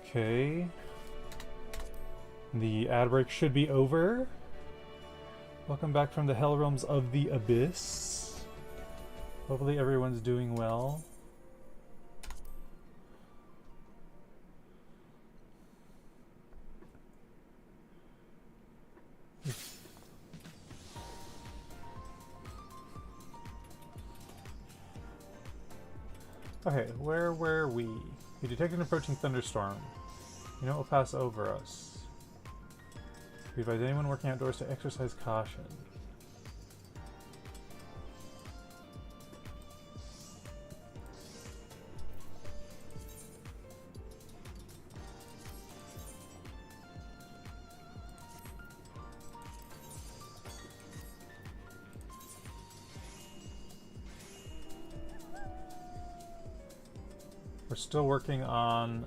Okay. The ad break should be over. Welcome back from the Hell Realms of the Abyss. Hopefully everyone's doing well. Okay, where were we? We detected an approaching thunderstorm. You know it will pass over us. We advise anyone working outdoors to exercise caution. We're still working on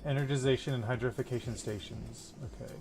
energization and hydrification stations. Okay.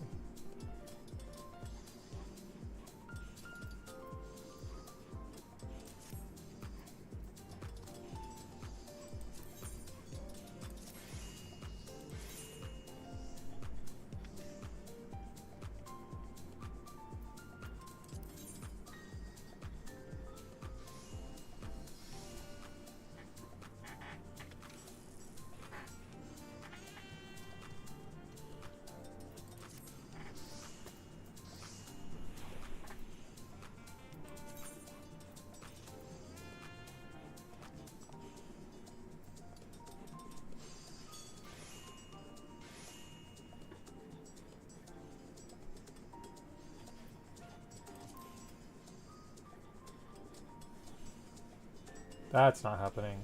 That's not happening.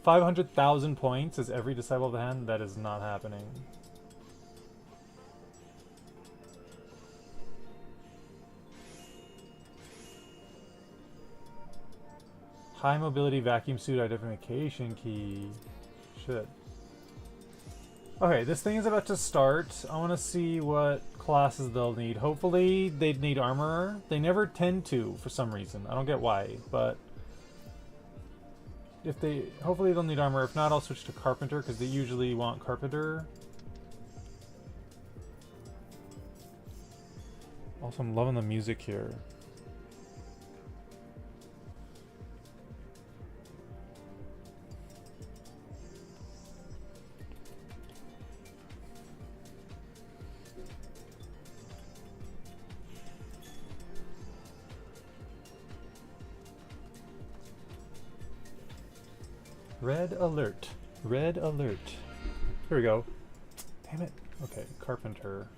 500,000 points is every Disciple of the Hand? That is not happening. High mobility vacuum suit identification key. Shit. Okay, this thing is about to start. I want to see what classes they'll need. Hopefully they'd need armorer. They never tend to for some reason. I don't get why, but if they, hopefully they'll need armor. If not, I'll switch to carpenter because they usually want carpenter. Also, I'm loving the music here. Red alert. Red alert. Here we go. Damn it. Okay, carpenter.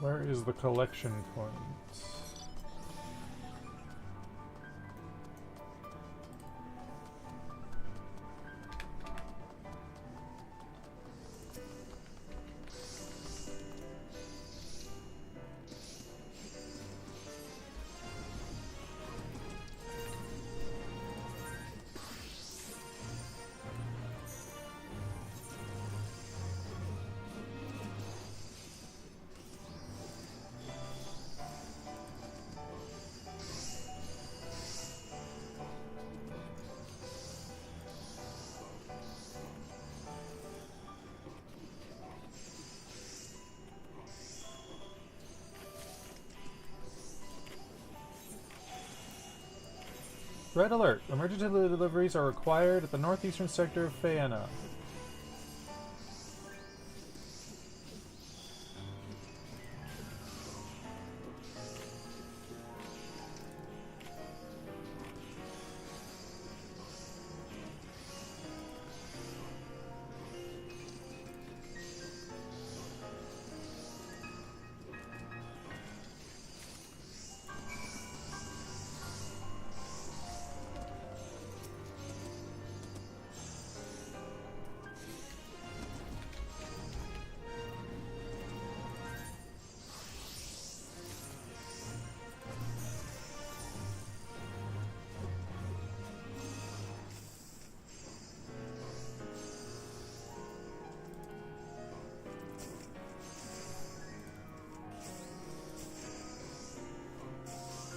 Where is the collection point? Red alert. Emergency deliveries are required at the northeastern sector of Phaenna.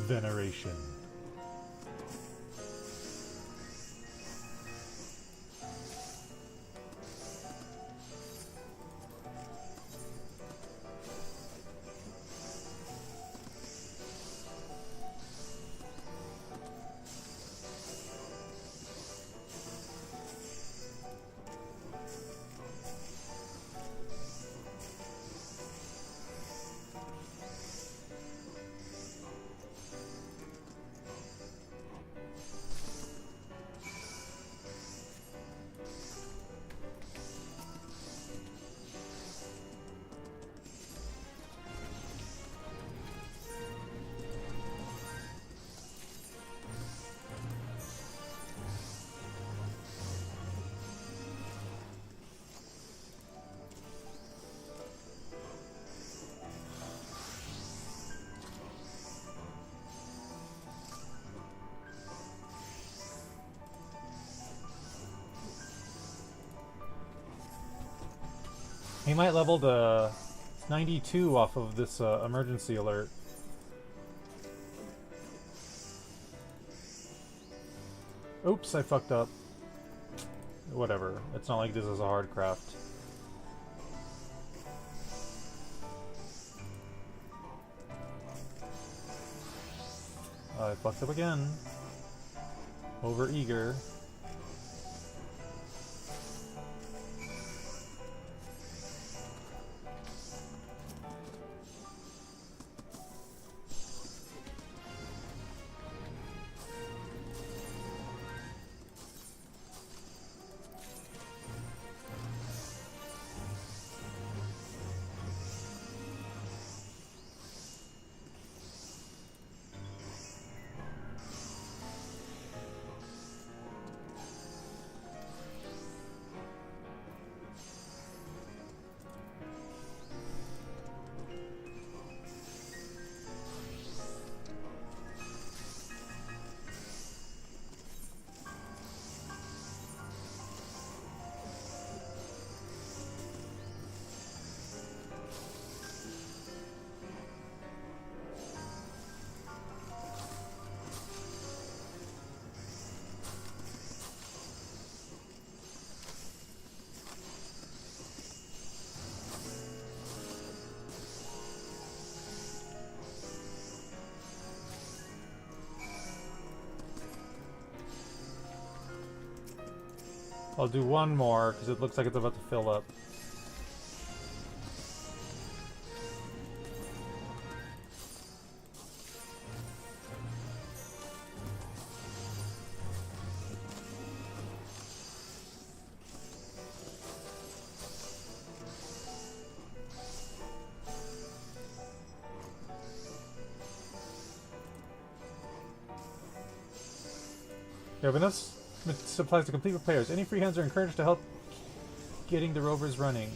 Veneration. He might level to 92 off of this emergency alert. Oops, I fucked up. Whatever. It's not like this is a hard craft. I fucked up again. Over eager. I'll do one more, because it looks like it's about to fill up. Yeah, but this supplies to complete repairs. Any free hands are encouraged to help getting the rovers running.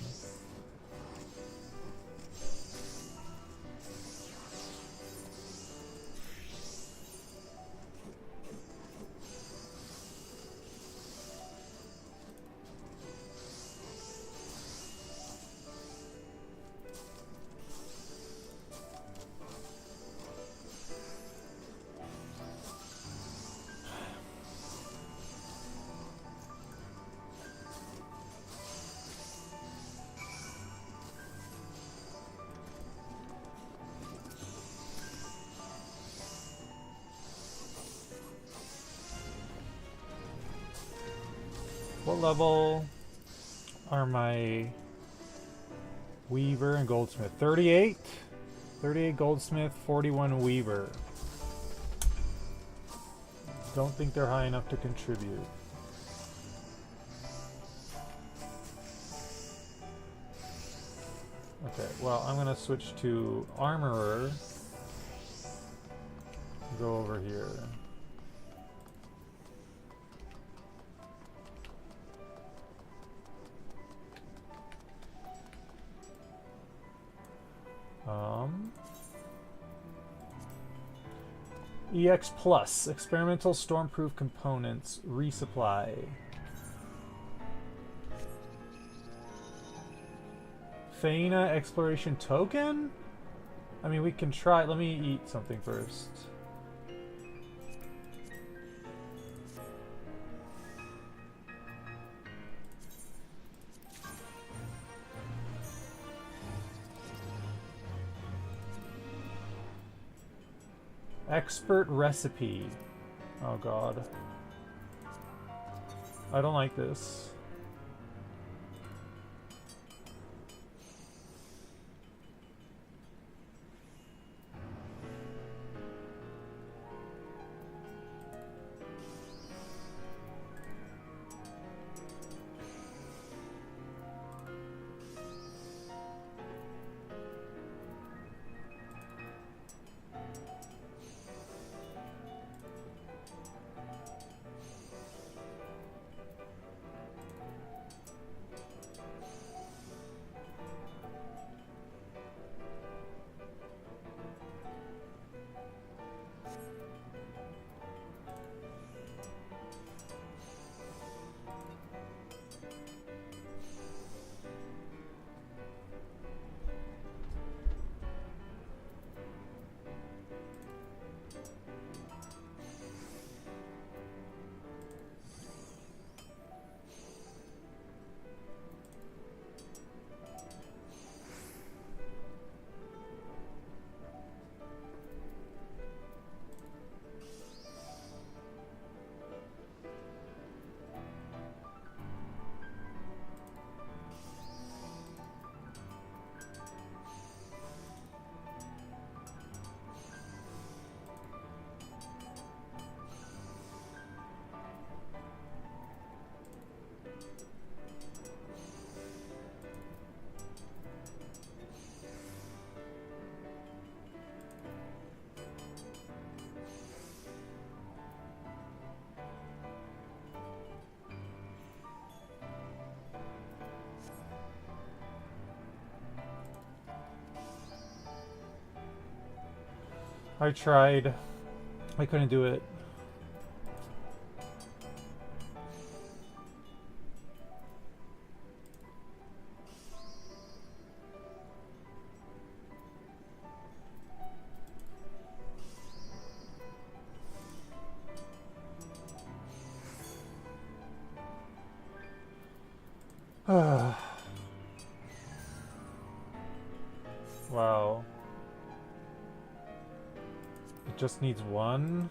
level are my Weaver and Goldsmith? 38? 38 Goldsmith, 41 Weaver. Don't think they're high enough to contribute. Okay, well, I'm gonna switch to Armorer. Go over here. EX Plus, experimental stormproof components, resupply. Phaenna exploration token? I mean, we can try. Let me eat something first. Expert recipe. Oh god. I don't like this. I tried. I couldn't do it. Wow. It just needs one.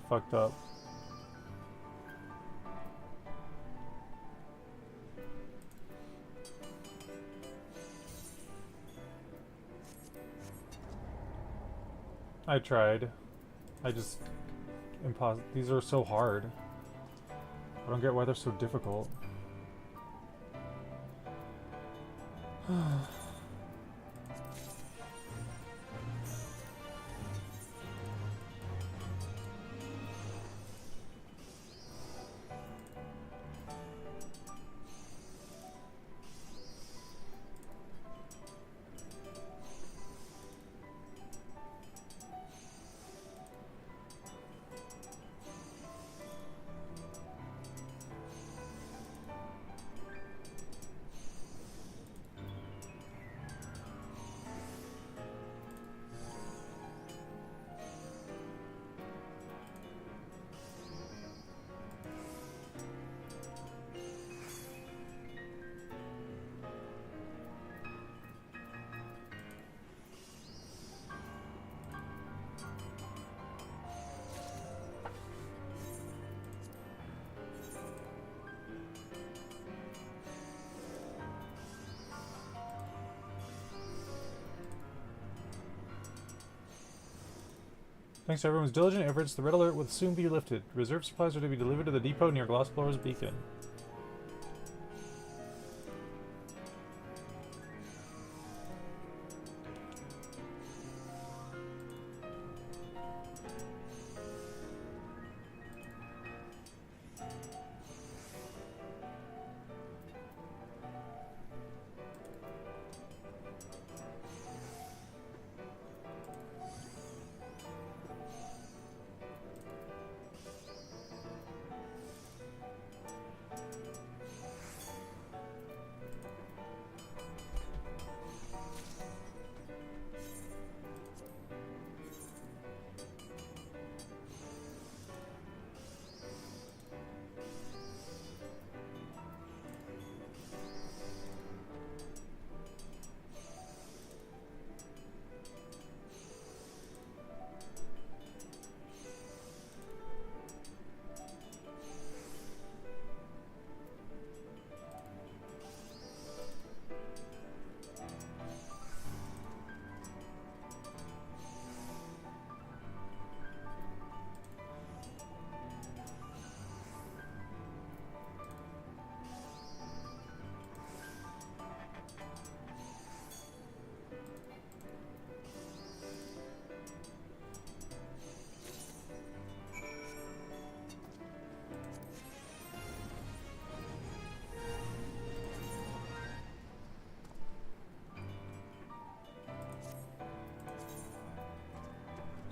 fucked up. I tried. I just... impossible. These are so hard. I don't get why they're so difficult. Thanks to everyone's diligent efforts, the red alert will soon be lifted. Reserve supplies are to be delivered to the depot near Glossblow's Beacon.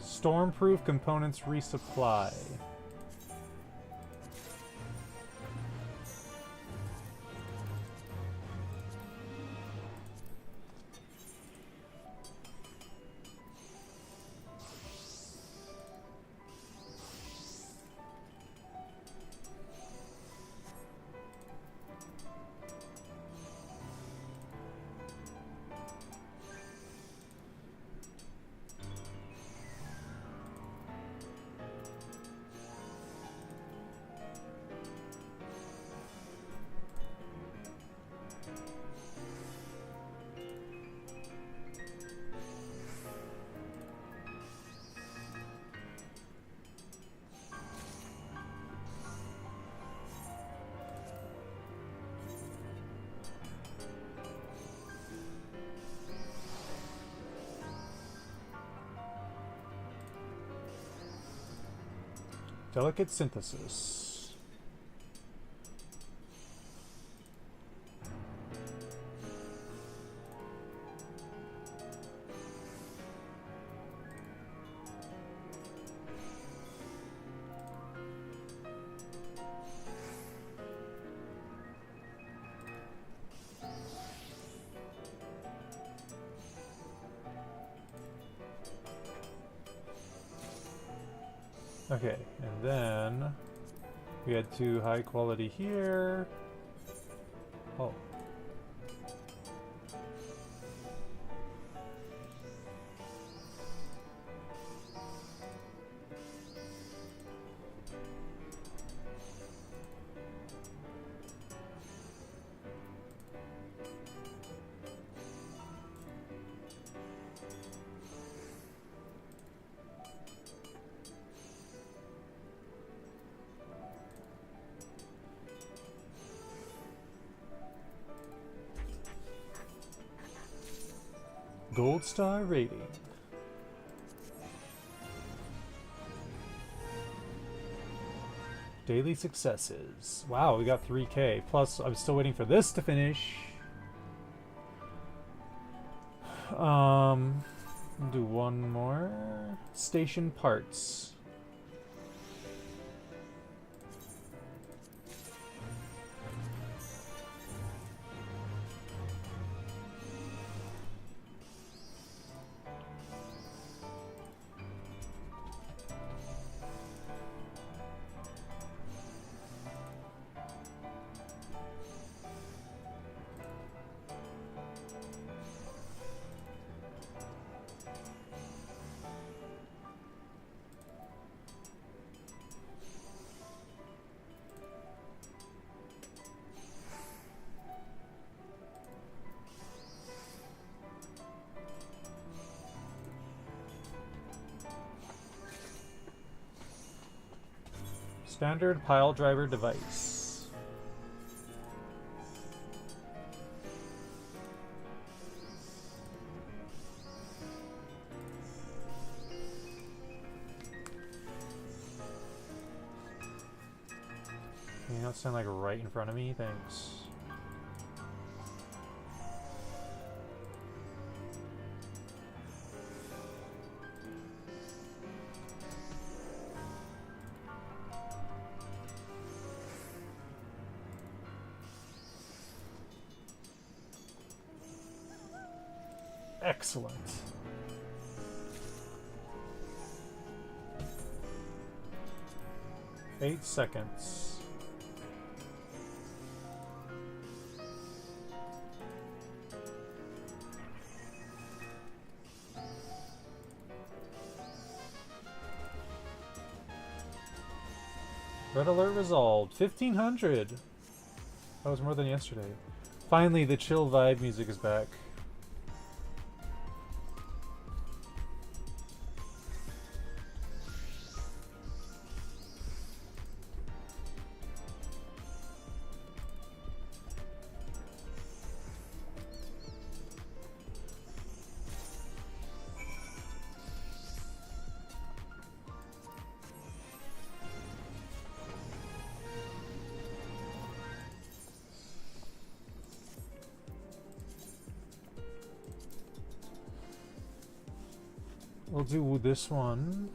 Stormproof components resupply. Delicate synthesis. Okay, and then we had 2 high quality here. Oh. Gold star rating. Daily successes. Wow, we got 3K. Plus, I'm still waiting for this to finish. We'll do one more. Station parts. Standard pile driver device. Can you not stand like right in front of me? Thanks. Excellent. Eight seconds. Red alert resolved. 1500. That was more than yesterday. Finally, the chill vibe music is back. We'll do this one.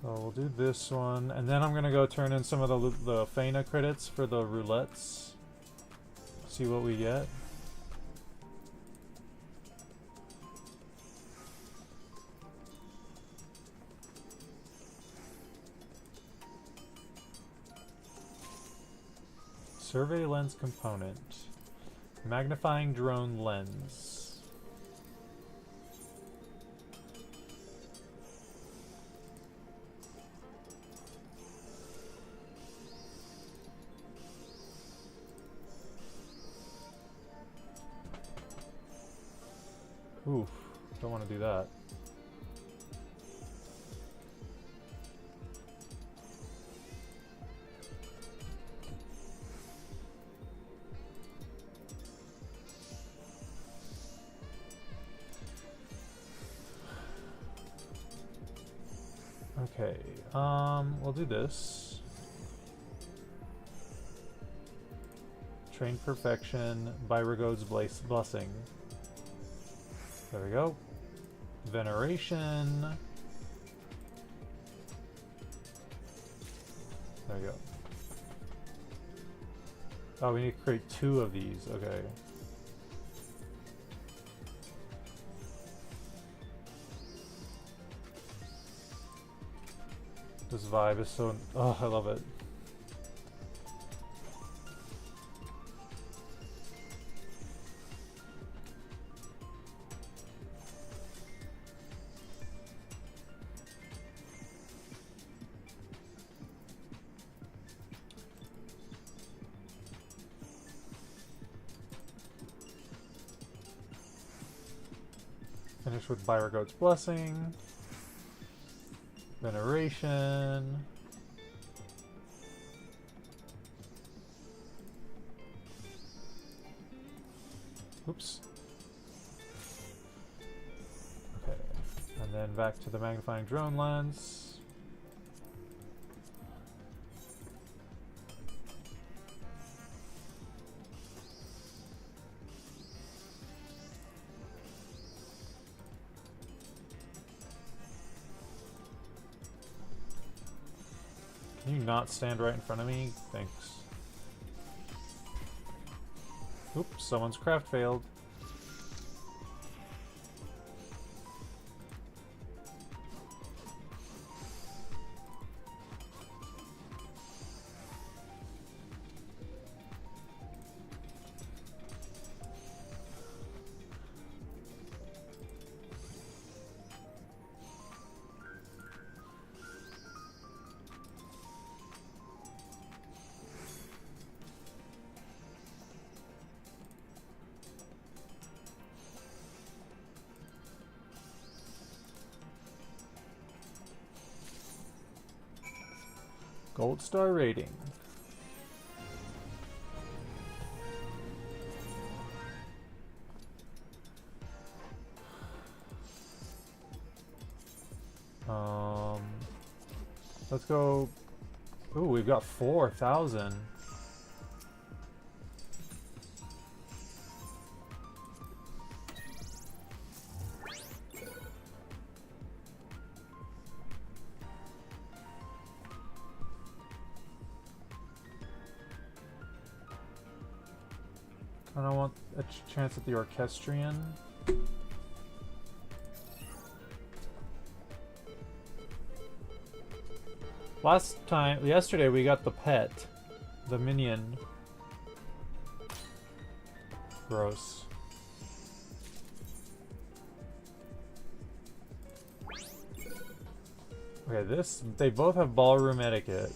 So we'll do this one, and then I'm gonna go turn in some of the Phaenna credits for the roulettes. See what we get. Survey lens component. Magnifying drone lens. Oof, don't want to do that. Okay, we'll do this. Train perfection, Byragode's blessing. There we go. Veneration. There we go. Oh, we need to create 2 of these. Okay. This vibe is so... Oh, I love it. Finish with Byragoat's Blessing. Veneration. Oops. Okay. And then back to the magnifying drone lens. Can you not stand right in front of me? Thanks. Oops, someone's craft failed. Gold star rating. Let's go. Ooh, we've got 4,000. I don't want a chance at the orchestrion. Yesterday we got the pet, the minion. Gross. Okay, they both have ballroom etiquette.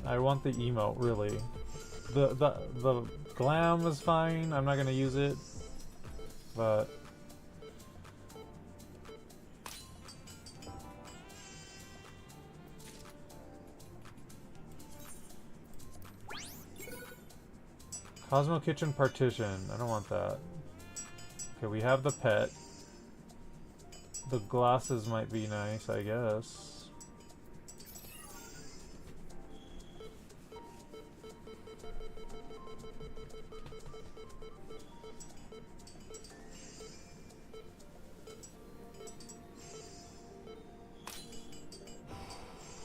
I want the emote, really. The glam is fine. I'm not gonna use it, but Cosmo Kitchen Partition. I don't want that. Okay, we have the pet. The glasses might be nice, I guess.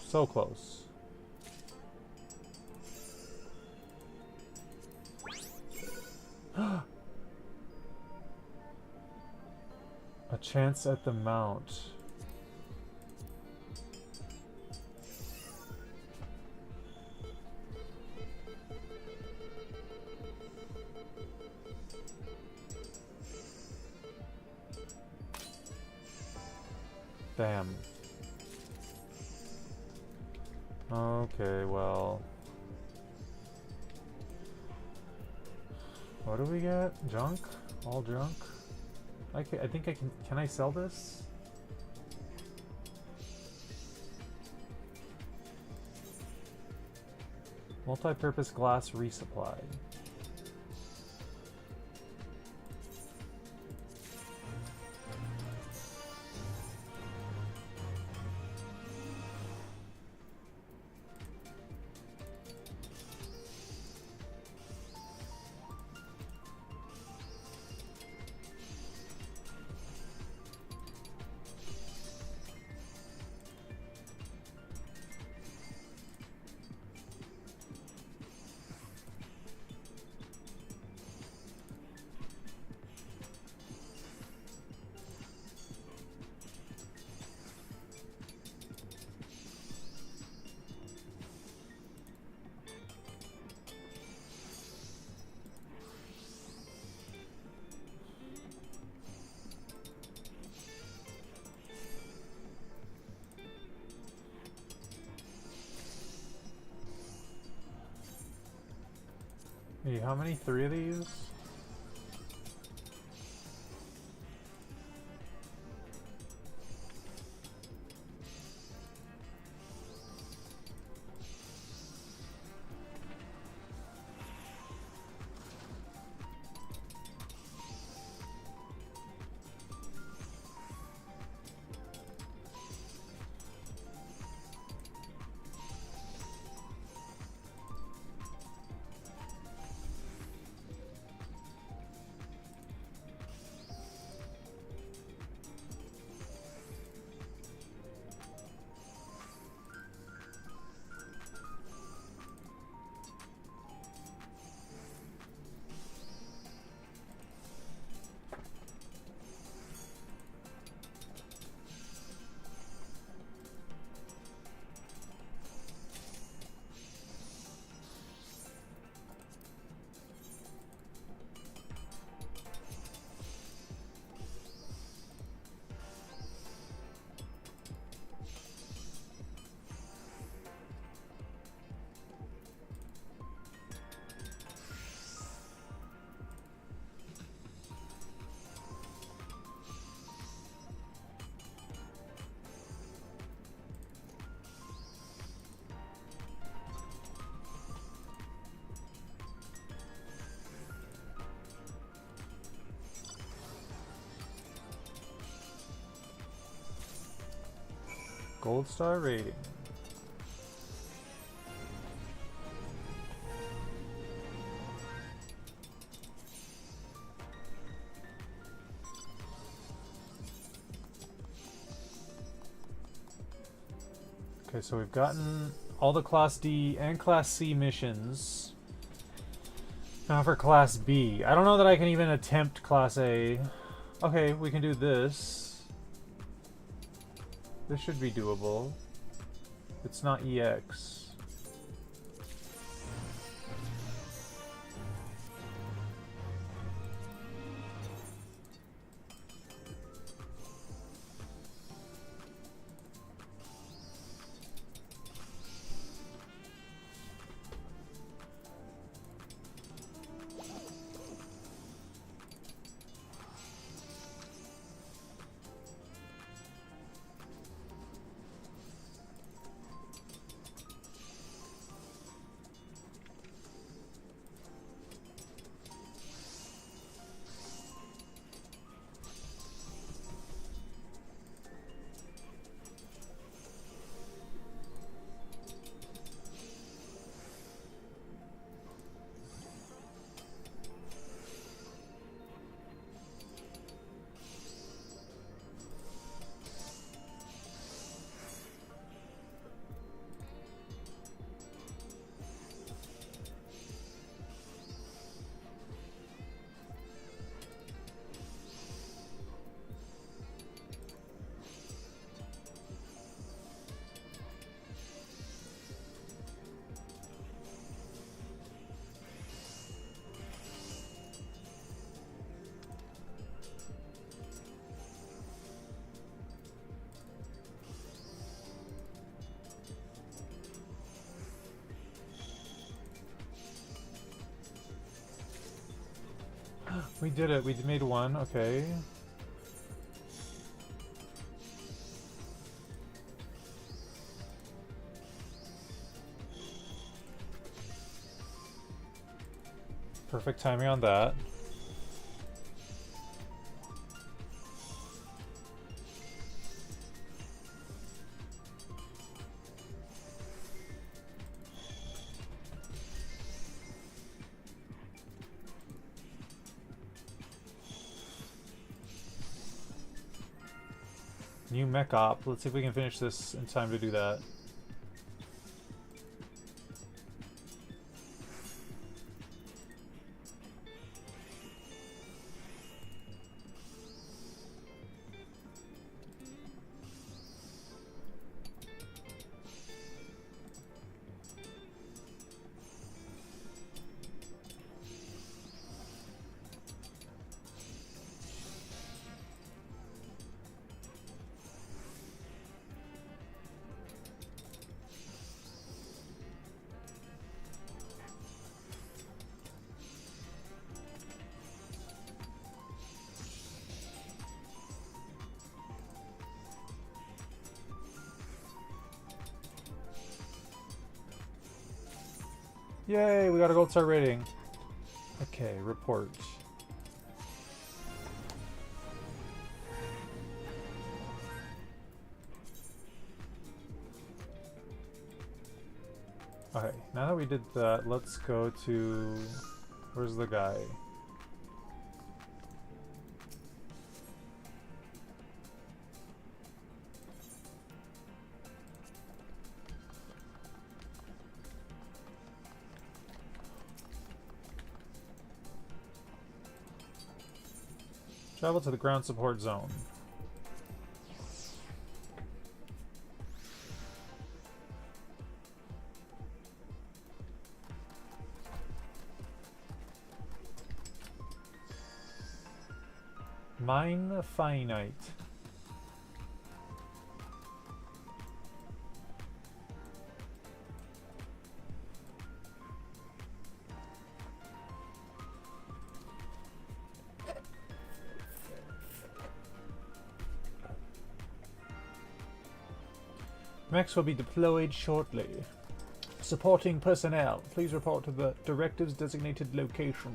So close. A chance at the mount. Damn. Okay, well. What do we get? Junk? All junk? I think I can. Can I sell this? Multi-purpose glass resupply. Hey, how many? 3 of these? Gold star rating. Okay, so we've gotten all the Class D and Class C missions. Now for Class B. I don't know that I can even attempt Class A. Okay, we can do this. This should be doable. It's not EX. We did it. We made one. Okay. Perfect timing on that. New mech op. Let's see if we can finish this in time to do that. Yay, we got a gold star rating. Okay, report. Okay, now that we did that, let's go to... Where's the guy? Travel to the ground support zone. Mine finite. Mechs will be deployed shortly. Supporting personnel, please report to the directive's designated location.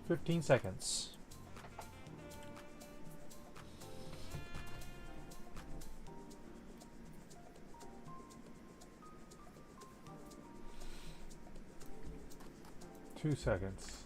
"15 seconds. "2 seconds.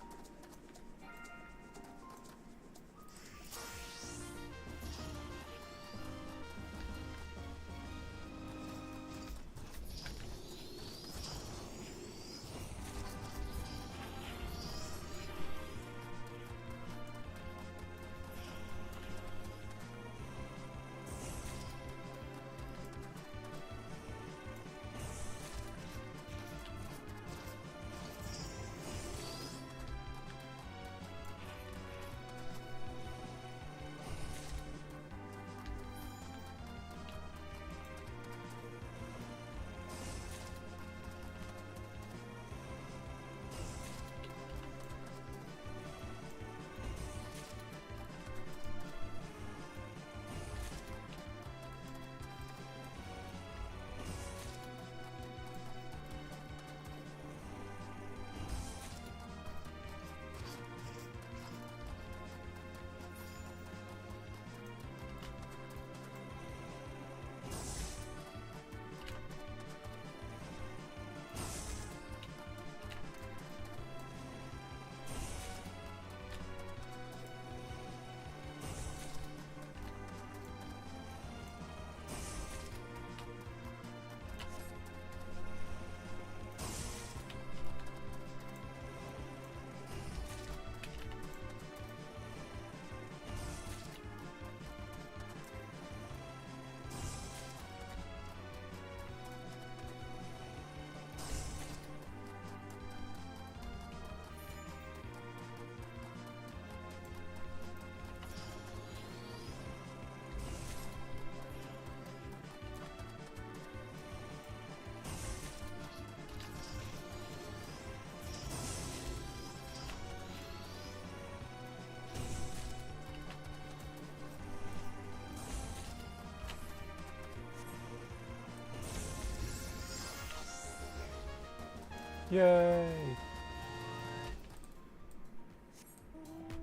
Yay!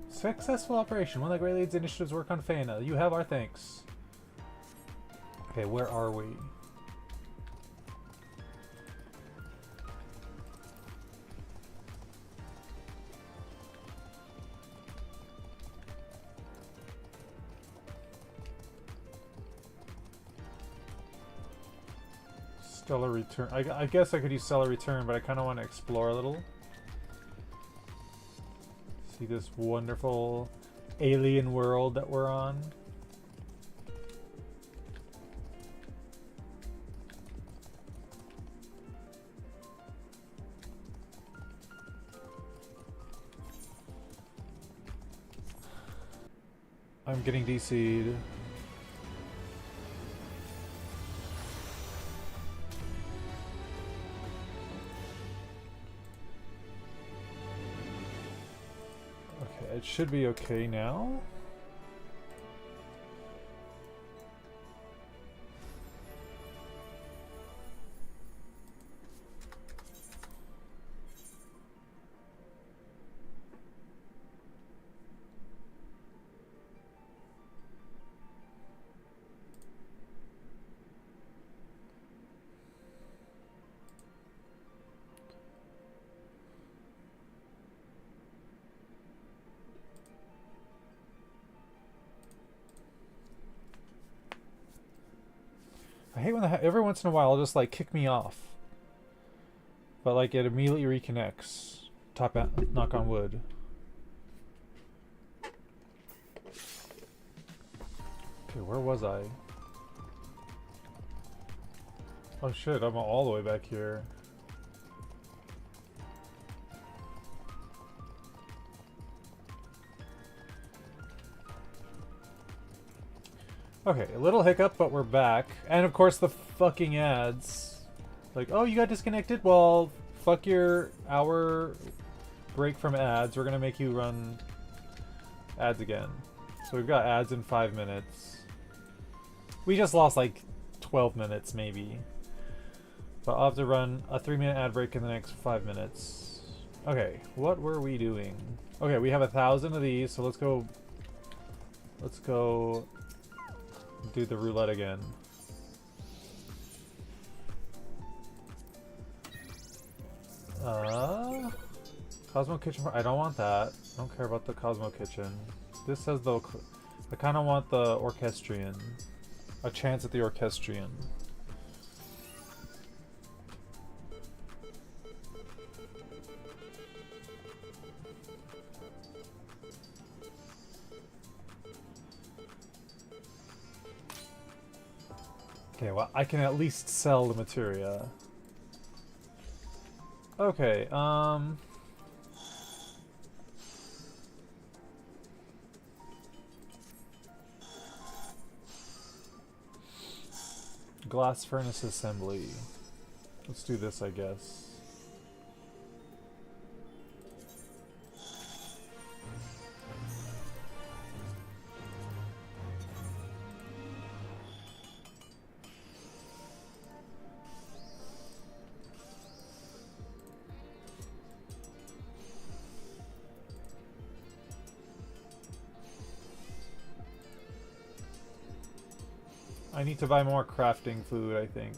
Successful operation. One that greatly leads initiatives work on Phaenna. You have our thanks. Okay, where are we? Stellar Return. I guess I could use Stellar Return, but I kind of want to explore a little. See this wonderful alien world that we're on. I'm getting DC'd. Okay, it should be okay now. I hate when every once in a while it'll just like kick me off. But like it immediately reconnects. Knock on wood. Okay, where was I? Oh shit, I'm all the way back here. Okay, a little hiccup, but we're back. And of course the fucking ads. Like, oh, you got disconnected? Well, fuck your hour break from ads. We're gonna make you run ads again. So we've got ads in 5 minutes. We just lost like 12 minutes maybe. But I'll have to run a 3-minute ad break in the next 5 minutes. Okay, what were we doing? Okay, we have 1,000 of these, so let's go do the roulette again. Cosmo Kitchen. I don't want that. I don't care about the Cosmo Kitchen. This says the. I kind of want the Orchestrion. A chance at the Orchestrion. Okay, well, I can at least sell the materia. Okay, glass furnace assembly. Let's do this, I guess. I need to buy more crafting food, I think.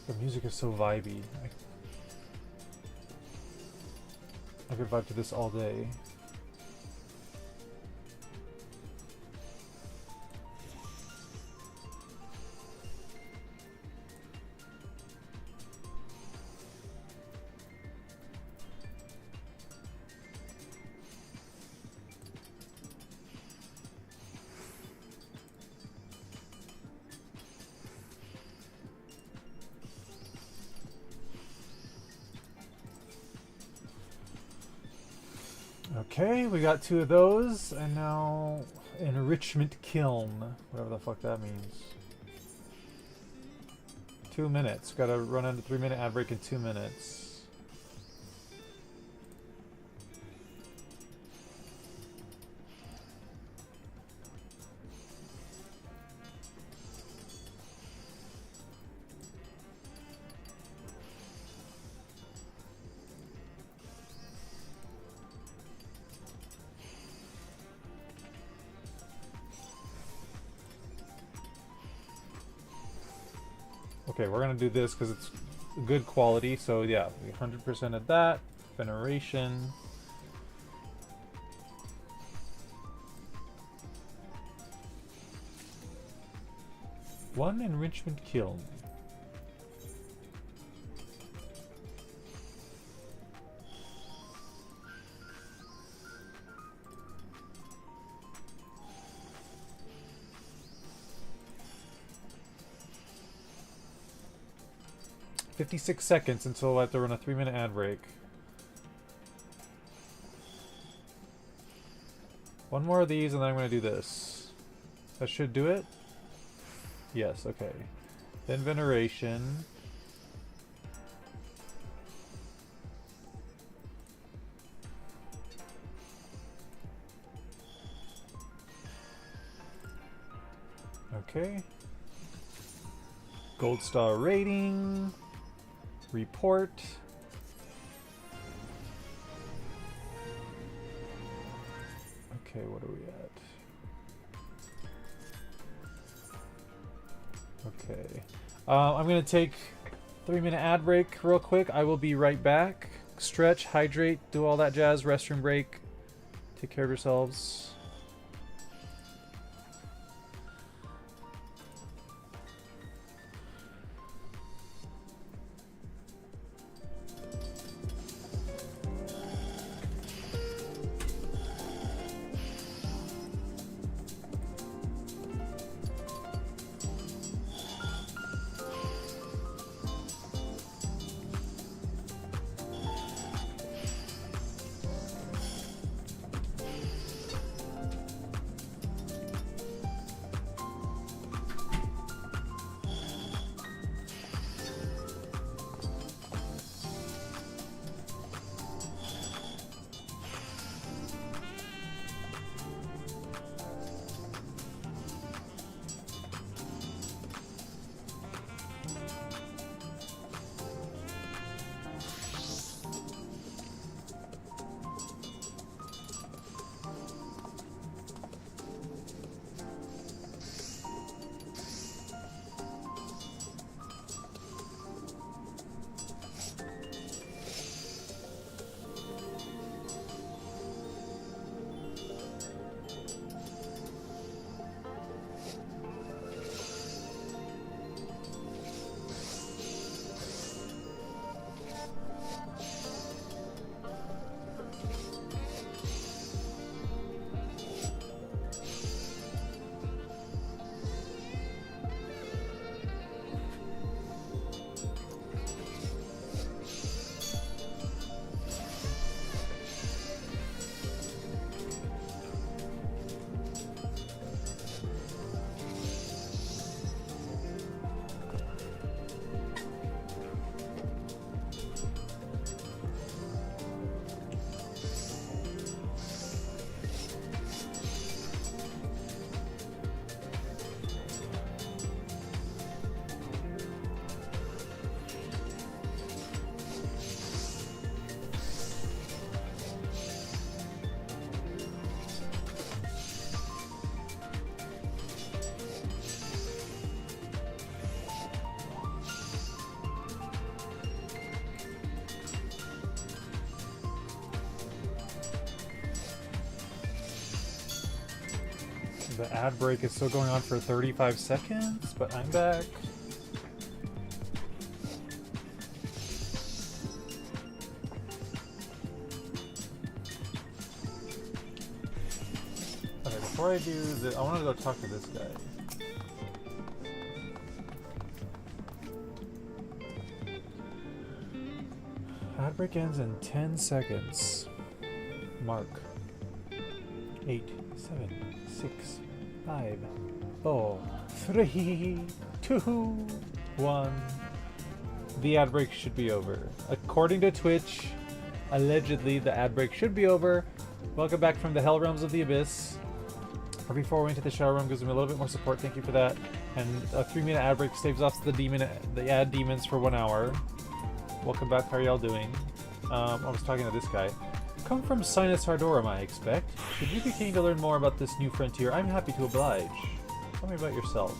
The music is so vibey. I could vibe to this all day. Okay, we got 2 of those, and now enrichment kiln, whatever the fuck that means. 2 minutes. Gotta run on a 3-minute ad break in 2 minutes. Okay, we're gonna do this because it's good quality. So yeah, 100% of that. Veneration. One enrichment kiln. $56 seconds until I have to run a 3-minute ad break. One more of these and then I'm going to do this. That should do it? Yes, okay. Then veneration. Okay. Gold star rating. Report. Okay, what are we at? Okay. I'm going to take 3-minute ad break real quick. I will be right back. Stretch, hydrate, do all that jazz, restroom break. Take care of yourselves. The ad break is still going on for 35 seconds, but I'm back. Okay, before I do this, I want to go talk to this guy. Ad break ends in 10 seconds. Mark. 8, 7, 6, 5, 4, 3, 2, 1. The ad break should be over. According to Twitch, allegedly the ad break should be over. Welcome back from the Hell Realms of the Abyss. Or before we went to the Shadow Realm, gives me a little bit more support. Thank you for that. And a 3-minute ad break staves off the ad demons for 1 hour. Welcome back. How are y'all doing? I was talking to this guy. Come from Sinus Hardorum, I expect. Should you be keen to learn more about this new frontier, I'm happy to oblige. Tell me about yourself.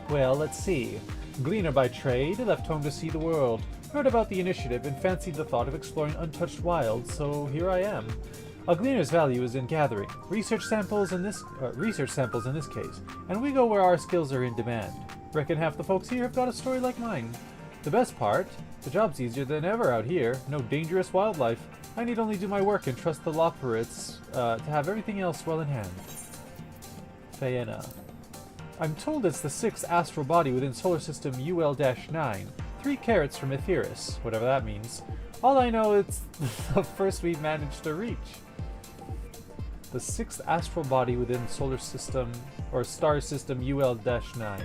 Well, let's see. Gleaner by trade, left home to see the world. Heard about the initiative and fancied the thought of exploring untouched wilds, so here I am. A gleaner's value is in gathering research samples in this case, and we go where our skills are in demand. Reckon half the folks here have got a story like mine. The best part, the job's easier than ever out here. No dangerous wildlife. I need only do my work and trust the Loperites to have everything else well in hand. Phaenna. I'm told it's the sixth astral body within solar system UL-9. 3 carats from Aetheris, whatever that means. All I know it's the first we've managed to reach. The sixth astral body within solar system, or star system UL-9.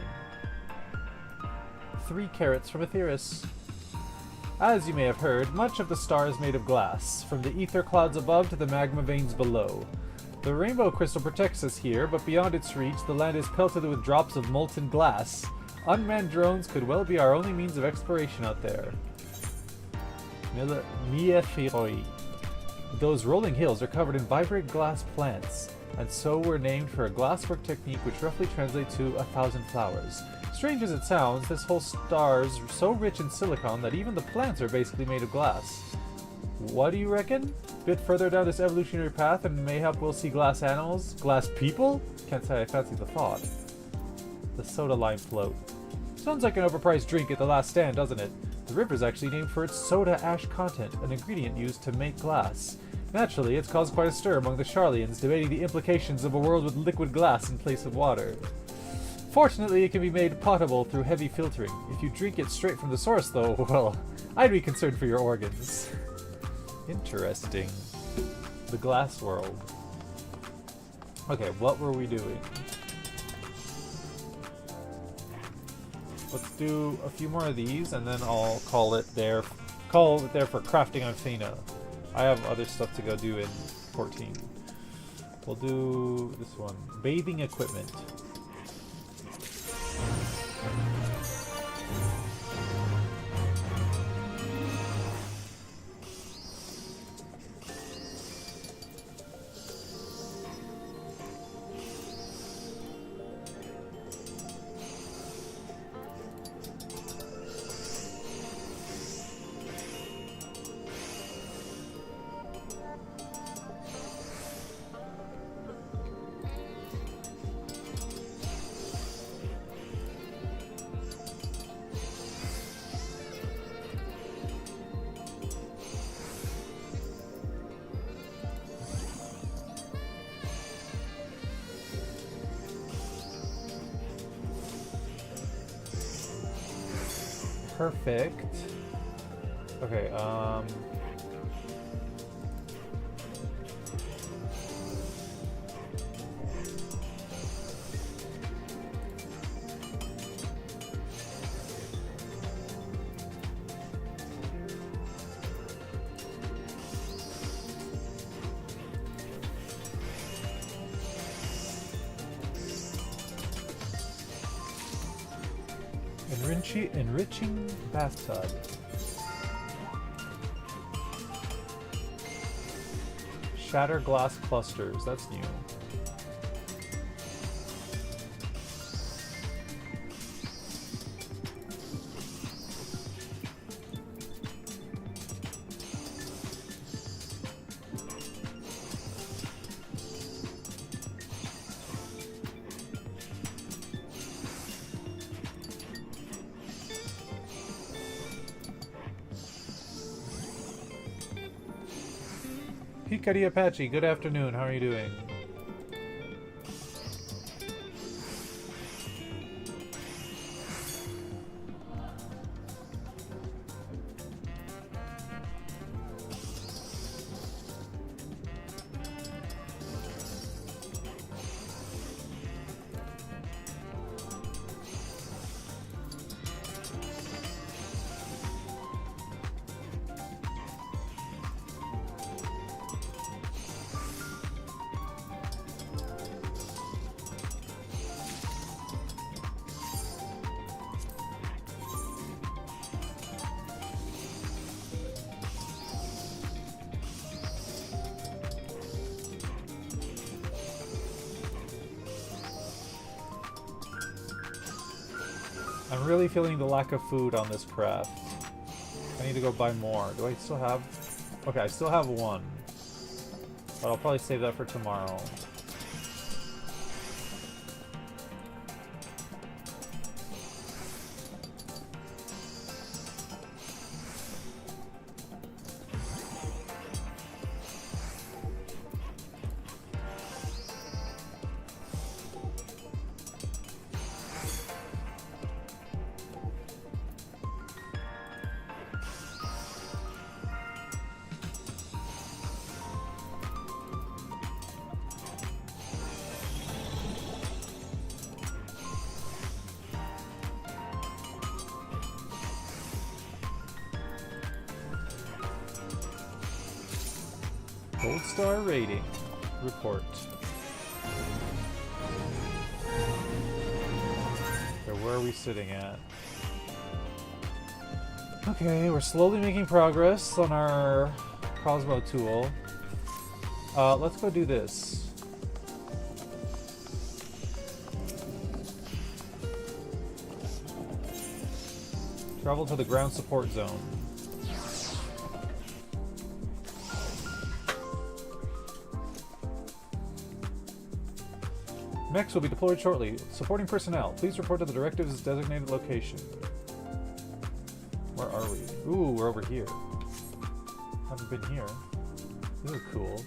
3 carats from Aetheris. As you may have heard, much of the star is made of glass, from the ether clouds above to the magma veins below. The rainbow crystal protects us here, but beyond its reach, the land is pelted with drops of molten glass. Unmanned drones could well be our only means of exploration out there. Miefiroi. Those rolling hills are covered in vibrant glass plants, and so were named for a glasswork technique which roughly translates to 1,000 flowers. Strange as it sounds, this whole star's so rich in silicon that even the plants are basically made of glass. What do you reckon? Bit further down this evolutionary path and mayhap we'll see glass animals? Glass people? Can't say I fancy the thought. The soda lime float. Sounds like an overpriced drink at the last stand, doesn't it? The river's actually named for its soda ash content, an ingredient used to make glass. Naturally, it's caused quite a stir among the Charlians, debating the implications of a world with liquid glass in place of water. Fortunately, it can be made potable through heavy filtering. If you drink it straight from the source, though, well, I'd be concerned for your organs. Interesting. The glass world. Okay, what were we doing? Let's do a few more of these, and then I'll call it there for crafting on Phaenna. I have other stuff to go do in 14. We'll do this one. Bathing equipment. Perfect. Okay, enriching bathtub. Shatter glass clusters, that's new. Hikari Apache, good afternoon. How are you doing? I'm really feeling the lack of food on this craft. I need to go buy more. Do I still have... Okay, I still have one. But I'll probably save that for tomorrow. Gold star rating report. Okay, where are we sitting at? Okay, we're slowly making progress on our crossbow tool. Let's go do this. Travel to the ground support zone. Mechs will be deployed shortly. Supporting personnel, please report to the directive's designated location. Where are we? Ooh, we're over here. Haven't been here. This is cool.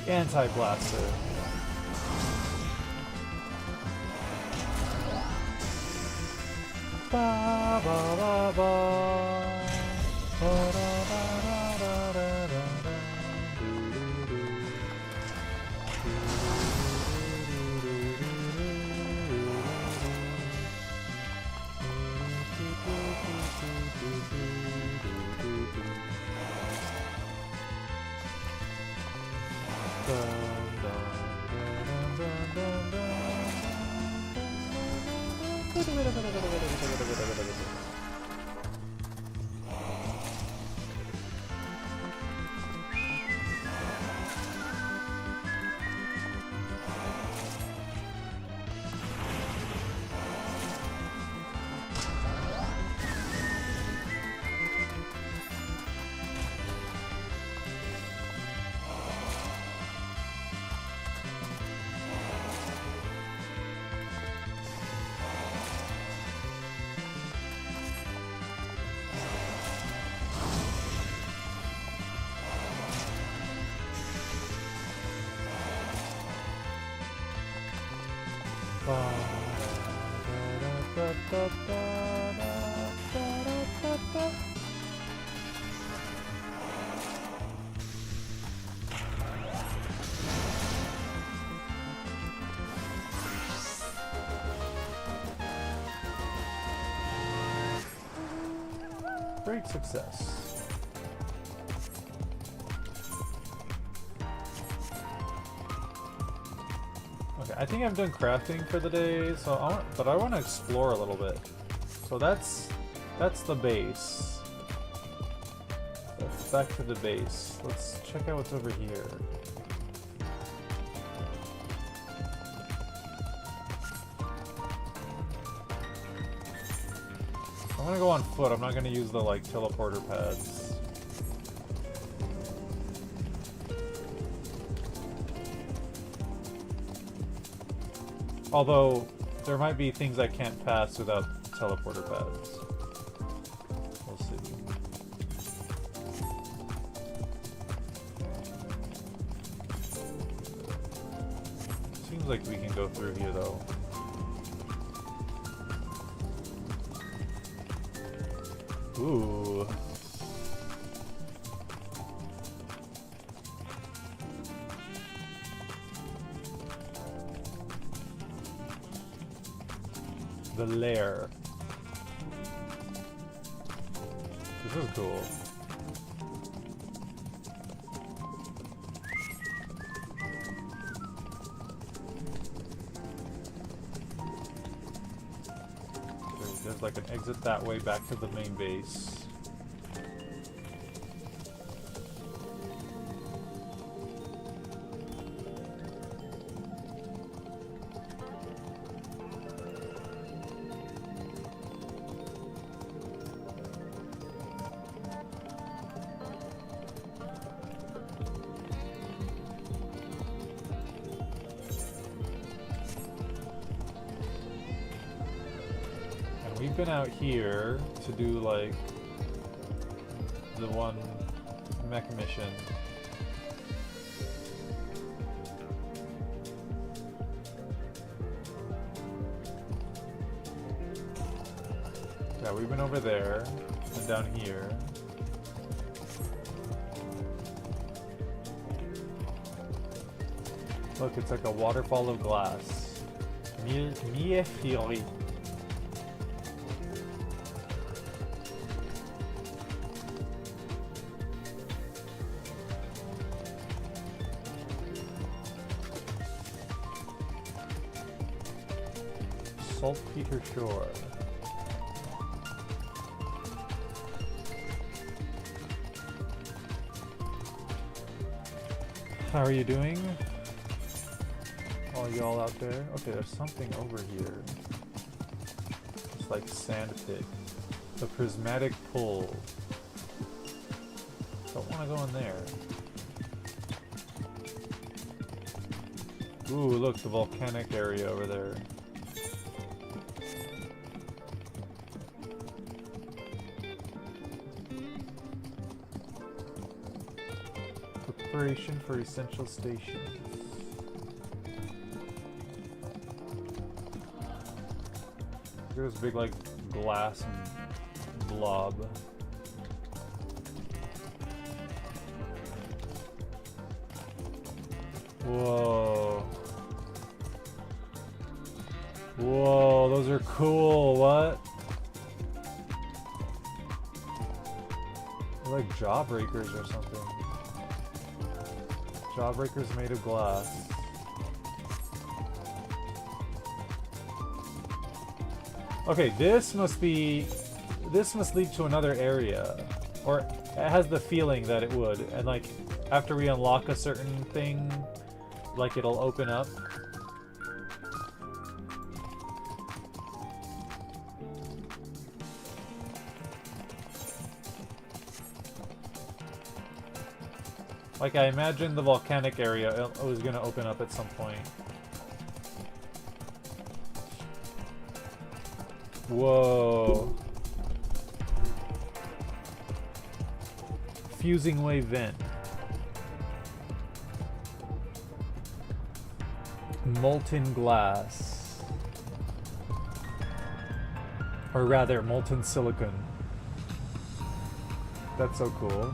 Anti-blaster. Ba ba ba ba. Ba da da da da da da. Great success. Okay, I think I'm done crafting for the day, so but I want to explore a little bit. So that's the base. Back to the base. Let's check out what's over here. I'm gonna go on foot. I'm not gonna use the like teleporter pads. Although there might be things I can't pass without teleporter pads. We'll see. Seems like we can go through here though. Ooh. The lair. This is cool. Okay, there's like an exit that way back to the main base. We've been out here to do like the one mech mission. Yeah, we've been over there and down here. Look, it's like a waterfall of glass. Mille fiori. Saltpeter Shore. How are you doing? All y'all out there? Okay, there's something over here. It's like sand pit. The prismatic pull. Don't want to go in there. Ooh, look, the volcanic area over there. Preparation for essential stations. There's a big like glass and blob. Whoa. Whoa, those are cool. What? They're like jawbreakers or something. Jawbreakers made of glass. Okay, this must lead to another area. Or it has the feeling that it would. And like, after we unlock a certain thing, like it'll open up. Like, I imagine the volcanic area was gonna open up at some point. Whoa. Fusing wave vent. Molten glass. Or rather, molten silicon. That's so cool.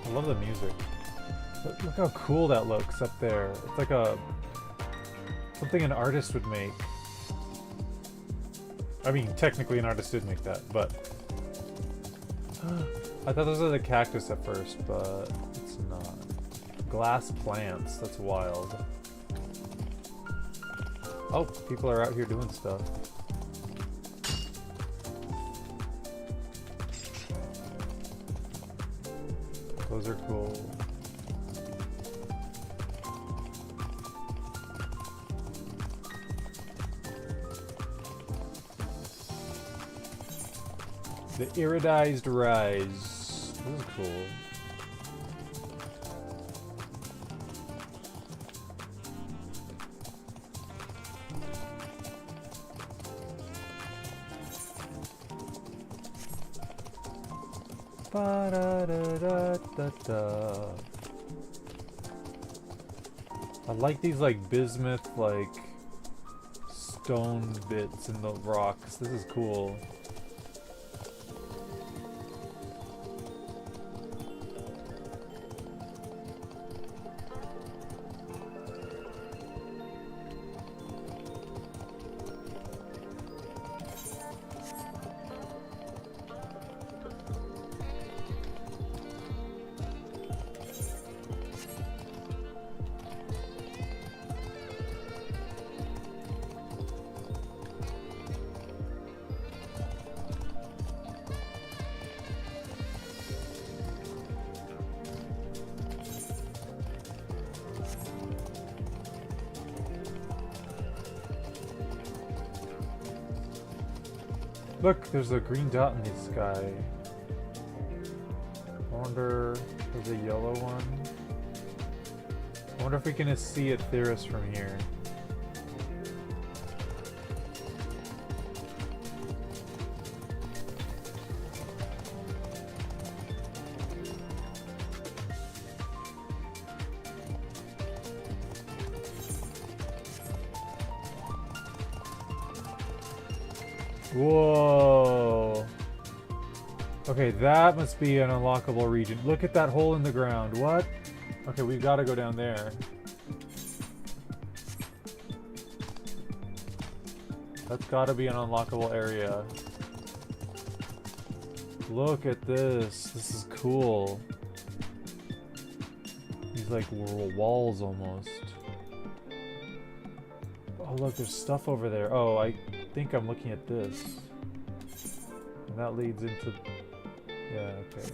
I love the music. Look how cool that looks up there. It's like something an artist would make. I mean, technically an artist did make that, but I thought those were the cactus at first, but it's not. Glass plants, that's wild. Oh, people are out here doing stuff. Those are cool. The iridized rise. This is cool. Ba-da-da-da-da-da. I like these like bismuth like stone bits in the rocks. This is cool. Look, there's a green dot in the sky. I wonder if there's a yellow one. I wonder if we can see Aetheris from here. Whoa. Okay, that must be an unlockable region. Look at that hole in the ground. What? Okay, we've got to go down there. That's got to be an unlockable area. Look at this. This is cool. These like walls almost. Oh look, there's stuff over there. Oh, I think I'm looking at this. And that leads into... Yeah, okay.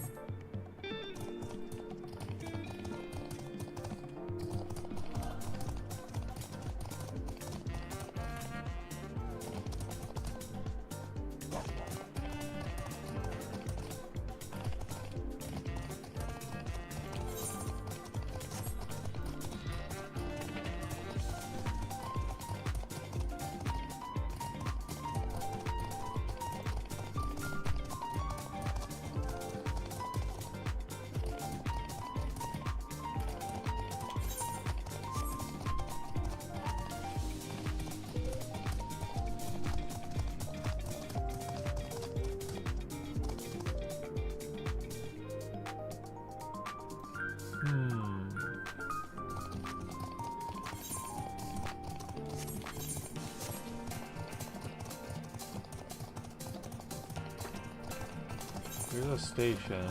Here's a station.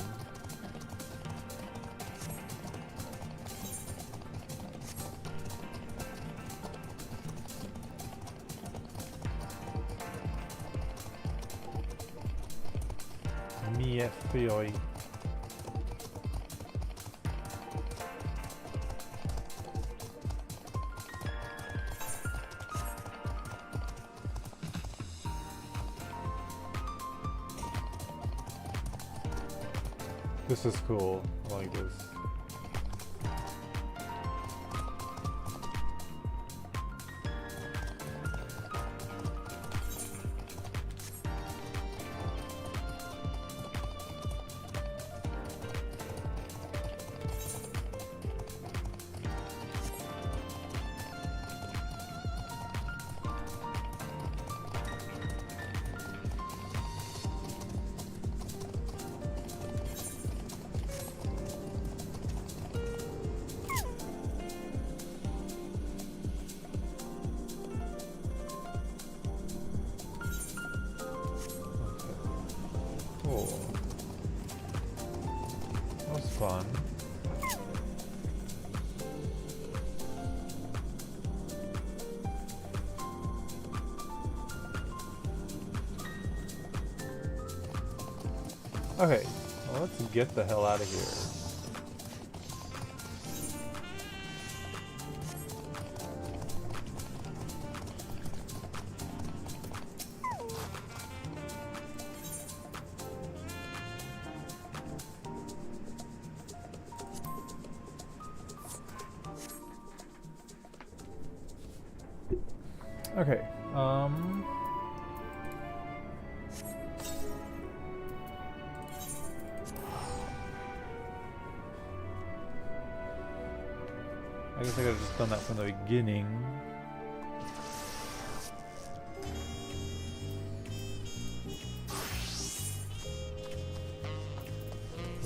FFXI. This is cool. I like this. Cool. That was fun. Okay, well, let's get the hell out of here. Okay, I guess I could have just done that from the beginning.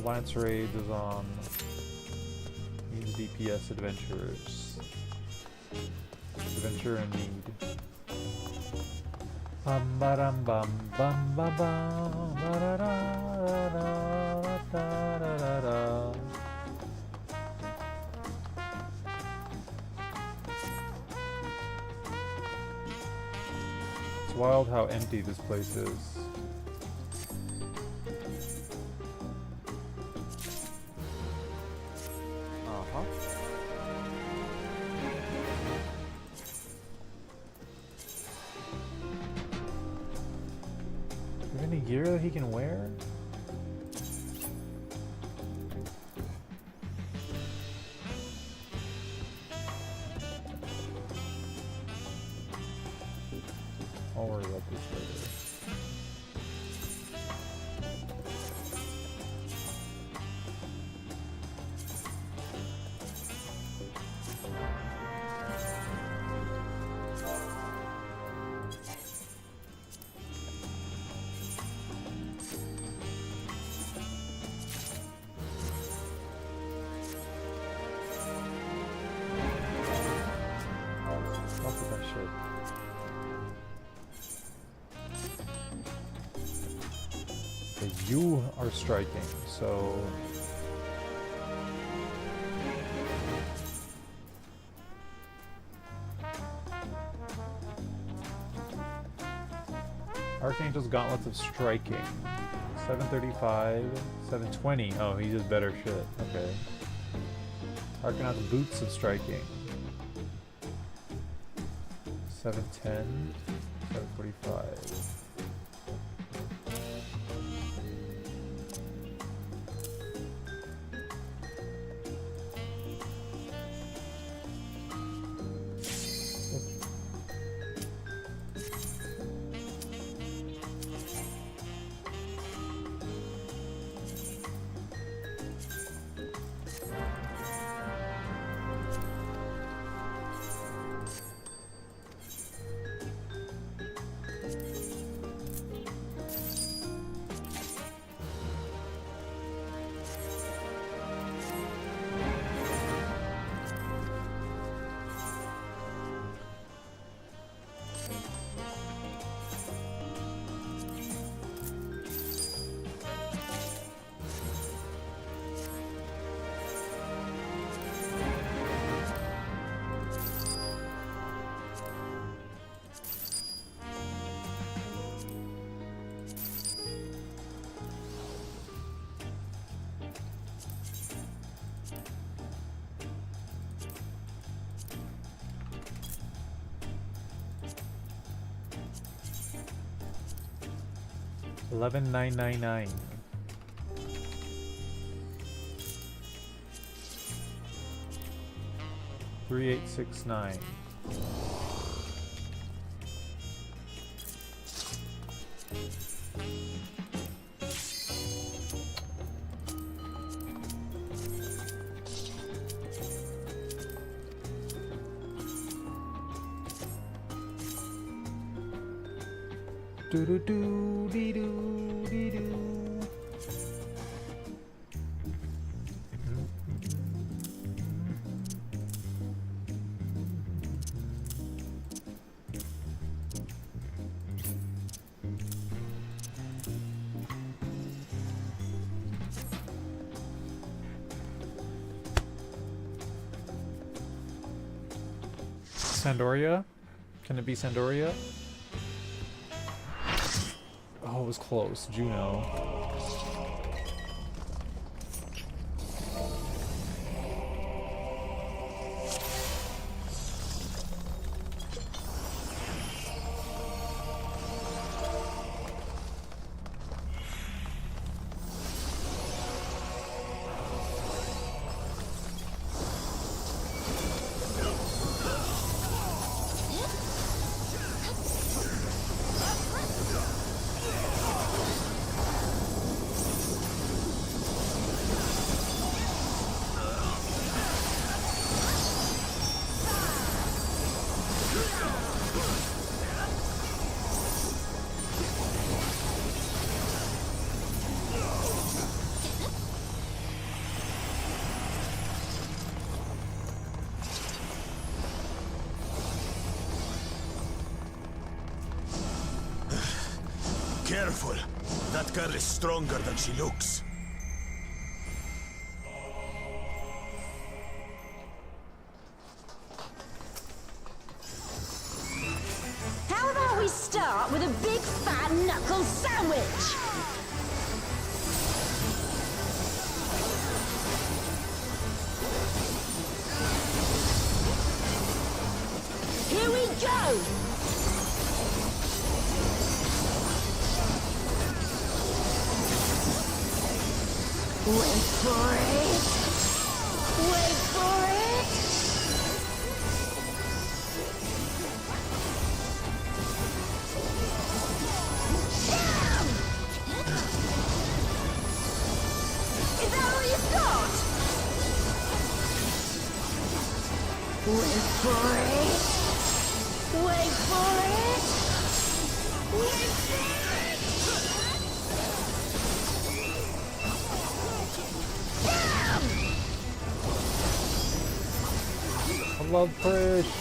Lance Raids is on. Needs DPS adventurers. Adventure in need. Bum ba dum bum bum ba bum ba da da da da da da da. It's wild how empty this place is. Gear that he can wear? I'll worry about this later. You are striking, so Archangel's Gauntlets of Striking. 735, 720. Oh, he does better shit. Okay. Arcanaut's Boots of Striking. 710, 745. $11,999. $3,869. Do do do dee do dee do. Sandoria? Can it be Sandoria? Oh, it was close. Juno. careful. That girl is stronger than she looks. How about we start with a big fat knuckle sandwich? Here we go! Wait for it! Wait for it! Damn! Is that all you've got? Wait for it! Wait for it! Wait for it! I love Frisch.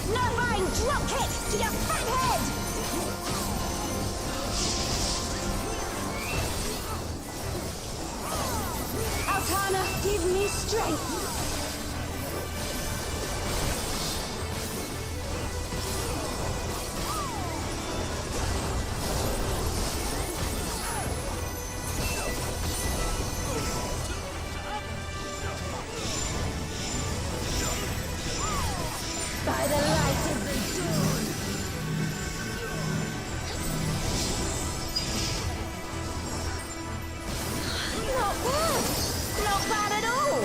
No buying drop kick to your fat head! Altana, give me strength! By the light of the dawn. Not bad. Not bad at all.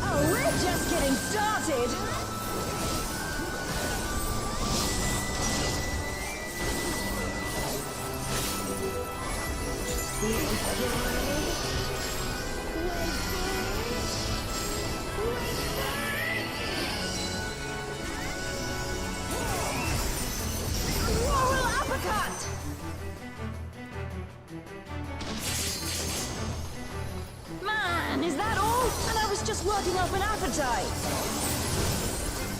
Oh, we're just getting started. Moral uppercut! Man, is that all? And I was just working up an appetite.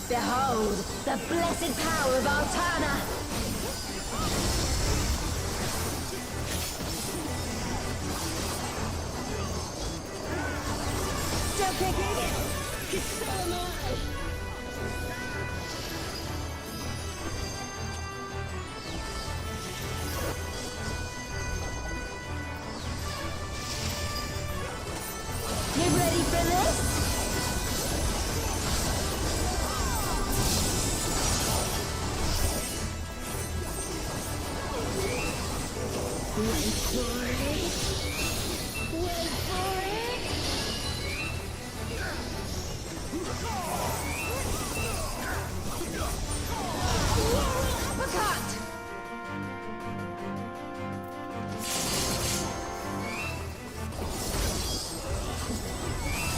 Behold, the blessed power of Altana. Still kicking? 'Cause so am I. You ready for this? Wait for it. Wait for it. Uppercut.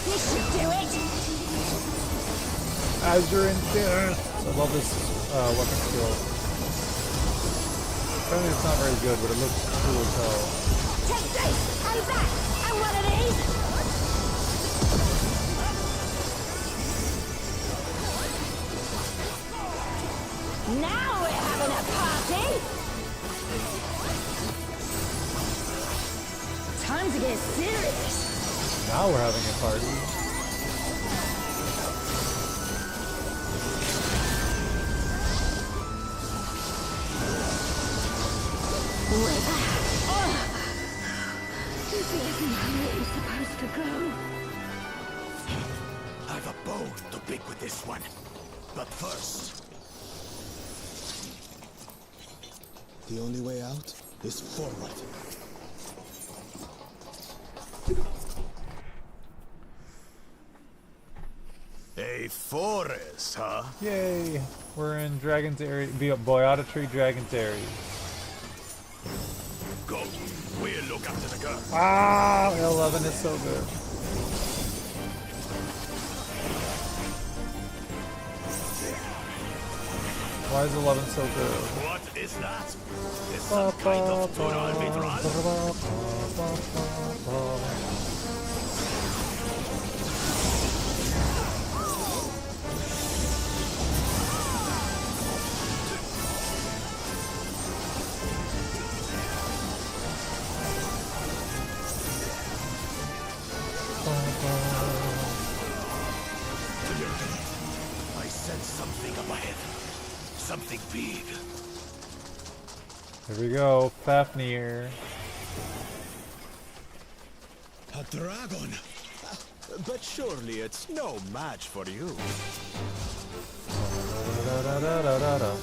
This should do it! Azure Endurance. I love this weapon skill. Apparently it's not very good, but it looks cool as hell. Take this! And that! And one of these! Now we're having a party! Time to get serious! Now we're having a party. This isn't how it was supposed to go. I've a bone to pick with this one. But first... The only way out is forward. A forest, huh? Yay! We're in Dragon's Area, Boyata Tree Dragon's Area. Go. We'll look after the girl. Ah! 11 is so good. Why is 11 so good? What is that? Is some kind of tunnel mineral? I sense something up ahead. Something big. Here we go, Fafnir. A dragon. But surely it's no match for you. Da-da-da-da-da-da.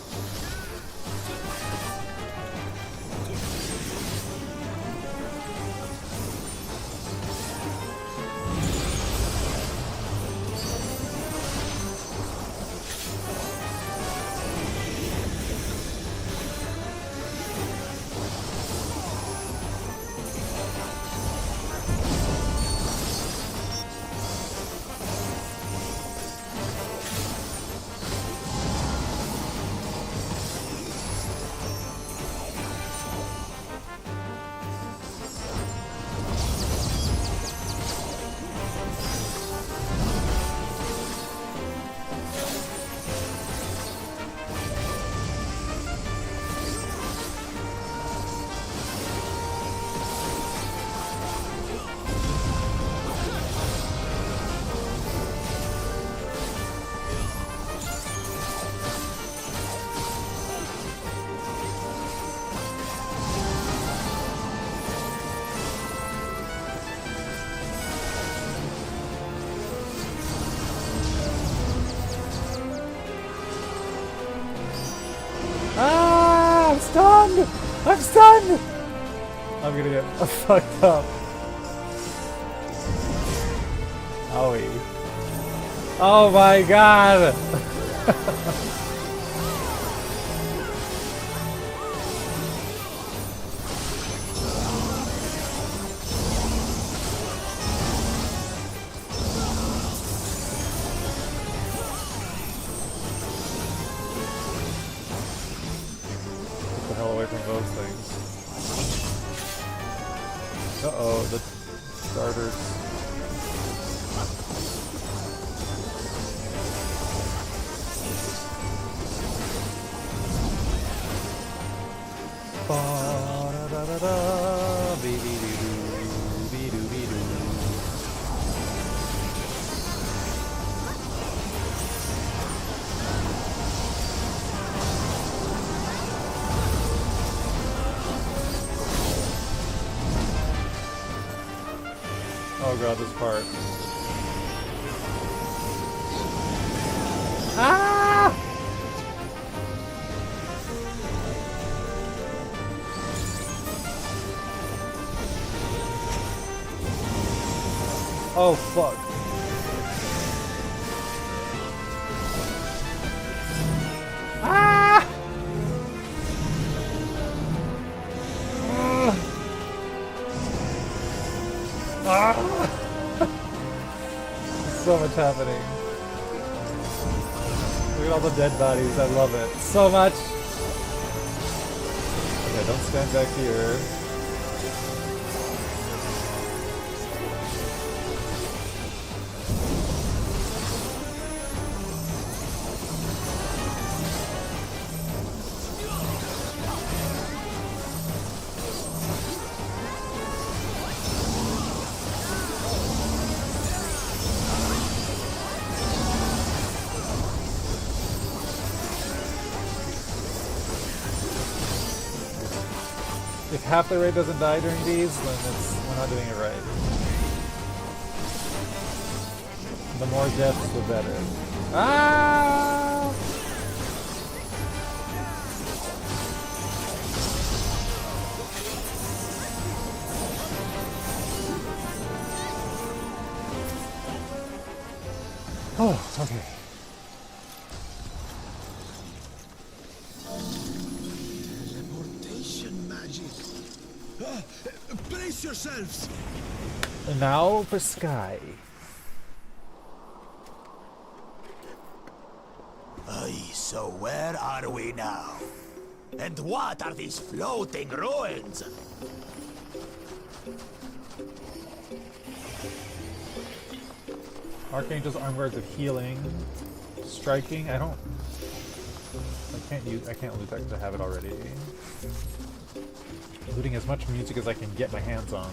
Ah! I'm stunned! I'm stunned! I'm gonna get fucked up. Owie. Oh my god! Get the hell away from those things. Uh-oh, the starters. Ba-da-da-da-da, be-dee-dee-doo, be-doo-be-doo. Oh god, this part. Ah! Oh fuck. Ah! Ah! So much happening. Look at all the dead bodies. I love it so much. Okay, don't stand back here. If half the raid doesn't die during these, then we're not doing it right. The more deaths, the better. Ah! Oh, okay. Teleportation magic. Brace yourselves. And now for Sky. Aye, so where are we now? And what are these floating ruins? Archangel's arm guards of healing, striking. I can't loot that because I have it already. Looting as much music as I can get my hands on.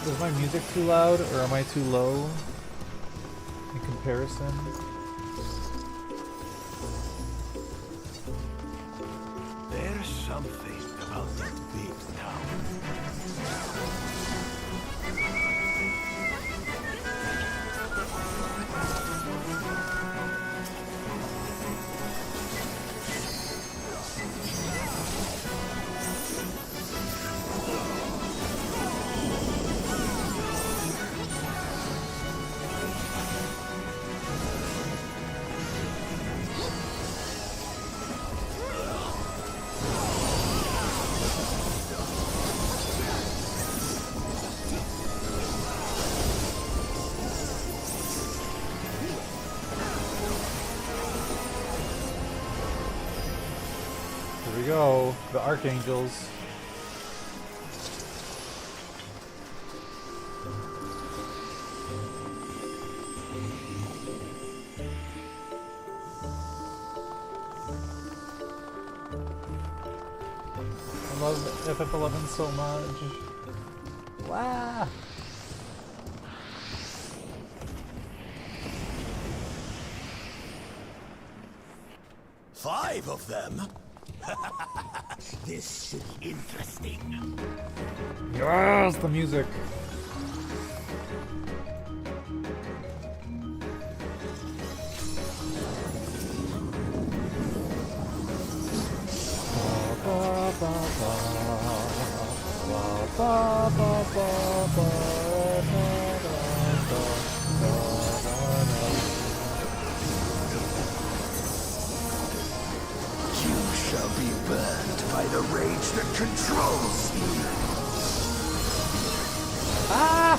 Is my music too loud, or am I too low in comparison? There's something about that big town. 'Here we go, the Archangels. I love FF11 so much. Wow. Five of them? This should be interesting. Yes, the music. You shall be burned by the rage that controls you. Ah!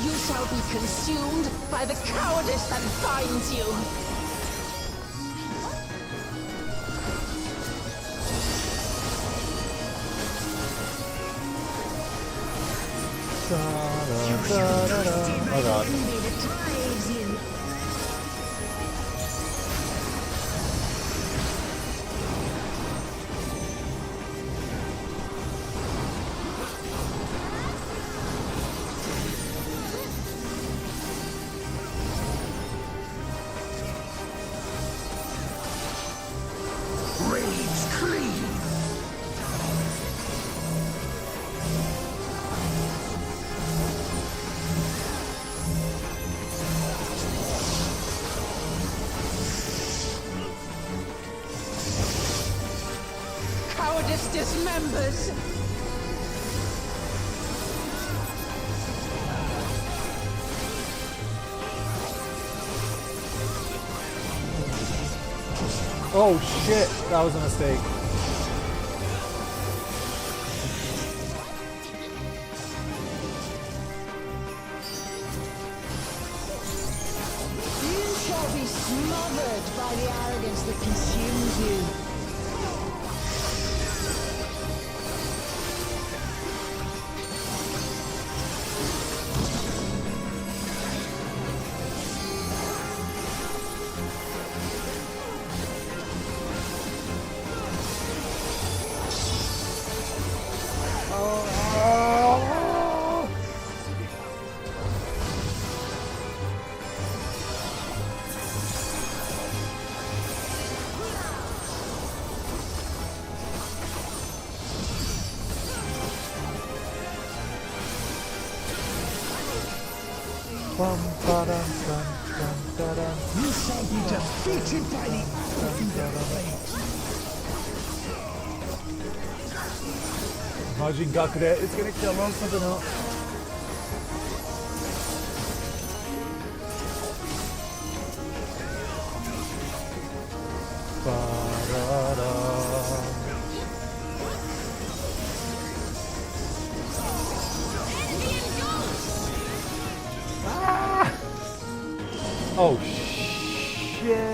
You shall be consumed by the cowardice that binds you. Oh god. Rage cleave. Cowardice dismembers. Oh shit, that was a mistake. You shall be smothered by the arrogance that consumes you. You shall be defeated by the aether blade. Majin Gakure is gonna kill him. Something else. Ba-da-da. Ah! Oh shit!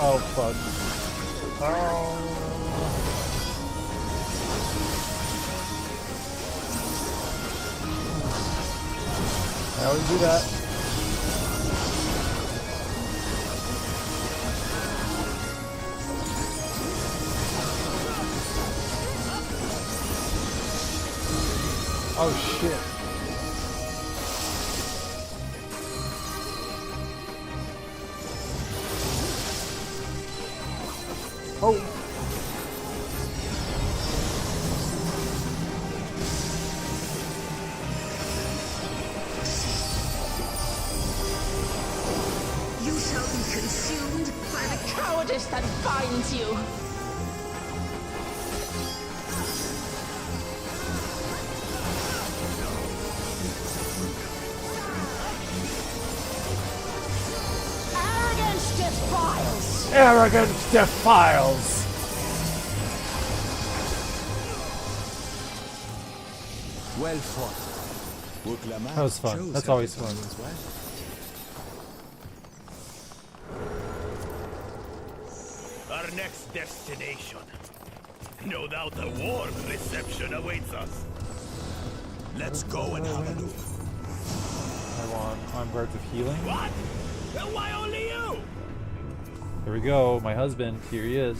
Oh fuck. Oh. I always do that. Oh shit. Oh. You shall be consumed by the cowardice that binds you. Arrogance defiles. Arrogance defiles. Well fought. That was fun. That's always fun. Our next destination. No doubt a warm reception awaits us. Let's go and have a look. I want armed guards of healing. What? Then why only you? There we go. My husband. Here he is.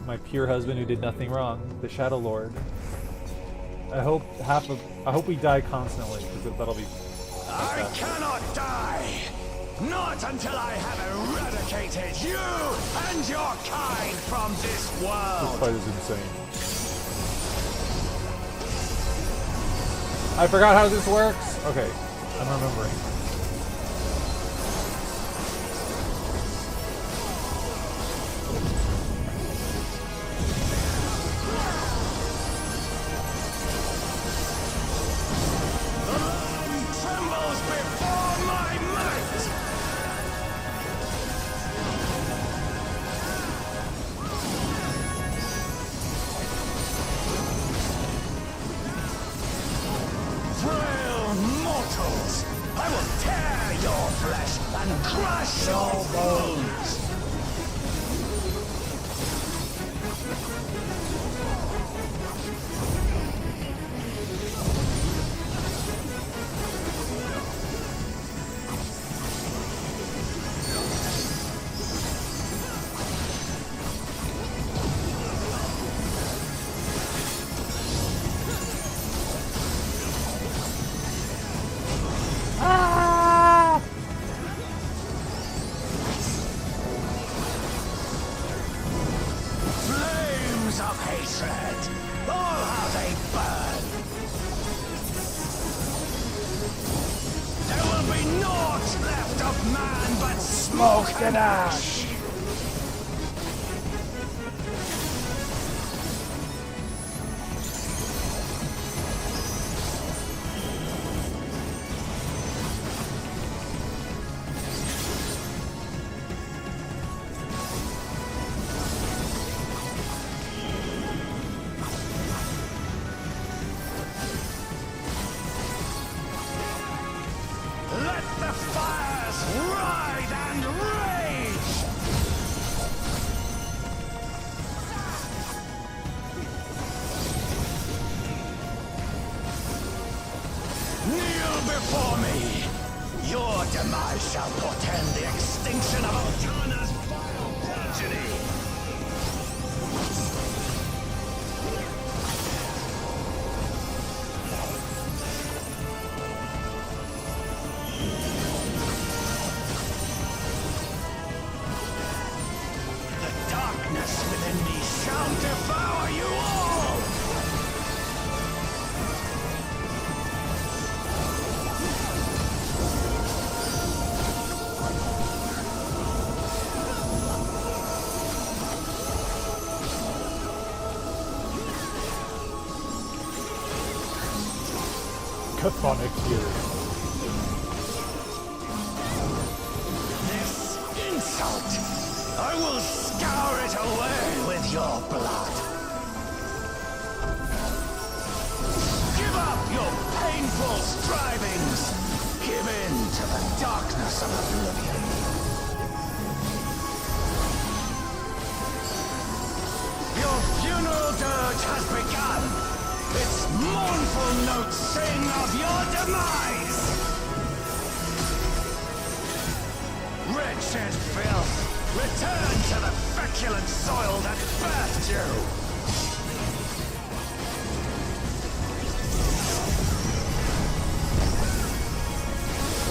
My pure husband who did nothing wrong. The Shadow Lord. I hope we die constantly, because that'll be. I cannot die! Not until I have eradicated you and your kind from this This world! fight is insane. I forgot how this works. Okay, I'm remembering. Trembles before my might! Frail mortals! I will tear your flesh and crush your bones! Flames of hatred! Oh, how they burn! There will be naught left of man but smoke and ash! Let the fires ride and rage! Kneel before me! Your demise shall portend the extinction of Altana's vile progeny! The darkness within me shall devour you all! Chthonic fury. This insult, I will scour it away with your blood. Give up your painful strivings. Give in to the darkness of oblivion. Your funeral dirge has begun. Its mournful notes sing of your demise. Wretched filth, return to the feculent soil that birthed you.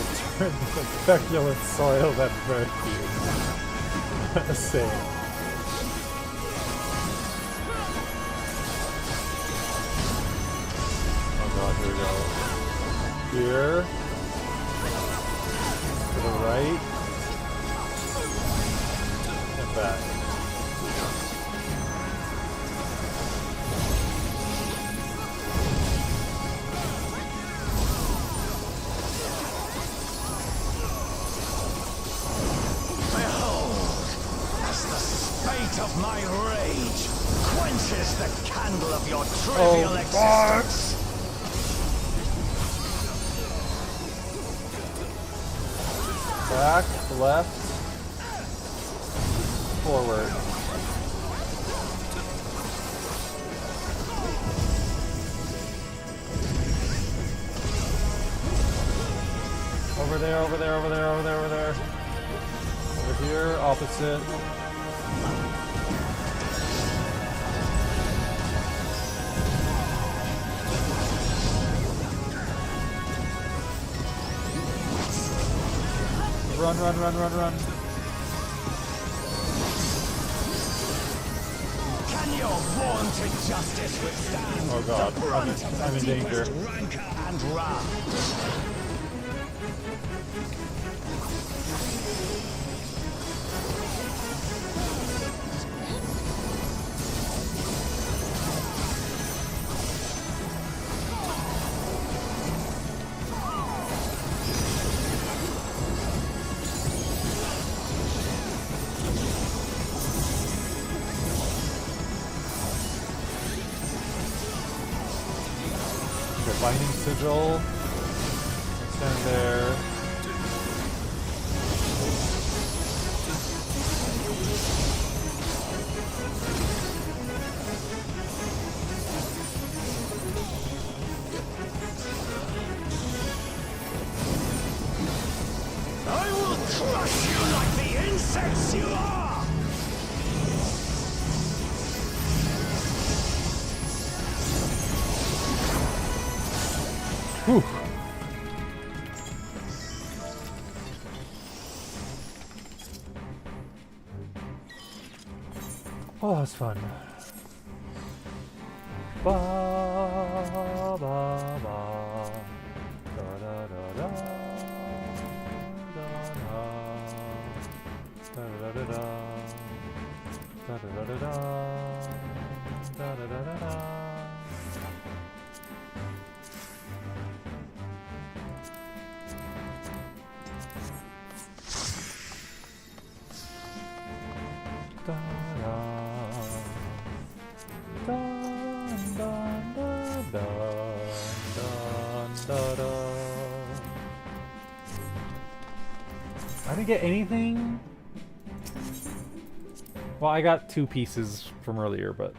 Return to the feculent soil that birthed you. Same. Here we go. Here. To the right. And back. Behold, as the spate of my rage quenches the candle of your trivial existence. Back, left, forward. Over there, over there, over there, over there, over there. Over here, opposite. Run, run, run, run, run. Can your vaunted justice withstand Oh god, the brunt of I'm the in danger. deepest rancor and wrath? Binding sigil. Stand there. I will crush you like the insects you are! Whew. Oh, that's fun. Ba ba ba. Da da da da. Da da da da. Da da da da da. Da da da da da. I didn't get anything. Well, I got 2 pieces from earlier, but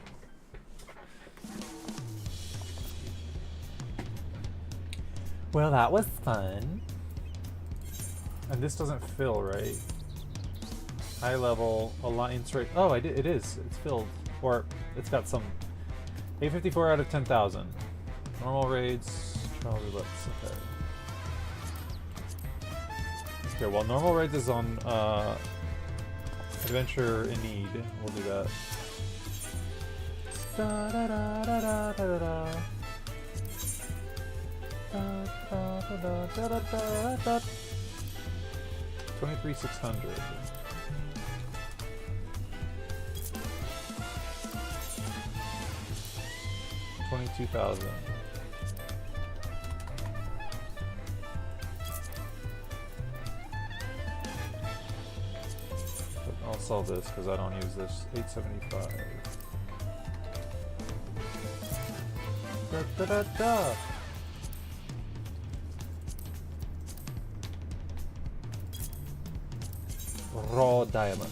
well, that was fun. And this doesn't fill, right? High level alliance rate. Oh, I did. It is. It's filled, or it's got some. 854 out of 10,000. Normal raids. Trial roulettes. Okay. Okay. Well, normal raids is on adventure in need. We'll do that. Da da da da da da da. Da da da da da da da. 23,600. 22,000. I'll sell this because I don't use this. 875. Da da da da. Raw diamond.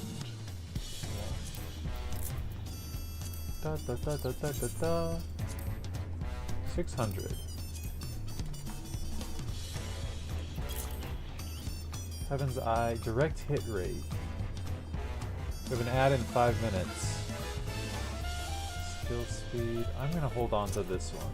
Da da da da da da da. 600. Heaven's Eye, direct hit rate. We have an ad in 5 minutes. Skill speed. I'm gonna hold on to this one.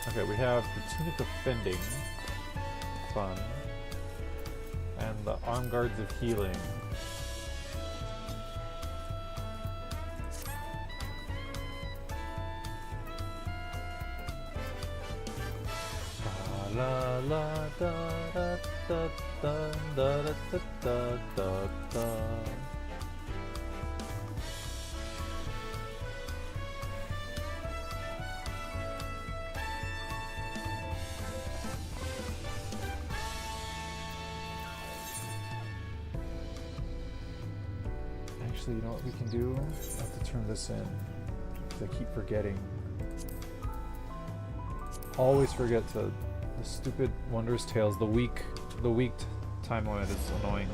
Okay, we have the Tunic of Fending, fun, and the Arm Guards of Healing. La la da da da da da da da da da. Actually, you know what we can do? I have to turn this in, because I keep forgetting. Always forget to. The stupid Wondrous Tales, the weak time limit is annoying.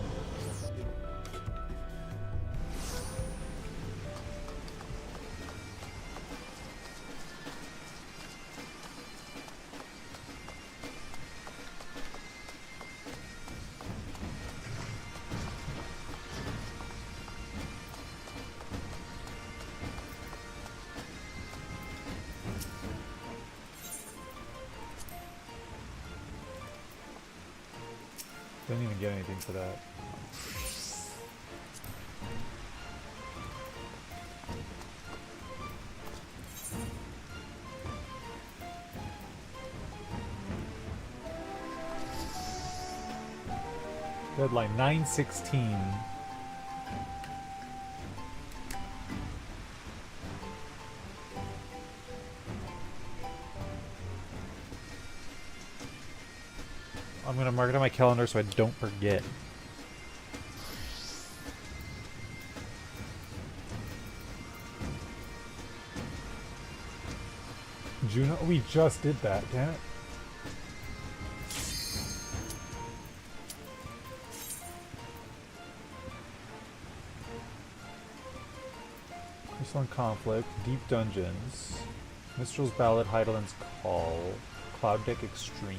Didn't even get anything for that. Deadline 9/16. I'm gonna mark it on my calendar so I don't forget. Juno, we just did that, damn it. Crystalline Conflict, Deep Dungeons, Mistral's Ballad, Heidelin's Call, Cloud Deck Extreme.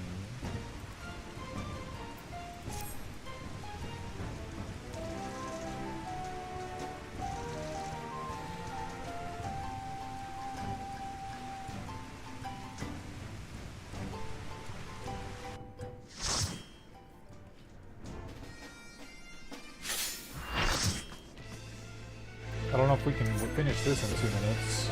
I don't know if we can finish this in 2 minutes.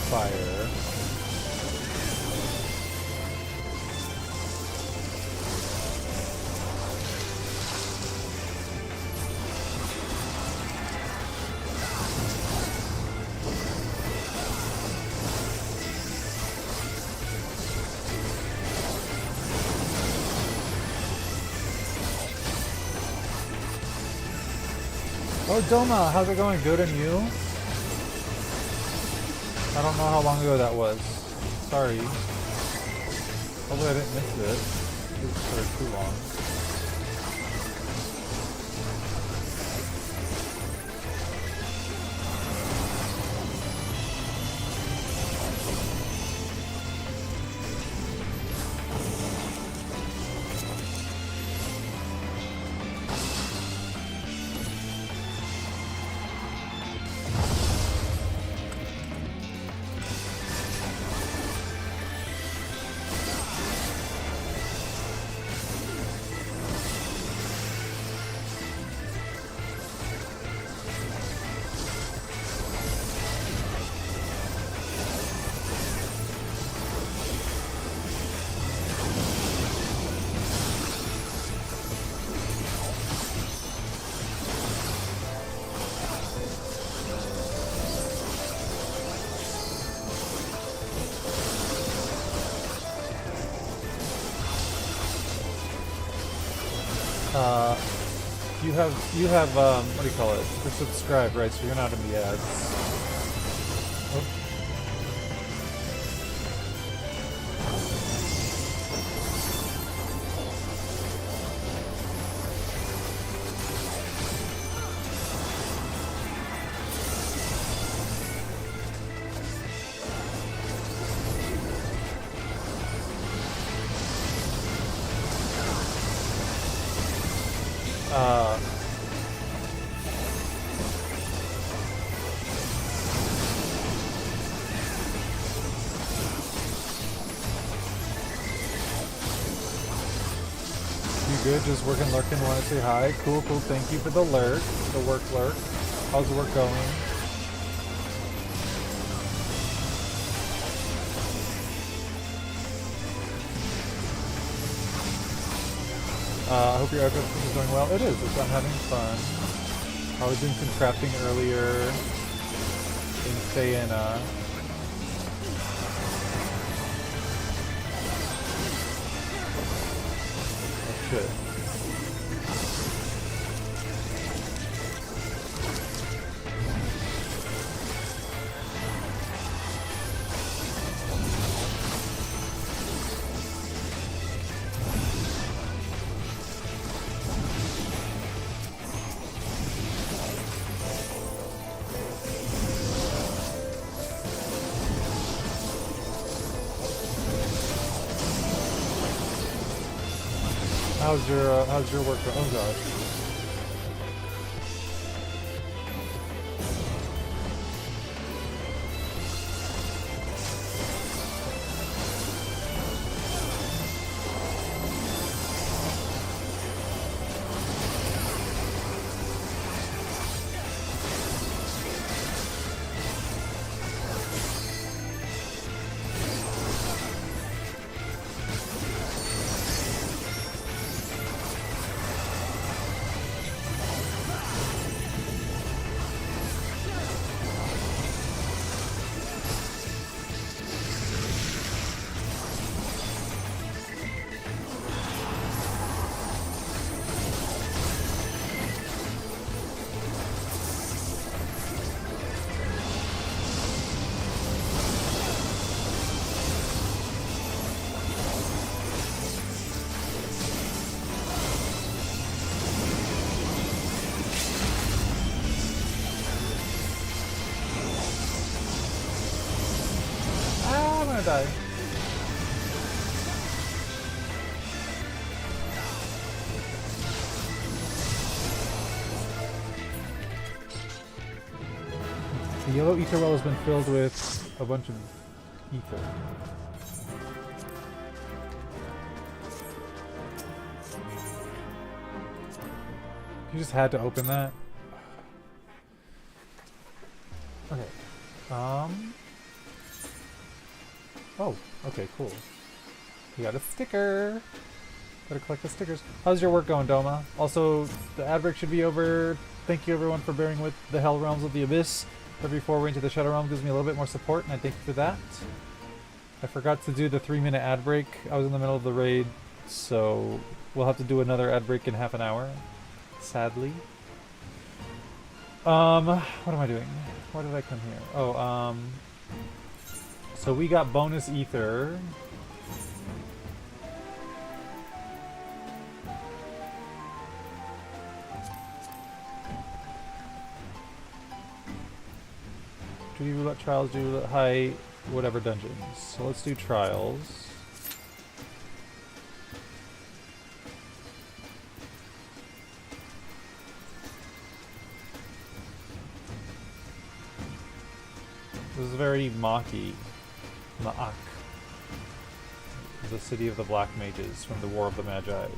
fire. Oh, Doma, how's it going? Good, and you? I don't know how long ago that was. Sorry. Hopefully I didn't miss it. It was for too long. You have what do you call it? You're subscribed, right? So you're not in the ads. Oh. Good, just working, lurking, want to say hi. Cool, cool, thank you for the lurk, the work lurk. How's the work going? I hope your everything is going well. It is, I'm having fun. I was doing some crafting earlier in Phaenna. Good. How's your work? Oh gosh. Die. The yellow ether well has been filled with a bunch of ether. You just had to open that? Okay. Oh, okay, cool. You got a sticker. Better collect the stickers. How's your work going, Doma? Also, the ad break should be over. Thank you everyone for bearing with the Hell Realms of the Abyss. Every forward into the Shadow Realm gives me a little bit more support, and I thank you for that. I forgot to do the 3-minute ad break. I was in the middle of the raid, so we'll have to do another ad break in half an hour. Sadly. What am I doing? Why did I come here? Oh, so we got bonus aether. Do you roulette trials, do roulette high, whatever dungeons. So let's do trials. This is very Maki. Ma'ak. The city of the Black Mages from the War of the Magi.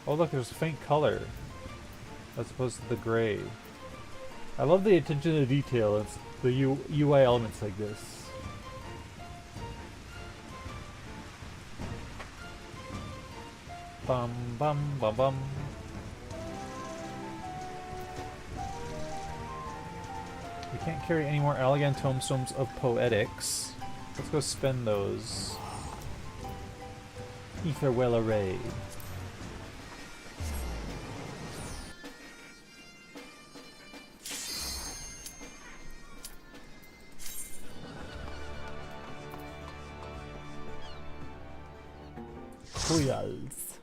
Oh look, there's a faint color. As opposed to the gray. I love the attention to detail. It's the UI elements like this. Bum bum bum bum. We can't carry any more elegant tomestones of poetics. Let's go spend those. Ether well arrayed. Royals.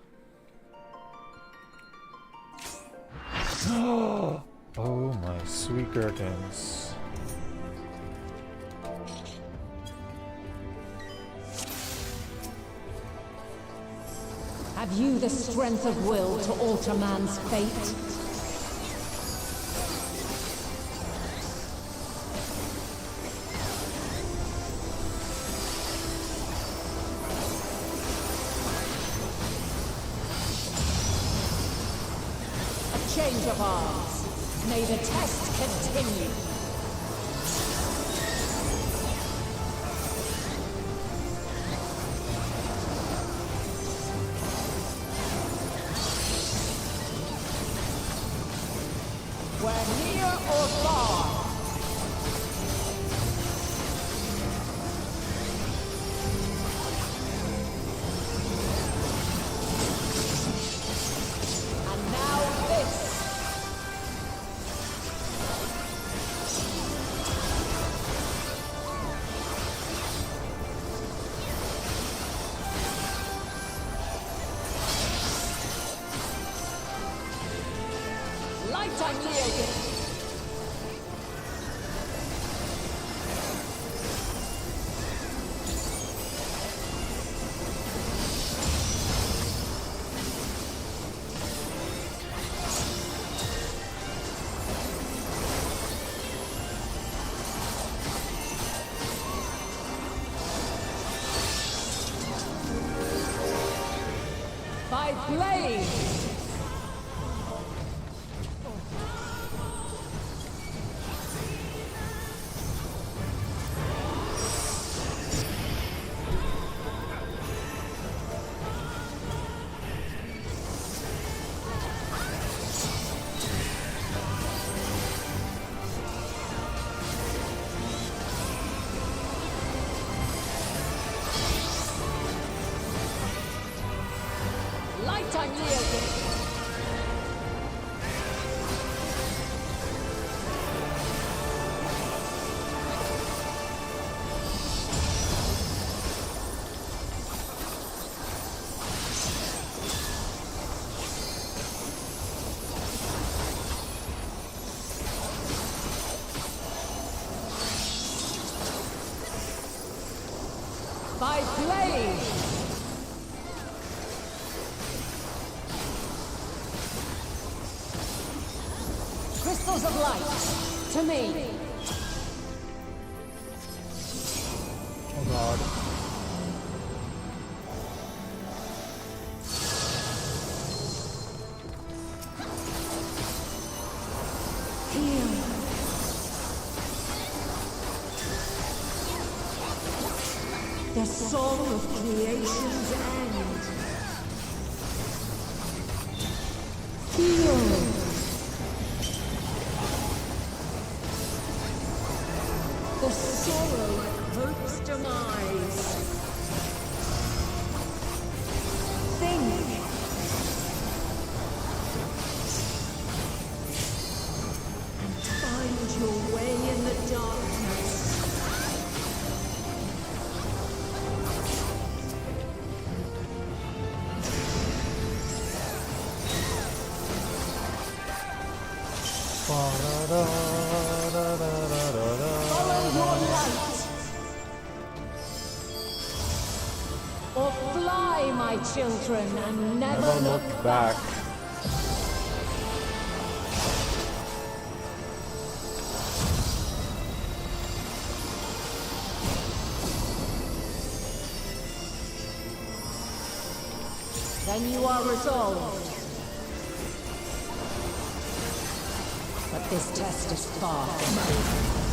Oh my sweet gherkins. Have you the strength of will to alter man's fate? Change of arms. May the test continue. We're near or far. And now this. Light unyielding. By blade. Light unyielding. By blade. Crystals of light, to me. Oh god. Heal. song of creation's end. Feel. The sorrow of hope's demise. Think. And find your way in the darkness. Follow your light. Or fly, my children, and never look back. Then you are resolved. But this test is far from over.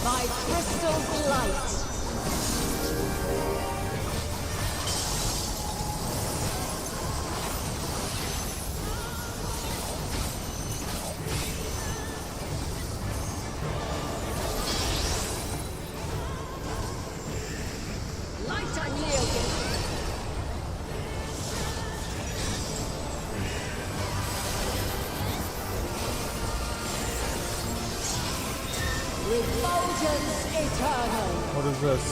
By crystal light. Light unyielding. Refulgence eternal. What is this?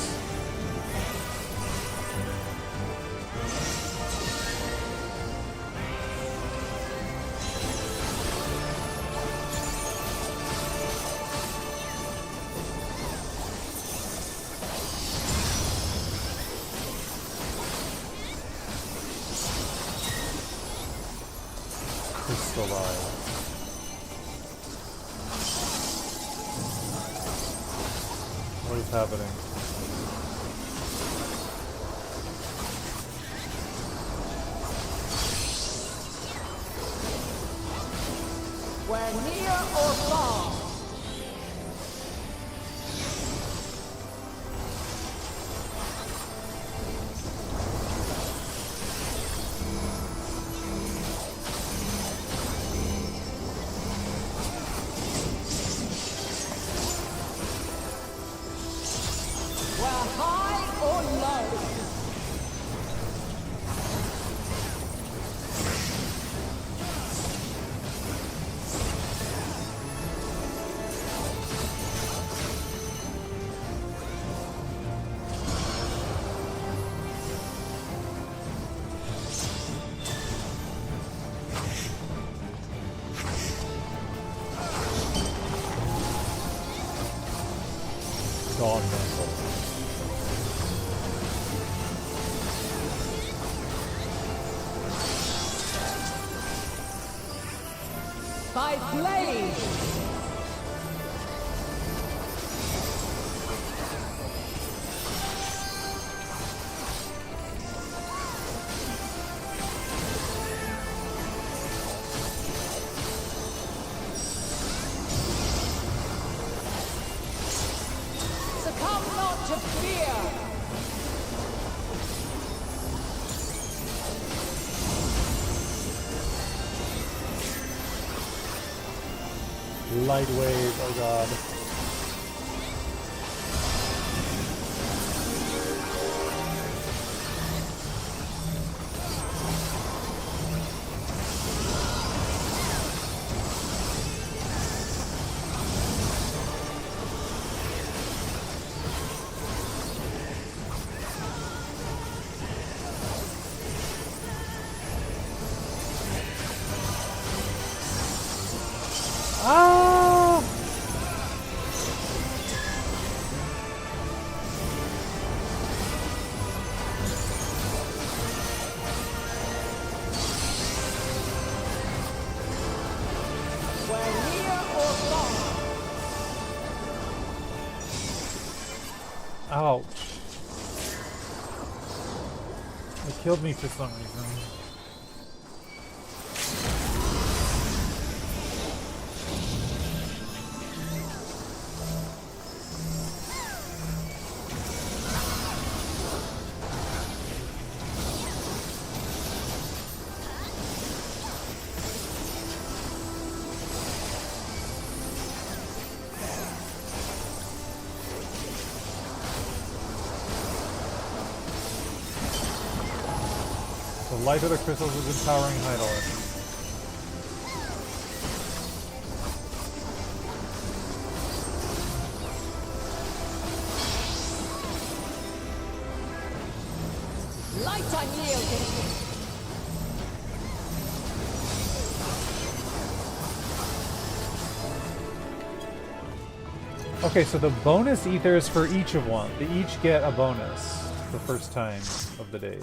Crystalline. What is happening? Where near or far. Where high or low. Dawn Mantle. By blade. Succumb not to fear. Light wave, oh god. Ah! Where near or far. Ouch. It killed me for some reason. light of the crystals is empowering Hydaelyn. Light unyielding. Okay, so the bonus ether is for each of one. They each get a bonus the first time of the day.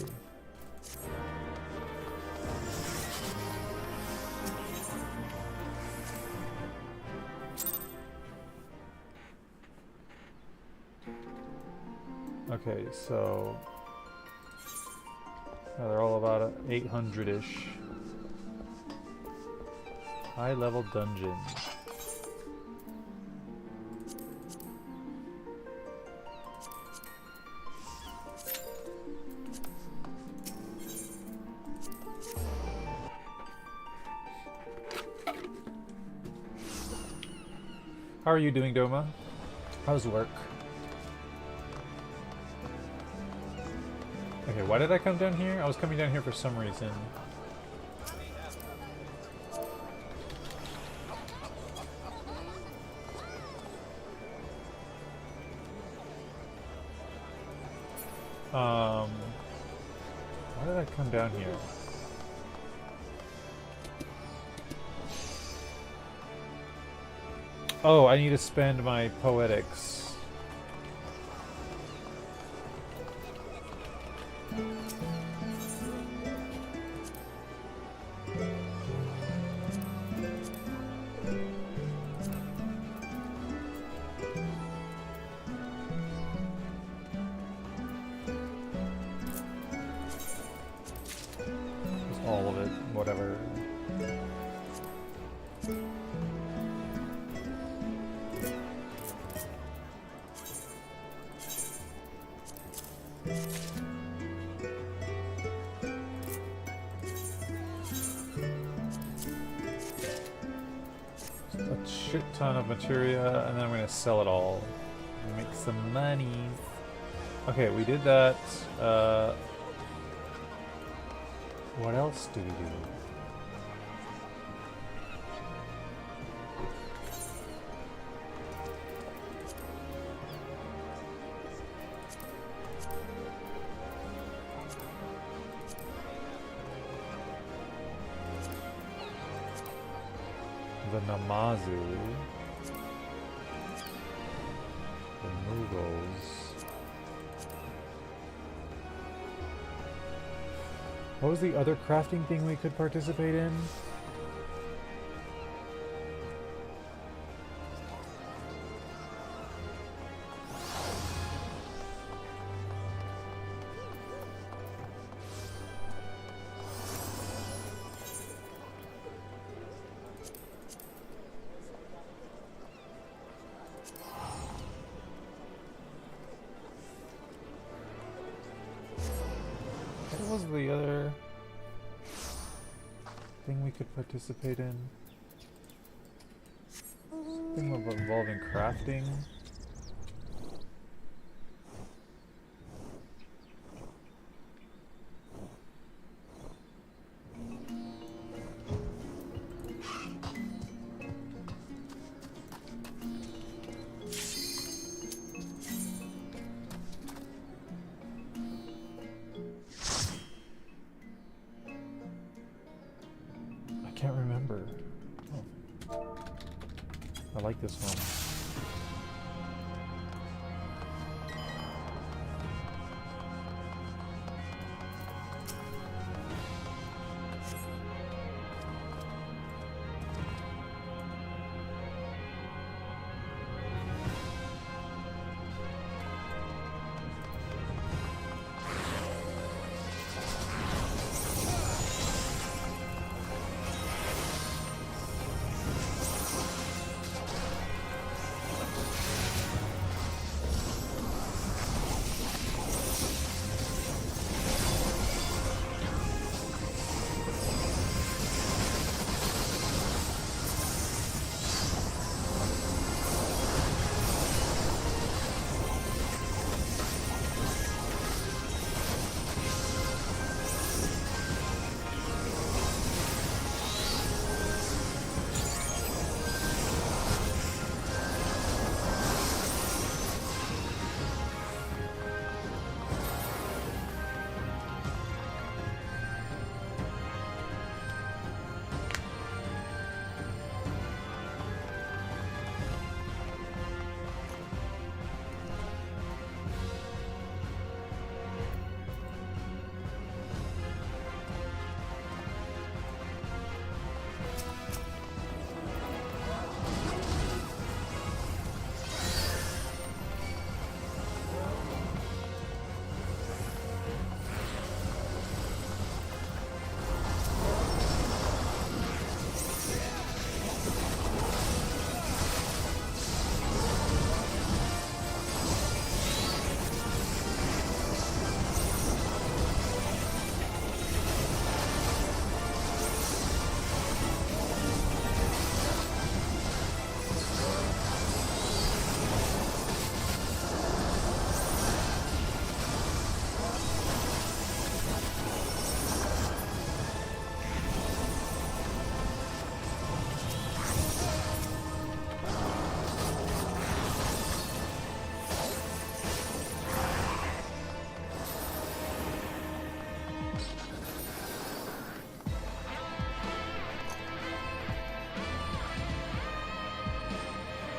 Okay, so yeah, they're all about 800-ish. High level dungeon. How are you doing, Doma? How's work? Okay, why did I come down here? I was coming down here for some reason. Why did I come down here? Oh, I need to spend my poetics. Just all of it, whatever. A shit ton of materia, and then I'm gonna sell it all and make some money. Okay, we did that. What else do we do? The Namazu, the Mughals. What was the other crafting thing we could participate in? What was the other thing we could participate in? Something involving crafting? I can't remember. Oh. I like this one.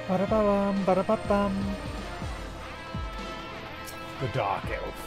Ba-da-ba-bum, ba-da-ba-bum. The Dark Elf.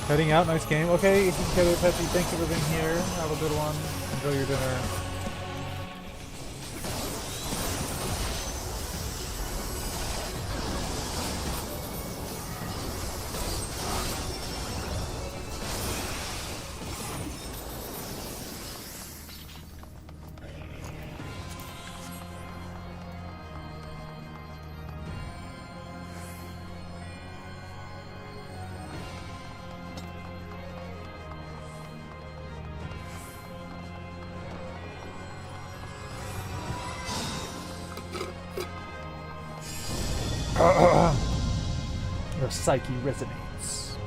Heading out, nice game. Okay, Kevin Petty, thank you for being here. Have a good one. Enjoy your dinner. Your psyche resonates.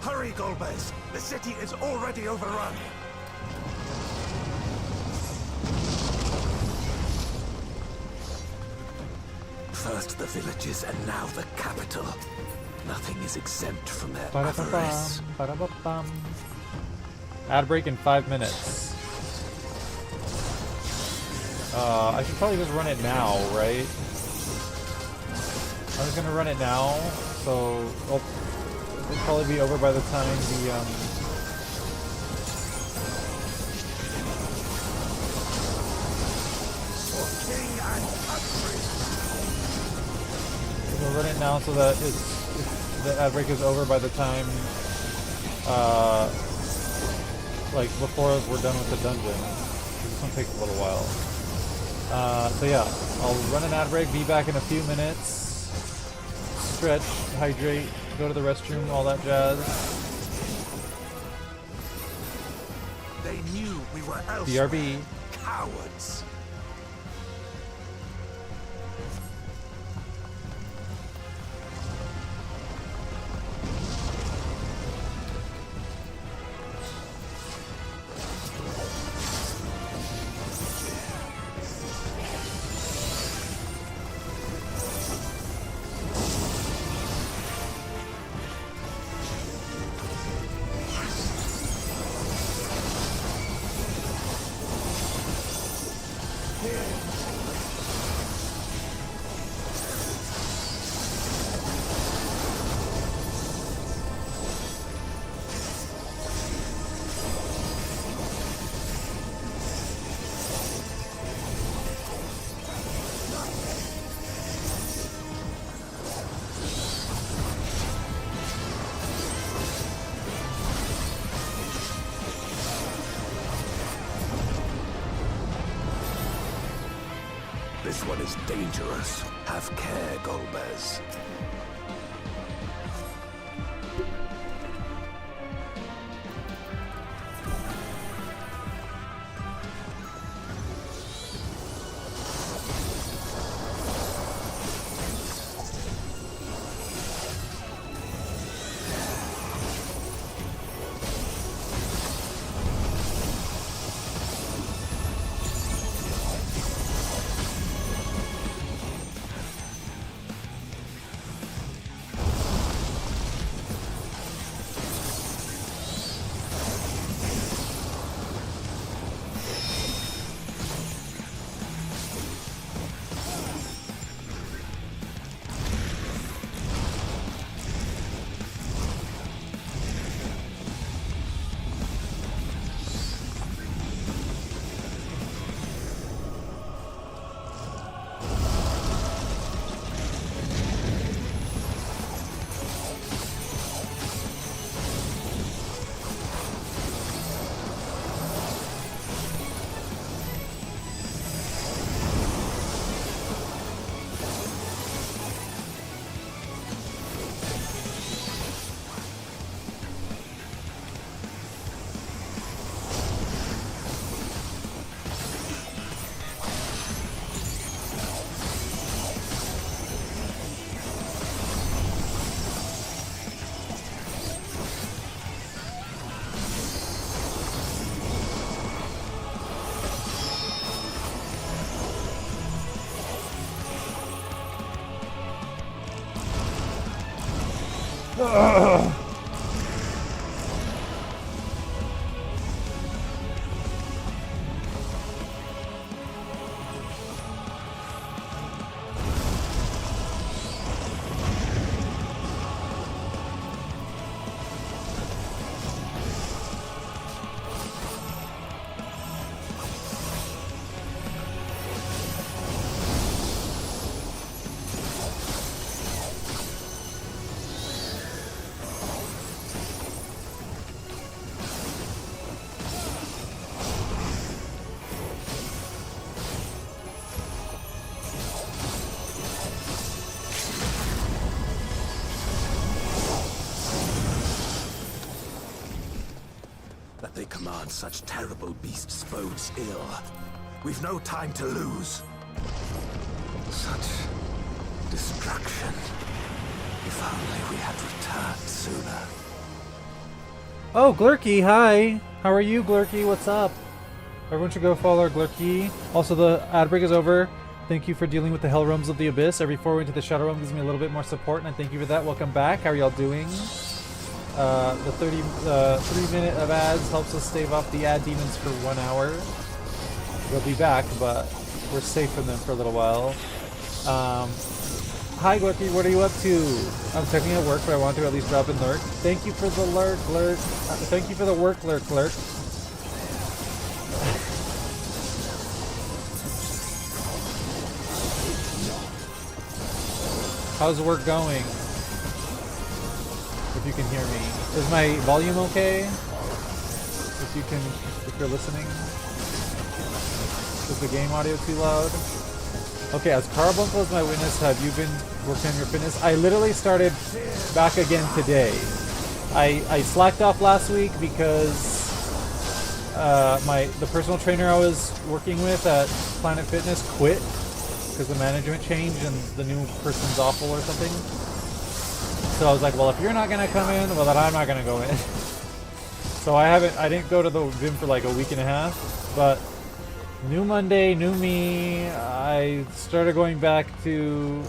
Hurry, Golbez! The city is already overrun! First the villages and now the capital. Nothing is exempt from their avarice. Ba-da-ba-bum. Ad break in 5 minutes. I should probably just run it now, right? I was gonna run it now, so it'll probably be over by the time the we'll run it now so that the ad break is over by the time like before we're done with the dungeon. This one takes a little while. So yeah, I'll run an ad break, be back in a few minutes. Stretch, hydrate, go to the restroom, all that jazz. They knew we were elsewhere. BRB. Cowards. one is dangerous. Have care, Golbez. That they command such terrible beasts bodes ill. We've no time to lose. Such destruction. If only we had returned sooner. Oh, Glurky, hi! How are you, Glurky? What's up? Everyone should go follow Glurky. Also, the ad break is over. Thank you for dealing with the Hell Realms of the Abyss. Every foray into the Shadow Realm gives me a little bit more support, and I thank you for that. Welcome back. How are y'all doing? The 3 minute of ads helps us stave off the ad demons for 1 hour. They'll be back, but we're safe from them for a little while. Hi, Glurky, what are you up to? I'm technically at work, but I want to at least drop in lurk. Thank you for the lurk, lurk. Thank you for the work, lurk, lurk. How's work going? If you can hear me. Is my volume okay? If you're listening? Is the game audio too loud? Okay, as Carbuncle as my witness, have you been working on your fitness? I literally started back again today. I slacked off last week because the personal trainer I was working with at Planet Fitness quit because the management changed and the new person's awful or something. So I was like, well, if you're not gonna come in, well then I'm not gonna go in. So I didn't go to the gym for like a week and a half, but new Monday, new me, I started going back to...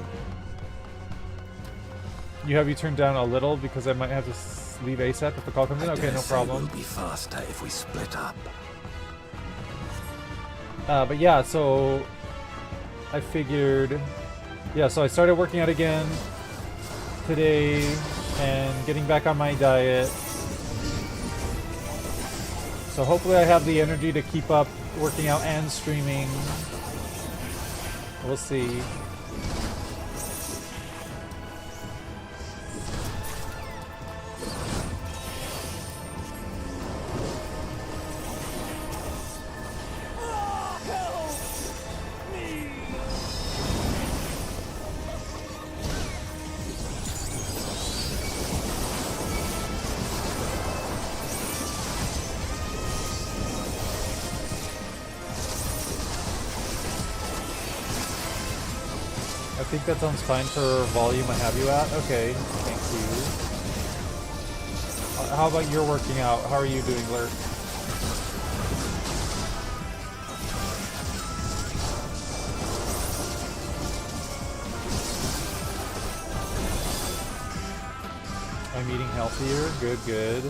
Have you turned down a little because I might have to leave ASAP if the call comes in? Okay, no problem. We'll be faster if we split up. But yeah, so I figured... Yeah, so I started working out again today and getting back on my diet. So hopefully I have the energy to keep up working out and streaming. We'll see. think that sounds fine for volume I have you at. Okay, thank you. How about you're working out? How are you doing, Lurk? I'm eating healthier. Good, good.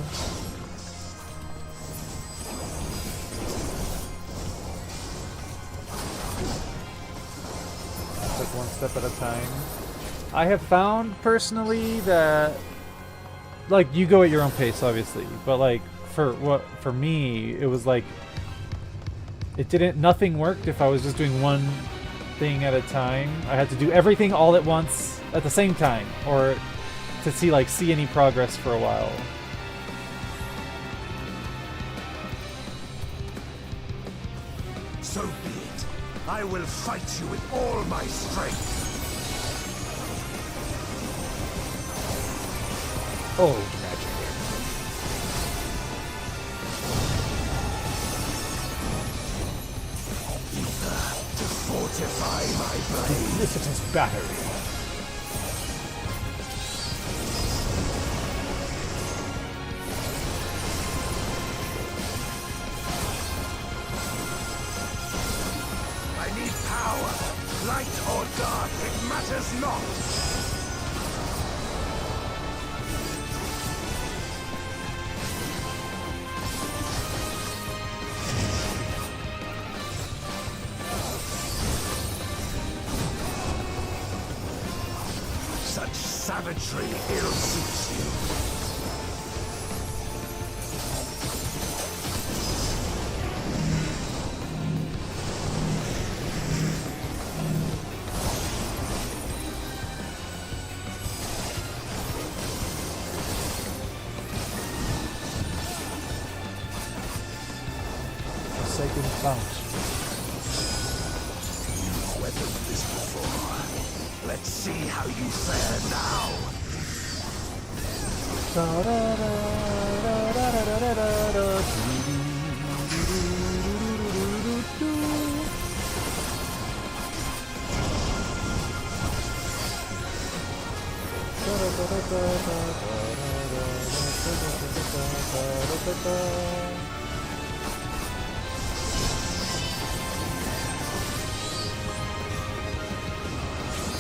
Like one step at a time. I have found personally that, like, you go at your own pace, obviously, but like for me, it was like nothing worked if I was just doing one thing at a time. I had to do everything all at once at the same time, or to see any progress for a while. So be it. I will fight you with all my strength. Oh, magic. Ether to fortify my blade. Duplicitous battery. Light or dark, it matters not. Such savagery ill suits you. You've weathered this before. Let's see how you fare now.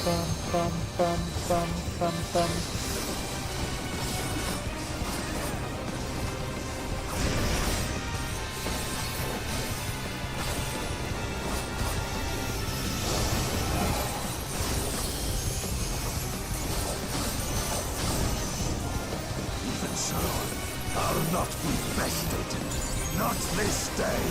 Bum, bum, bum, bum, bum, bum. Even so, I'll not be bested. Not this day.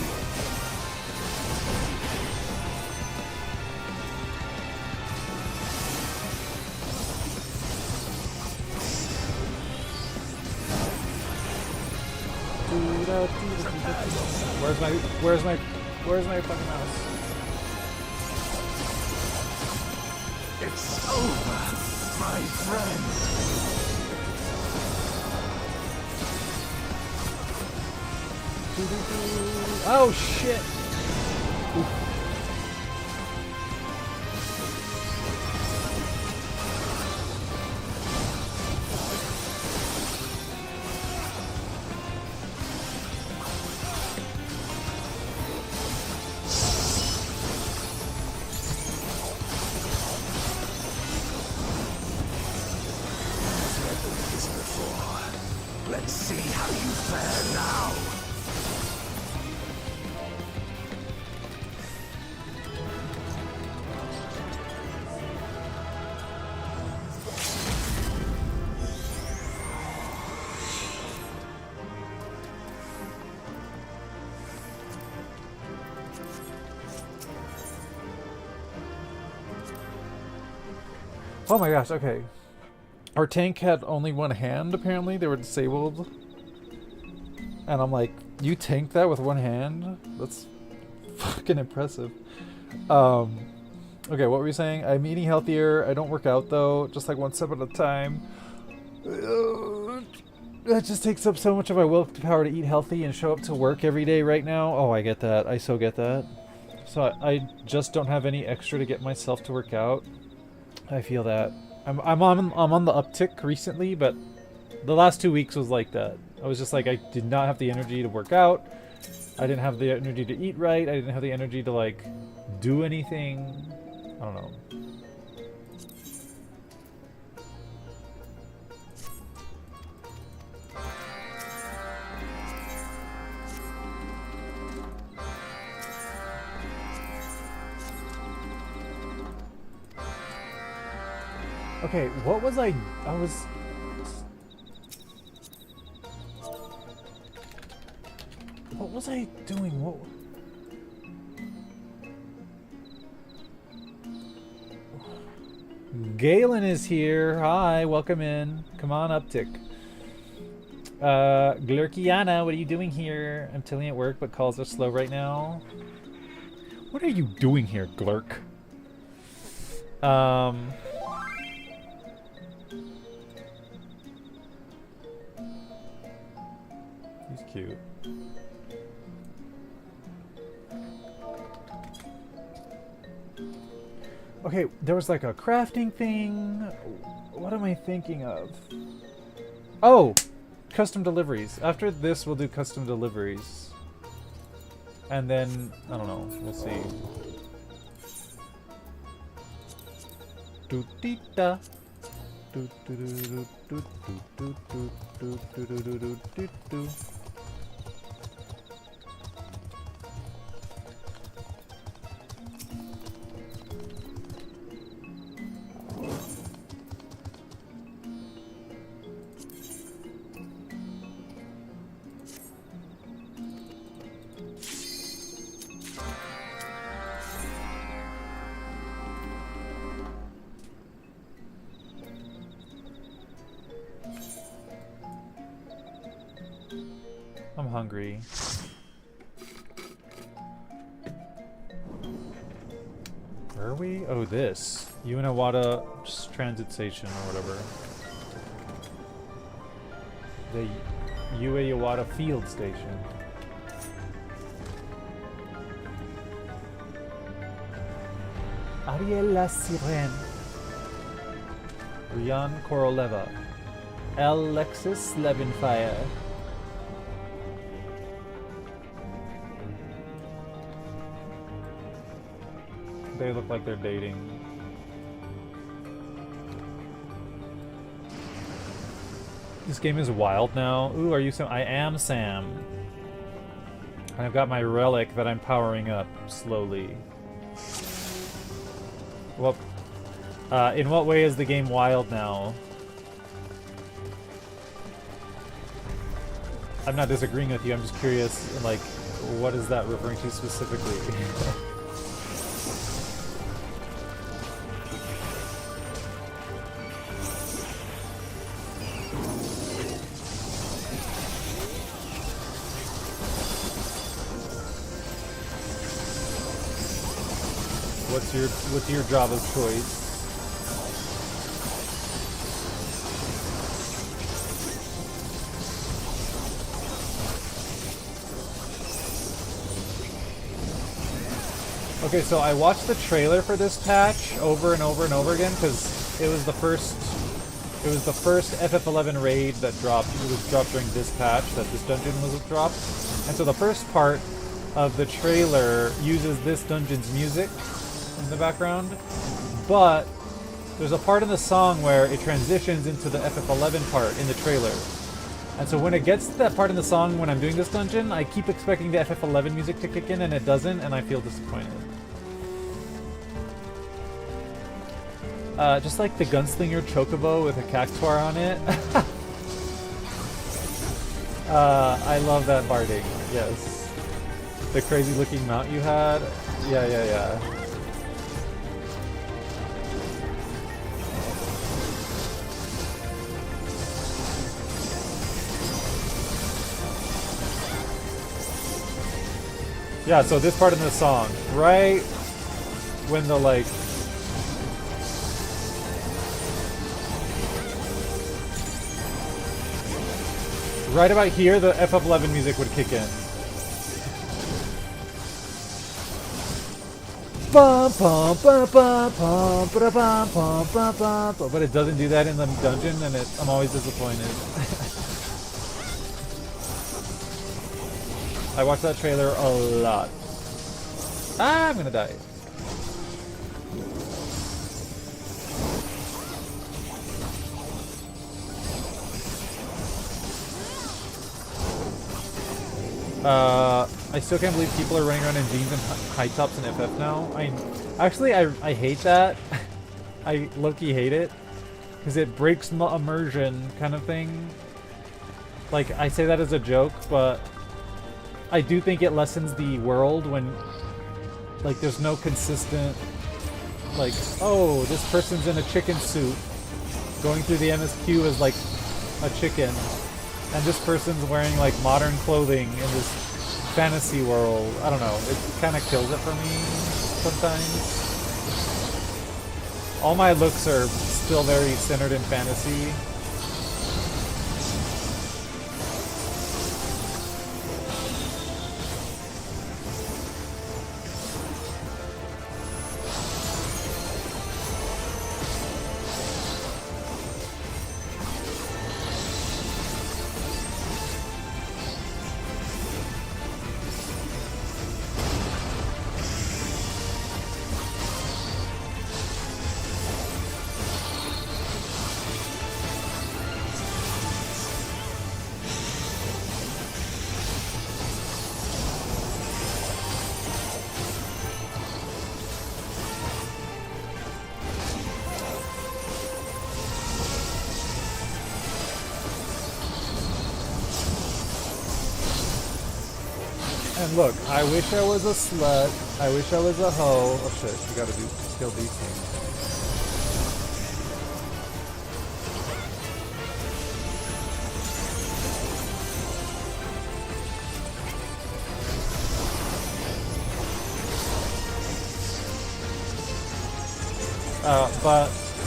Where's my fucking mouse? It's over, my friend. Oh shit! Oof. Let's see how you fare now. Oh my gosh, okay. Our tank had only one hand, apparently. They were disabled. And I'm like, you tanked that with one hand? That's fucking impressive. Okay, what were you saying? I'm eating healthier. I don't work out, though. Just like one step at a time. That just takes up so much of my willpower to eat healthy and show up to work every day right now. Oh, I get that. I so get that. So I just don't have any extra to get myself to work out. I feel that. I'm on the uptick recently, but the last 2 weeks was like that. I was just like, I did not have the energy to work out. I didn't have the energy to eat right. I didn't have the energy to like do anything. I don't know. Okay, what was I was... What was I doing? What... Galen is here. Hi, welcome in. Come on, uptick. Glurkiana, what are you doing here? I'm tilling at work, but calls are slow right now. What are you doing here, Glurk? He's cute. Okay, there was like a crafting thing. What am I thinking of? Oh! Custom deliveries. After this, we'll do custom deliveries. And then, I don't know, we'll see. Do-dee-da. Do-do-do-do-do-do-do-do-do-do-do-do-do. I'm hungry. Where are we? Oh, this. Uinawada Transit Station or whatever. The Uinawada Field Station. Ariel La Sirene. Rian Koroleva. Alexis Levinfire. They look like they're dating. This game is wild now. Ooh, are you Sam? I am Sam. I've got my relic that I'm powering up slowly. Well, in what way is the game wild now? I'm not disagreeing with you, I'm just curious, like, what is that referring to specifically? What's your job of choice? Okay, so I watched the trailer for this patch over and over and over again because it was the first FF11 raid that dropped. It was dropped during this patch that this dungeon was dropped, and so the first part of the trailer uses this dungeon's music in the background, but there's a part in the song where it transitions into the FF11 part in the trailer. And so when it gets to that part in the song when I'm doing this dungeon, I keep expecting the FF11 music to kick in and it doesn't, and I feel disappointed. Just like the Gunslinger Chocobo with a Cactuar on it. I love that barding, yes. The crazy looking mount you had. Yeah. Yeah, so this part in the song, right when the like right about here, the FF11 music would kick in. But it doesn't do that in the dungeon, and I'm always disappointed. I watched that trailer a lot. Ah, I'm gonna die. I still can't believe people are running around in jeans and high tops and FF now. I hate that. I low-key hate it. Because it breaks immersion kind of thing. Like, I say that as a joke, but I do think it lessens the world when, like, there's no consistent, like, oh, this person's in a chicken suit going through the MSQ as, like, a chicken. And this person's wearing, like, modern clothing in this fantasy world. I don't know. It kind of kills it for me sometimes. All my looks are still very centered in fantasy. And look, I wish I was a slut. I wish I was a hoe. Oh shit, you gotta kill these things.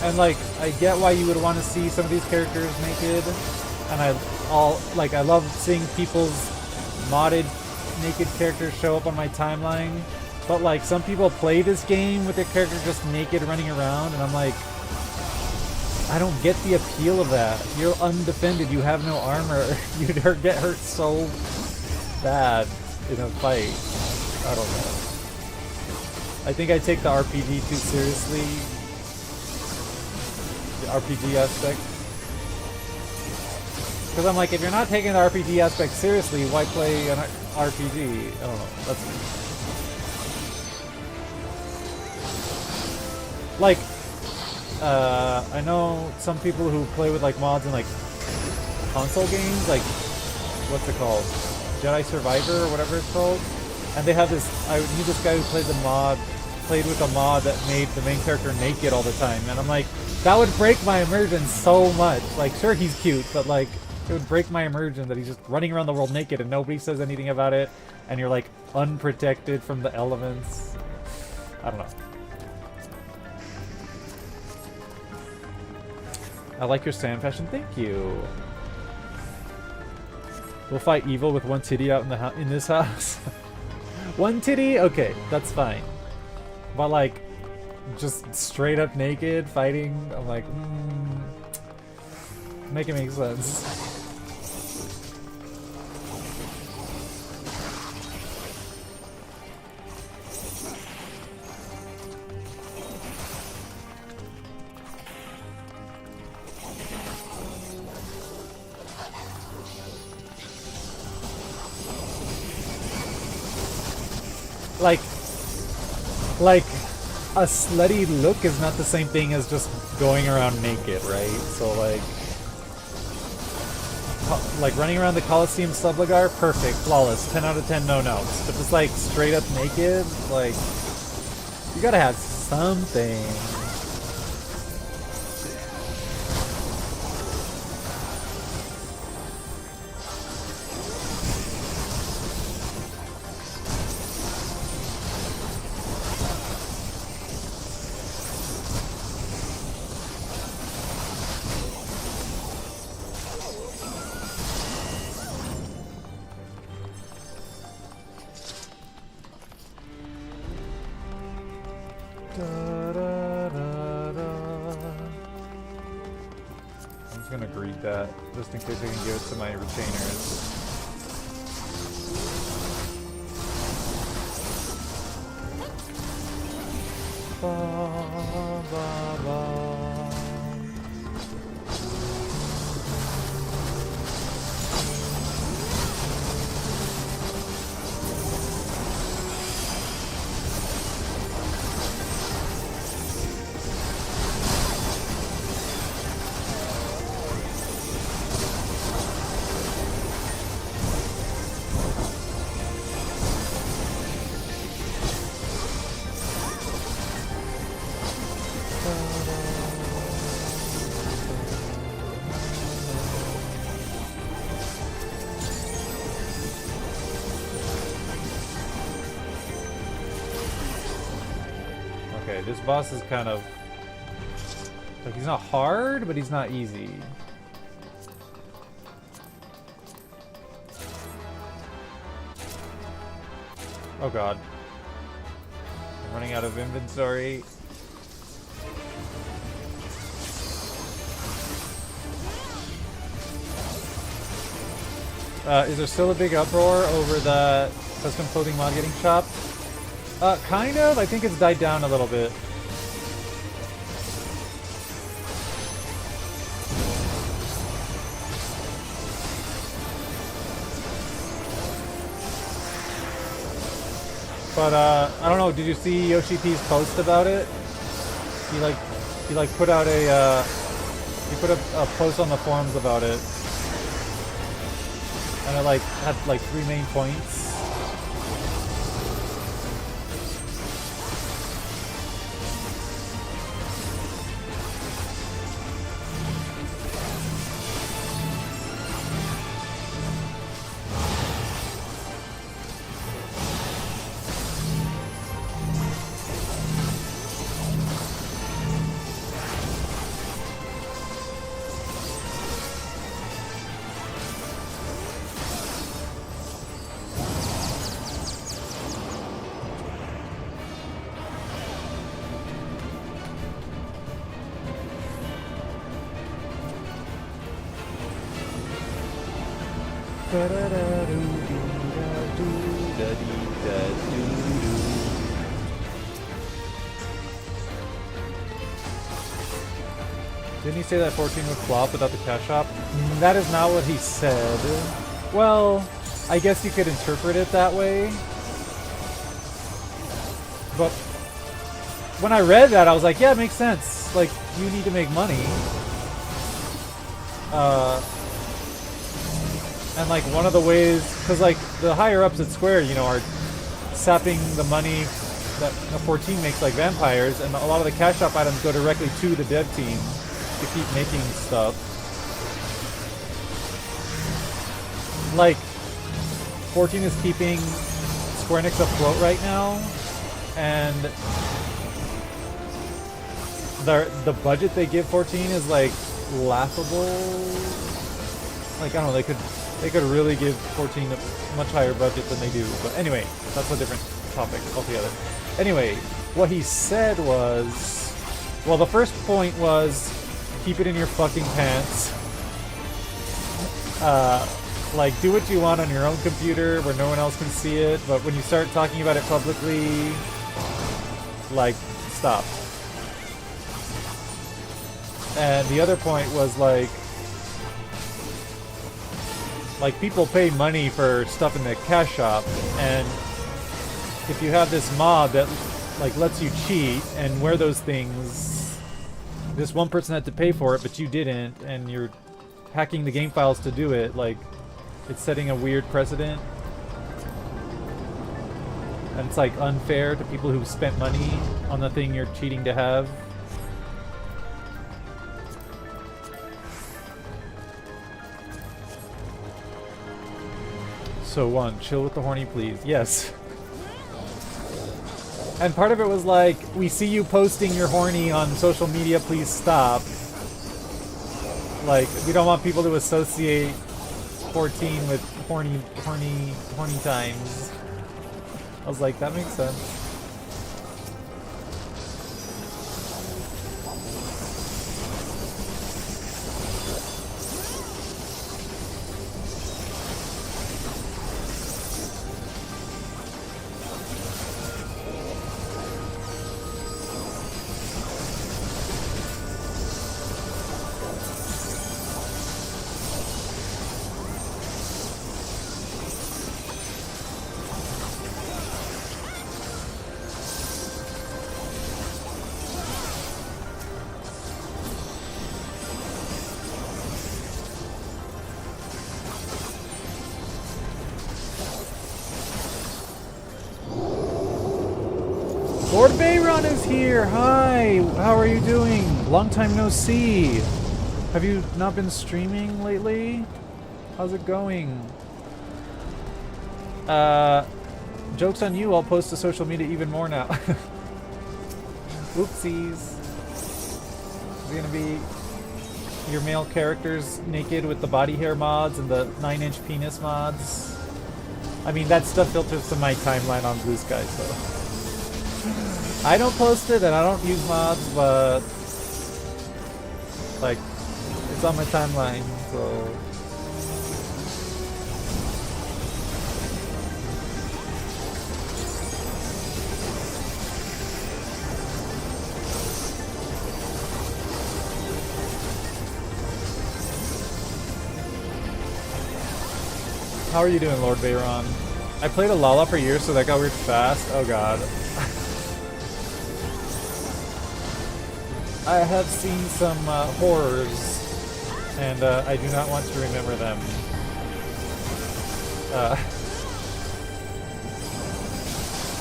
And like, I get why you would want to see some of these characters naked, and I love seeing people's modded naked characters show up on my timeline, but like, some people play this game with their character just naked running around, and I'm like, I don't get the appeal of that. You're undefended, you have no armor, you'd get hurt so bad in a fight. I don't know. I think I take the RPG too seriously. The RPG aspect. Because I'm like, if you're not taking the RPG aspect seriously, why play an RPG? I don't know. That's like, I know some people who play with like mods and like console games, like what's it called, Jedi Survivor or whatever it's called, and they have this. I knew this guy who played with a mod that made the main character naked all the time, and I'm like, that would break my immersion so much. Like, sure, he's cute, but like, it would break my immersion that he's just running around the world naked and nobody says anything about it, and you're like unprotected from the elements. I don't know. I like your sand fashion. Thank you. We'll fight evil with one titty out in this house. One titty? Okay, that's fine. But like, just straight up naked fighting, I'm like, make it make sense. Like, a slutty look is not the same thing as just going around naked, right? So like running around the Coliseum Subligar, perfect, flawless, 10 out of 10, no notes. But just like straight up naked, like, you gotta have something. that, just in case I can give it to my retainers. Ba, ba, ba. Okay, this boss is kind of like, he's not hard, but he's not easy. Oh god. I'm running out of inventory. Is there still a big uproar over the custom clothing mod getting chopped? Kind of. I think it's died down a little bit. But I don't know. Did you see Yoshi P's post about it? He put out a he put a post on the forums about it, and it like had like 3 main points. Didn't he say that 14 would flop without the cash shop? That is not what he said. Well, I guess you could interpret it that way. But when I read that, I was like, yeah, it makes sense. Like, you need to make money. And like one of the ways, because like the higher ups at Square, you know, are sapping the money that 14 makes like vampires, and a lot of the cash shop items go directly to the dev team to keep making stuff. Like 14 is keeping Square Enix afloat right now, and the budget they give 14 is like laughable. Like I don't know, they could really give 14 a much higher budget than they do. But anyway, that's a different topic altogether. Anyway, what he said was, well, the first point was keep it in your fucking pants. Like, do what you want on your own computer where no one else can see it, but when you start talking about it publicly, like, stop. And the other point was like people pay money for stuff in the cash shop, and if you have this mod that like lets you cheat and wear those things, this one person had to pay for it but you didn't, and you're hacking the game files to do it, like it's setting a weird precedent, and it's like unfair to people who spent money on the thing you're cheating to have. So one, chill with the horny please. Yes. And part of it was like, we see you posting your horny on social media, please stop. Like, we don't want people to associate 14 with horny times. I was like, that makes sense. Lord Bayron is here! Hi! How are you doing? Long time no see! Have you not been streaming lately? How's it going? Joke's on you, I'll post to social media even more now. Oopsies. Is it gonna be your male characters naked with the body hair mods and the 9-inch penis mods? I mean, that stuff filters to my timeline on Blue Sky, so... I don't post it and I don't use mods, but... like, it's on my timeline, so... How are you doing, Lord Bayron? I played a Lala for years, so that got weird fast. Oh god. I have seen some horrors, and I do not want to remember them.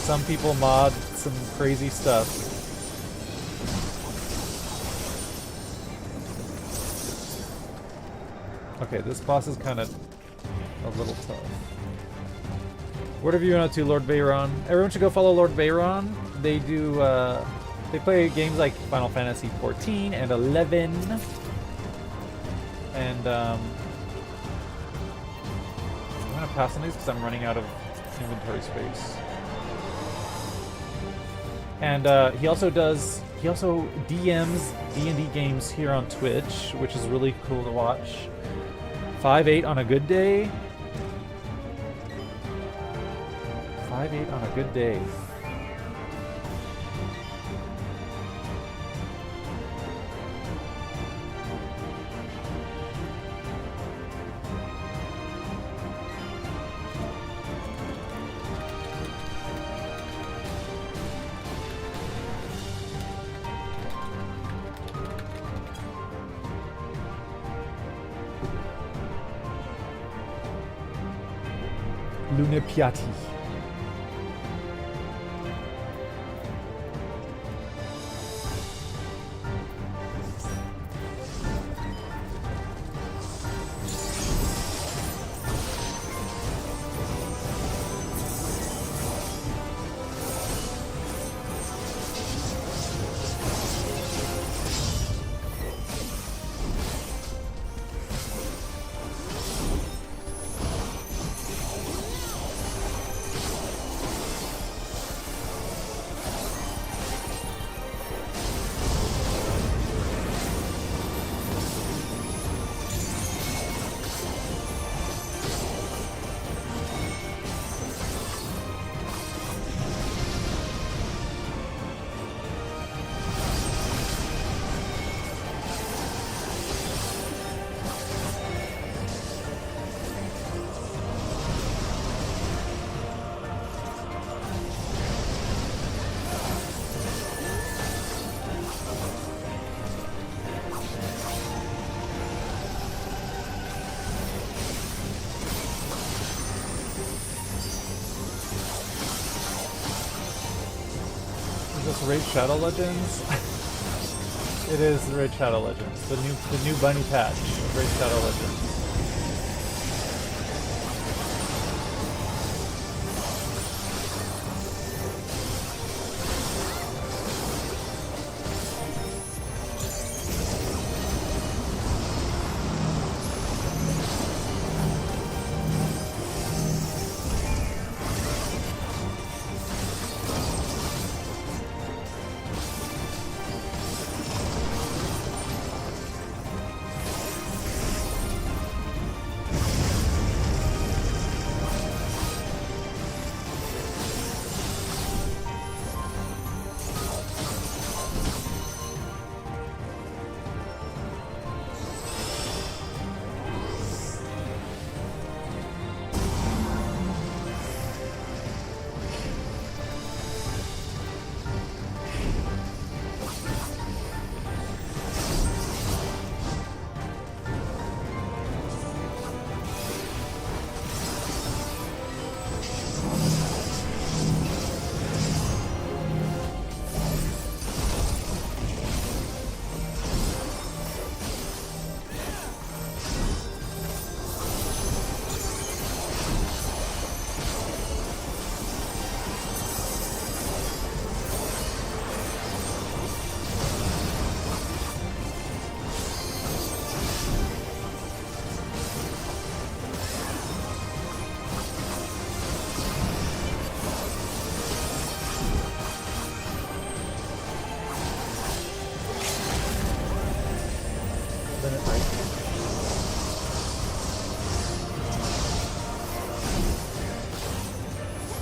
Some people mod some crazy stuff. Okay, this boss is kind of a little tough. What have you been up to, Lord Bayron? Everyone should go follow Lord Bayron. They do, they play games like Final Fantasy 14 and 11. And, I'm gonna pass on these because I'm running out of inventory space. And, he also DMs D&D games here on Twitch, which is really cool to watch. 5-8 on a good day. 5-8 on a good day. Lune Piatti. Raid Shadow Legends? It is Raid Shadow Legends. The new bunny patch of Raid Shadow Legends.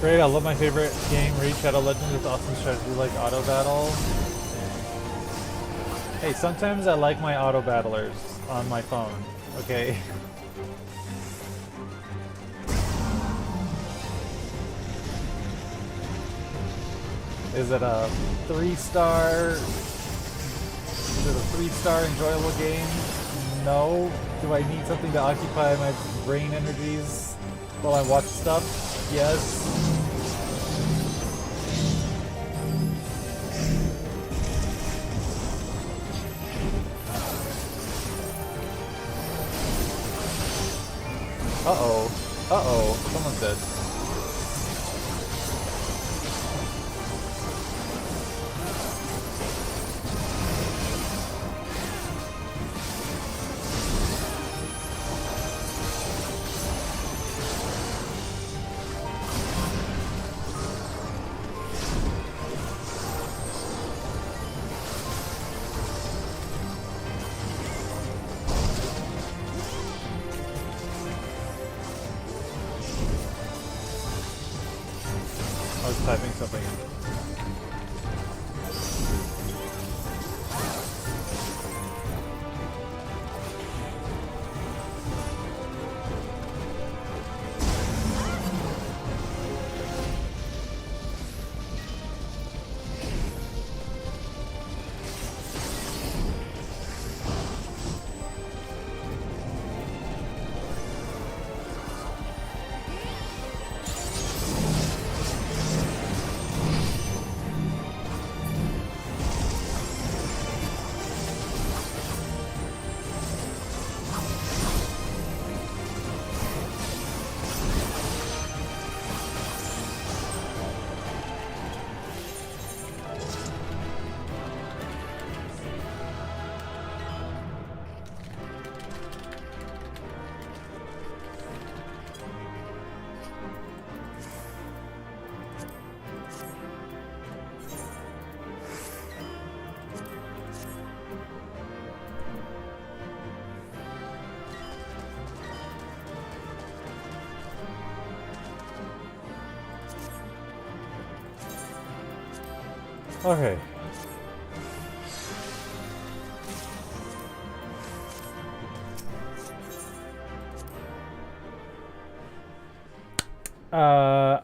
Great, I love my favorite game, Raid Shadow Legends with awesome strategy like auto battle. Hey, sometimes I like my auto battlers on my phone, okay? Is it a 3-star? Is it a 3-star enjoyable game? No. Do I need something to occupy my brain energies while I watch stuff? Yes. Uh-oh. Uh-oh. Someone's dead. I was typing something. Okay.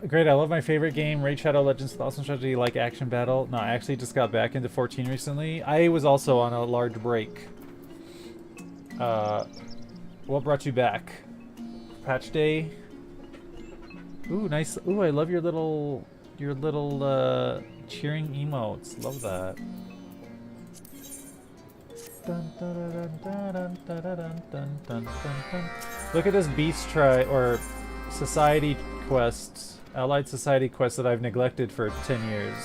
Great, I love my favorite game, Raid Shadow Legends with awesome strategy like action battle. No, I actually just got back into 14 recently. I was also on a large break. What brought you back? Patch day? Ooh, nice. Ooh, I love your little cheering emotes. Love that. Look at this beast try or society quest, allied society quest that I've neglected for 10 years.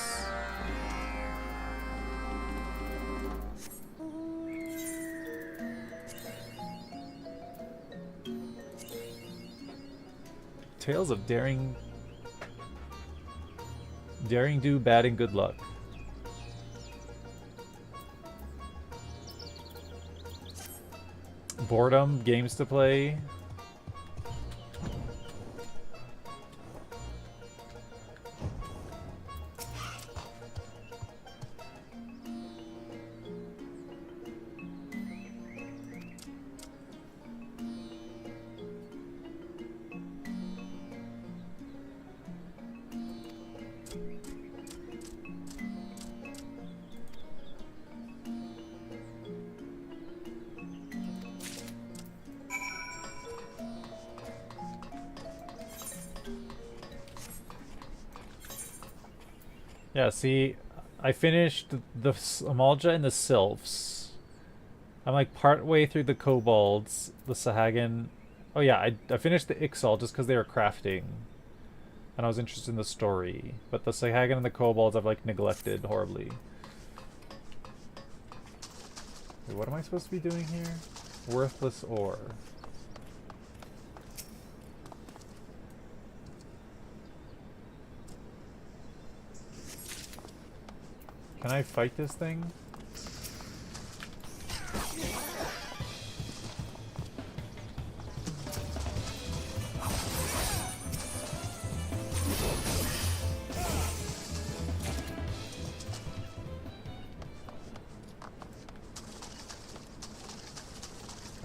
Tales of daring do, bad, and good luck. Boredom, games to play. Yeah, see, I finished the Amalja and the Sylphs. I'm like part way through the Kobolds, the Sahagan. Oh yeah, I finished the Ixal just because they were crafting. And I was interested in the story. But the Sahagan and the Kobolds I've like neglected horribly. Wait, what am I supposed to be doing here? Worthless ore. Can I fight this thing?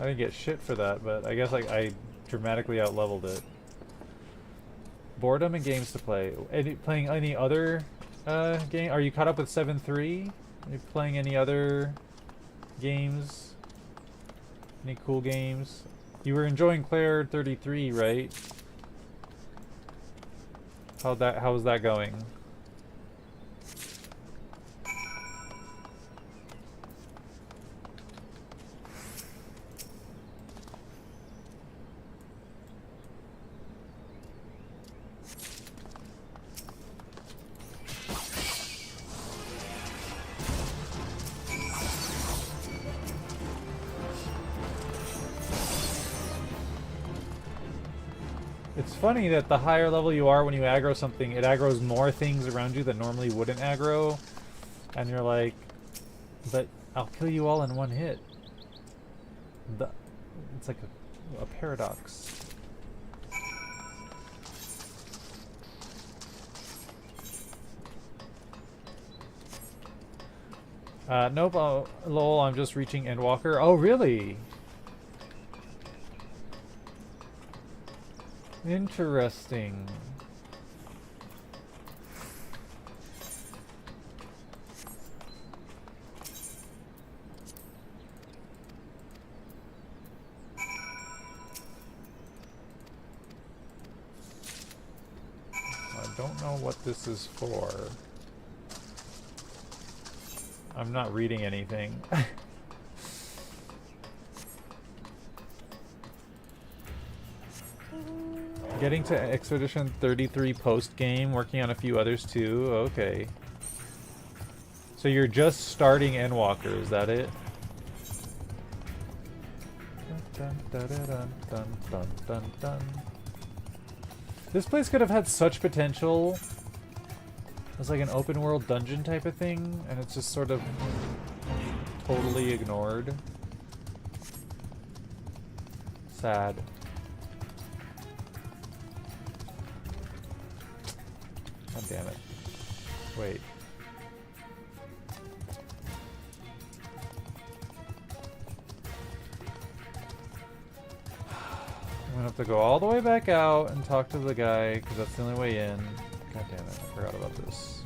I didn't get shit for that, but I guess like I dramatically outleveled it. Boredom and games to play. Playing any other game? Are you caught up with 7-3? Are you playing any other games? Any cool games? You were enjoying Claire 33, right? How was that going? It's funny that the higher level you are when you aggro something, it aggroes more things around you that normally wouldn't aggro. And you're like, but I'll kill you all in one hit. It's like a paradox. Nope, lol, I'm just reaching Endwalker. Oh, really? Interesting. I don't know what this is for. I'm not reading anything. Getting to Expedition 33 post-game, working on a few others too. Okay. So you're just starting Endwalker, is that it? Dun, dun, dun, dun, dun, dun, dun, dun. This place could have had such potential as like an open world dungeon type of thing, and it's just sort of totally ignored. Sad. God damn it. Wait. I'm gonna have to go all the way back out and talk to the guy, because that's the only way in. God damn it, I forgot about this.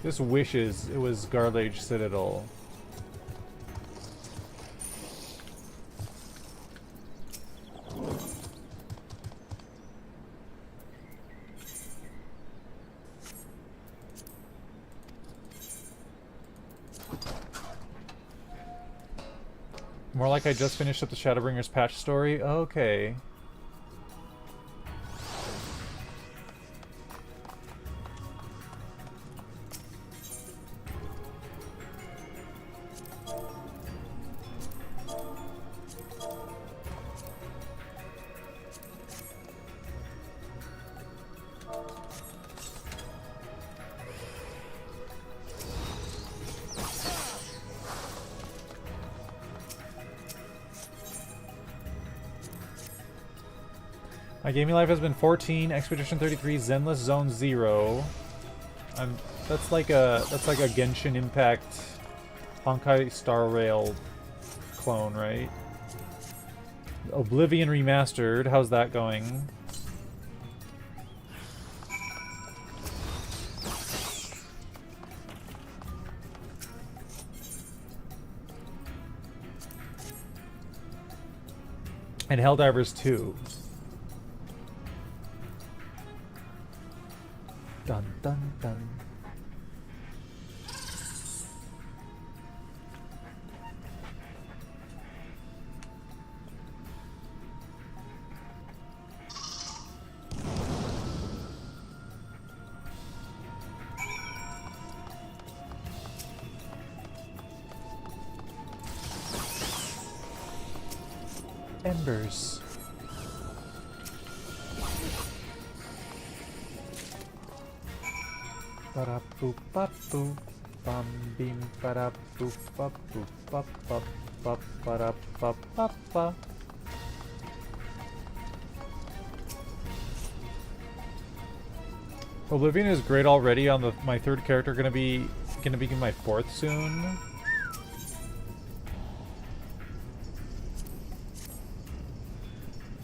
This wishes it was Garbage Citadel. More like I just finished up the Shadowbringers patch story. Okay. My gaming life has been 14, Expedition 33, Zenless Zone 0. That's like a Genshin Impact Honkai Star Rail clone, right? Oblivion Remastered, how's that going? And Helldivers 2. Dun dun dun. Embers. Ba-da-boop-ba-boop, bum-beam, ba-da-boop-ba-boop-ba-boop. Ba, ba, da, ba, ba, ba. Oblivion is great already on my third character gonna be my fourth soon.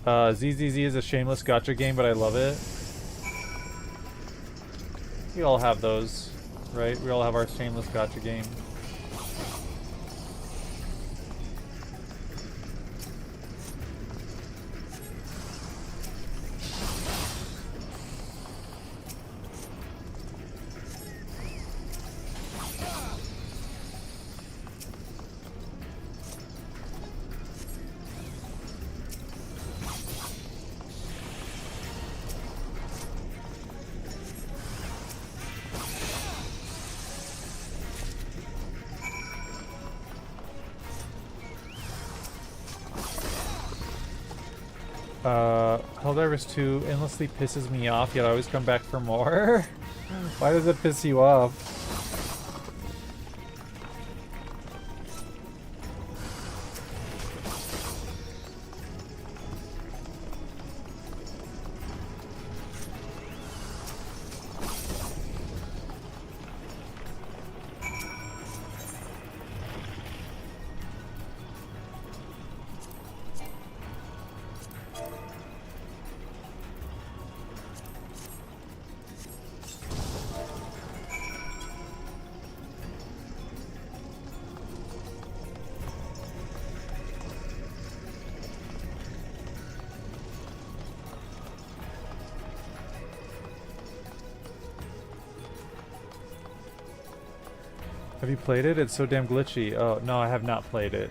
ZZZ is a shameless gacha game, but I love it. We all have those, right? We all have our shameless gacha game. Helldivers 2 endlessly pisses me off, yet I always come back for more. Why does it piss you off? Have you played it? It's so damn glitchy. Oh, no, I have not played it.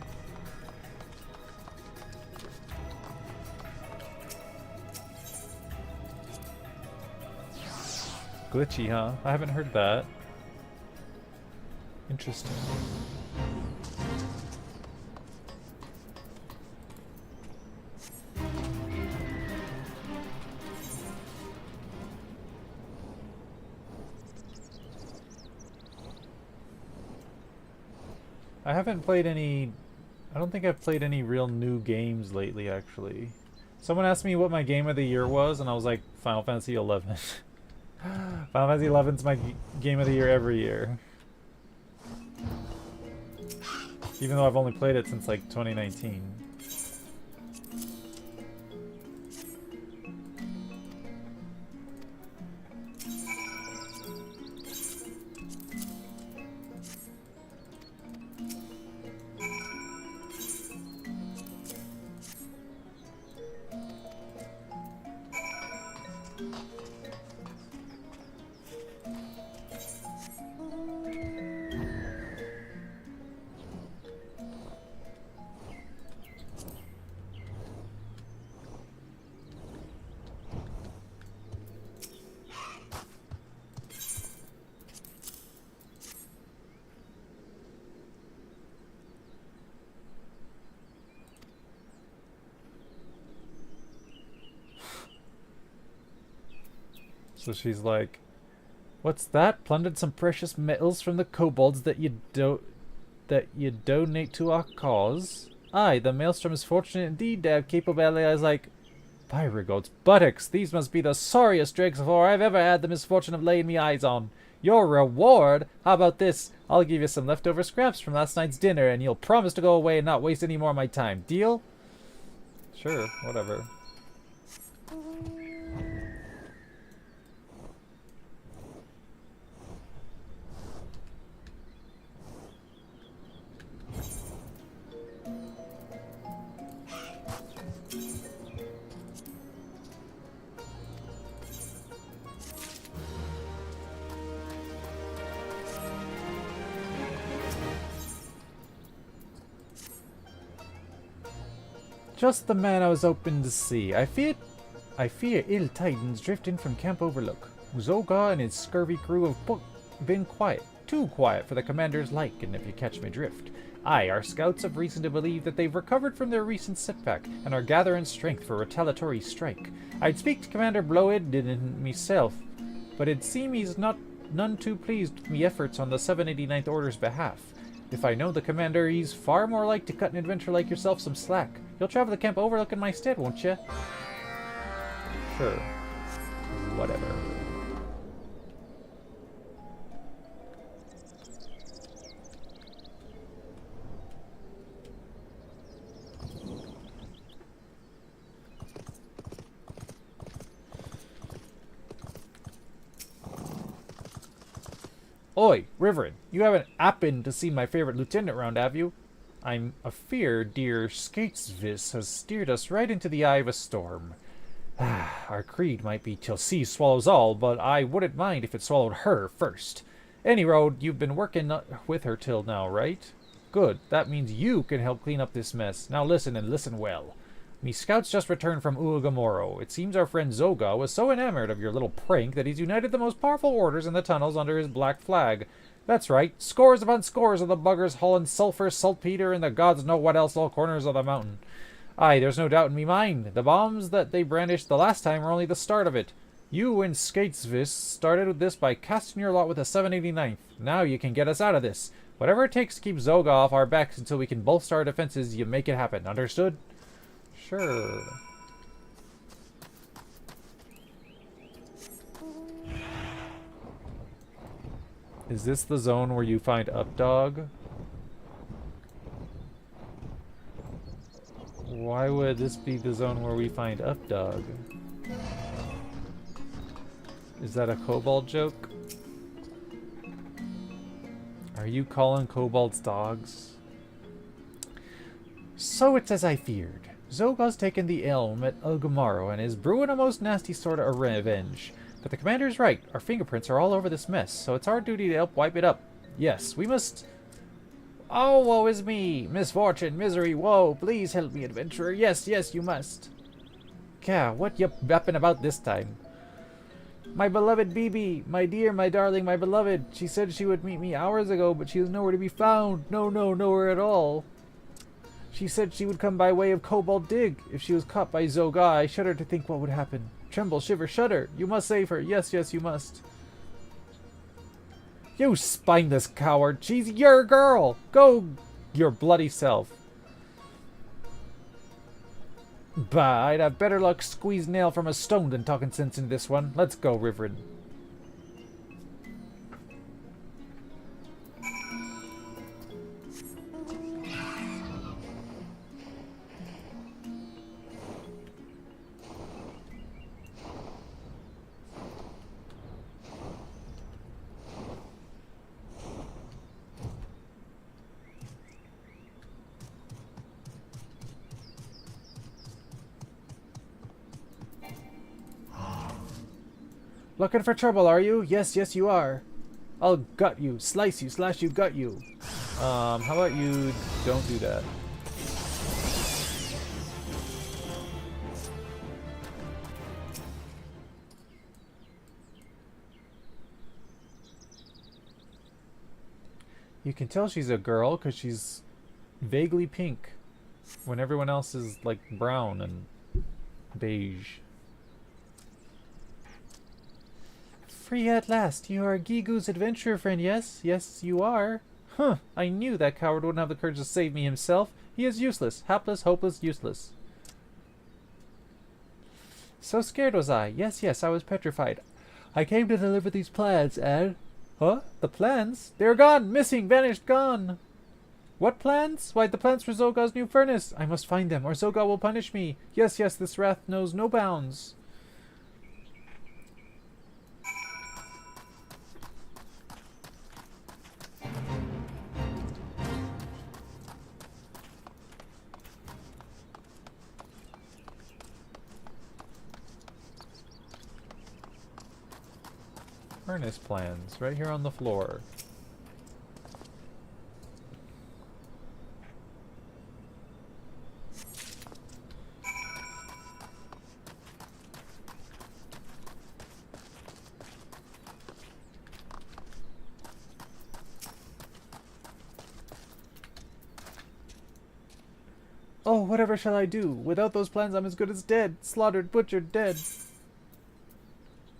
Glitchy, huh? I haven't heard that. Interesting. I haven't played any... I don't think I've played any real new games lately, actually. Someone asked me what my game of the year was, and I was like, Final Fantasy XI. Final Fantasy XI's my game of the year every year. Even though I've only played it since like 2019. So she's like, "What's that? Plundered some precious metals from the kobolds that you donate to our cause? Aye, the Maelstrom is fortunate indeed to have capable allies like Pyrigods, buttocks. These must be the sorriest dregs of war I've ever had the misfortune of laying me eyes on. Your reward? How about this? I'll give you some leftover scraps from last night's dinner, and you'll promise to go away and not waste any more of my time. Deal?" Sure, whatever. Just the man I was hoping to see. I fear ill tidings drift in from Camp Overlook. Zogar and his scurvy crew have been quiet. Too quiet for the commander's liking, if you catch my drift. Aye, our scouts have reason to believe that they've recovered from their recent setback and are gathering strength for a retaliatory strike. I'd speak to Commander Blowhead and myself, but it'd seem he's none too pleased with me efforts on the 789th Order's behalf. If I know the commander, he's far more like to cut an adventurer like yourself some slack. You'll travel the camp overlooking my stead, won't you? Sure. Whatever. Oi, Riverin, you haven't happened to see my favorite lieutenant round, have you? I'm afeard dear Skatesvis has steered us right into the eye of a storm. Our creed might be till sea swallows all, but I wouldn't mind if it swallowed her first. Any road, you've been working with her till now, right? Good, that means you can help clean up this mess. Now listen, and listen well. Me scouts just returned from Uagamoro. It seems our friend Zoga was so enamored of your little prank that he's united the most powerful orders in the tunnels under his black flag. That's right, scores upon scores of the buggers hauling sulfur, saltpeter, and the gods know what else all corners of the mountain. Aye, there's no doubt in me mind. The bombs that they brandished the last time were only the start of it. You and Skatesvis started with this by casting your lot with the 789th. Now you can get us out of this. Whatever it takes to keep Zoga off our backs until we can bolster our defenses, you make it happen. Understood? Sure. Is this the zone where you find Updog? Why would this be the zone where we find Updog? Is that a kobold joke? Are you calling kobolds dogs? So it's as I feared. Zoga's taken the elm at Uagamoro and is brewing a most nasty sort of revenge. But the commander's right. Our fingerprints are all over this mess, so it's our duty to help wipe it up. Yes, we must... Oh, woe is me! Misfortune, misery, woe! Please help me, adventurer. Yes, yes, you must. Gah, what you yapping about this time? My beloved Bibi! My dear, my darling, my beloved! She said she would meet me hours ago, but she is nowhere to be found. No, nowhere at all. She said she would come by way of Kobold Dig. If she was caught by Zoga, I shudder to think what would happen. Tremble, shiver, shudder. You must save her. Yes, yes, you must. You spineless coward. She's your girl. Go your bloody self. Bah, I'd have better luck squeeze nail from a stone than talking sense in this one. Let's go, Riverin. Looking for trouble, are you? Yes, yes, you are. I'll gut you, slice you, slash you, gut you. How about you don't do that? You can tell she's a girl because she's vaguely pink when everyone else is like brown and beige. Free at last. You are Gigu's adventurer friend, yes? Yes, you are. Huh. I knew that coward wouldn't have the courage to save me himself. He is useless. Hapless, hopeless, useless. So scared was I. Yes, yes, I was petrified. I came to deliver these plans and... Huh? The plans? They're gone! Missing! Vanished! Gone! What plans? Why, the plans for Zoga's new furnace. I must find them, or Zoga will punish me. Yes, yes, this wrath knows no bounds. Furnace plans, right here on the floor. Oh, whatever shall I do? Without those plans, I'm as good as dead. Slaughtered, butchered, dead.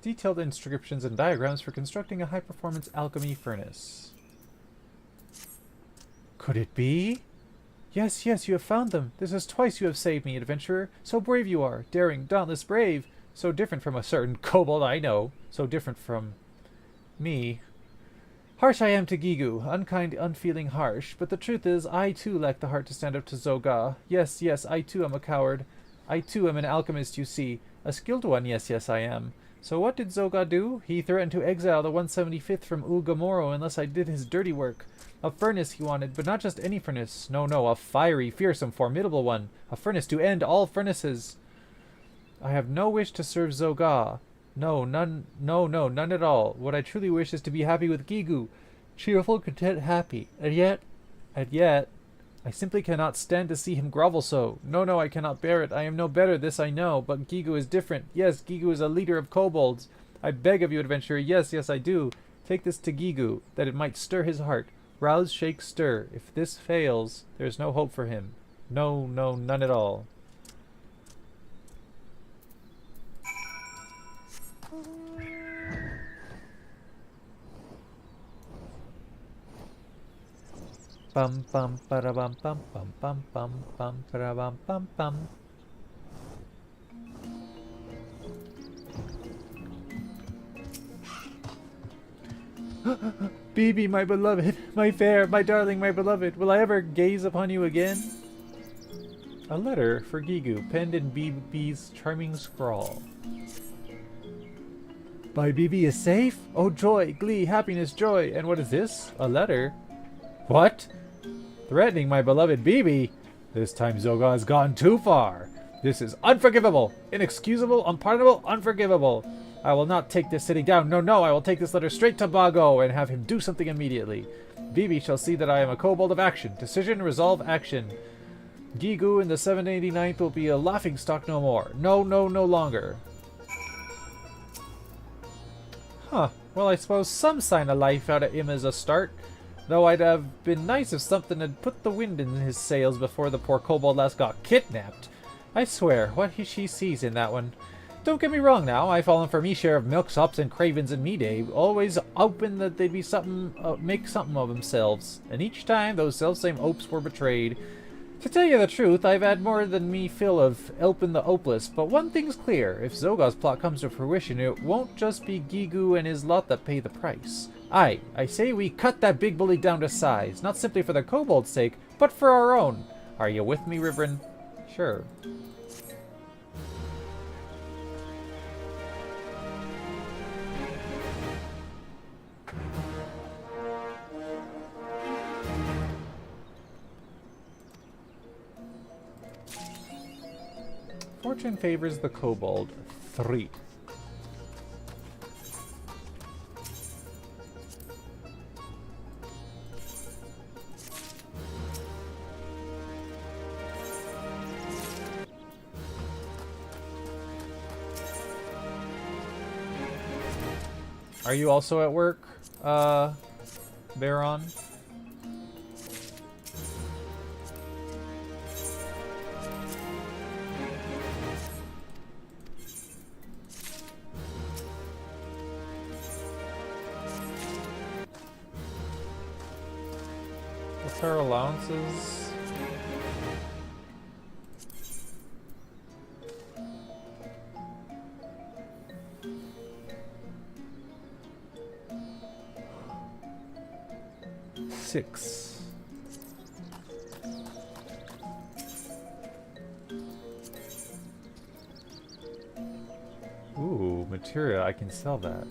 Detailed inscriptions and diagrams for constructing a high-performance alchemy furnace. Could it be? Yes, yes, you have found them. This is twice you have saved me, adventurer. So brave you are. Daring, dauntless, brave. So different from a certain kobold I know. So different from me. Harsh I am to Gigu, unkind, unfeeling, harsh. But the truth is, I too lack the heart to stand up to Zoga. Yes, yes, I too am a coward. I too am an alchemist, you see. A skilled one, yes, yes, I am. So what did Zoga do? He threatened to exile the 175th from Ugamoro unless I did his dirty work. A furnace he wanted, but not just any furnace. No, no, a fiery, fearsome, formidable one. A furnace to end all furnaces. I have no wish to serve Zoga. No, none at all. What I truly wish is to be happy with Gigu. Cheerful, content, happy. And yet, I simply cannot stand to see him grovel so. No, no, I cannot bear it. I am no better, this I know. But Gigu is different. Yes, Gigu is a leader of kobolds. I beg of you, adventurer. Yes, yes, I do. Take this to Gigu, that it might stir his heart. Rouse, shake, stir. If this fails, there is no hope for him. No, no, none at all. Bum bum para bum bum bum bum bum bum para bum bum bum. Bibi, my beloved, my fair, my darling, my beloved, will I ever gaze upon you again? A letter for Gigu, penned in Bibi's charming scrawl. My Bibi is safe? Oh joy, glee, happiness, joy. And what is this? A letter? What? Threatening my beloved Bibi? This time Zoga has gone too far. This is unforgivable, inexcusable, unpardonable, unforgivable. I will not take this sitting down. No, no, I will take this letter straight to Bago and have him do something immediately. Bibi shall see that I am a kobold of action. Decision, resolve, action. Gigu in the 789th will be a laughingstock no more. No, no, no longer. Huh. Well, I suppose some sign of life out of him is a start. Though I'd have been nice if something had put the wind in his sails before the poor kobold lass got kidnapped. I swear, what she sees in that one. Don't get me wrong now, I've fallen for me share of milksops and cravens in me day, always hoping that they'd be something, make something of themselves. And each time those self-same hopes were betrayed. To tell you the truth, I've had more than me fill of helping the hopeless, but one thing's clear, if Zoga's plot comes to fruition, it won't just be Gigu and his lot that pay the price. I say we cut that big bully down to size, not simply for the kobold's sake, but for our own. Are you with me, Reverend? Sure. Fortune favors the kobold. 3. Are you also at work, Baron? What's our allowances? Six. Ooh, materia, I can sell that.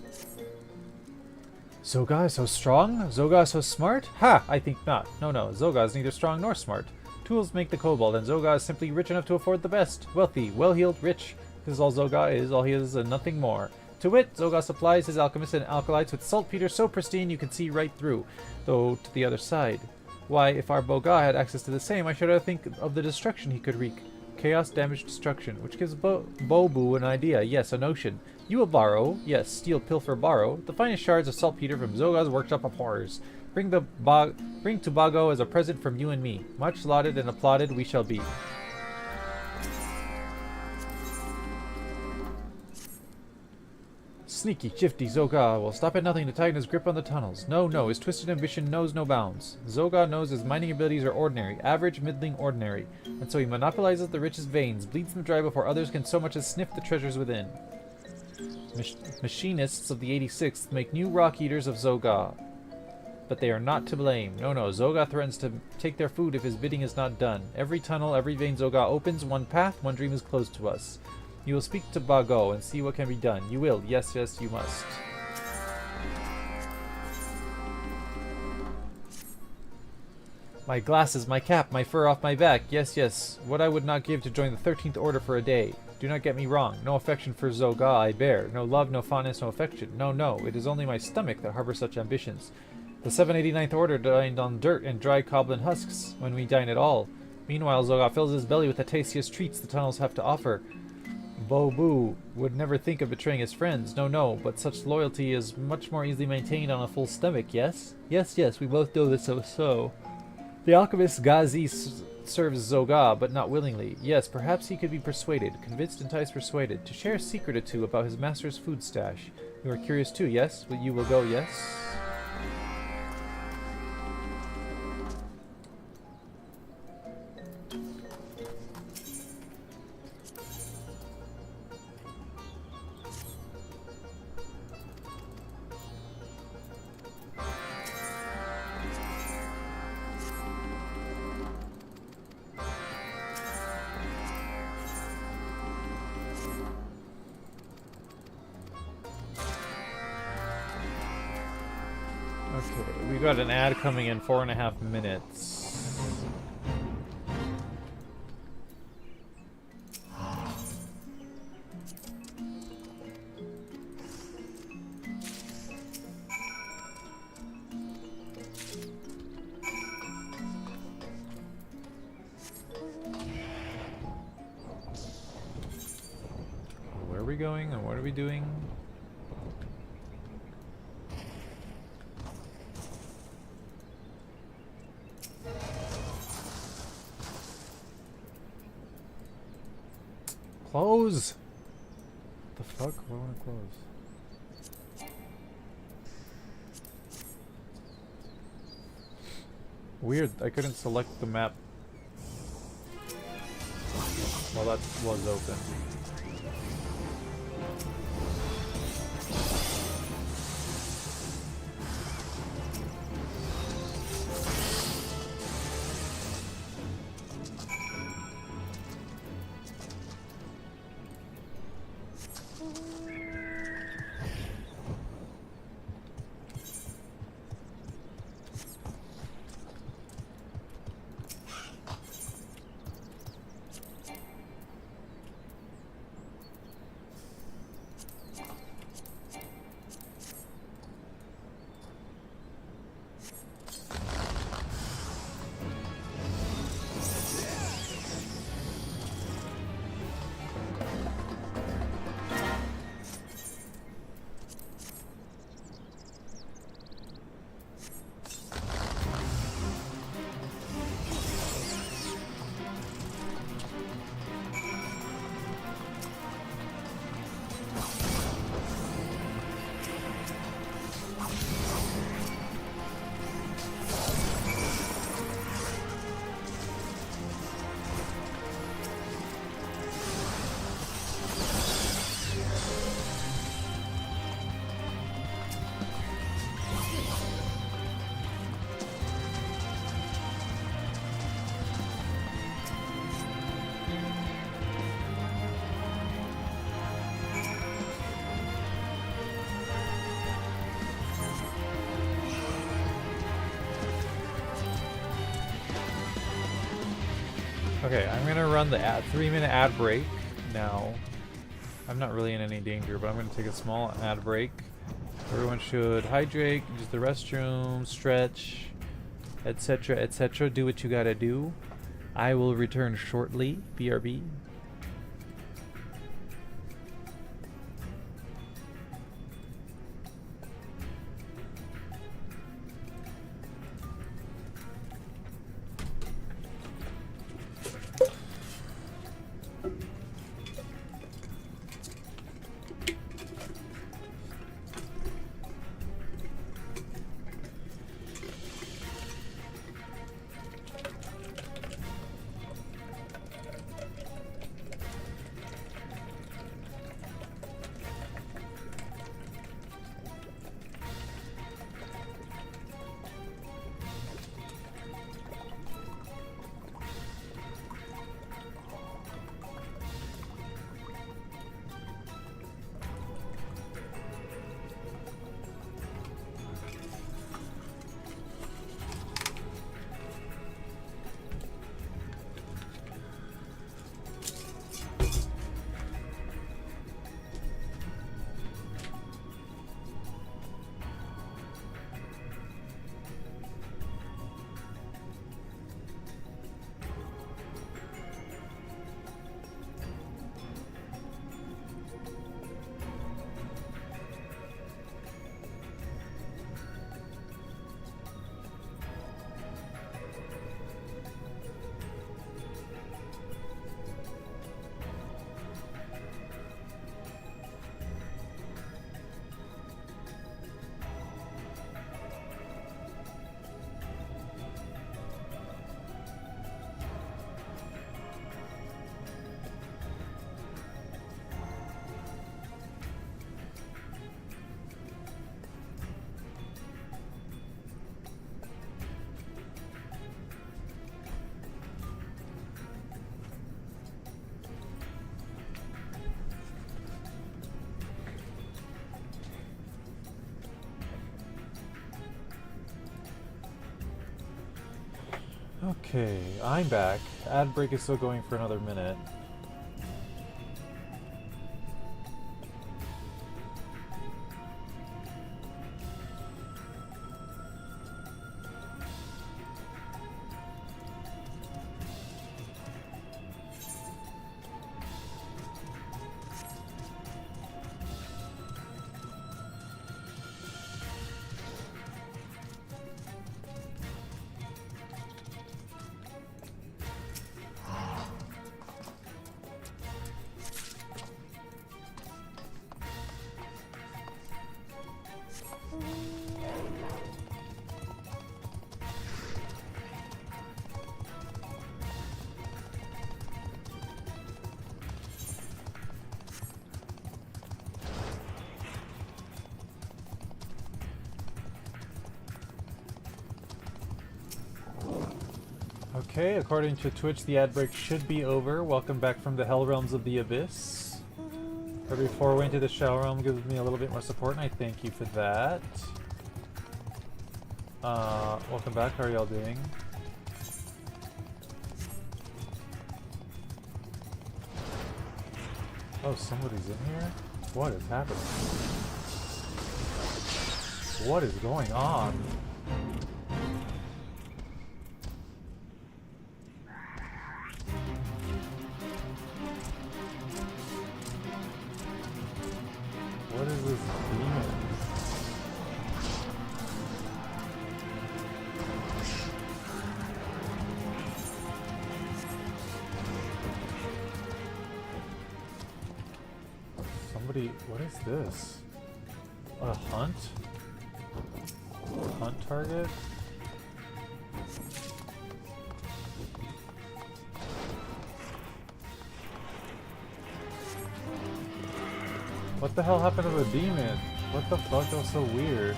Zoga is so strong? Zoga is so smart? Ha! I think not. No, no, Zoga is neither strong nor smart. Tools make the kobold, and Zoga is simply rich enough to afford the best. Wealthy, well-heeled, rich. This is all Zoga is, all he is, and nothing more. To wit, Zoga supplies his alchemists and alkalites with saltpeter so pristine you can see right through, though to the other side. Why, if our Boga had access to the same, I should think of the destruction he could wreak. Chaos, damage, destruction, which gives Bobu an idea, yes, a notion. You will borrow, yes, steal, pilfer, borrow, the finest shards of saltpeter from Zoga's workshop of horrors. Bring to Bago as a present from you and me. Much lauded and applauded we shall be. Sneaky, shifty Zoga will stop at nothing to tighten his grip on the tunnels. No, no, his twisted ambition knows no bounds. Zoga knows his mining abilities are ordinary, average, middling, ordinary, and so he monopolizes the richest veins, bleeds them dry before others can so much as sniff the treasures within. Machinists of the 86th make new rock eaters of Zoga, but they are not to blame. No, no, Zoga threatens to take their food if his bidding is not done. Every tunnel, every vein Zoga opens, one path, one dream is closed to us. You will speak to Bago and see what can be done. You will. Yes, yes, you must. My glasses, my cap, my fur off my back. Yes, yes. What I would not give to join the 13th Order for a day. Do not get me wrong. No affection for Zoga I bear. No love, no fondness, no affection. No, no. It is only my stomach that harbors such ambitions. The 789th Order dined on dirt and dry coblin husks when we dine at all. Meanwhile, Zoga fills his belly with the tastiest treats the tunnels have to offer. Bobu would never think of betraying his friends. No, no, but such loyalty is much more easily maintained on a full stomach, yes? Yes, yes, we both know this so. The alchemist Gazi serves Zoga, but not willingly. Yes, perhaps he could be persuaded, convinced, enticed, persuaded, to share a secret or two about his master's food stash. You are curious too, yes? You will go, yes? Okay, we got an ad coming in 4.5 minutes. Where are we going and what are we doing? Close! The fuck? Why want to close? Weird, I couldn't select the map. Well, that was open. Okay, I'm gonna run the 3-minute ad break now. I'm not really in any danger, but I'm gonna take a small ad break. Everyone should hydrate, use the restroom, stretch, etc., etc. Do what you gotta do. I will return shortly. BRB. Okay, I'm back. Ad break is still going for another minute. Okay, according to Twitch, the ad break should be over. Welcome back from the Hell Realms of the Abyss. Every foray into the Shell Realm gives me a little bit more support, and I thank you for that. Welcome back. How are y'all doing? Oh, somebody's in here? What is happening? What is going on? What is this demon? Somebody, what is this? A hunt? Hunt target? What the hell happened to the demon? What the fuck? That was so weird.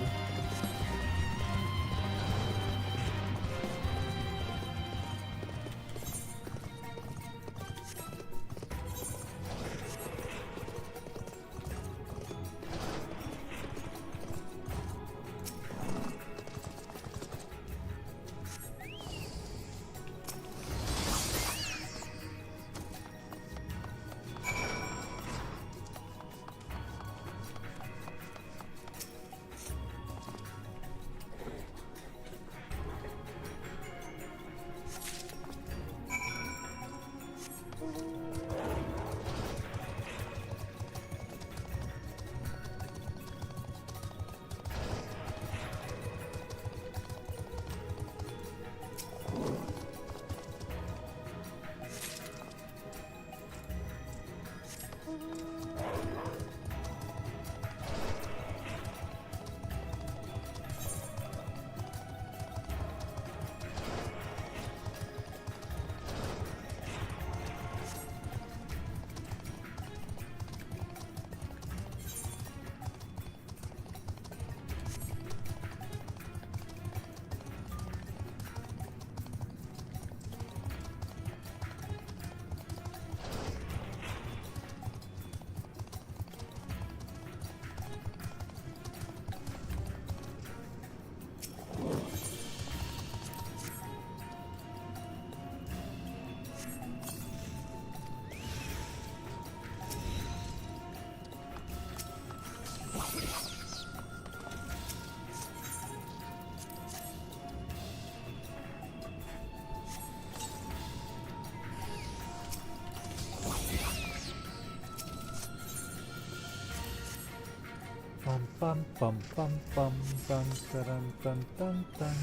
Bum bum bum bum bum dun dun dun dun.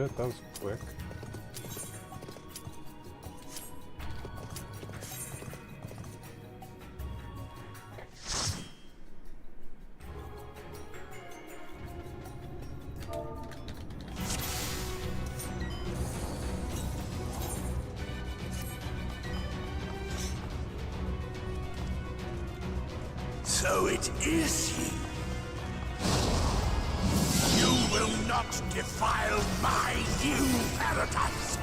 shit, that was quick. So it is you. You will not defile my new paradise.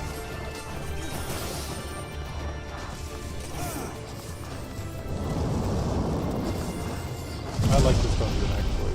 I like this dungeon actually.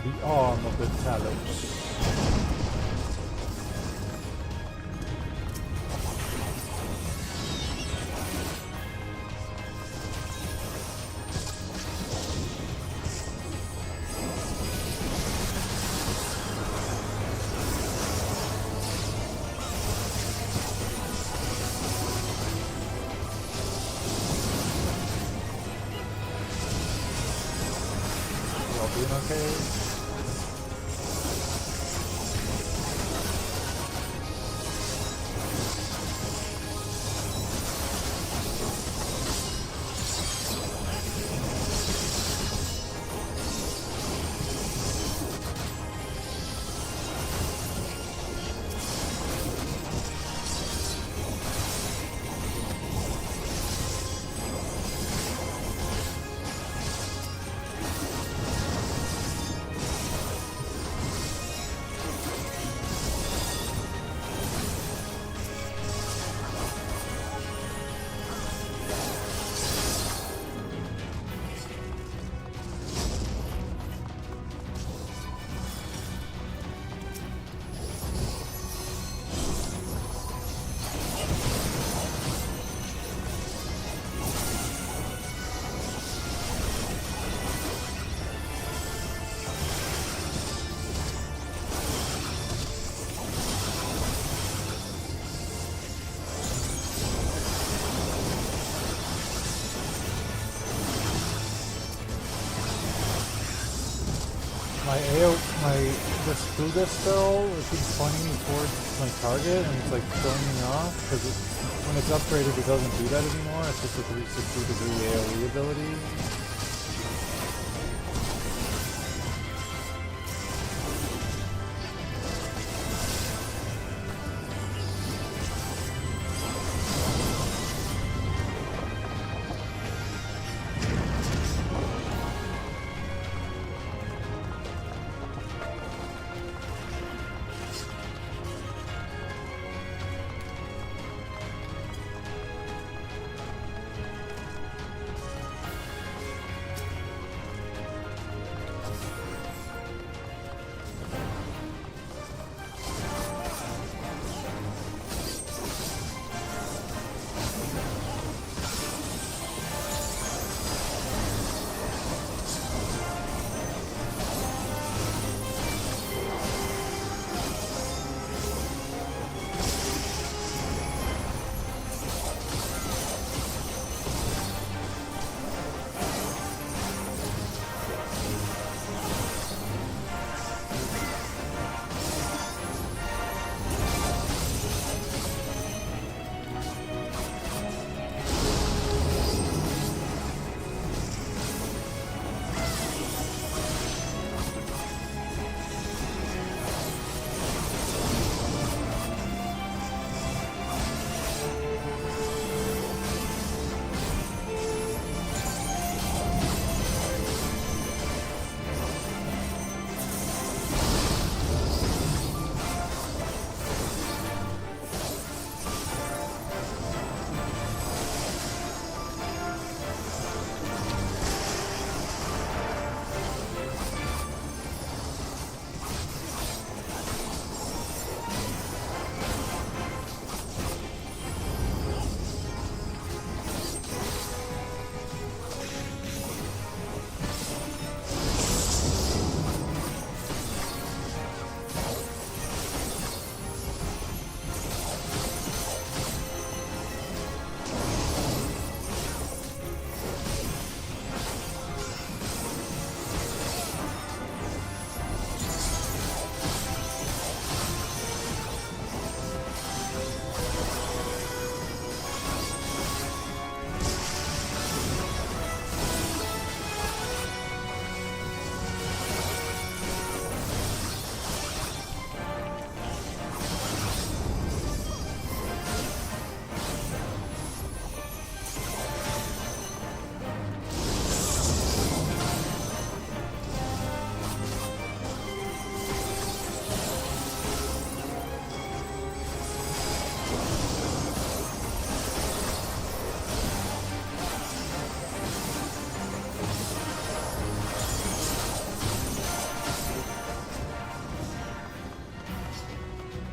The arm of the Talos. Y'all doing okay? This Fuga spell, it keeps pointing me towards my target and it's like throwing me off because when it's upgraded it doesn't do that anymore. It's just a 360-degree AoE ability.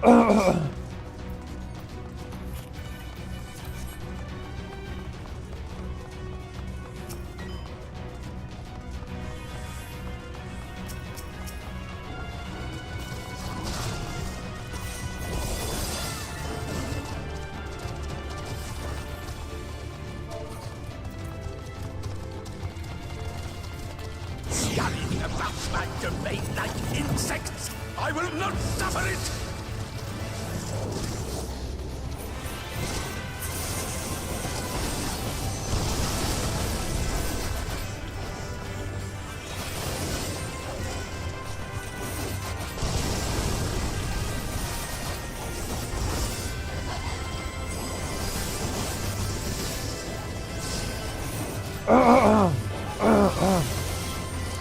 Scurrying about my domain like insects! I will not suffer it!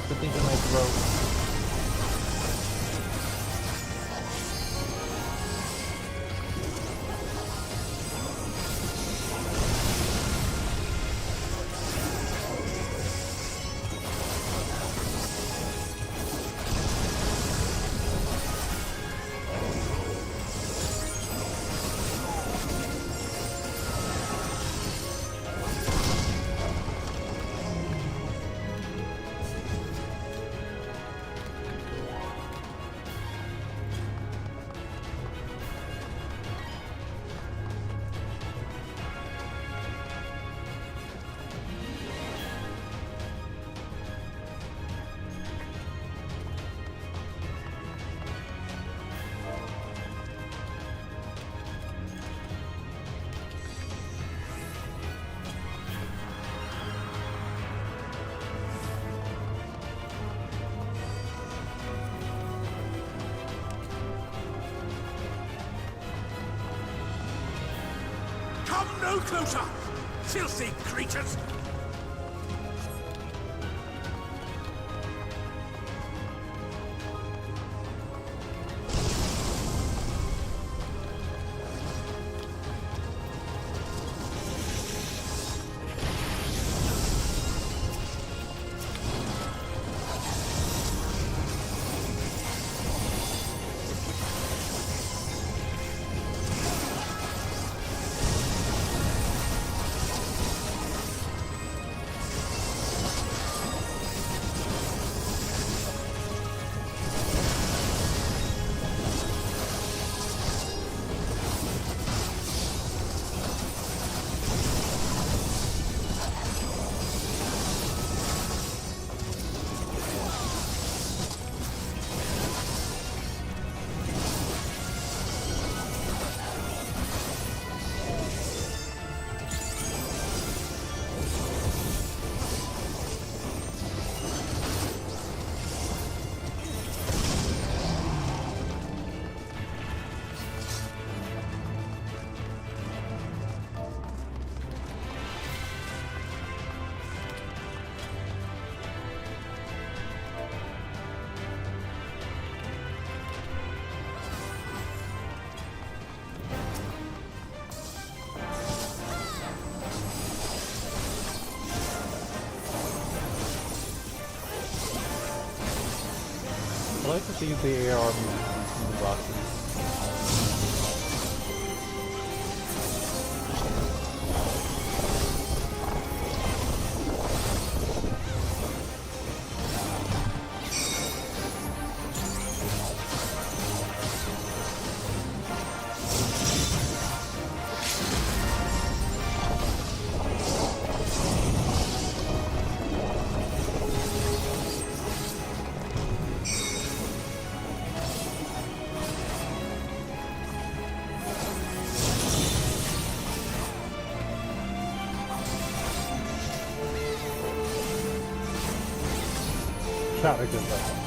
The thing in my throat. Come no closer! Filthy creatures! I like to see the AR movement in the boxes. Characters like that.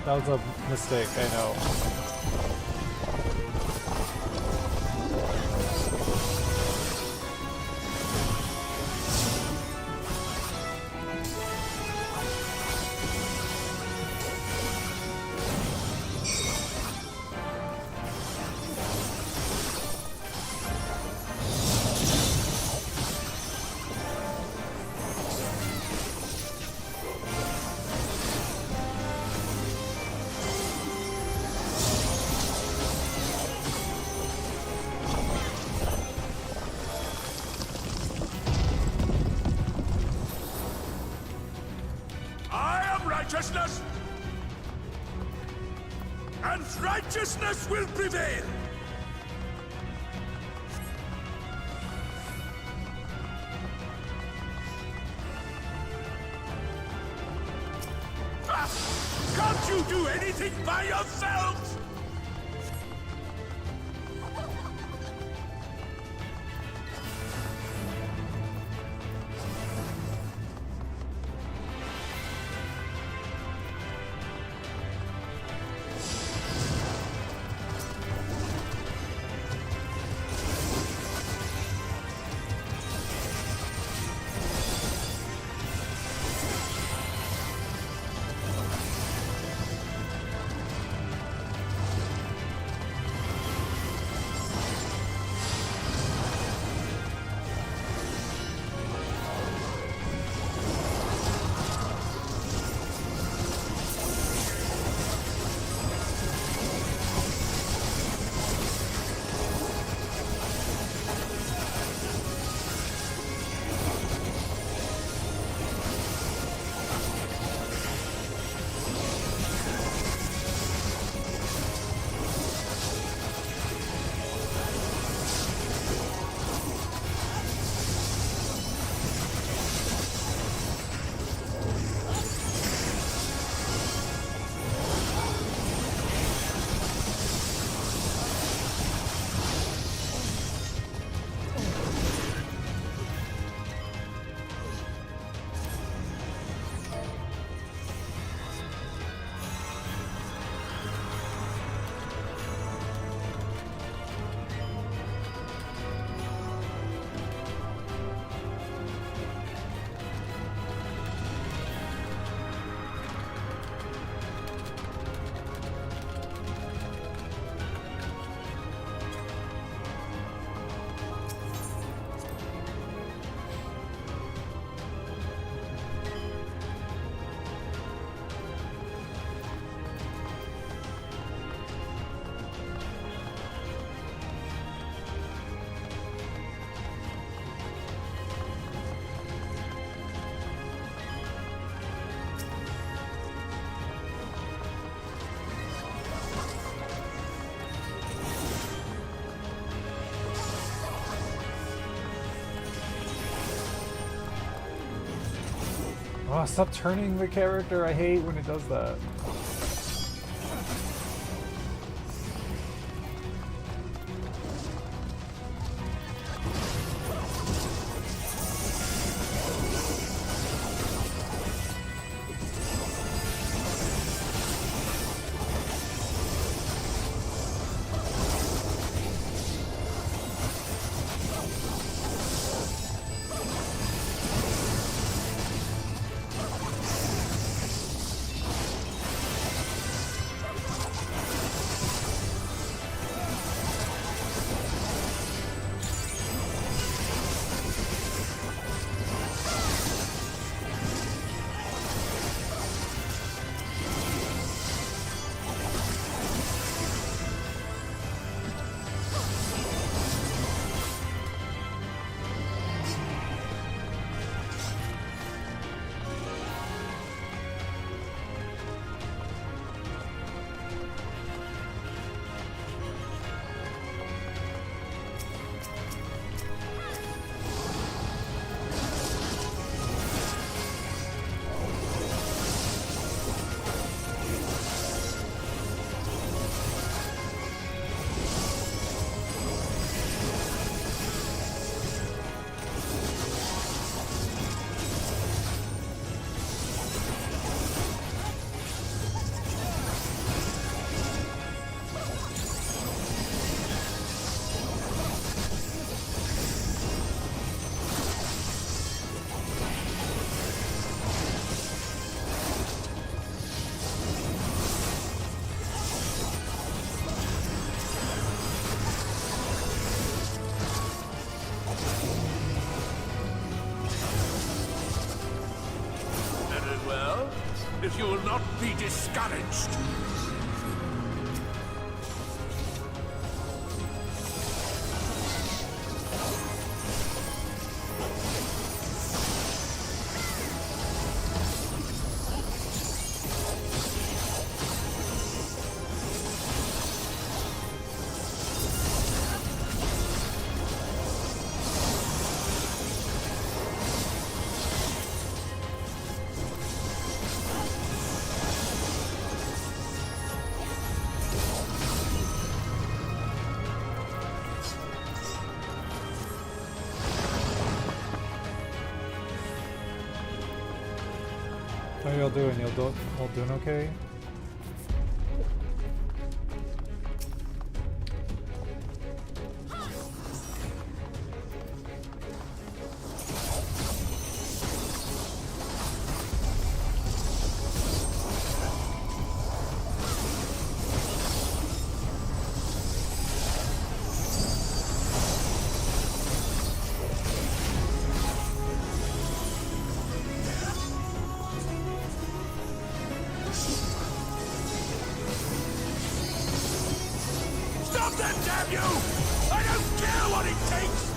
That was a mistake, I know. Righteousness! And righteousness will prevail! Ah, can't you do anything by yourselves? Oh, stop turning the character. I hate when it does that. you will not be discouraged. How y'all doing? Y'all doing okay? Stop them, damn you! I don't care what it takes!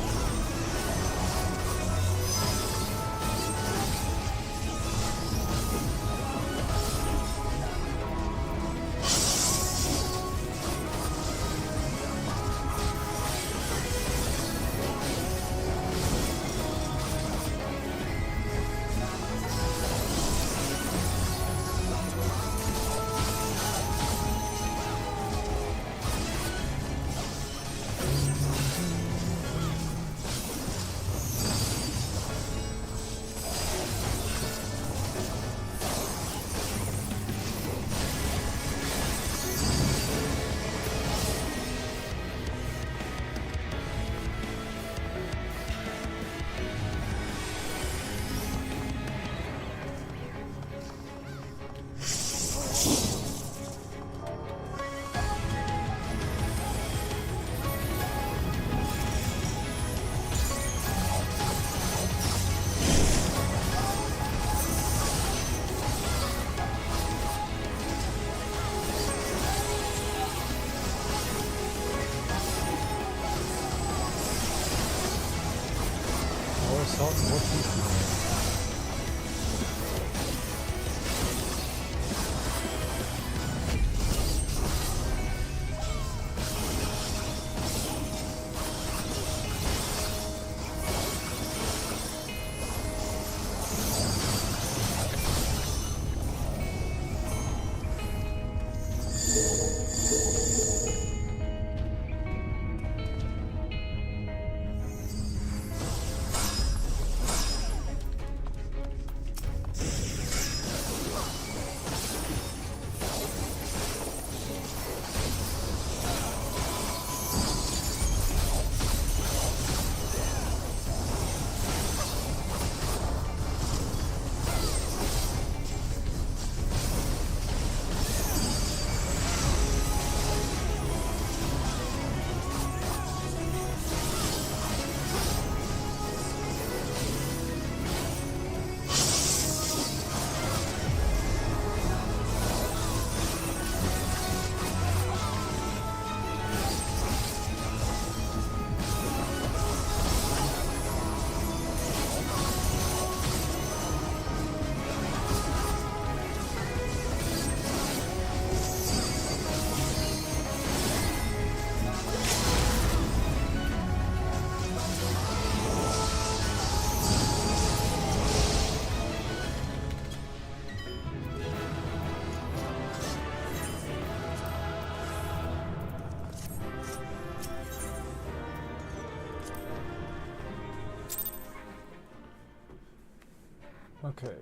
Okay.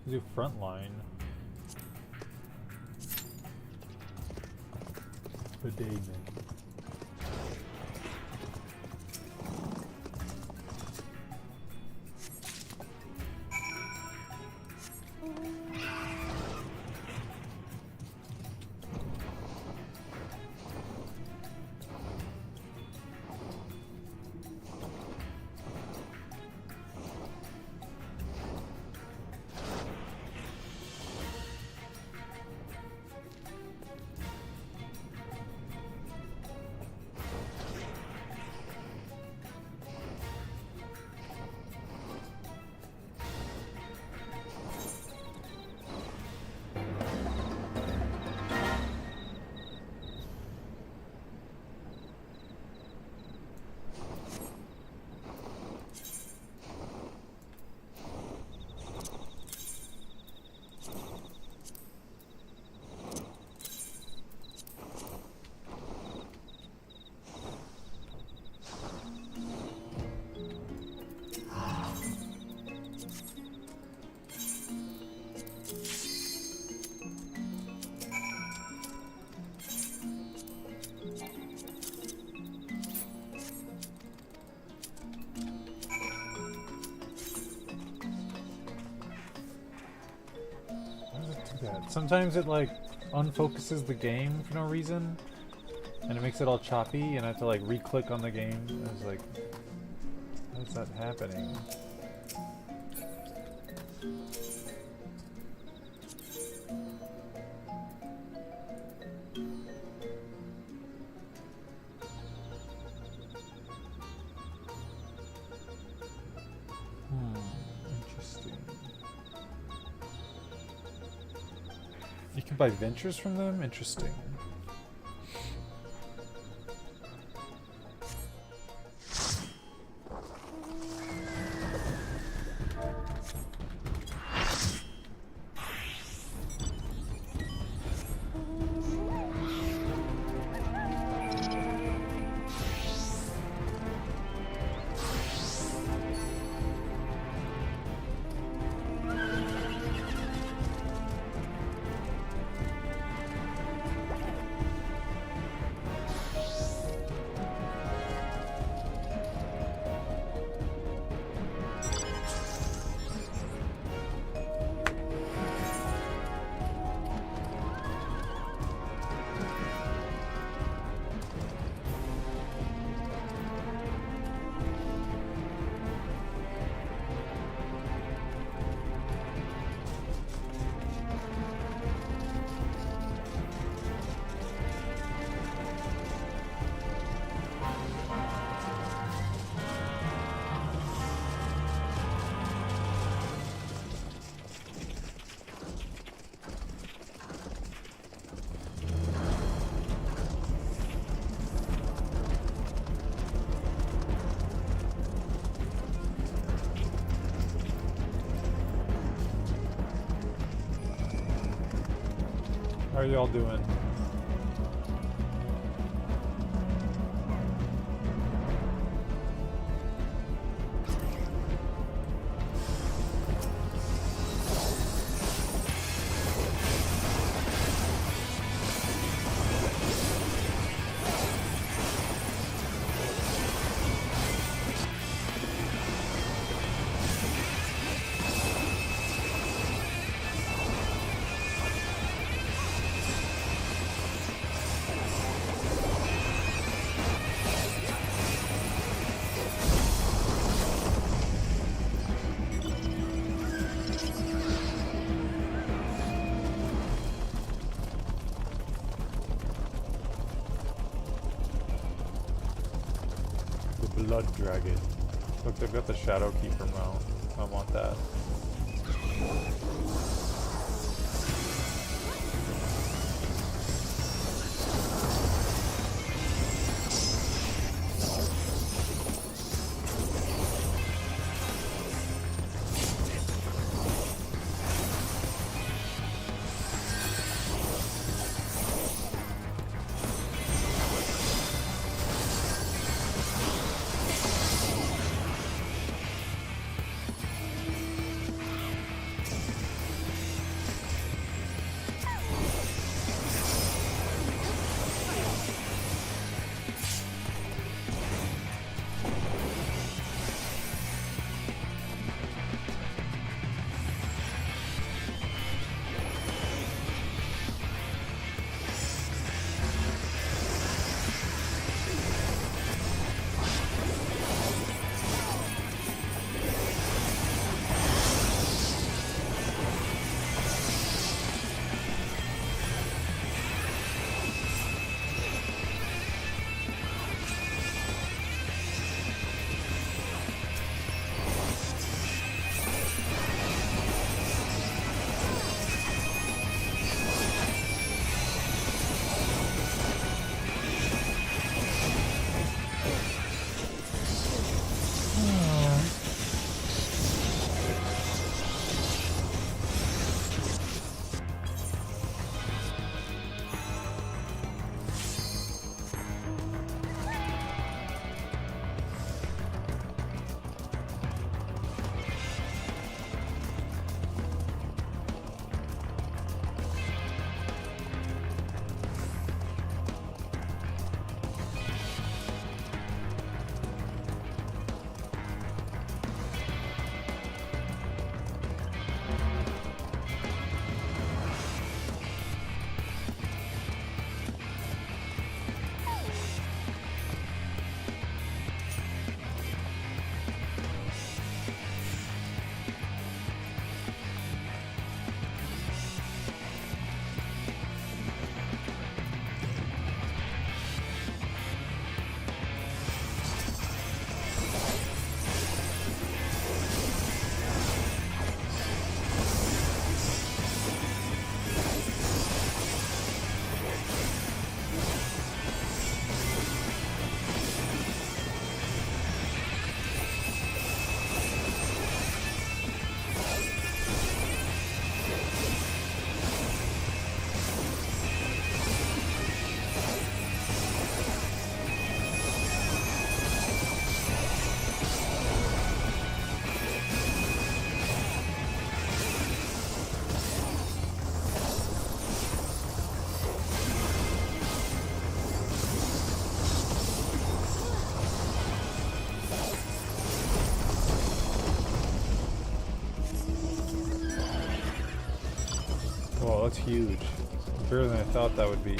Do frontline. Good day, man. Yeah, sometimes it like unfocuses the game for no reason, and it makes it all choppy, and I have to like re-click on the game. I was like, why is that happening? Interesting. You can buy ventures from them? Interesting. How are y'all doing? Blood Dragon. Look, they've got the Shadow Keeper mount. I want that. it's huge. Bigger than I thought that would be.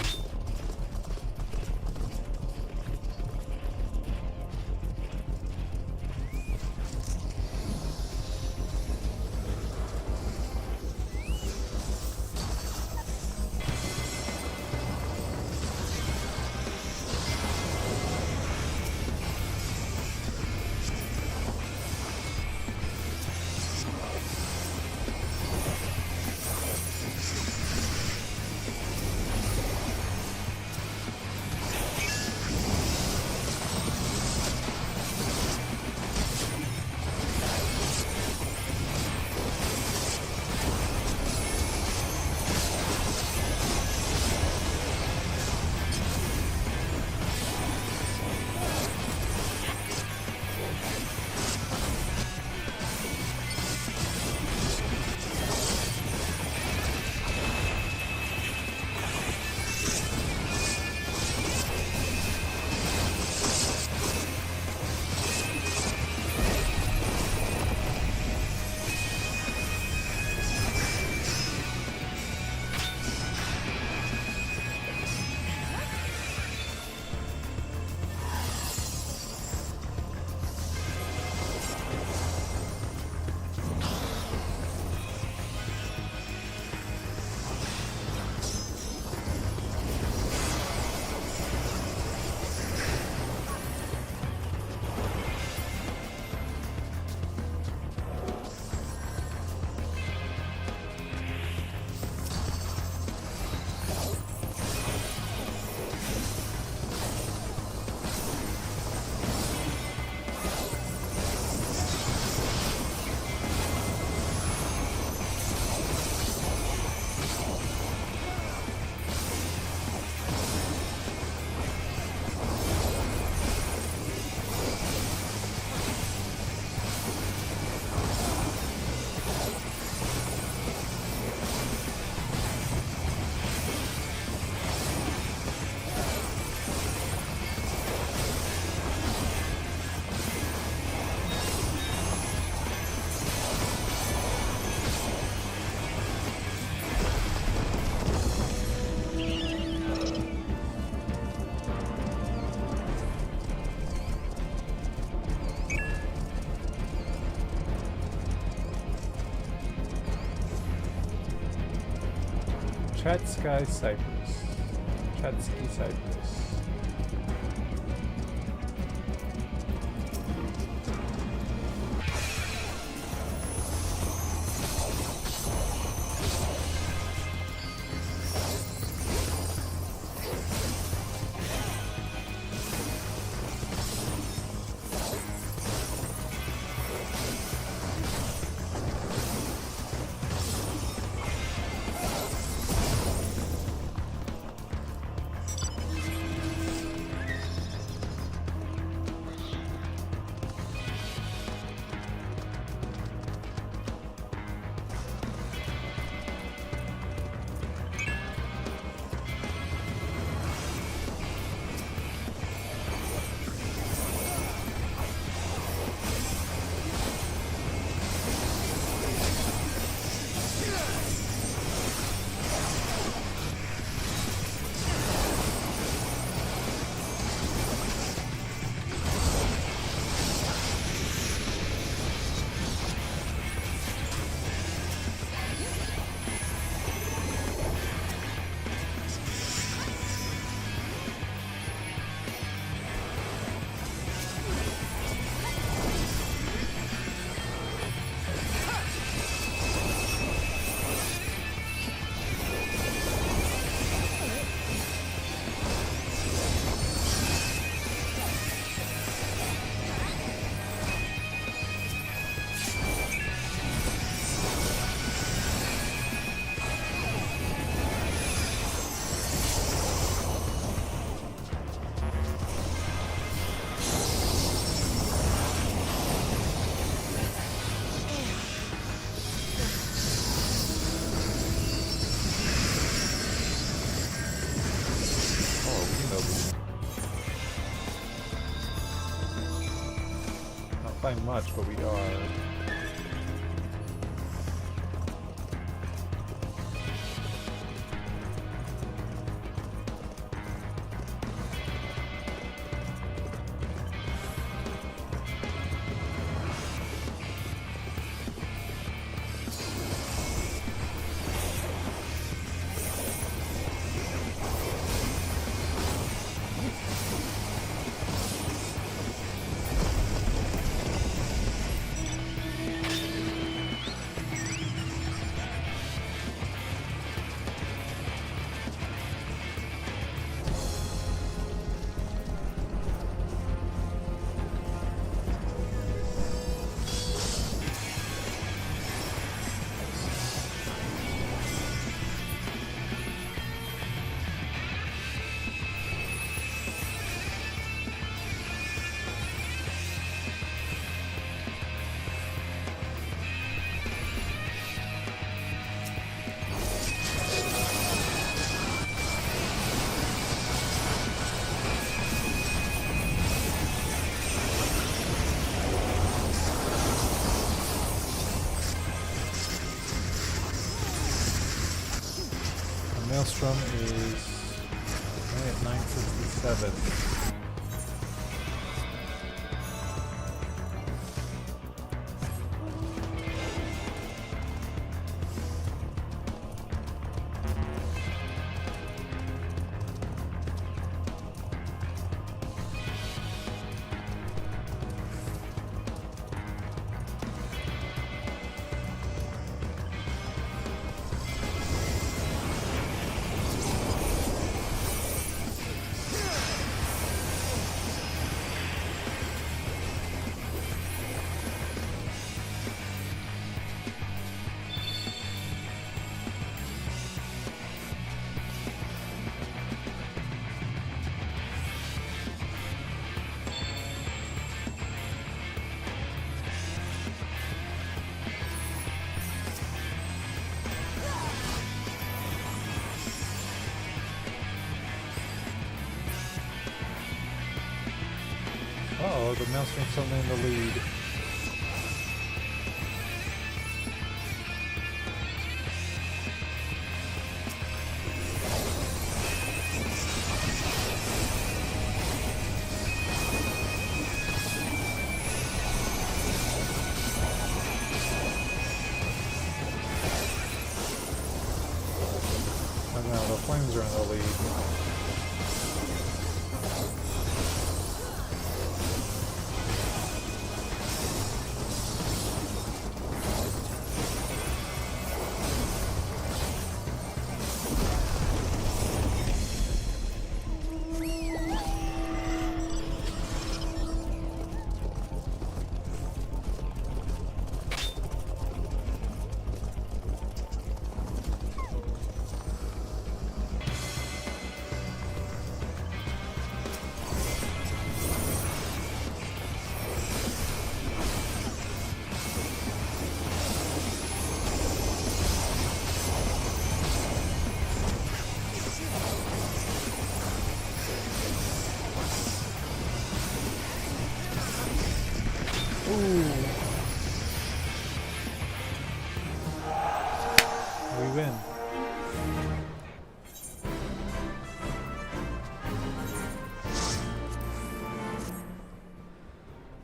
Chatsky Cypress. Chatsky Cypress. Not by much, but we are. Maelstrom is only at 967. Uh-oh, the Maelstrom's suddenly in the lead. Oh no, the flames are in the lead. We win.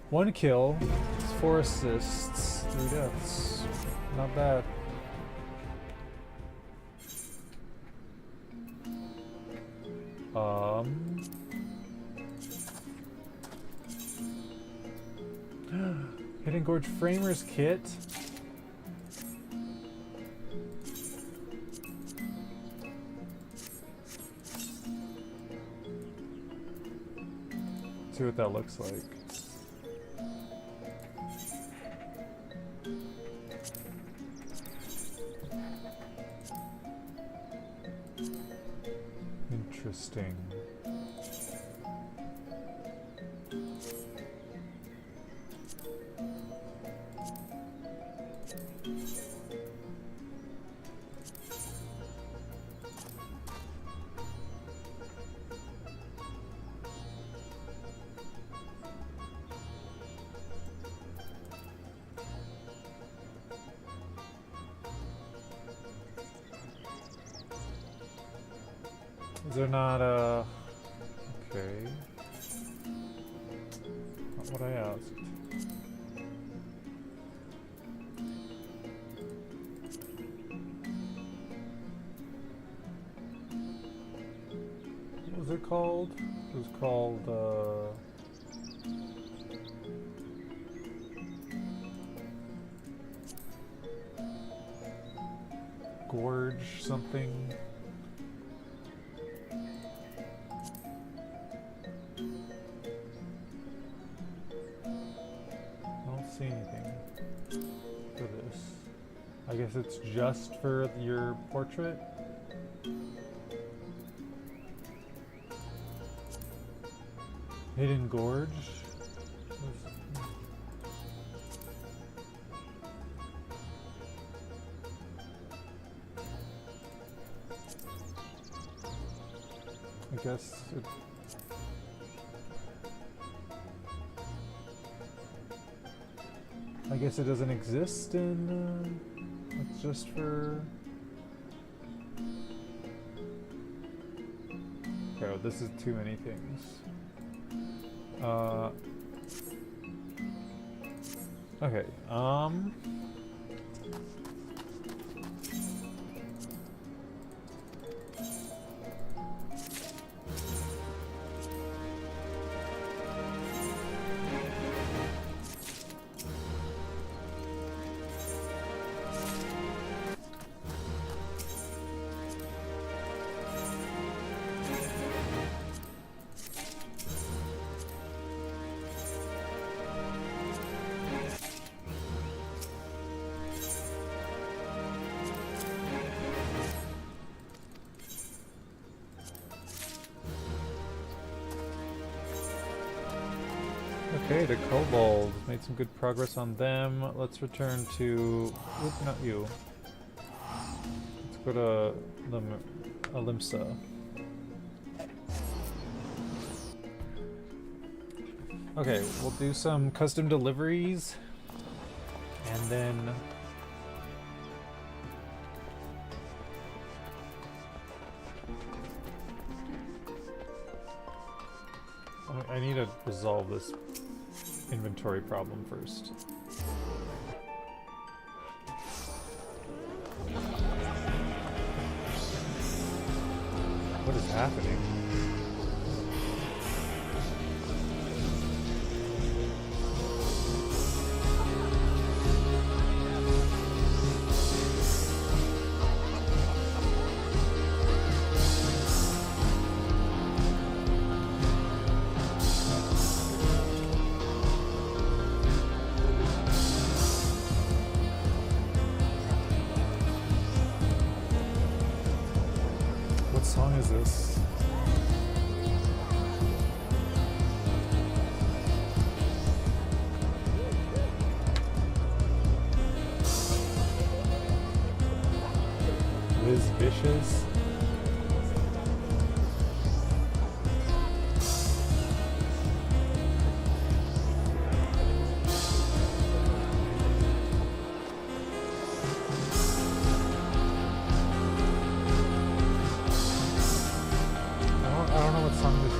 One kill, 4 assists, 3 deaths. Not bad. Hidden Gorge Framers Kit. See what that looks like. Interesting. Is there not a... Okay. Not what I asked. What was it called? It was called, Gorge something. See anything for this. I guess it's just for your portrait. Hidden Gorge. I guess it. I guess it doesn't exist in, it's just for... Oh, this is too many things. Okay, okay, the kobold made some good progress on them. Let's return to... Oop, not you. Let's go to Alimsa. Okay, we'll do some custom deliveries, and then... I need to resolve this inventory problem first. What is happening? What song is this? Liz Vicious? I don't know what song this is.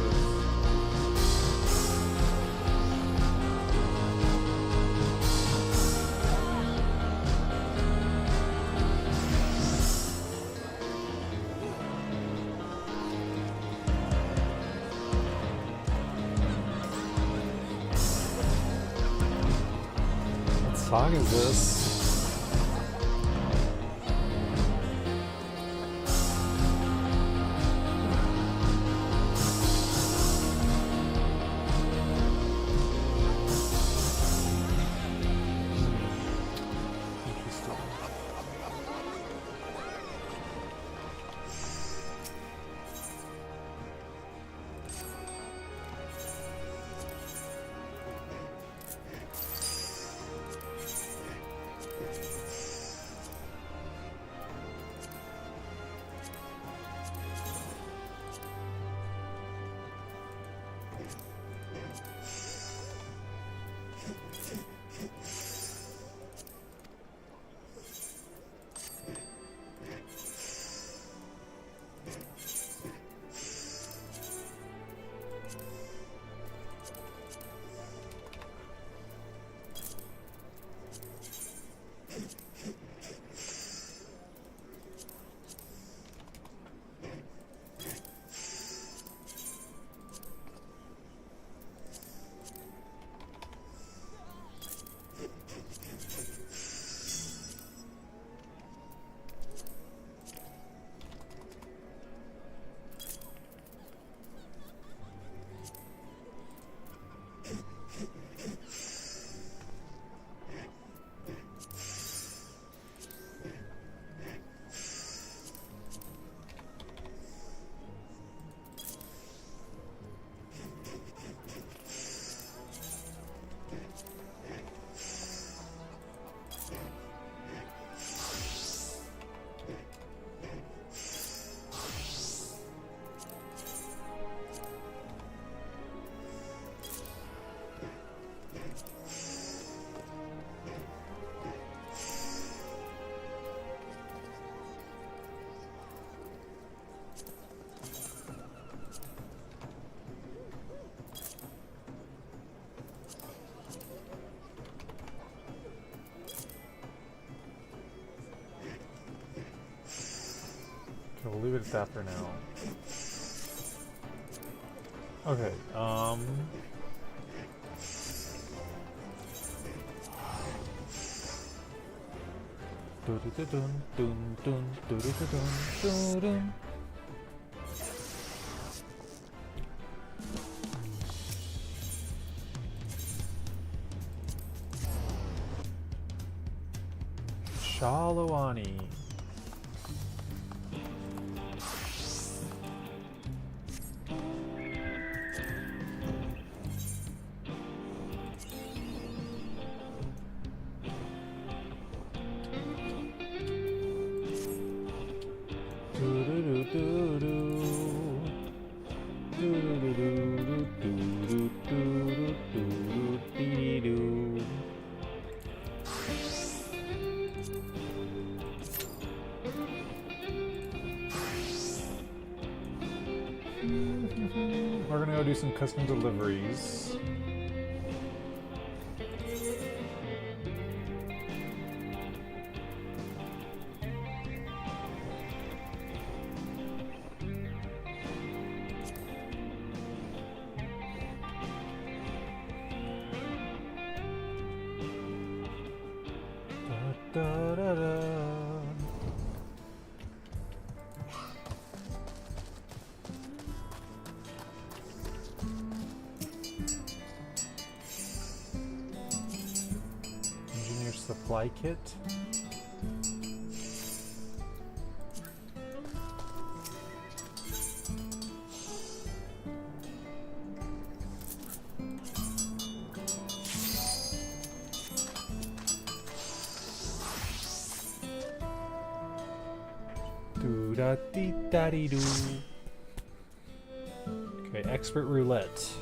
What song is this? Interesting. So we'll leave it at that for now. Okay, Shalawani. We're gonna go do some custom deliveries. Da, da, da. Engineer supply kit. Do-da-dee-da-dee-doo. Okay, expert roulette.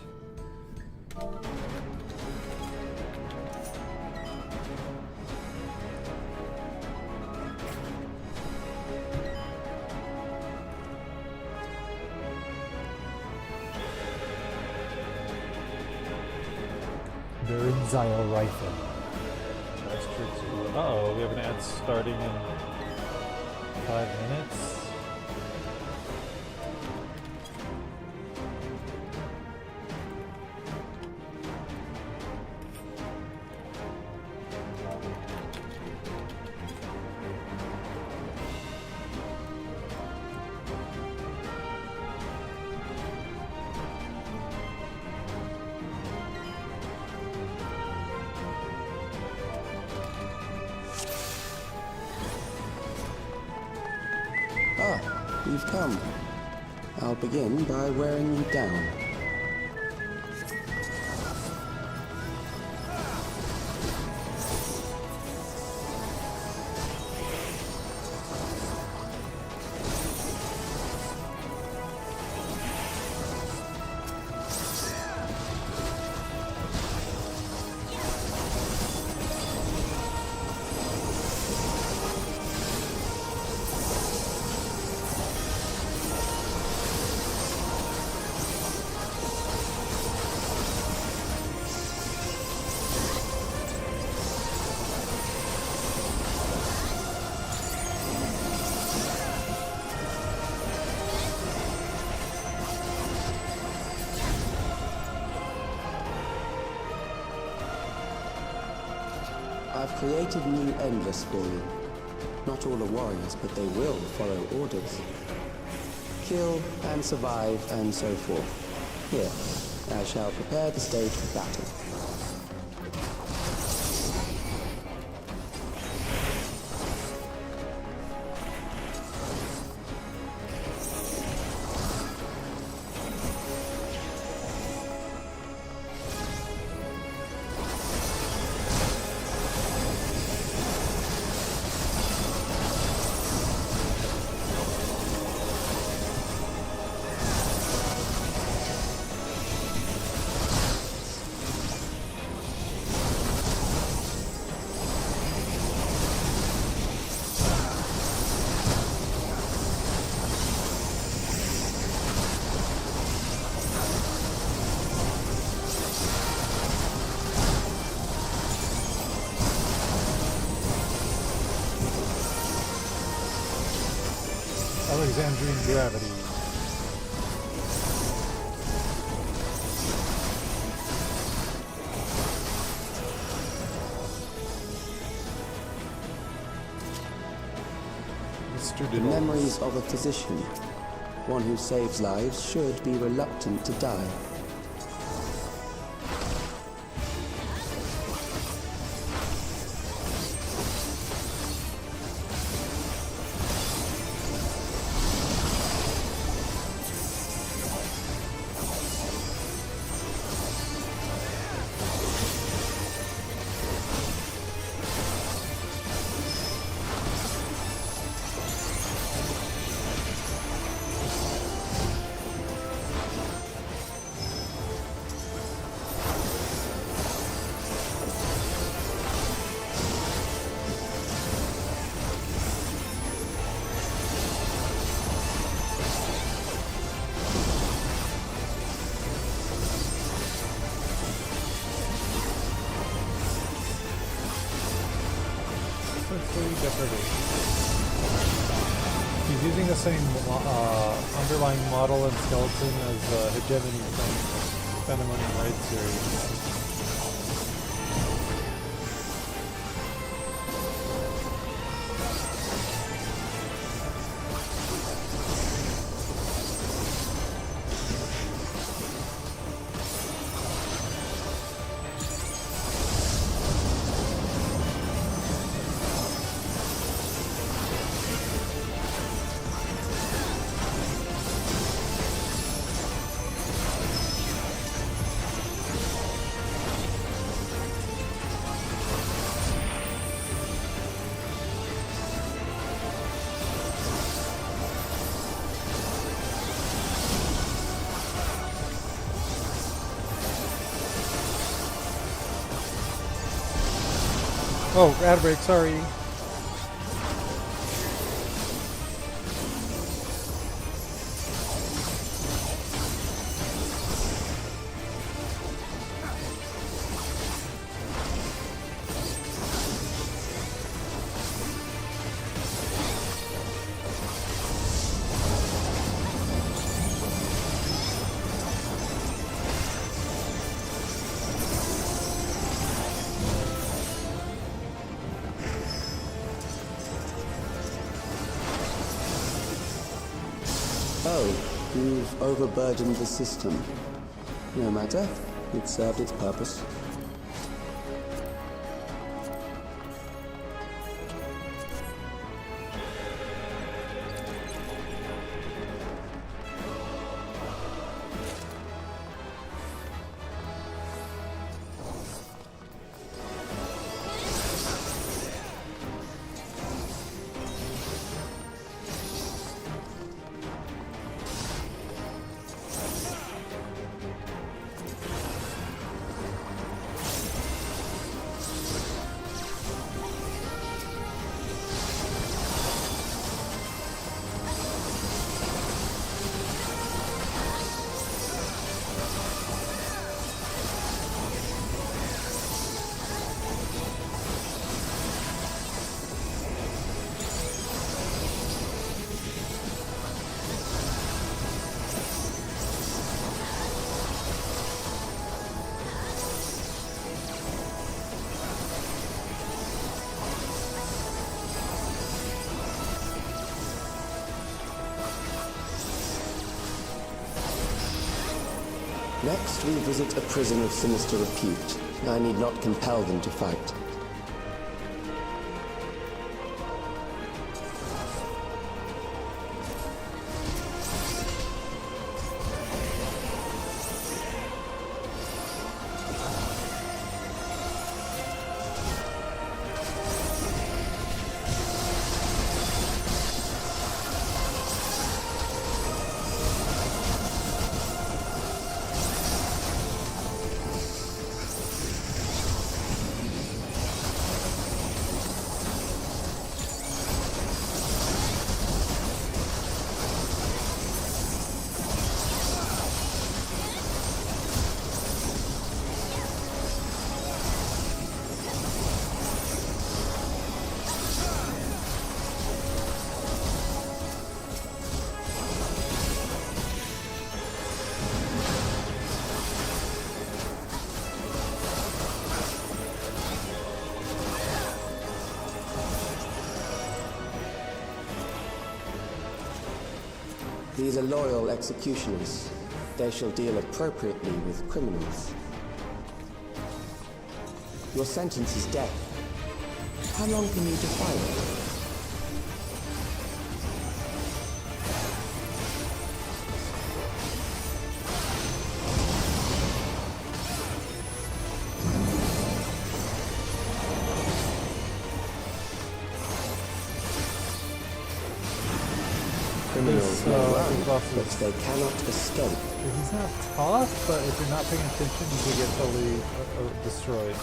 Berenzial rifle. That's true too. Uh-oh, we have an ad starting in 5 minutes. Ah, you've come. I'll begin by wearing you down. I've created new endless for you. Not all are warriors, but they will follow orders. Kill and survive and so forth. Here, I shall prepare the stage for battle. Alexandrian gravity. Mr. The Diddles. memories of a physician. One who saves lives should be reluctant to die. He's using the same underlying model and skeleton as Hegemony from Phaenna Ride series. Oh, ad break, sorry. Oh, you've overburdened the system. No matter, it served its purpose. Next, we visit a prison of sinister repute. I need not compel them to fight. These are loyal executioners. They shall deal appropriately with criminals. Your sentence is death. How long can you defy it? Criminals may run, but they cannot escape. He's not tough, but if you're not paying attention, you could get totally destroyed.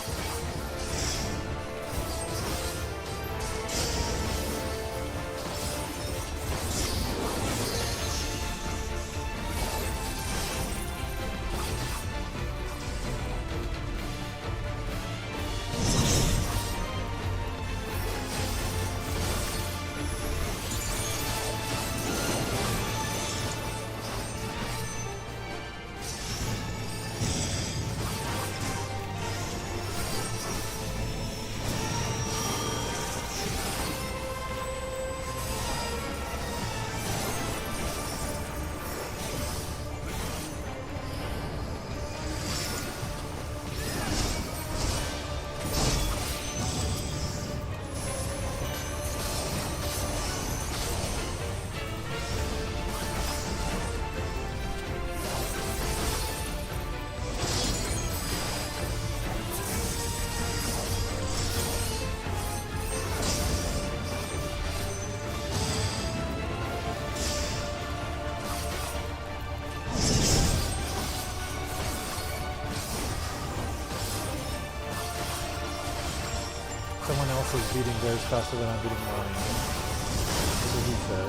Someone else is beating theirs faster than I'm beating mine. That's what he said.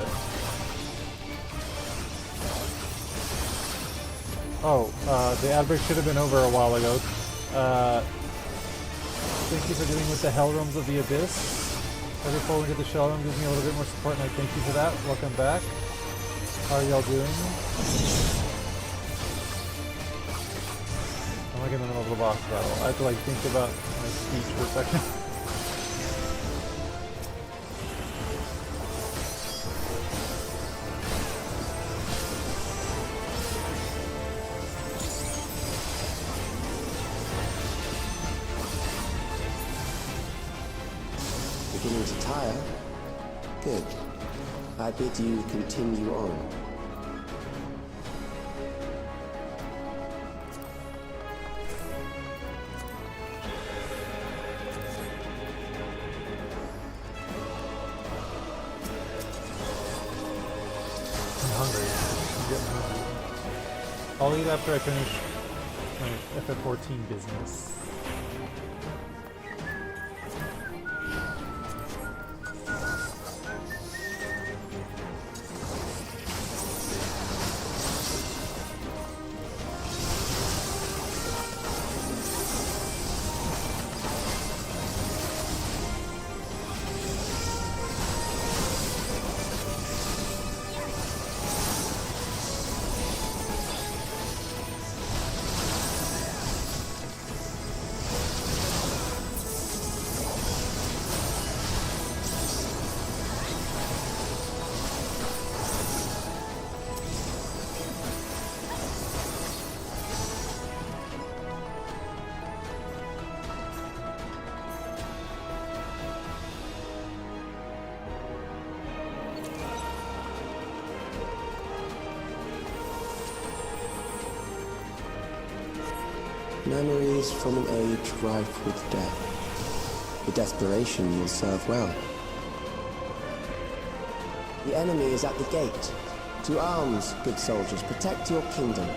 Oh, the ad break should have been over a while ago. Thank you for dealing with the Hell Realms of the Abyss. Every falling to the Shell Realm gives me a little bit more support, and I thank you for that. Welcome back. How are y'all doing? I'm like in the middle of the boss battle. I have to like think about my speech for a second. Beginning to tire? Good. I bid you continue on. I'm hungry. I'm getting hungry. I'll eat after I finish my FF14 business. Memories from an age rife with death. The desperation will serve well. The enemy is at the gate. To arms, good soldiers, protect your kingdom.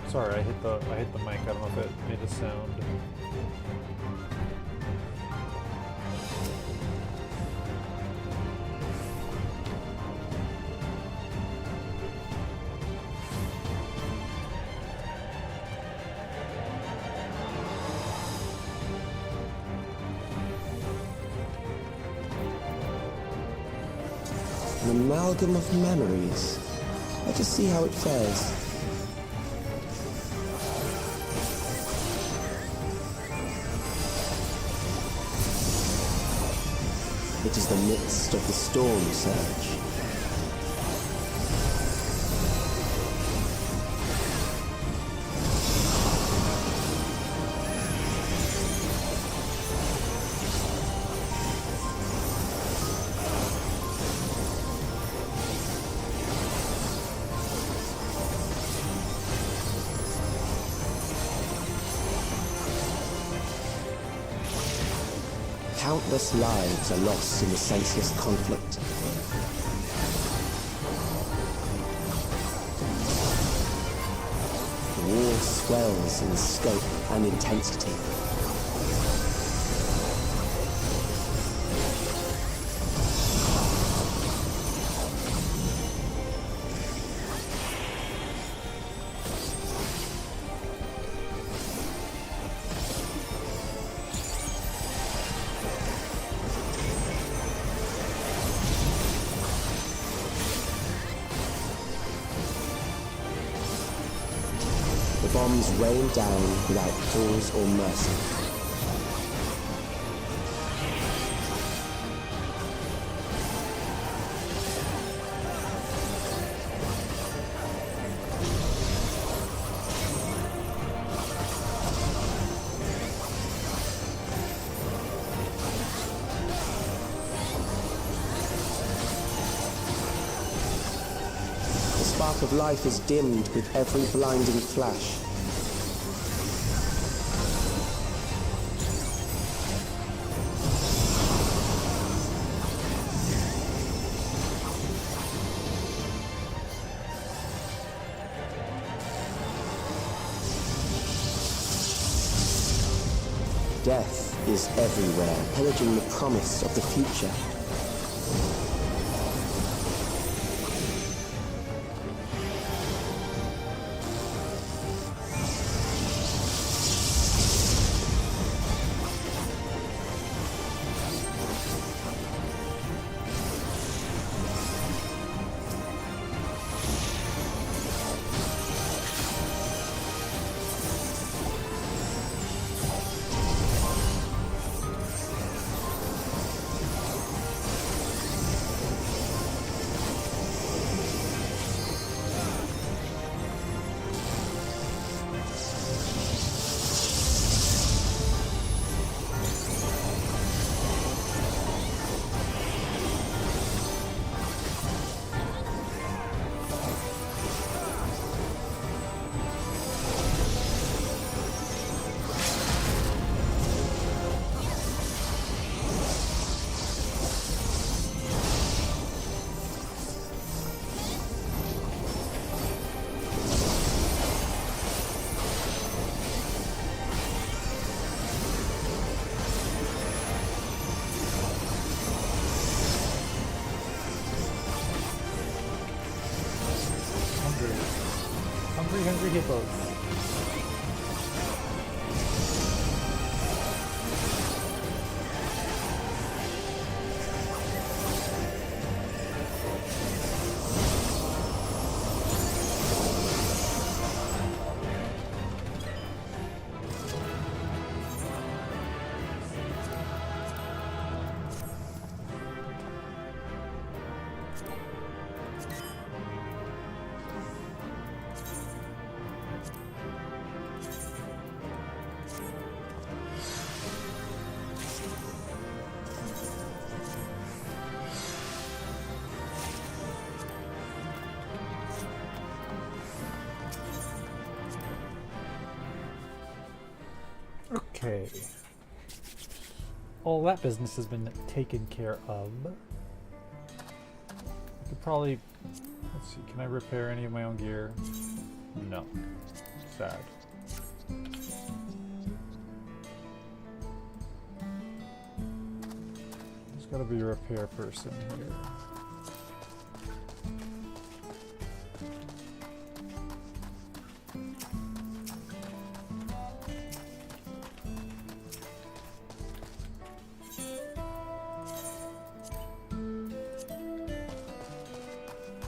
Sorry, I hit the mic. I don't know if it made a sound. An amalgam of memories. Let us see how it fares. It is the midst of the storm surge. Countless lives are lost in the senseless conflict. The war swells in scope and intensity. The bombs rain down without pause or mercy. The spark of life is dimmed with every blinding flash. Death is everywhere, pillaging the promise of the future. Hungry hippos. Okay. All that business has been taken care of. I could probably... Let's see, can I repair any of my own gear? No. Sad. There's gotta be a repair person here.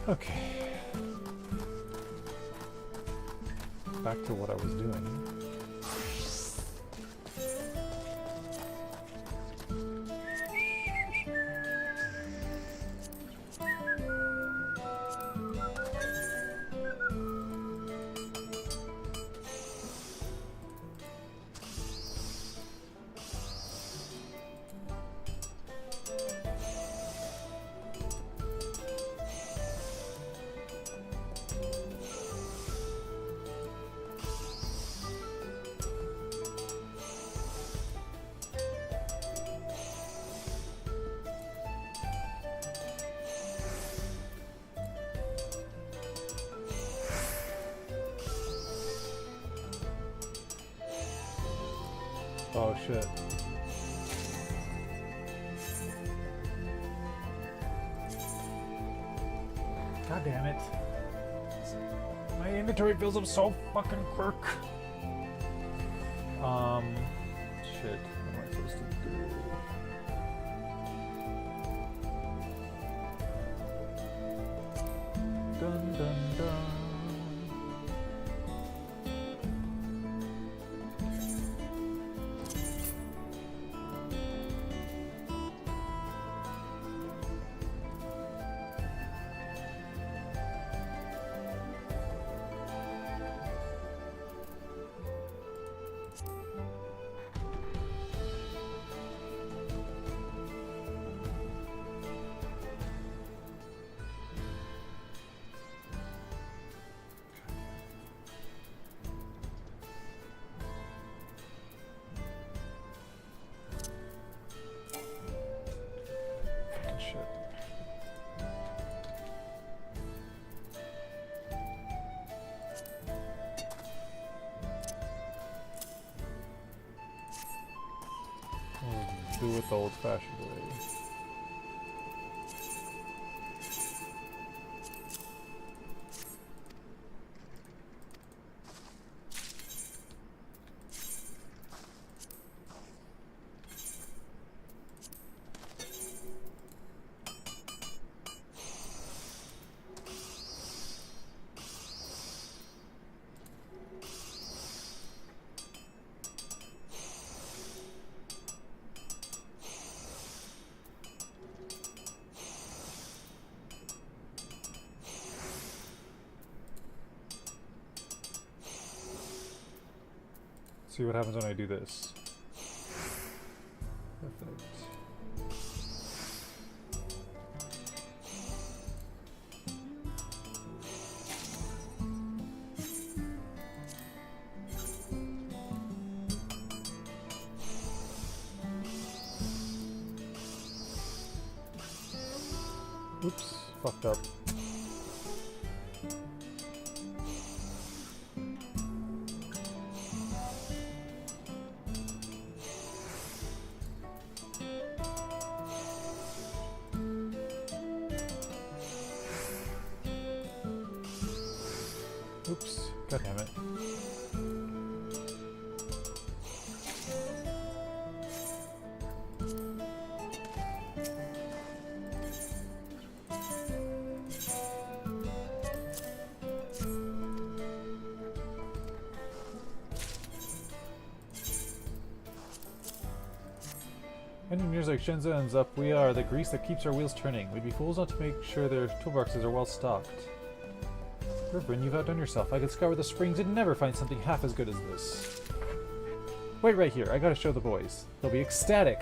Okay. Back to what I was doing. Oh shit. God damn it. My inventory fills up so fucking quick. Shit. What am I supposed to do? Dun dun dun. Do it the old-fashioned way. See what happens when I do this. Perfect. Oops, fucked up. Oops, god damn it. Engineers like Shenza and Zup, we are the grease that keeps our wheels turning. We'd be fools not to make sure their toolboxes are well stocked. Reverend, you've outdone yourself. I could scour the springs and never find something half as good as this. Wait right here. I gotta show the boys. They'll be ecstatic.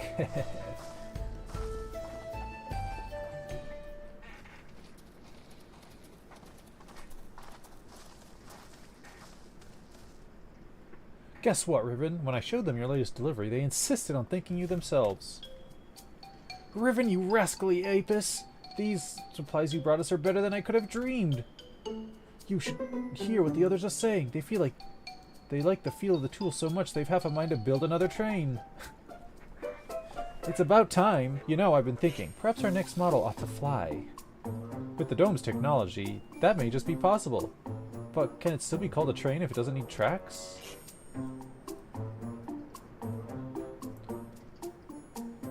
Guess what, Riven? When I showed them your latest delivery, they insisted on thanking you themselves. Riven, you rascally apis! These supplies you brought us are better than I could have dreamed. You should hear what the others are saying. They like the feel of the tool so much they've half a mind to build another train. It's about time. You know, I've been thinking, perhaps our next model ought to fly. With the dome's technology, that may just be possible. But can it still be called a train if it doesn't need tracks?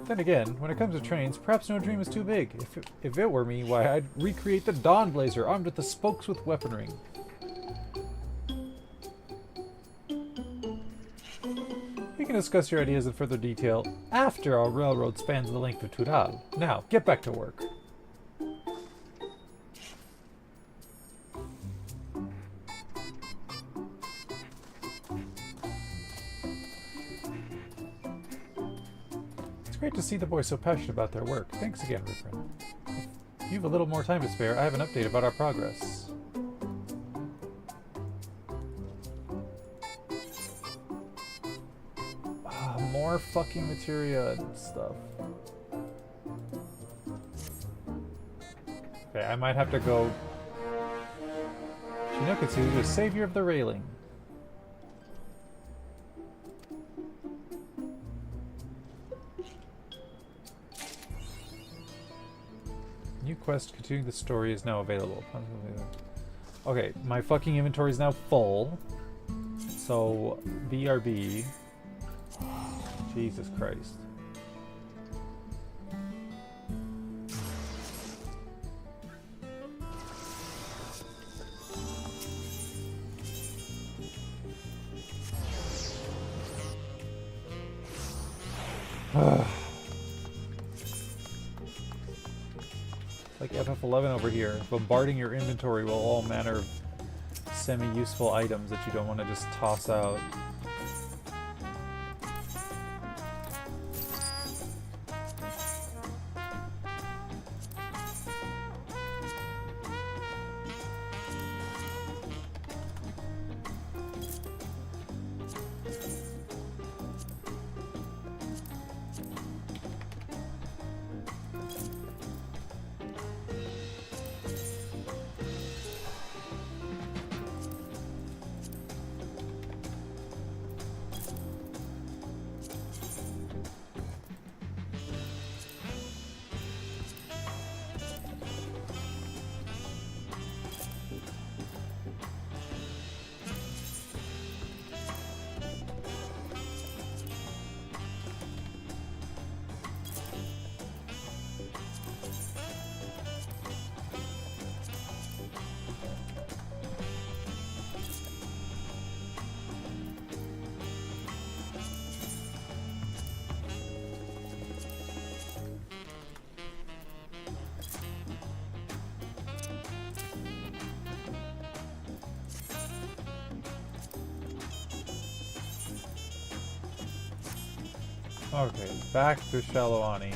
Then again, when it comes to trains, perhaps no dream is too big. If it were me, why, I'd recreate the Dawn Blazer armed with the spokes with weaponry. We can discuss your ideas in further detail after our railroad spans the length of Tural. Now, get back to work. It's great to see the boys so passionate about their work. Thanks again, Rifrin. If you have a little more time to spare, I have an update about our progress. More fucking materia and stuff. Okay, I might have to go. Shinokatsu, the savior of the railing. New quest continuing the story is now available. Okay, my fucking inventory is now full. So, BRB. Jesus Christ. Like FF11 over here, bombarding your inventory with all manner of semi-useful items that you don't want to just toss out. Okay, back to Shalawani.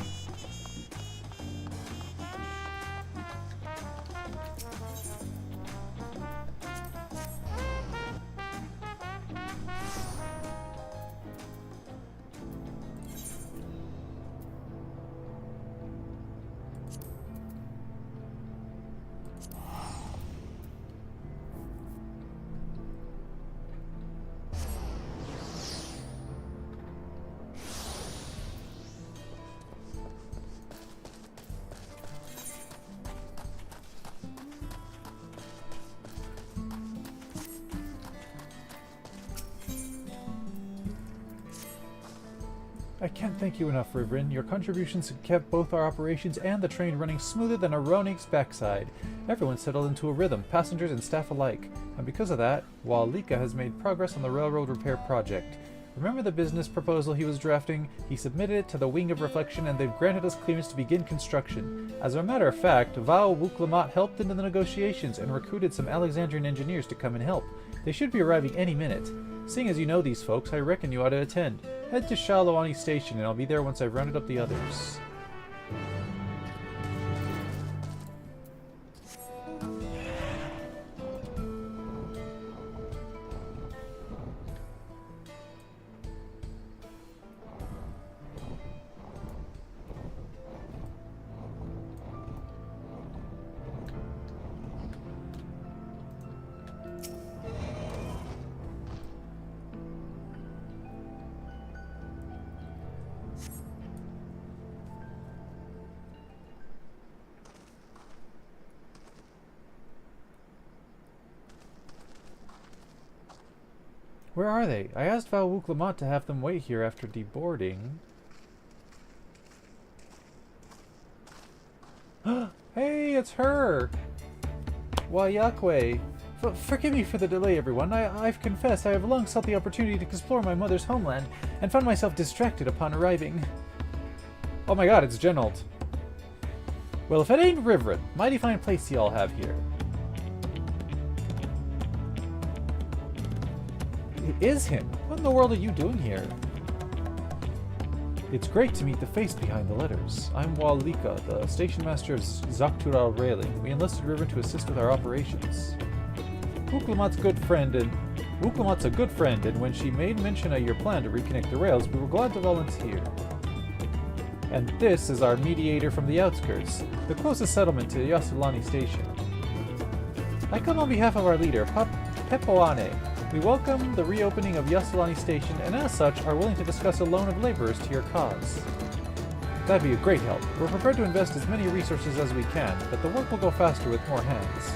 I can't thank you enough, Rivrin. Your contributions have kept both our operations and the train running smoother than a Ronik's backside. Everyone settled into a rhythm, passengers and staff alike. And because of that, Lika has made progress on the railroad repair project. Remember the business proposal he was drafting? He submitted it to the Wing of Reflection and they've granted us clearance to begin construction. As a matter of fact, Val Wuklamat helped in the negotiations and recruited some Alexandrian engineers to come and help. They should be arriving any minute. Seeing as you know these folks, I reckon you ought to attend. Head to Shalawani Station and I'll be there once I've rounded up the others. Where are they? I asked Val Wouklamont to have them wait here after deboarding. Hey, it's her! Wayakwe. Forgive me for the delay, everyone. I've confessed I have long sought the opportunity to explore my mother's homeland, and found myself distracted upon arriving. Oh my god, it's Genold. Well, if it ain't Riverin, mighty fine place y'all have here. It is him. What in the world are you doing here? It's great to meet the face behind the letters. I'm Walika, the station master of Zaktural Railing. We enlisted Riverin to assist with our operations. Wouklamot's a good friend, and when she made mention of your plan to reconnect the rails, we were glad to volunteer. And this is our mediator from the outskirts, the closest settlement to Yasulani Station. I come on behalf of our leader, Pepoane. We welcome the reopening of Yasulani Station, and as such, are willing to discuss a loan of laborers to your cause. That'd be a great help. We're prepared to invest as many resources as we can, but the work will go faster with more hands.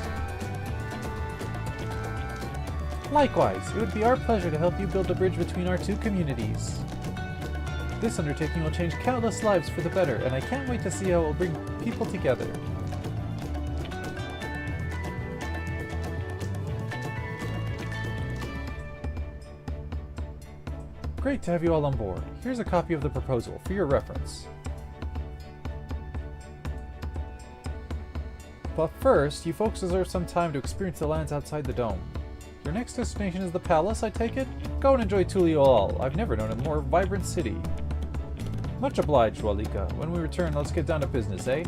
Likewise, it would be our pleasure to help you build a bridge between our two communities. This undertaking will change countless lives for the better, and I can't wait to see how it will bring people together. Great to have you all on board. Here's a copy of the proposal for your reference. But first, you folks deserve some time to experience the lands outside the dome. Your next destination is the palace, I take it? Go and enjoy Tuliol. I've never known a more vibrant city. Much obliged, Walika. When we return, let's get down to business, eh?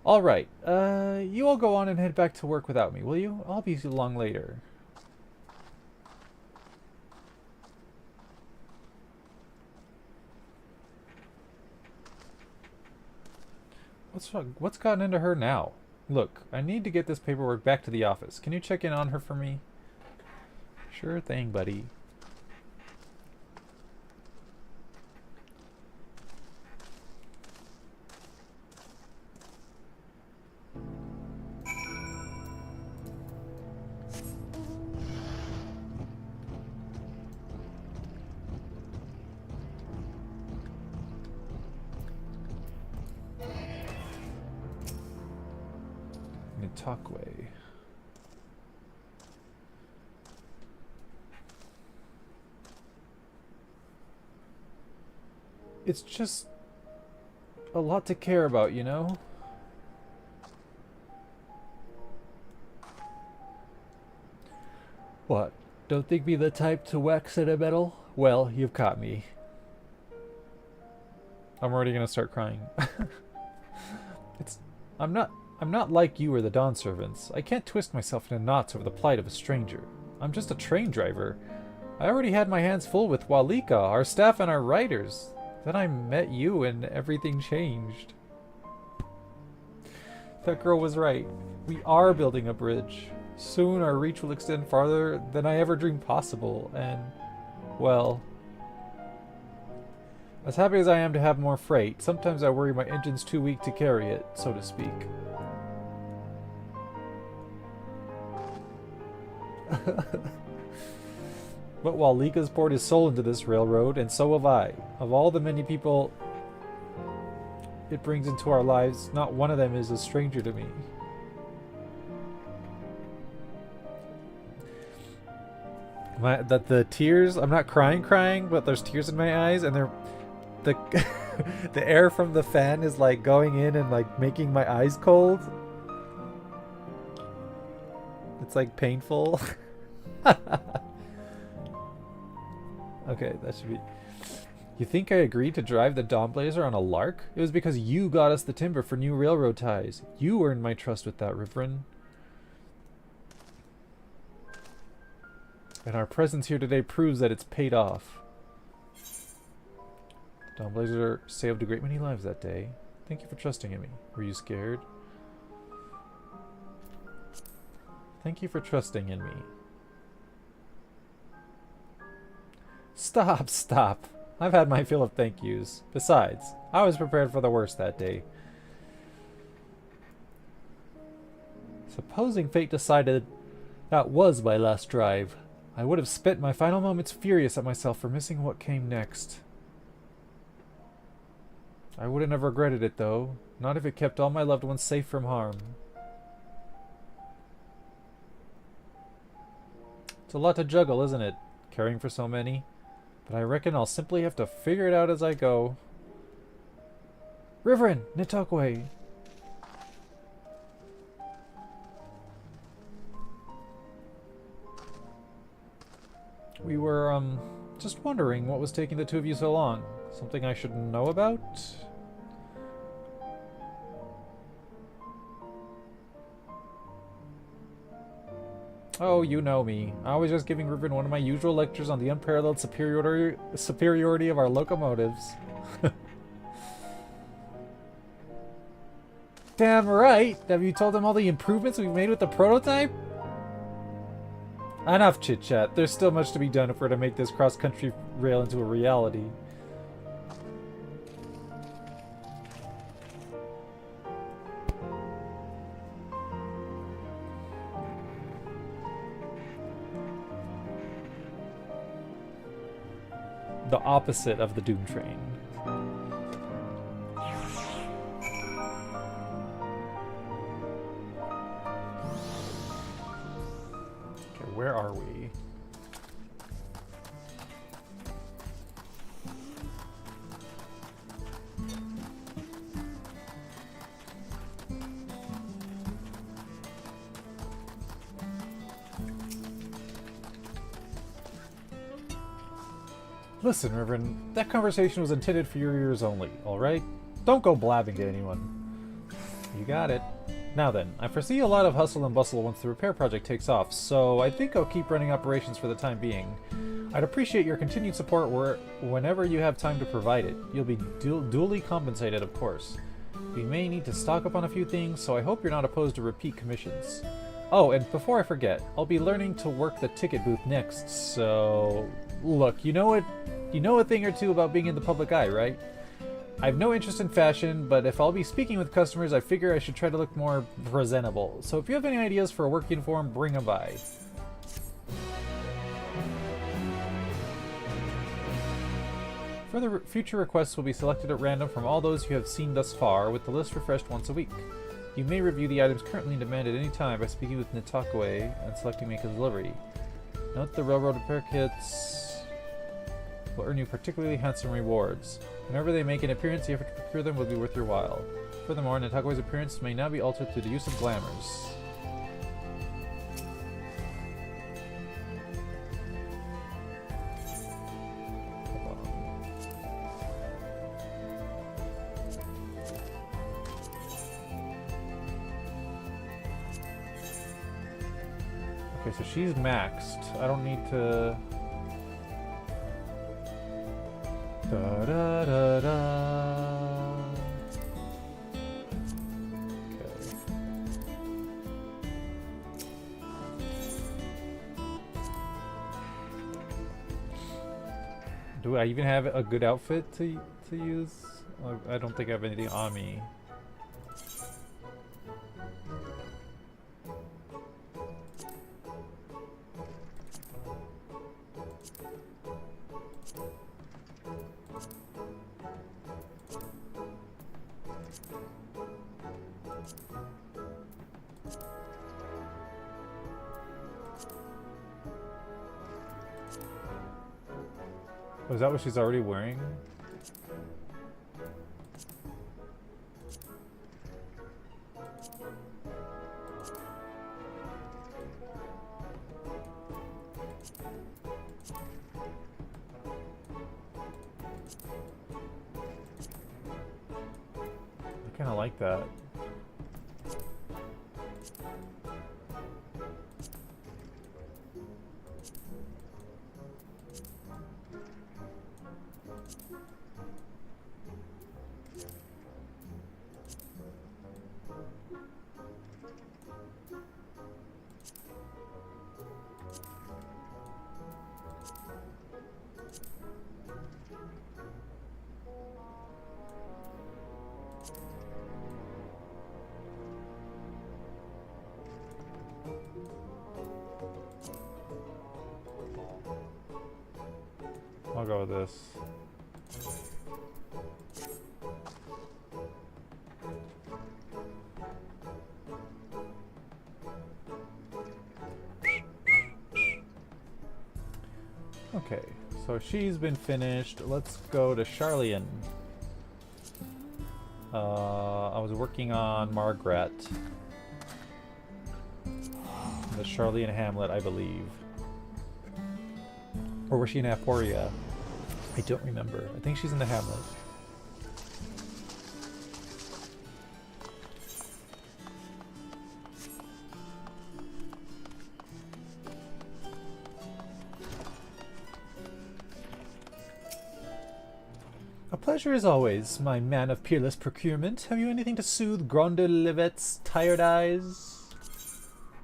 Alright, you all go on and head back to work without me, will you? I'll be along later. What's gotten into her now? Look, I need to get this paperwork back to the office. Can you check in on her for me? Sure thing, buddy. Talkway. It's just a lot to care about, you know? What? Don't think me the type to wax sentimental? Well, you've caught me. I'm already gonna start crying. I'm not like you or the Dawn Servants. I can't twist myself into knots over the plight of a stranger. I'm just a train driver. I already had my hands full with Walika, our staff, and our writers. Then I met you and everything changed. That girl was right. We are building a bridge. Soon our reach will extend farther than I ever dreamed possible, and, well, as happy as I am to have more freight, sometimes I worry my engine's too weak to carry it, so to speak. But Walika's poured his soul into this railroad, and so have I. Of all the many people it brings into our lives, not one of them is a stranger to me. The tears, I'm not crying, but there's tears in my eyes, and the the air from the fan is like going in and like making my eyes cold. It's like painful. Okay, that should be... You think I agreed to drive the Dawnblazer on a lark? It was because you got us the timber for new railroad ties. You earned my trust with that, Riverin. And our presence here today proves that it's paid off. Dawnblazer saved a great many lives that day. Thank you for trusting in me. Were you scared? Thank you for trusting in me. Stop. I've had my fill of thank yous. Besides, I was prepared for the worst that day. Supposing fate decided that was my last drive, I would have spent my final moments furious at myself for missing what came next. I wouldn't have regretted it, though. Not if it kept all my loved ones safe from harm. It's a lot to juggle, isn't it? Caring for so many. But I reckon I'll simply have to figure it out as I go. Reverend Nitokwe! We were, just wondering what was taking the two of you so long. Something I should know about? Oh, you know me. I was just giving Riven one of my usual lectures on the unparalleled superiority of our locomotives. Damn right! Have you told them all the improvements we've made with the prototype? Enough chit-chat. There's still much to be done if we're to make this cross-country rail into a reality. The opposite of the Doom Train. Okay, where are we? Listen, Reverend, that conversation was intended for your ears only, alright? Don't go blabbing to anyone. You got it. Now then, I foresee a lot of hustle and bustle once the repair project takes off, so I think I'll keep running operations for the time being. I'd appreciate your continued support whenever you have time to provide it. You'll be duly compensated, of course. We may need to stock up on a few things, so I hope you're not opposed to repeat commissions. Oh, and before I forget, I'll be learning to work the ticket booth next, so... Look, you know a thing or two about being in the public eye, right? I have no interest in fashion, but if I'll be speaking with customers, I figure I should try to look more presentable. So if you have any ideas for a work uniform, bring them by. Further future requests will be selected at random from all those you have seen thus far, with the list refreshed once a week. You may review the items currently in demand at any time by speaking with Nitokwe and selecting Make a Delivery. Note the railroad repair kits will earn you particularly handsome rewards. Whenever they make an appearance, the effort to procure them will be worth your while. Furthermore, Nitokwe's appearance may now be altered through the use of glamours. Okay, so she's maxed. I don't need to... Da da da da. Okay. Do I even have a good outfit to use? I don't think I have anything on me. Oh, is that what she's already wearing? I kind of like that. about this. Okay, so she's been finished. Let's go to Charlian. I was working on Margaret. The Charlian Hamlet, I believe. Or was she in Aporia? I don't remember. I think she's in the Hamlet. A pleasure as always, my man of peerless procurement. Have you anything to soothe Grondelevit's tired eyes?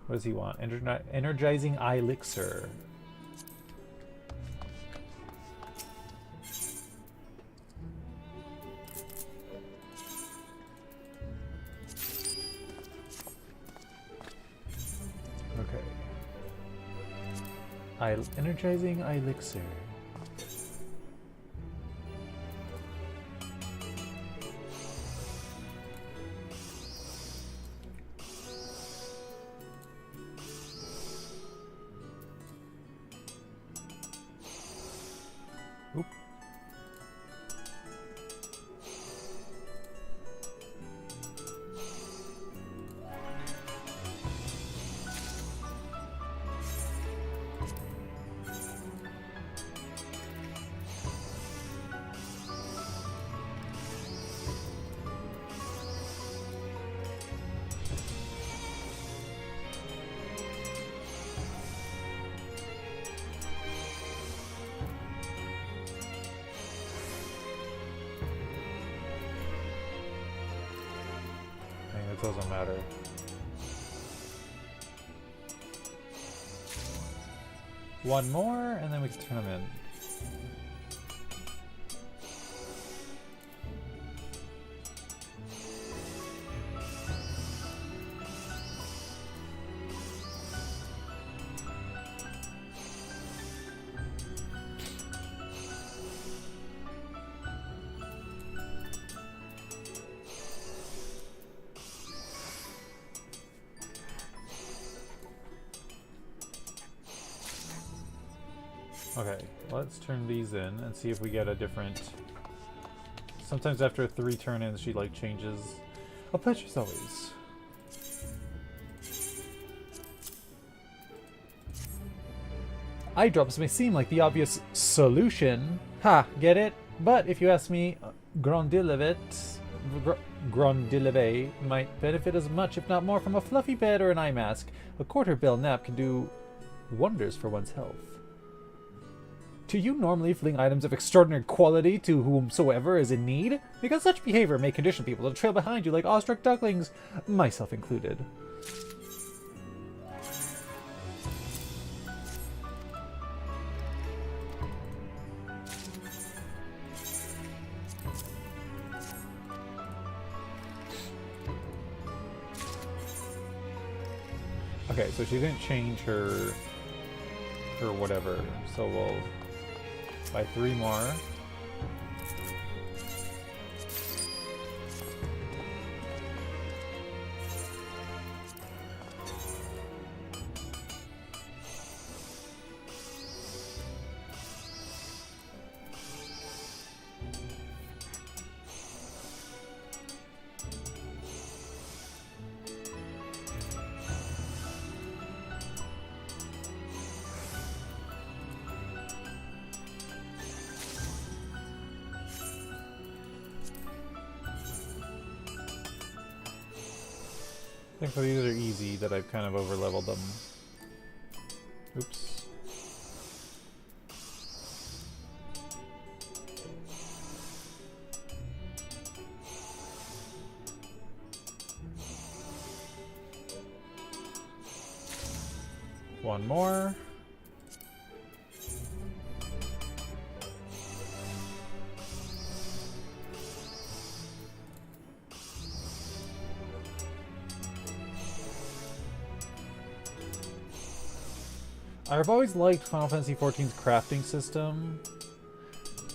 What does he want? Energizing eye elixir. Okay. Energizing eye elixir. Oop. It doesn't matter. One more, and then we can turn them in. Okay, let's turn these in and see if we get a different... Sometimes after 3 turn-ins she like changes. A pleasure as always. Eye drops may seem like the obvious solution. Ha, get it? But if you ask me, Grondelevit might benefit as much, if not more, from a fluffy bed or an eye mask. A quarter-bell nap can do wonders for one's health. Do you normally fling items of extraordinary quality to whomsoever is in need? Because such behavior may condition people to trail behind you like awestruck ducklings, myself included. Okay, so she didn't change her whatever, so we'll buy 3 more. I think these are easy, that I've kind of over-leveled them. Oops. One more. I've always liked Final Fantasy XIV's crafting system.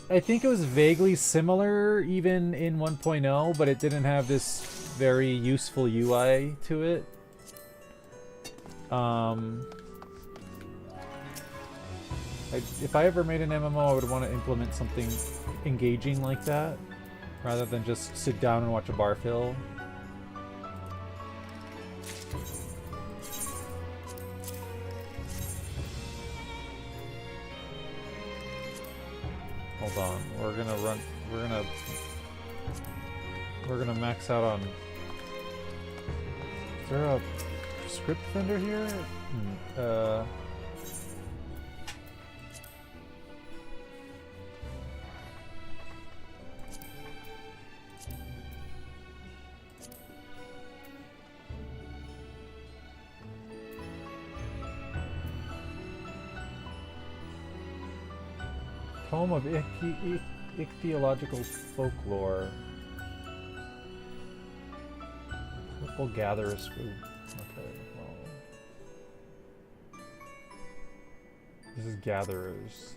I think it was vaguely similar even in 1.0, but it didn't have this very useful UI to it. If I ever made an MMO, I would want to implement something engaging like that, rather than just sit down and watch a bar fill. Hold on, we're gonna max out on... Is there a script vendor here? Poem of ichthyological folklore. Purple gatherer's food. Okay, well. This is gatherers.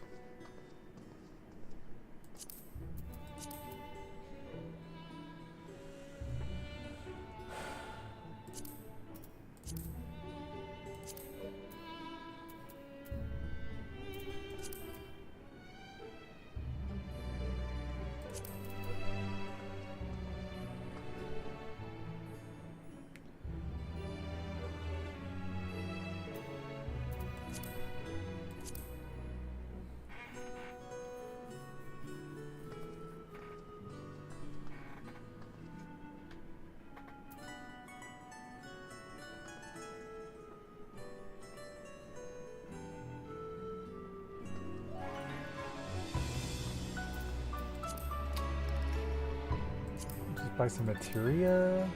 Buy some materia.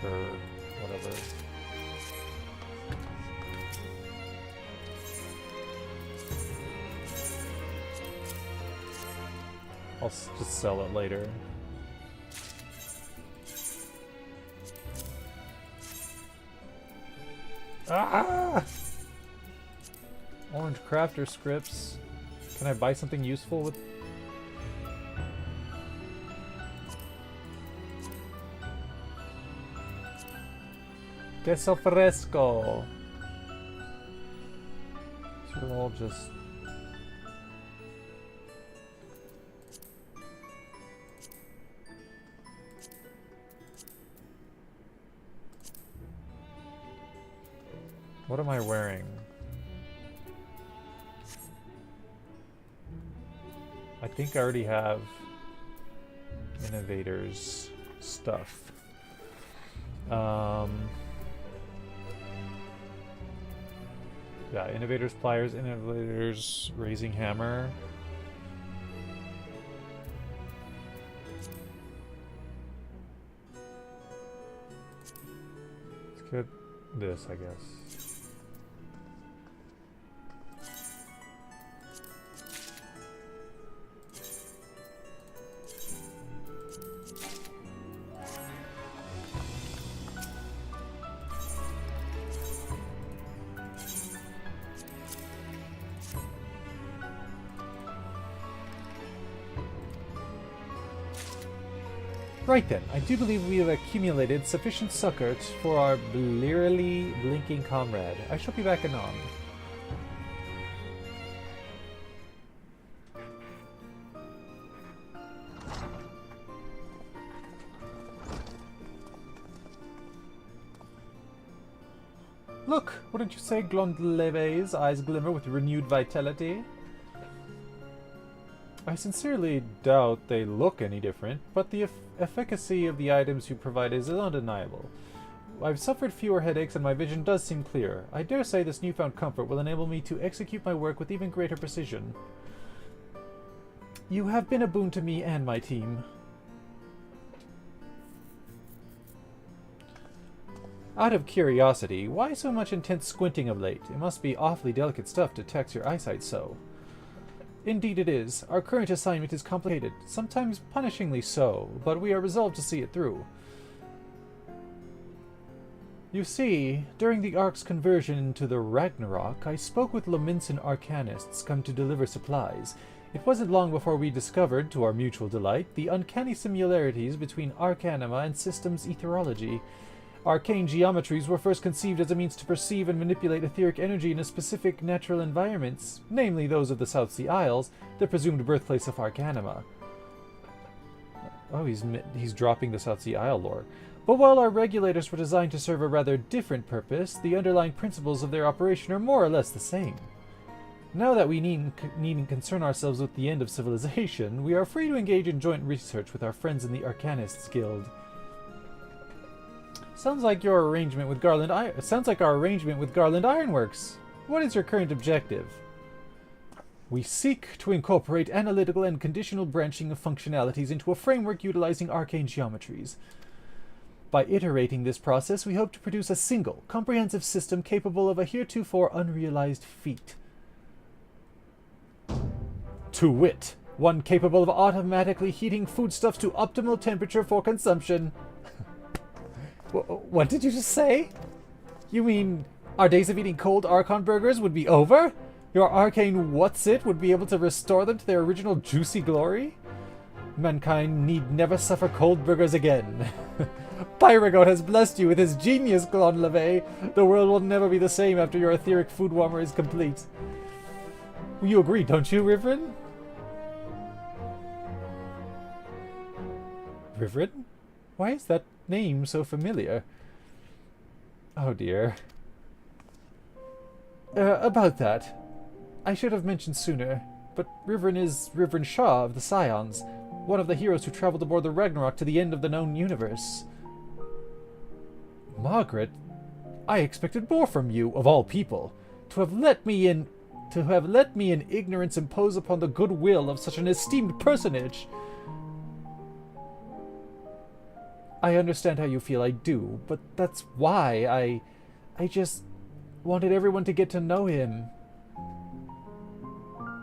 Sure, whatever. I'll just sell it later. Ah! Orange crafter scripts. Can I buy something useful with... Queso fresco. These are all just... What am I wearing? I think I already have Innovator's stuff. Yeah, Innovator's pliers, Innovator's raising hammer. Let's get this, I guess. Right then, I do believe we have accumulated sufficient succor for our blearily blinking comrade. I shall be back anon. Look, wouldn't you say Glondleve's eyes glimmer with renewed vitality? I sincerely doubt they look any different, but the efficacy of the items you provide is undeniable. I've suffered fewer headaches and my vision does seem clear. I dare say this newfound comfort will enable me to execute my work with even greater precision. You have been a boon to me and my team. Out of curiosity, why so much intense squinting of late? It must be awfully delicate stuff to tax your eyesight so. Indeed it is. Our current assignment is complicated, sometimes punishingly so, but we are resolved to see it through. You see, during the Ark's conversion into the Ragnarok, I spoke with Lominsan Arcanists come to deliver supplies. It wasn't long before we discovered, to our mutual delight, the uncanny similarities between Arcanima and systems etherology. Arcane geometries were first conceived as a means to perceive and manipulate etheric energy in a specific natural environments, namely those of the South Sea Isles, the presumed birthplace of Arcanima. Oh, he's dropping the South Sea Isle lore. But while our regulators were designed to serve a rather different purpose, the underlying principles of their operation are more or less the same. Now that we needn't concern ourselves with the end of civilization, we are free to engage in joint research with our friends in the Arcanists Guild. Sounds like our arrangement with Garland Ironworks. What is your current objective? We seek to incorporate analytical and conditional branching of functionalities into a framework utilizing arcane geometries. By iterating this process, we hope to produce a single, comprehensive system capable of a heretofore unrealized feat. To wit, one capable of automatically heating foodstuffs to optimal temperature for consumption. What did you just say? You mean our days of eating cold Archon burgers would be over? Your arcane what's-it would be able to restore them to their original juicy glory? Mankind need never suffer cold burgers again. Pyragon has blessed you with his genius, Glon LeVay. The world will never be the same after your etheric food warmer is complete. You agree, don't you, Riverin? Riverin? Why is that name so familiar? Oh dear. About that. I should have mentioned sooner, but Riverin is Riverin Shaw of the Scions, one of the heroes who traveled aboard the Ragnarok to the end of the known universe. Margaret? I expected more from you, of all people. To have let me in ignorance impose upon the goodwill of such an esteemed personage. I understand how you feel, I do, but that's why I just wanted everyone to get to know him.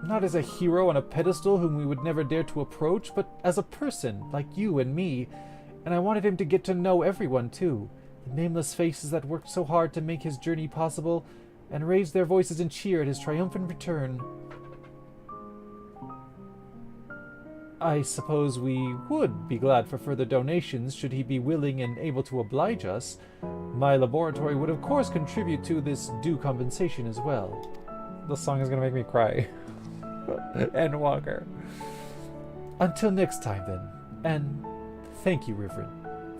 Not as a hero on a pedestal whom we would never dare to approach, but as a person, like you and me. And I wanted him to get to know everyone, too. The nameless faces that worked so hard to make his journey possible, and raised their voices in cheer at his triumphant return. I suppose we would be glad for further donations should he be willing and able to oblige us. My laboratory would of course contribute to this due compensation as well. The song is going to make me cry. And Walker. Until next time then, and thank you, Riverin,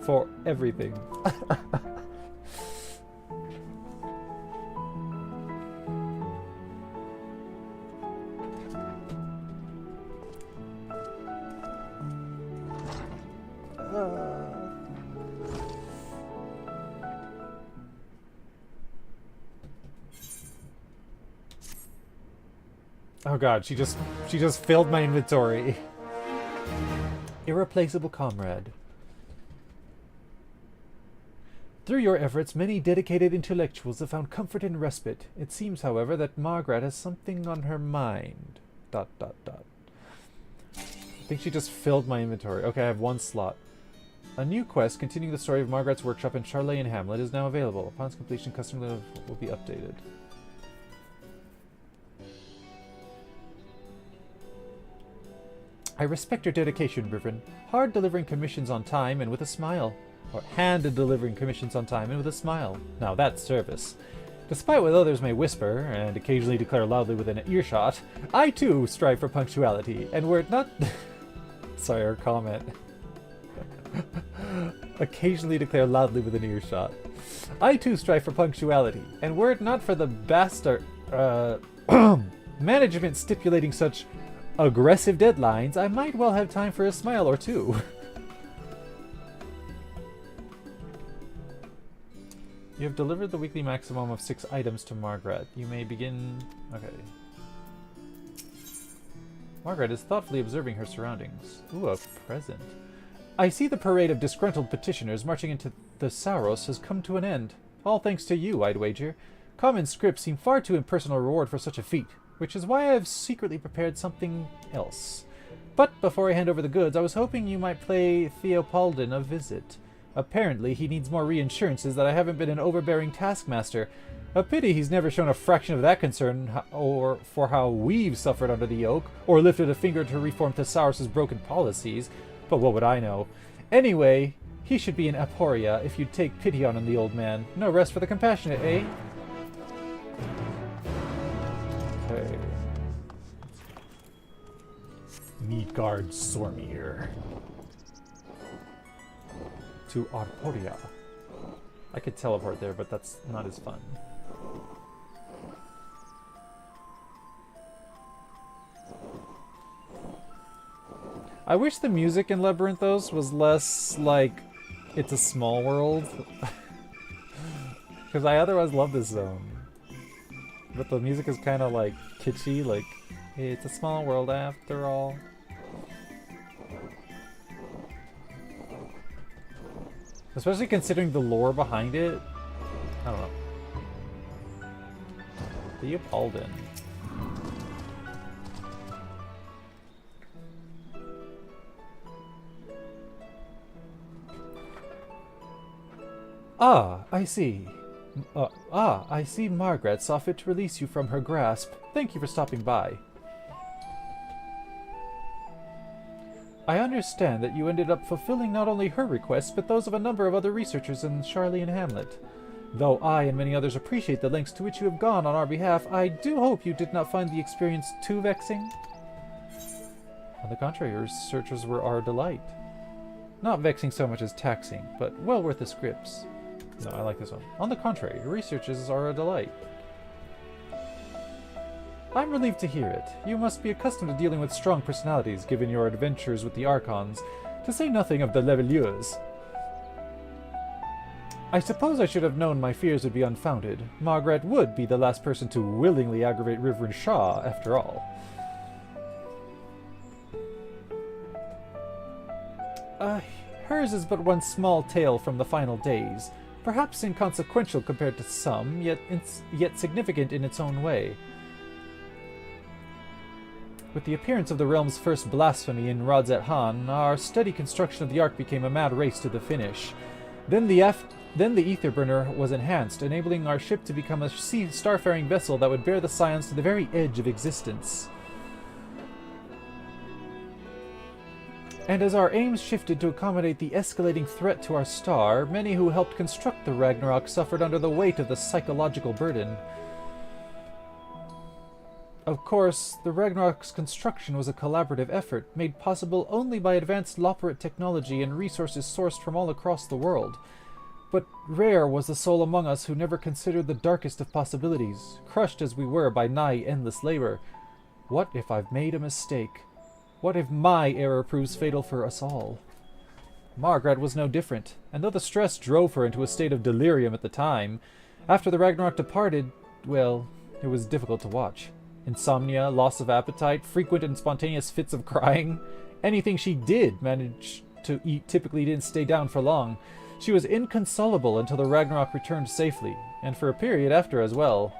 for everything. Oh god, she just filled my inventory. Irreplaceable comrade. Through your efforts, many dedicated intellectuals have found comfort and respite. It seems, however, that Margaret has something on her mind. ... I think she just filled my inventory. Okay, I have one slot. A new quest continuing the story of Margaret's workshop in Charley Hamlet is now available. Upon its completion, customer will be updated. I respect your dedication, Riverin. Hard delivering commissions on time and with a smile. Or hand delivering commissions on time and with a smile. Now that's service. Despite what others may whisper, and occasionally declare loudly within earshot, I too strive for punctuality, and were it not... Sorry, our comment. Occasionally declare loudly within earshot. I too strive for punctuality, and were it not for the bastard... management stipulating such aggressive deadlines, I might well have time for a smile or two. You have delivered the weekly maximum of 6 items to Margaret. You may begin... Okay. Margaret is thoughtfully observing her surroundings. Ooh, a present. I see the parade of disgruntled petitioners marching into the Sauros has come to an end. All thanks to you, I'd wager. Common scripts seem far too impersonal reward for such a feat. which is why I have secretly prepared something else. But before I hand over the goods, I was hoping you might pay Theopaldin a visit. Apparently, he needs more reassurances that I haven't been an overbearing taskmaster. A pity he's never shown a fraction of that concern or for how we've suffered under the yoke, or lifted a finger to reform Thesaurus' broken policies. But what would I know? Anyway, he should be in Aporia if you'd take pity on him, the old man. No rest for the compassionate, eh? Okay. Midgard Sormir. To Arporia. I could teleport there, but that's not as fun. I wish the music in Labyrinthos was less like it's a small world. Because I otherwise love this zone. But the music is kind of like kitschy, like it's a small world after all. Especially considering the lore behind it. I don't know. Theopaldin. I see. I see Margaret saw fit to release you from her grasp. Thank you for stopping by. I understand that you ended up fulfilling not only her requests, but those of a number of other researchers in Charlie and Hamlet. Though I and many others appreciate the lengths to which you have gone on our behalf, I do hope you did not find the experience too vexing. On the contrary, your researchers were our delight. Not vexing so much as taxing, but well worth the scripts. No, I like this one. On the contrary, your researches are a delight. I'm relieved to hear it. You must be accustomed to dealing with strong personalities, given your adventures with the Archons, to say nothing of the Leveliers. I suppose I should have known my fears would be unfounded. Margaret would be the last person to willingly aggravate Reverend Shaw, after all. Hers is but one small tale from the final days, perhaps inconsequential compared to some, yet significant in its own way. With the appearance of the realm's first blasphemy in Radzet Han, our steady construction of the Ark became a mad race to the finish. Then the ether burner was enhanced, enabling our ship to become a starfaring vessel that would bear the Scions to the very edge of existence. And as our aims shifted to accommodate the escalating threat to our star, many who helped construct the Ragnarok suffered under the weight of the psychological burden. Of course, the Ragnarok's construction was a collaborative effort, made possible only by advanced Loperate technology and resources sourced from all across the world. But rare was the soul among us who never considered the darkest of possibilities, crushed as we were by nigh endless labor. What if I've made a mistake? What if my error proves fatal for us all? Margaret was no different, and though the stress drove her into a state of delirium at the time, after the Ragnarok departed, well, it was difficult to watch. Insomnia, loss of appetite, frequent and spontaneous fits of crying. Anything she did manage to eat typically didn't stay down for long. She was inconsolable until the Ragnarok returned safely, and for a period after as well.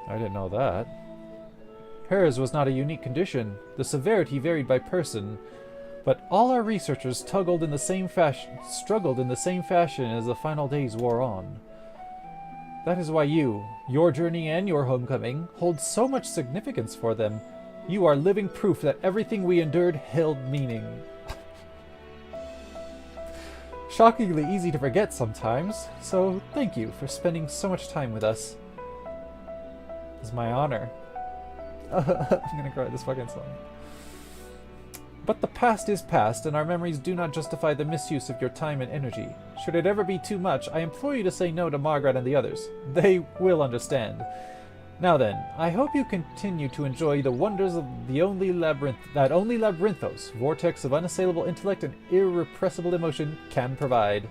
I didn't know that. Hers was not a unique condition. The severity varied by person, but all our researchers struggled in the same fashion as the final days wore on. That is why your journey and your homecoming, hold so much significance for them. You are living proof that everything we endured held meaning. Shockingly easy to forget sometimes, so thank you for spending so much time with us. It's my honor. I'm gonna cry at this fucking song. But the past is past, and our memories do not justify the misuse of your time and energy. Should it ever be too much, I implore you to say no to Margaret and the others. They will understand. Now then, I hope you continue to enjoy the wonders of the only Labyrinthos, vortex of unassailable intellect and irrepressible emotion, can provide.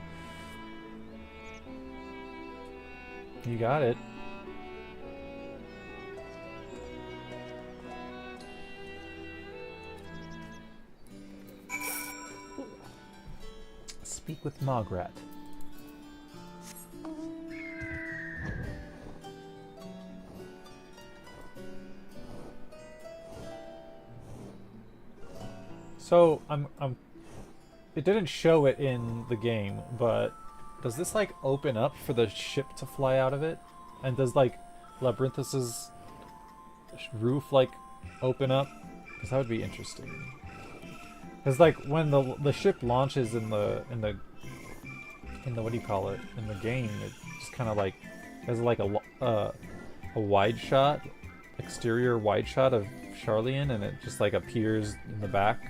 You got it. Speak with Margaret. So it didn't show it in the game, but does this like open up for the ship to fly out of it? And does like Labyrinthus's roof like open up? Because that would be interesting. Because like when the ship launches in the what do you call it, in the game, it just kind of like has like a wide shot, exterior wide shot of Charlian, and it just like appears in the back.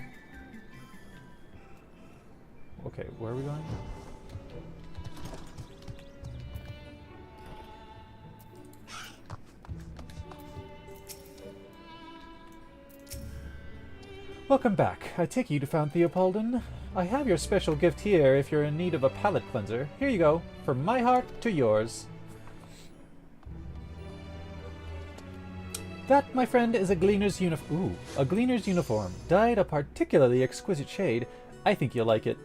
Okay, where are we going? Welcome back. I take you to found Theopaldon. I have your special gift here if you're in need of a palate cleanser. Here you go, from my heart to yours. That, my friend, is a gleaner's uniform, dyed a particularly exquisite shade. I think you'll like it.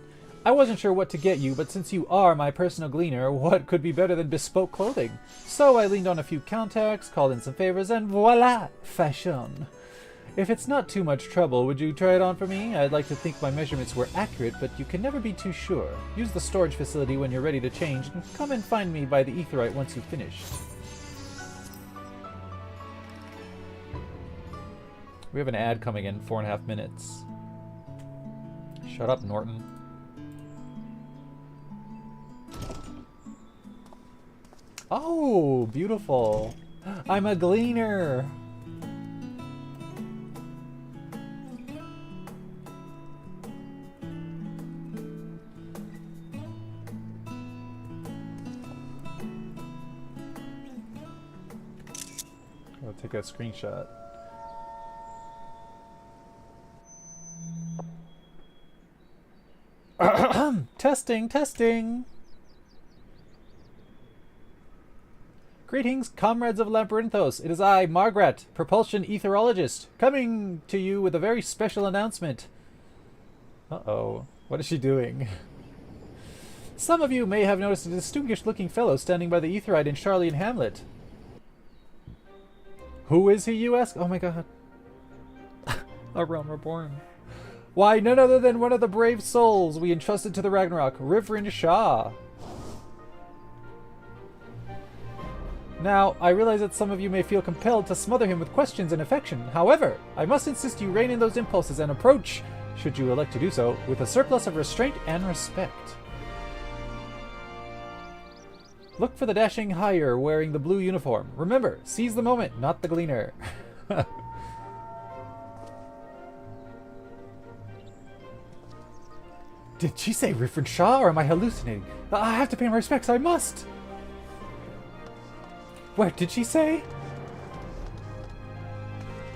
I wasn't sure what to get you, but since you are my personal gleaner, what could be better than bespoke clothing? So I leaned on a few contacts, called in some favors, and voila! Fashion! If it's not too much trouble, would you try it on for me? I'd like to think my measurements were accurate, but you can never be too sure. Use the storage facility when you're ready to change, and come and find me by the aetherite once you've finished. We have an ad coming in 4.5 minutes. Shut up, Norton. Oh, beautiful. I'm a gleaner. I'll take a screenshot. Testing. Greetings, comrades of Labyrinthos. It is I, Margaret, propulsion etherologist, coming to you with a very special announcement. Uh-oh. What is she doing? Some of you may have noticed a distinguished-looking fellow standing by the aetherite in Charlian Hamlet. Who is he, you ask? Oh my god. A realm reborn. Why, none other than one of the brave souls we entrusted to the Ragnarok, Reverend Shah. Now, I realize that some of you may feel compelled to smother him with questions and affection. However, I must insist you rein in those impulses and approach, should you elect to do so, with a surplus of restraint and respect. Look for the dashing hire wearing the blue uniform. Remember, seize the moment, not the gleaner. Did she say Reverend Shaw, or am I hallucinating? I have to pay my respects, I must! Where did she say?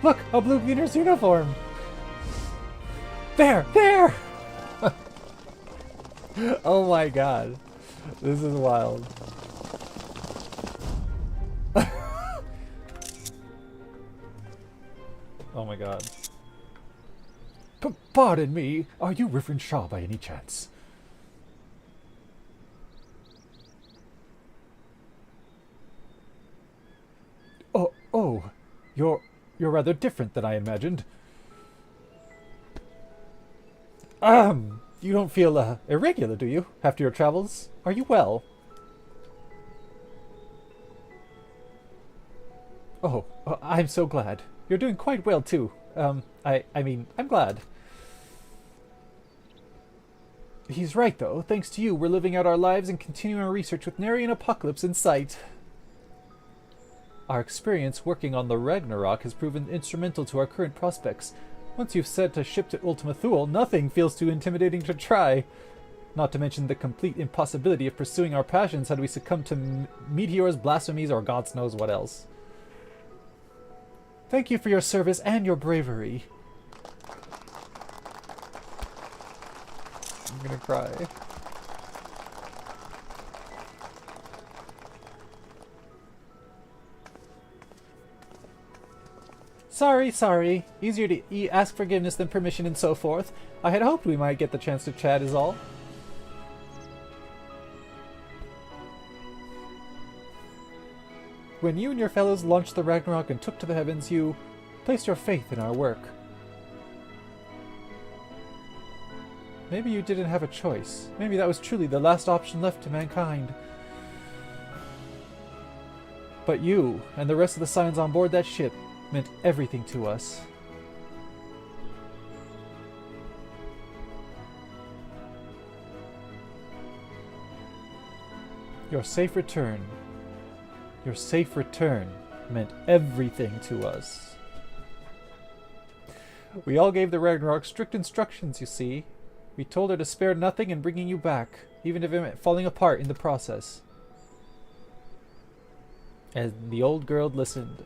Look, a blue gleaner's uniform! There! There! Oh my god. This is wild. Oh my god. Pardon me, are you Reverend Shaw by any chance? Oh, you're rather different than I imagined. You don't feel irregular, do you, after your travels? Are you well? Oh, I'm so glad. You're doing quite well too. I mean, I'm glad. He's right, though. Thanks to you, we're living out our lives and continuing our research with nary an apocalypse in sight. Our experience working on the Ragnarok has proven instrumental to our current prospects. Once you've set a ship to Ultima Thule, nothing feels too intimidating to try. Not to mention the complete impossibility of pursuing our passions had we succumbed to meteors, blasphemies, or God knows what else. Thank you for your service and your bravery. I'm gonna cry. Sorry. Easier to ask forgiveness than permission and so forth. I had hoped we might get the chance to chat is all. When you and your fellows launched the Ragnarok and took to the heavens, you placed your faith in our work. Maybe you didn't have a choice. Maybe that was truly the last option left to mankind. But you, and the rest of the Scions on board that ship, meant everything to us. Your safe return meant everything to us. We all gave the Ragnarok strict instructions, you see. We told her to spare nothing in bringing you back, even if it meant falling apart in the process. And the old girl listened.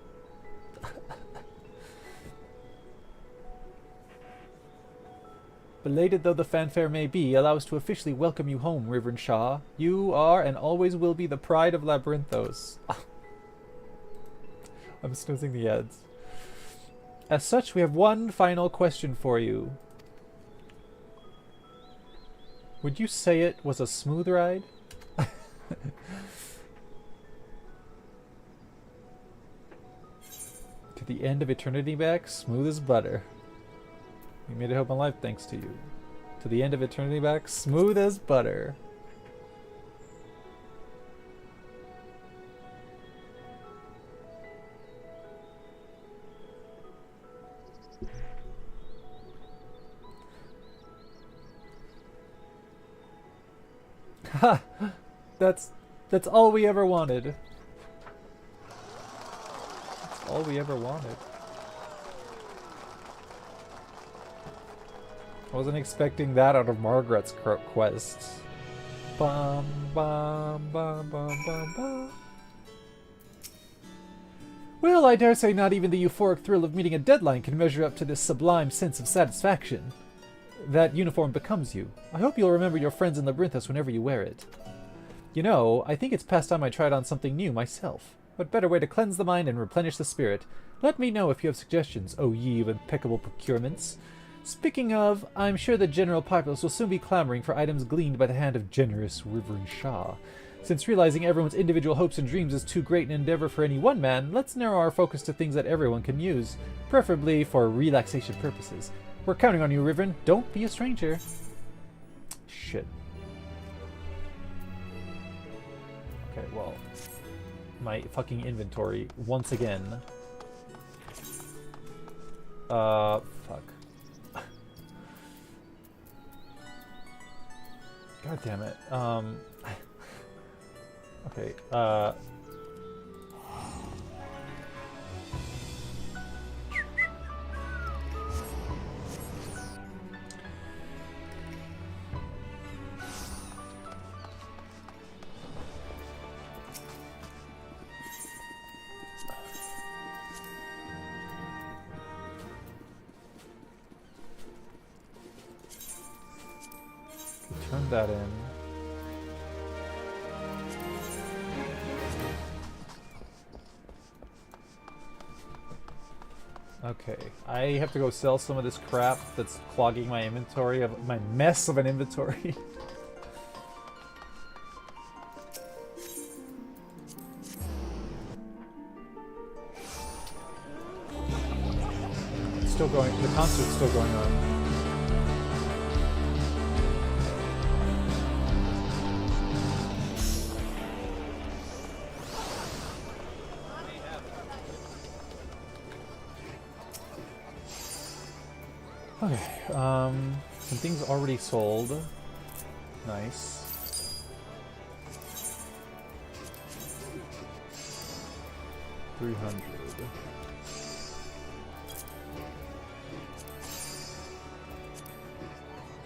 Belated though the fanfare may be, allow us to officially welcome you home, Reverend Shaw. You are and always will be the pride of Labyrinthos. I'm snoozing the ads. As such, we have one final question for you. Would you say it was a smooth ride? To the end of eternity back, smooth as butter. You made it help my life thanks to you. To the end of eternity back, smooth as butter. Ha! That's all we ever wanted. That's all we ever wanted. I wasn't expecting that out of Margaret's quest. Bum bum bum bum bum bum. Well, I dare say not even the euphoric thrill of meeting a deadline can measure up to this sublime sense of satisfaction. That uniform becomes you. I hope you'll remember your friends in Labyrinthos whenever you wear it. You know, I think it's past time I tried on something new myself. What better way to cleanse the mind and replenish the spirit? Let me know if you have suggestions, O ye of impeccable procurements. Speaking of, I'm sure the general populace will soon be clamoring for items gleaned by the hand of generous Reverend Shaw. Since realizing everyone's individual hopes and dreams is too great an endeavor for any one man, let's narrow our focus to things that everyone can use, preferably for relaxation purposes. We're counting on you, Reverend. Don't be a stranger. Shit. Okay, well, my fucking inventory once again. Fuck. God damn it. Okay, turn that in. Okay, I have to go sell some of this crap that's clogging my inventory, of my mess of an inventory. It's still going, the concert's still going on. Okay, some things already sold. Nice. 300.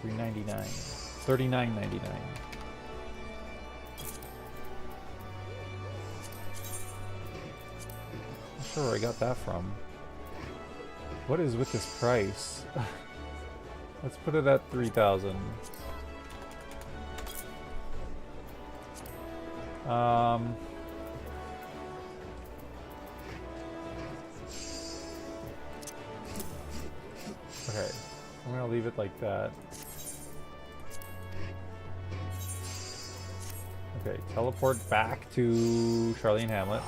$3.99. $39.99. Not sure where I got that from. What is with this price? Let's put it at 3,000. Okay, I'm gonna leave it like that. Okay, teleport back to Charlie and Hamlet.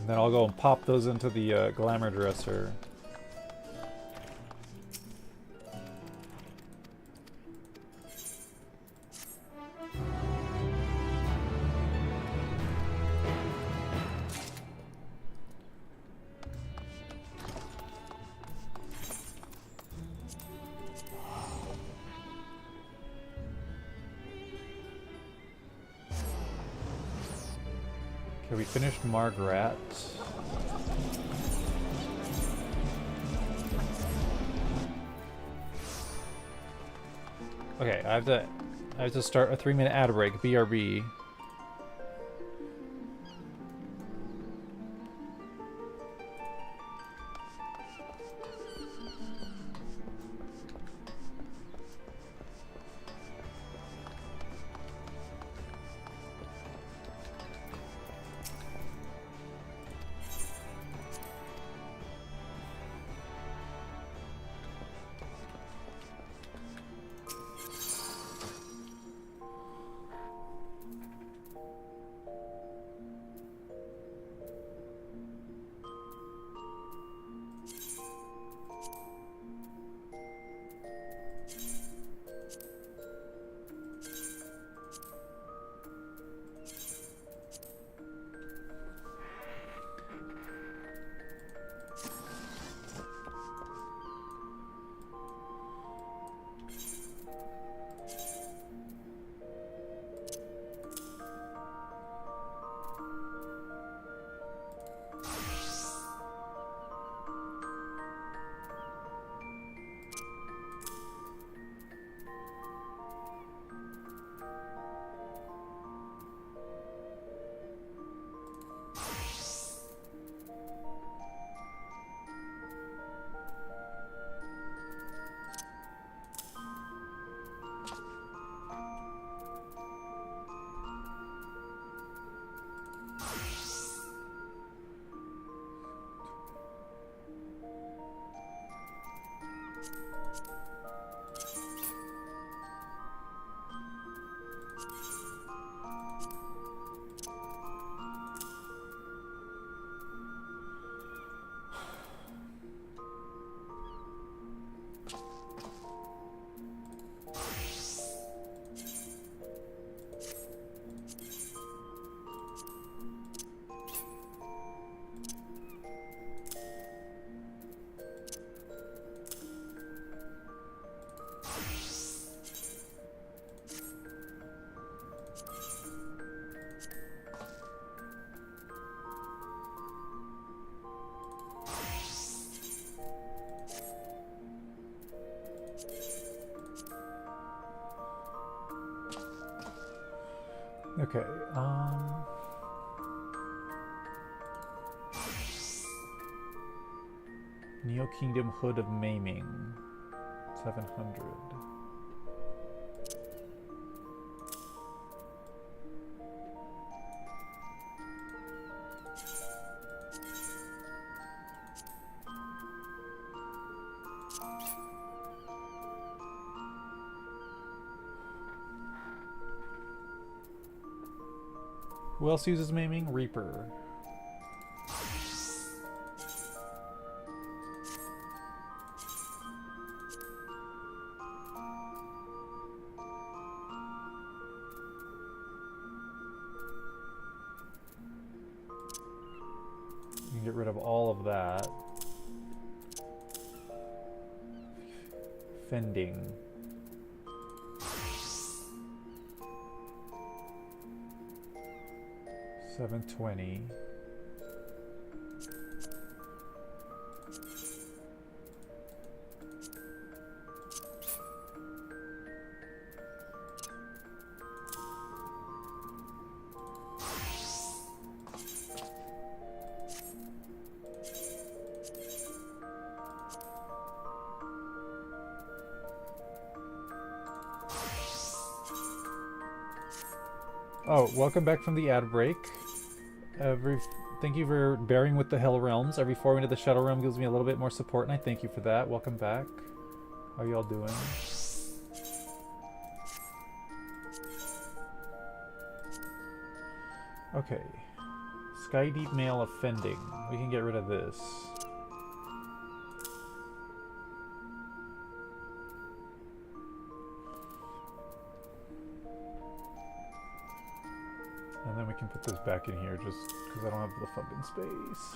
Then I'll go and pop those into the glamour dresser. Okay, we finished Margaret. Okay, I have to start a 3-minute ad break. BRB. Okay, Neo Kingdom Hood of Maiming, 700. Who else uses maiming? Reaper. You can get rid of all of that. Fending. $720. Oh, welcome back from the ad break. Thank you for bearing with the Hell Realms. Every 4 minutes the Shadow Realm gives me a little bit more support, and I thank you for that. Welcome back. How y'all doing? Okay. Sky Deep Mail Offending. We can get rid of this. And then we can put this back in here just because I don't have the fucking space.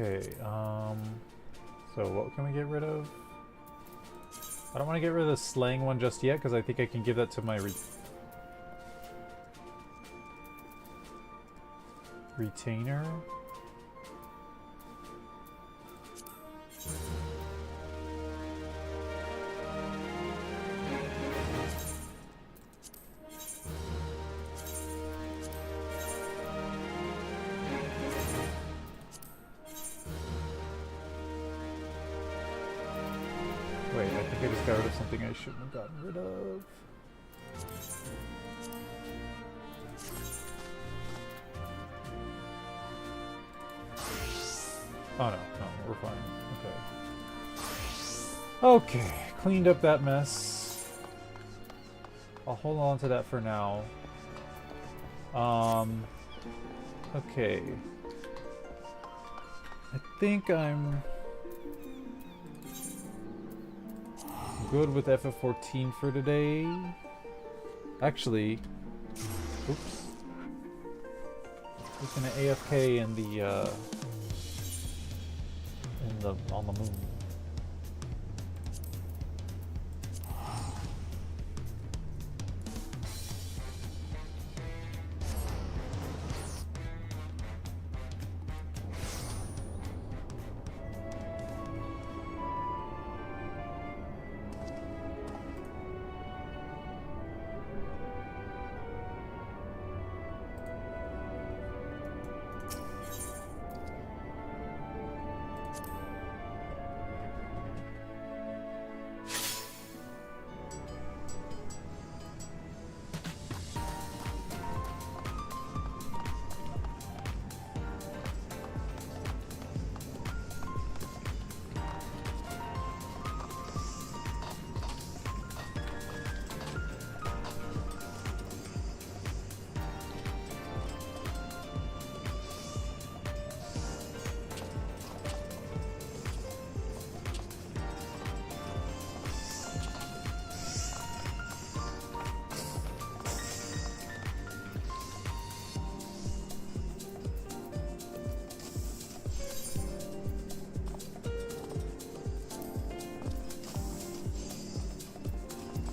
Okay, so what can we get rid of? I don't want to get rid of the slang one just yet because I think I can give that to my retainer. Wait, I think I just got rid of something I shouldn't have gotten rid of. Oh no, we're fine. Okay. Okay, cleaned up that mess. I'll hold on to that for now. Okay. I think I'm good with FF14 for today. Actually, oops. Just gonna AFK in the on the moon.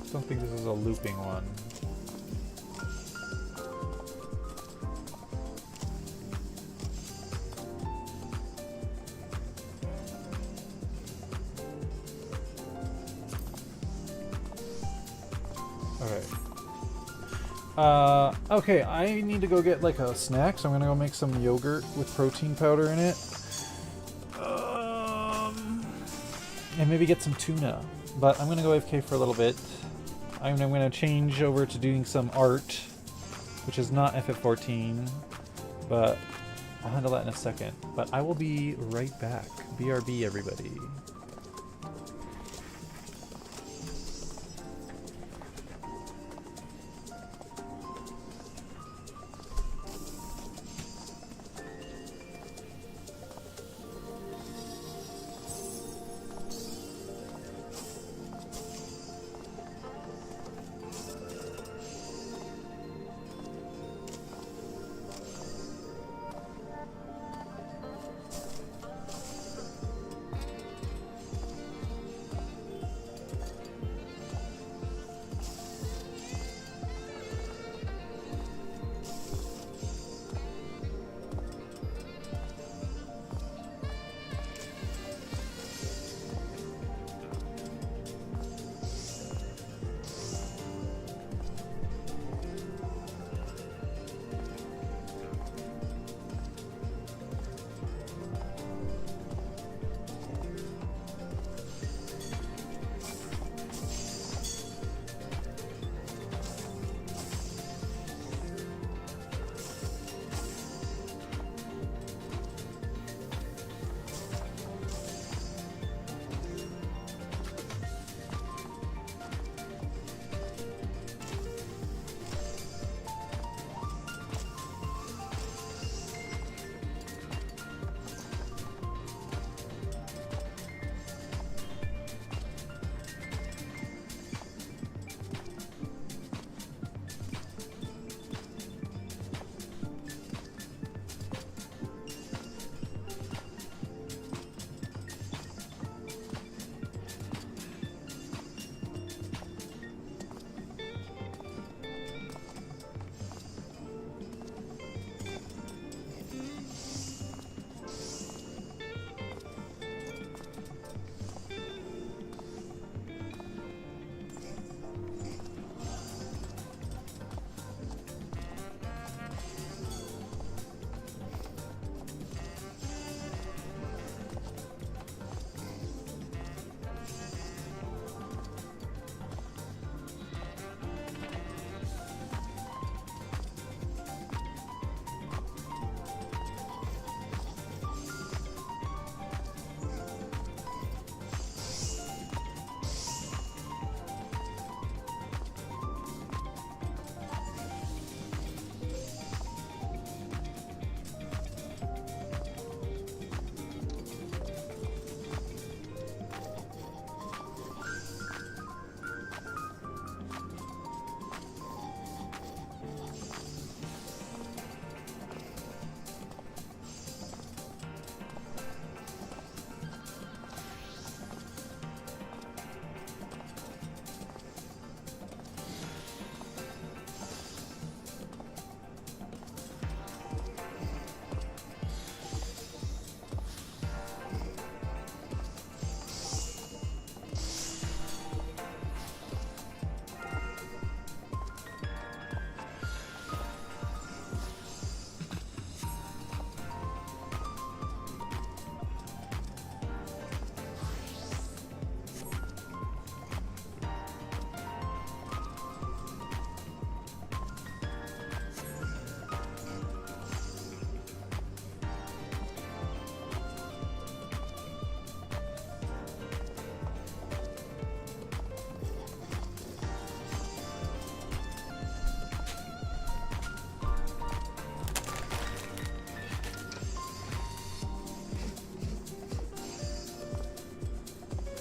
I don't think this is a looping one. Okay, I need to go get like a snack, so I'm gonna go make some yogurt with protein powder in it. And maybe get some tuna. But I'm gonna go AFK for a little bit. I'm gonna change over to doing some art, which is not FF14, but I'll handle that in a second. But I will be right back. BRB, everybody.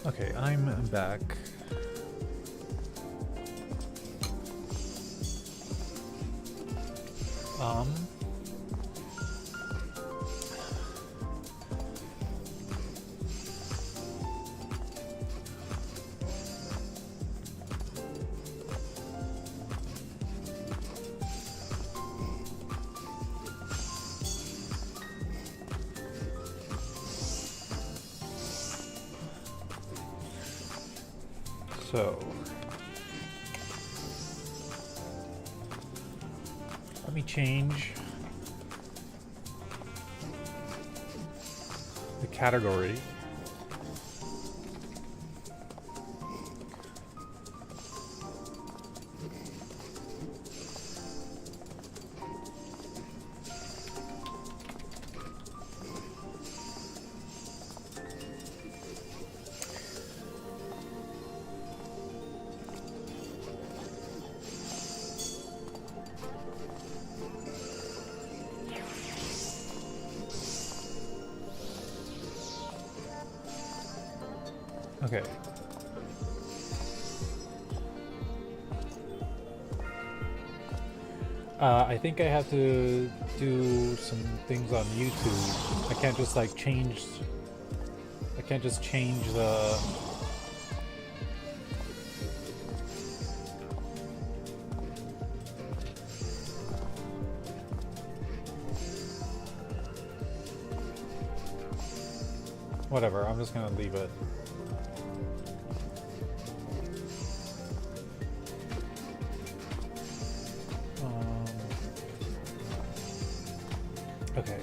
Okay, I'm back. So let me change the category. Okay. I think I have to do some things on YouTube. I can't just like change. I can't just change the. Whatever, I'm just gonna leave it. Okay.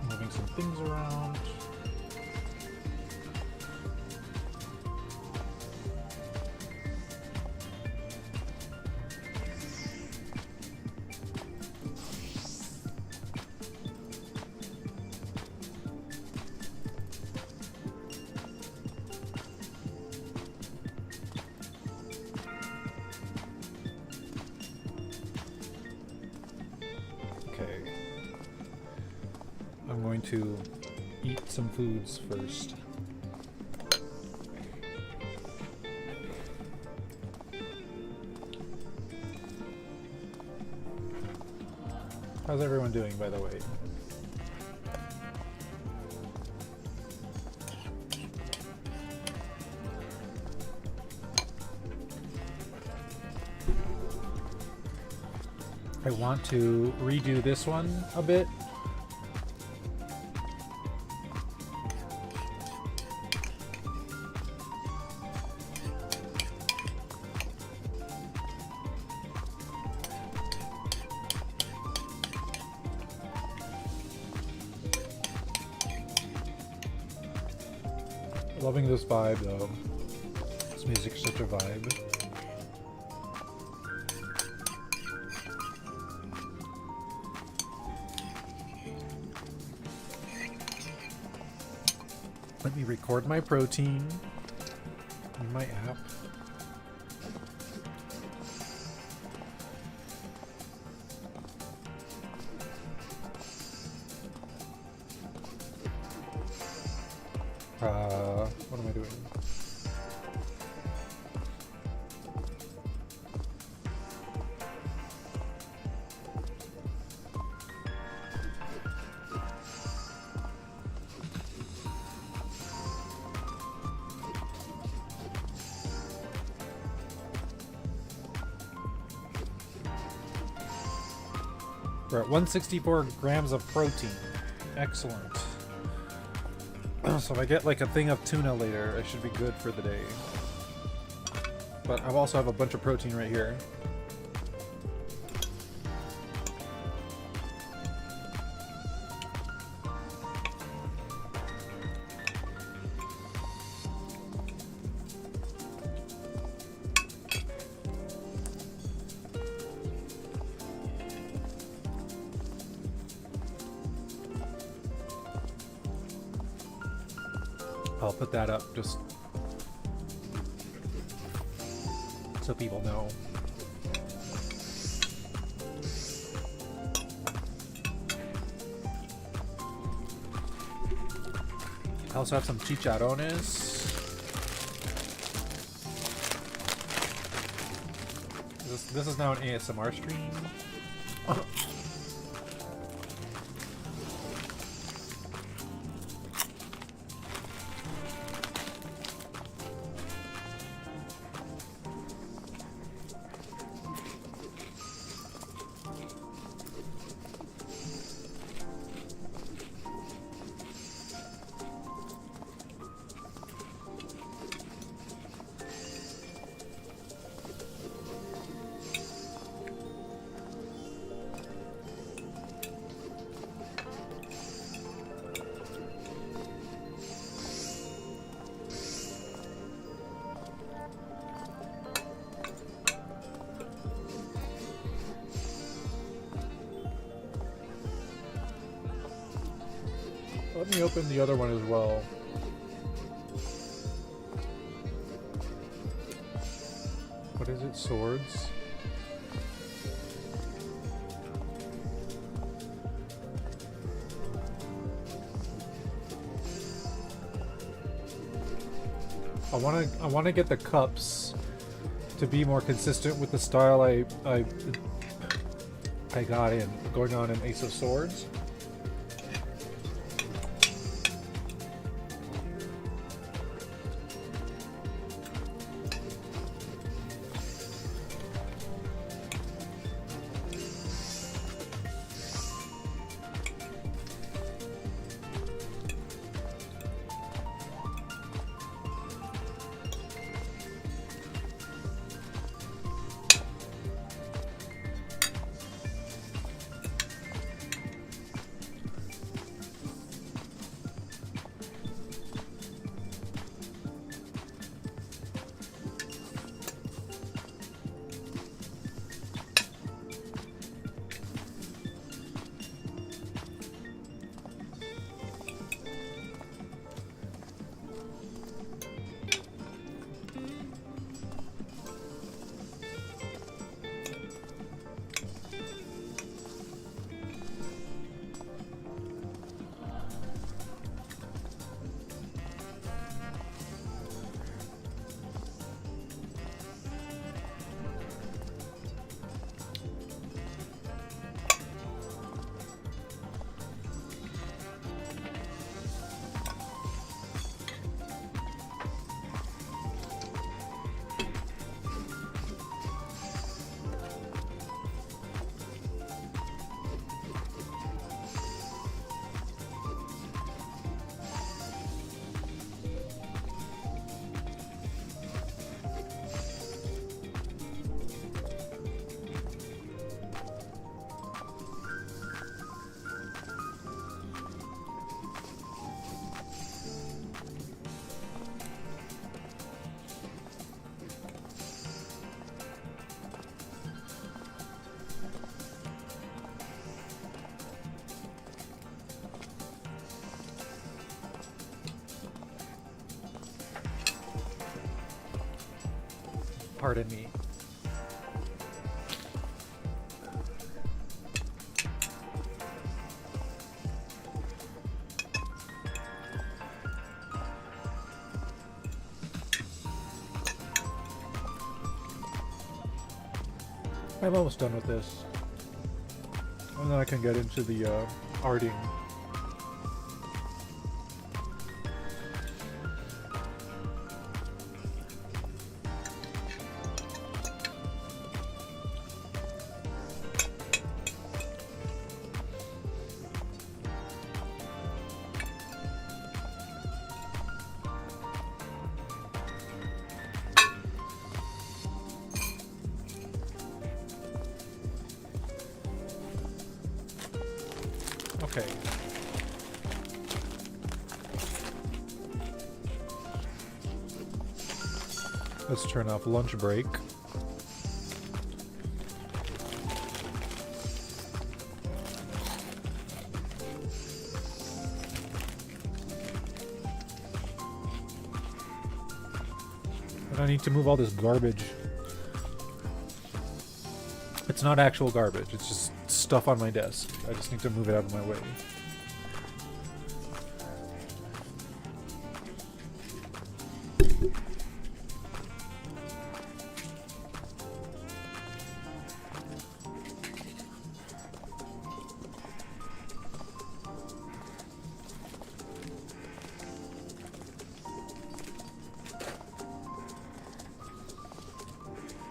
Moving some things around. I'm going to eat some foods first. How's everyone doing, by the way? I want to redo this one a bit. Loving this vibe though. This music's such a vibe. Let me record my protein in my app. What am I doing? We're at 164 grams of protein. Excellent. So if I get like a thing of tuna later, I should be good for the day. But I also have a bunch of protein right here. I'll put that up just people know. I also have some chicharrones. This is now an ASMR stream. Let me open the other one as well. What is it? Swords? I wanna get the cups to be more consistent with the style I got in going on in Ace of Swords. Pardon me. I'm almost done with this. And then I can get into the arting. Okay. Let's turn off lunch break. And I need to move all this garbage It's not actual garbage. It's just stuff on my desk. I just need to move it out of my way.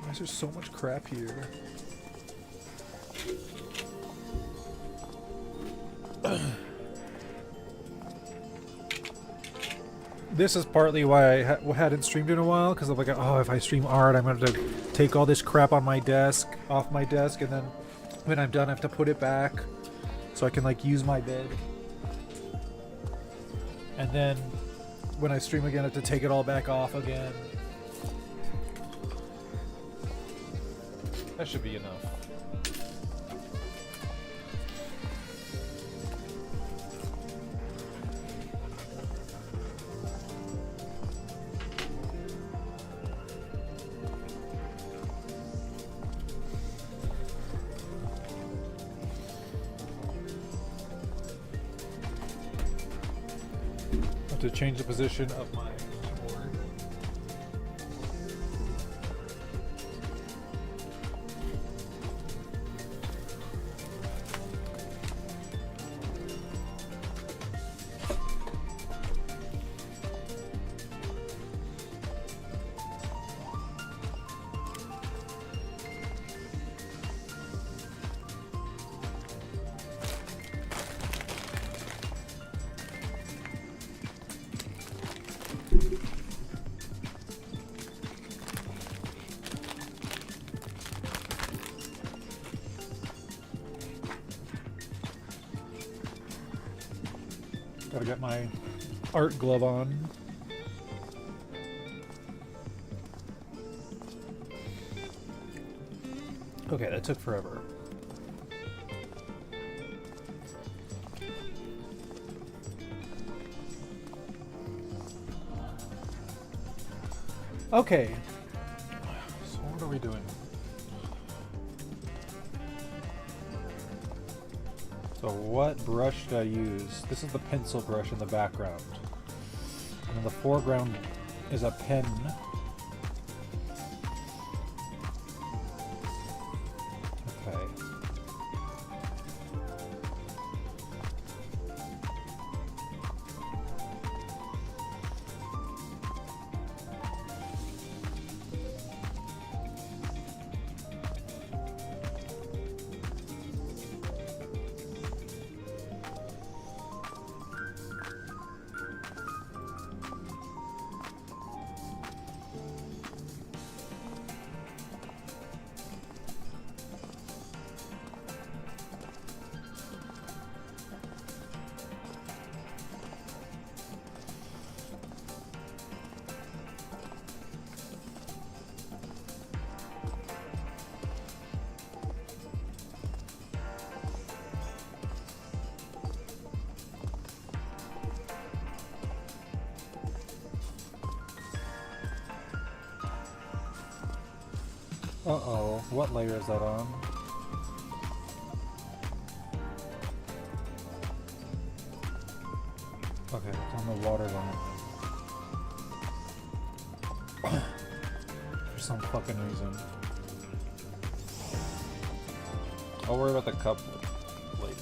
Why is there so much crap here? This is partly why I hadn't streamed in a while, because I'm like, oh, if I stream art, I'm going to take all this crap on my desk, off my desk, and then when I'm done, I have to put it back so I can like use my bed. And then when I stream again, I have to take it all back off again. That should be enough. To change the position of my keyboard. Gotta get my art glove on. Okay, that took forever. Okay. So what are we doing? So what brush did I use? This is the pencil brush in the background. And in the foreground is a pen. Okay. Uh-oh, what layer is that on? Okay, it's on the water line. For some fucking reason. I'll worry about the cup later.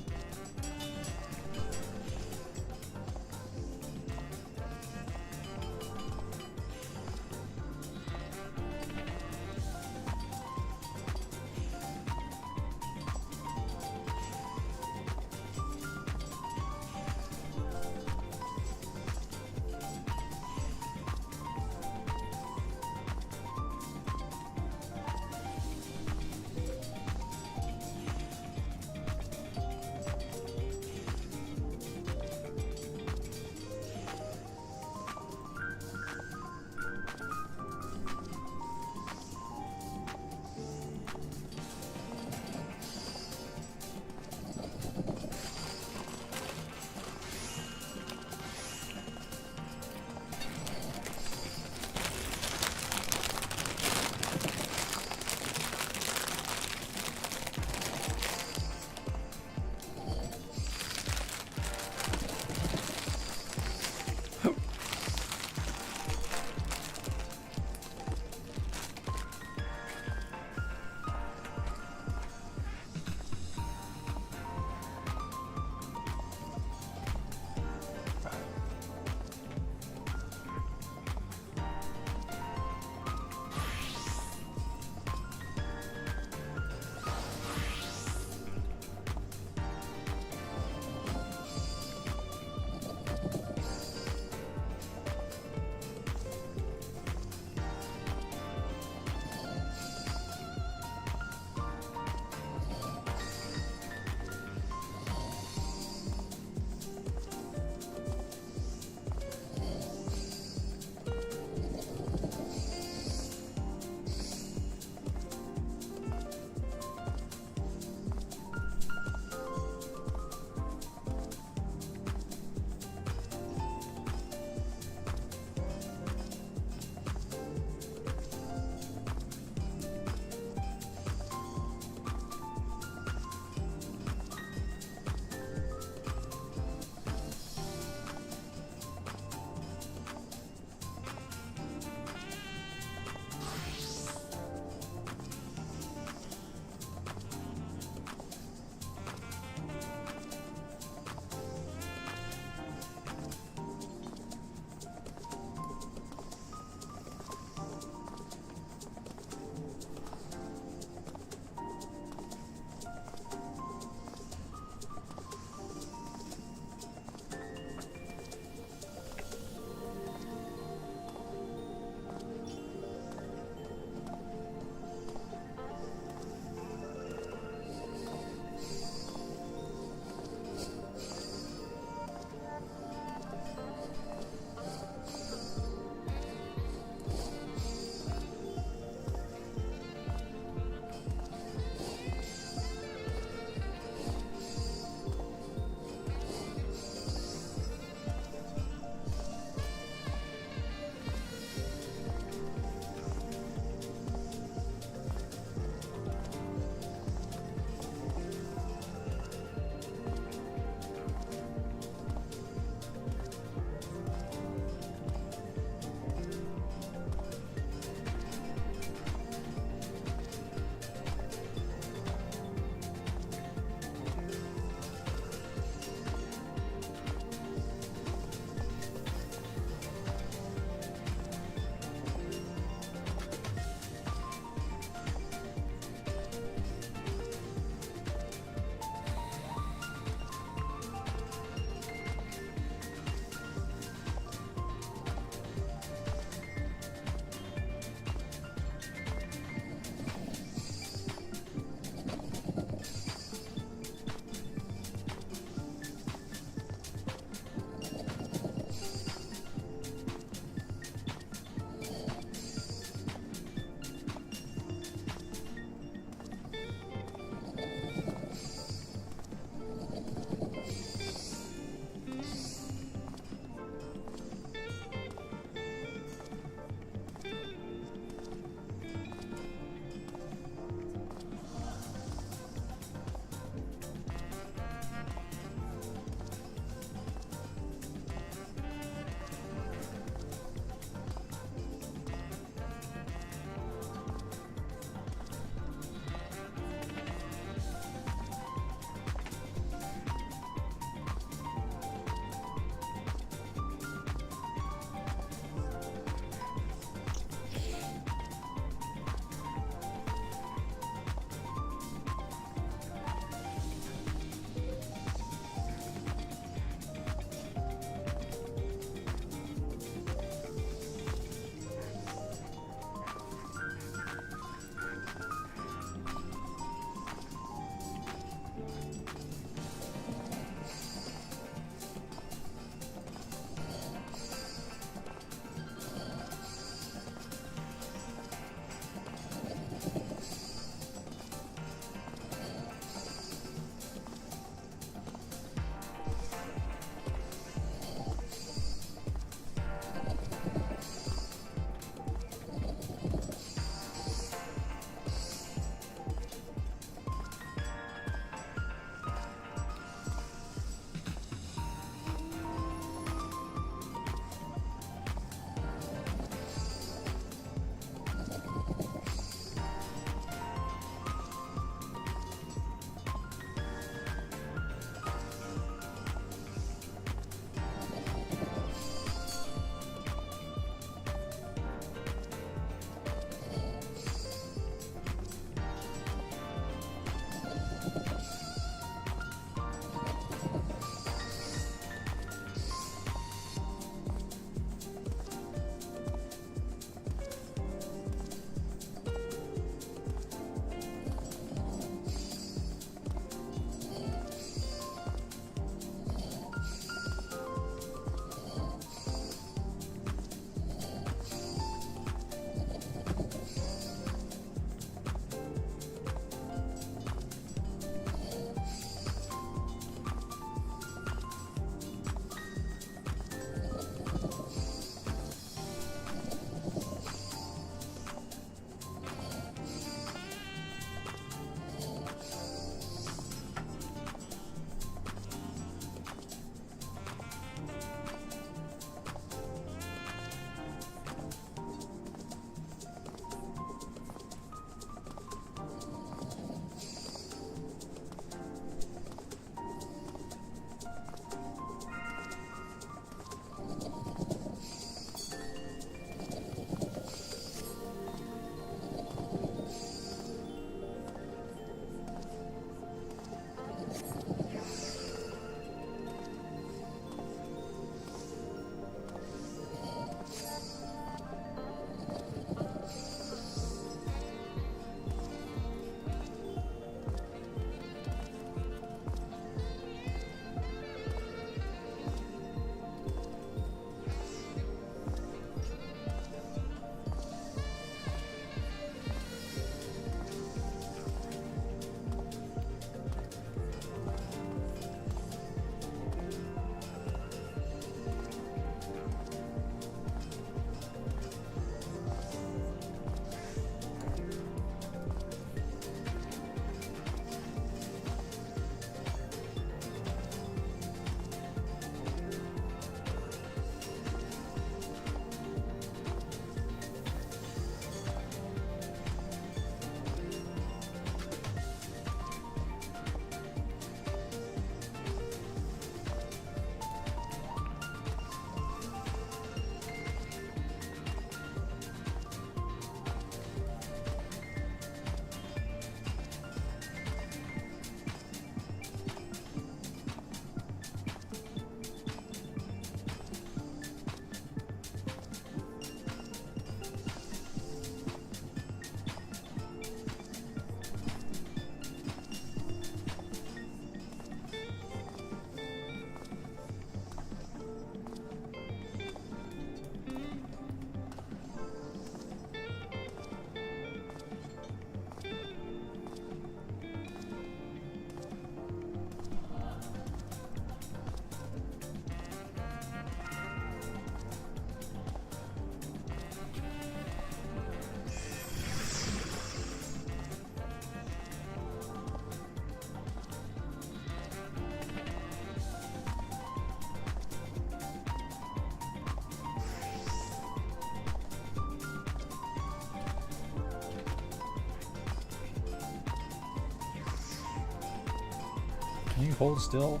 Can you hold still?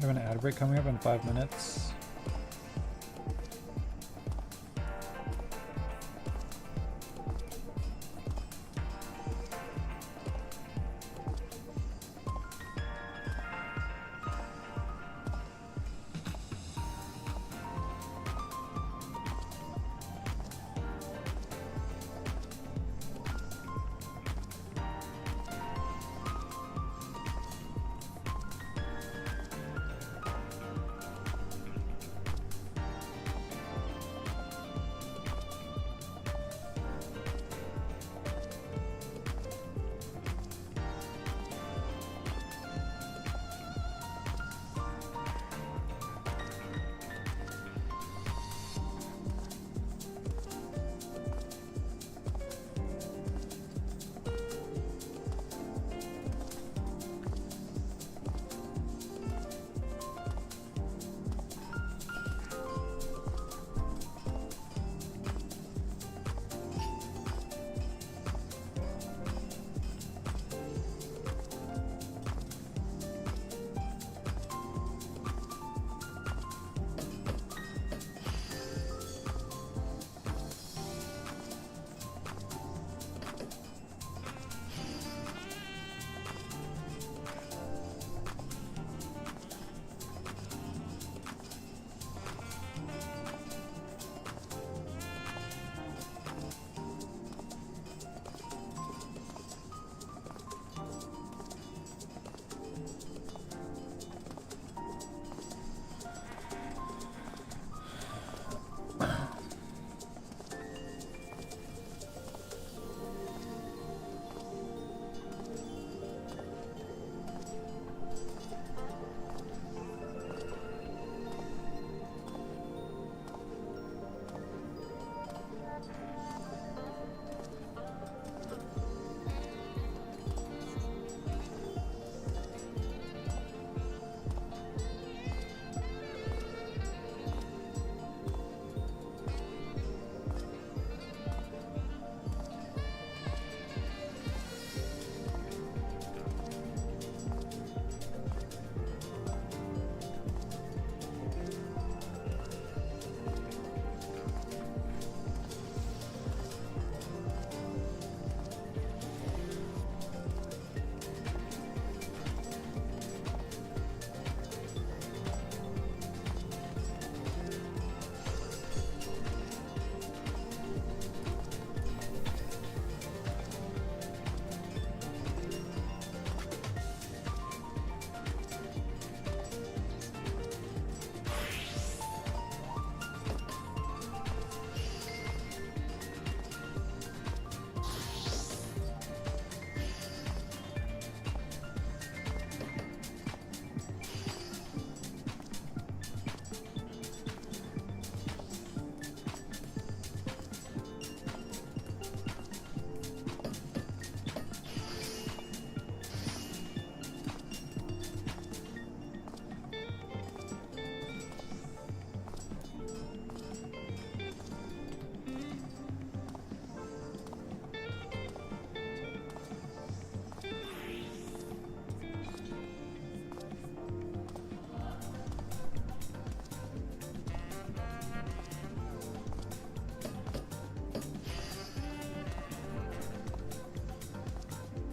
I have an ad break coming up in 5 minutes.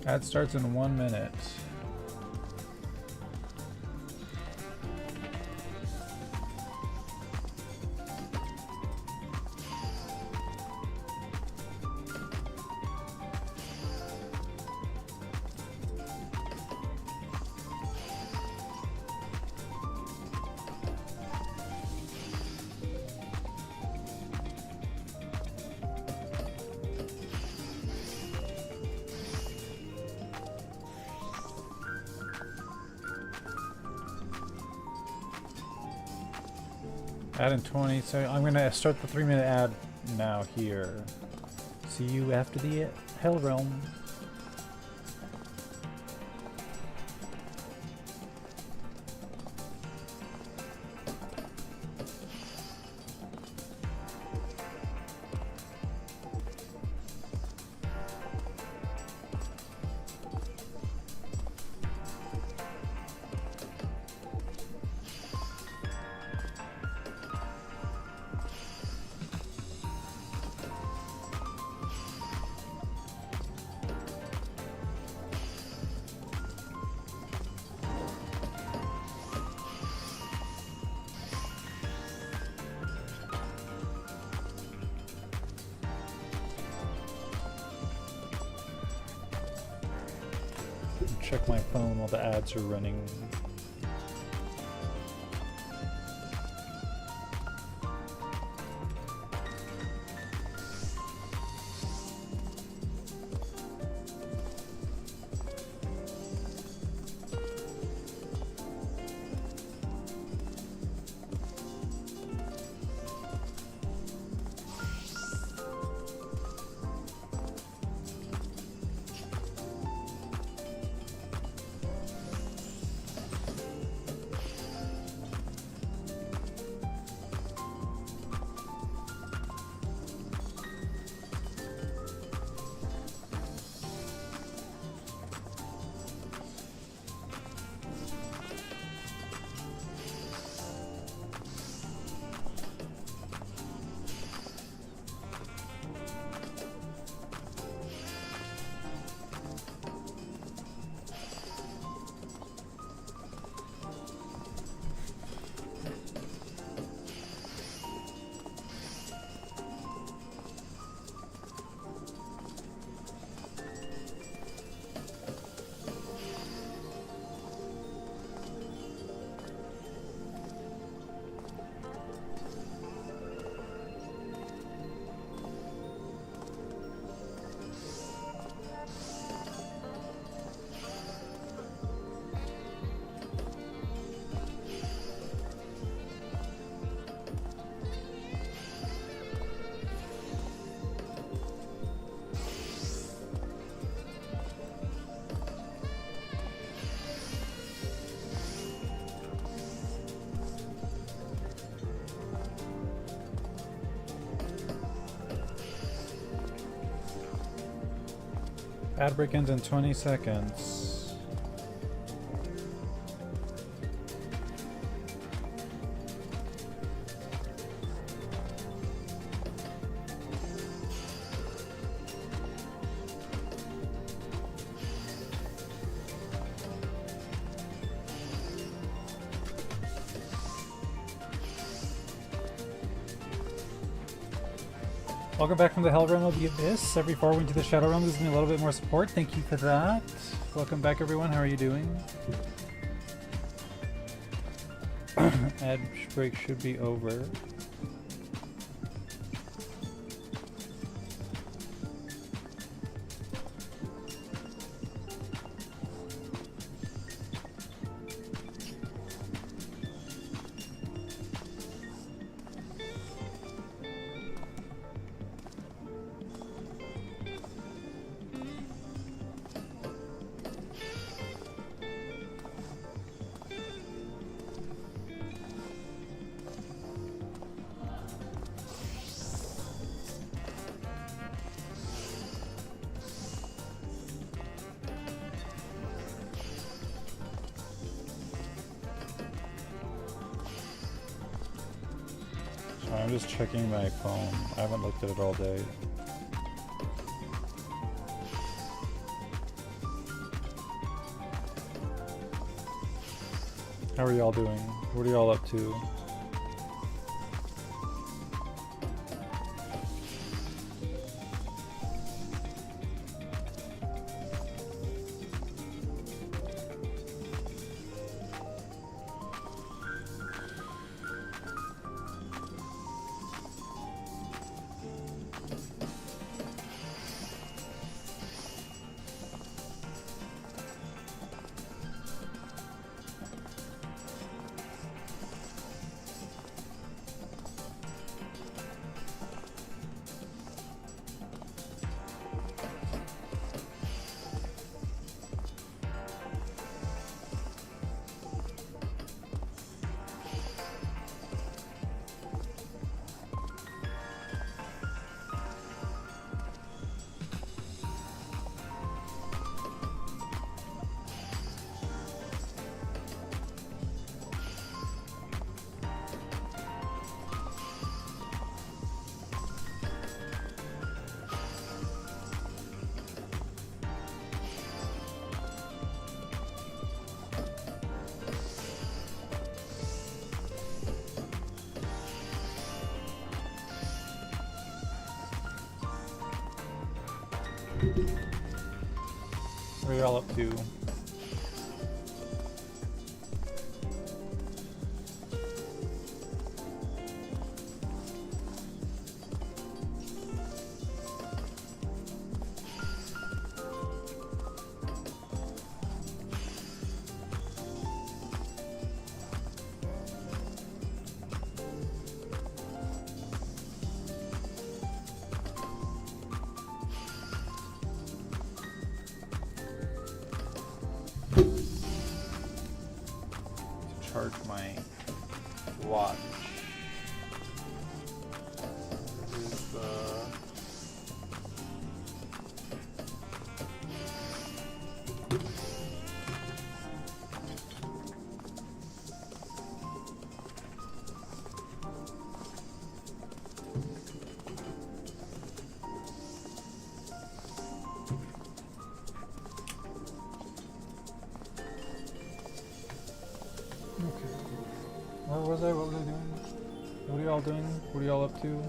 Ad starts in 1 minute. Add in 20, so I'm gonna start the 3-minute ad now here. See you after the Hell Realm. Check my phone while the ads are running. Ad break ends in 20 seconds. Welcome back from the Hell Realm of the Abyss. Every forward into the Shadow Realm gives me a little bit more support. Thank you for that. Welcome back, everyone. How are you doing? Ad break should be over. I'm just checking my phone. I haven't looked at it all day. How are y'all doing? What are y'all up to? What are y'all up to? Charge my watch. Here's the Where was I? What was I doing? What are y'all doing? What are y'all up to?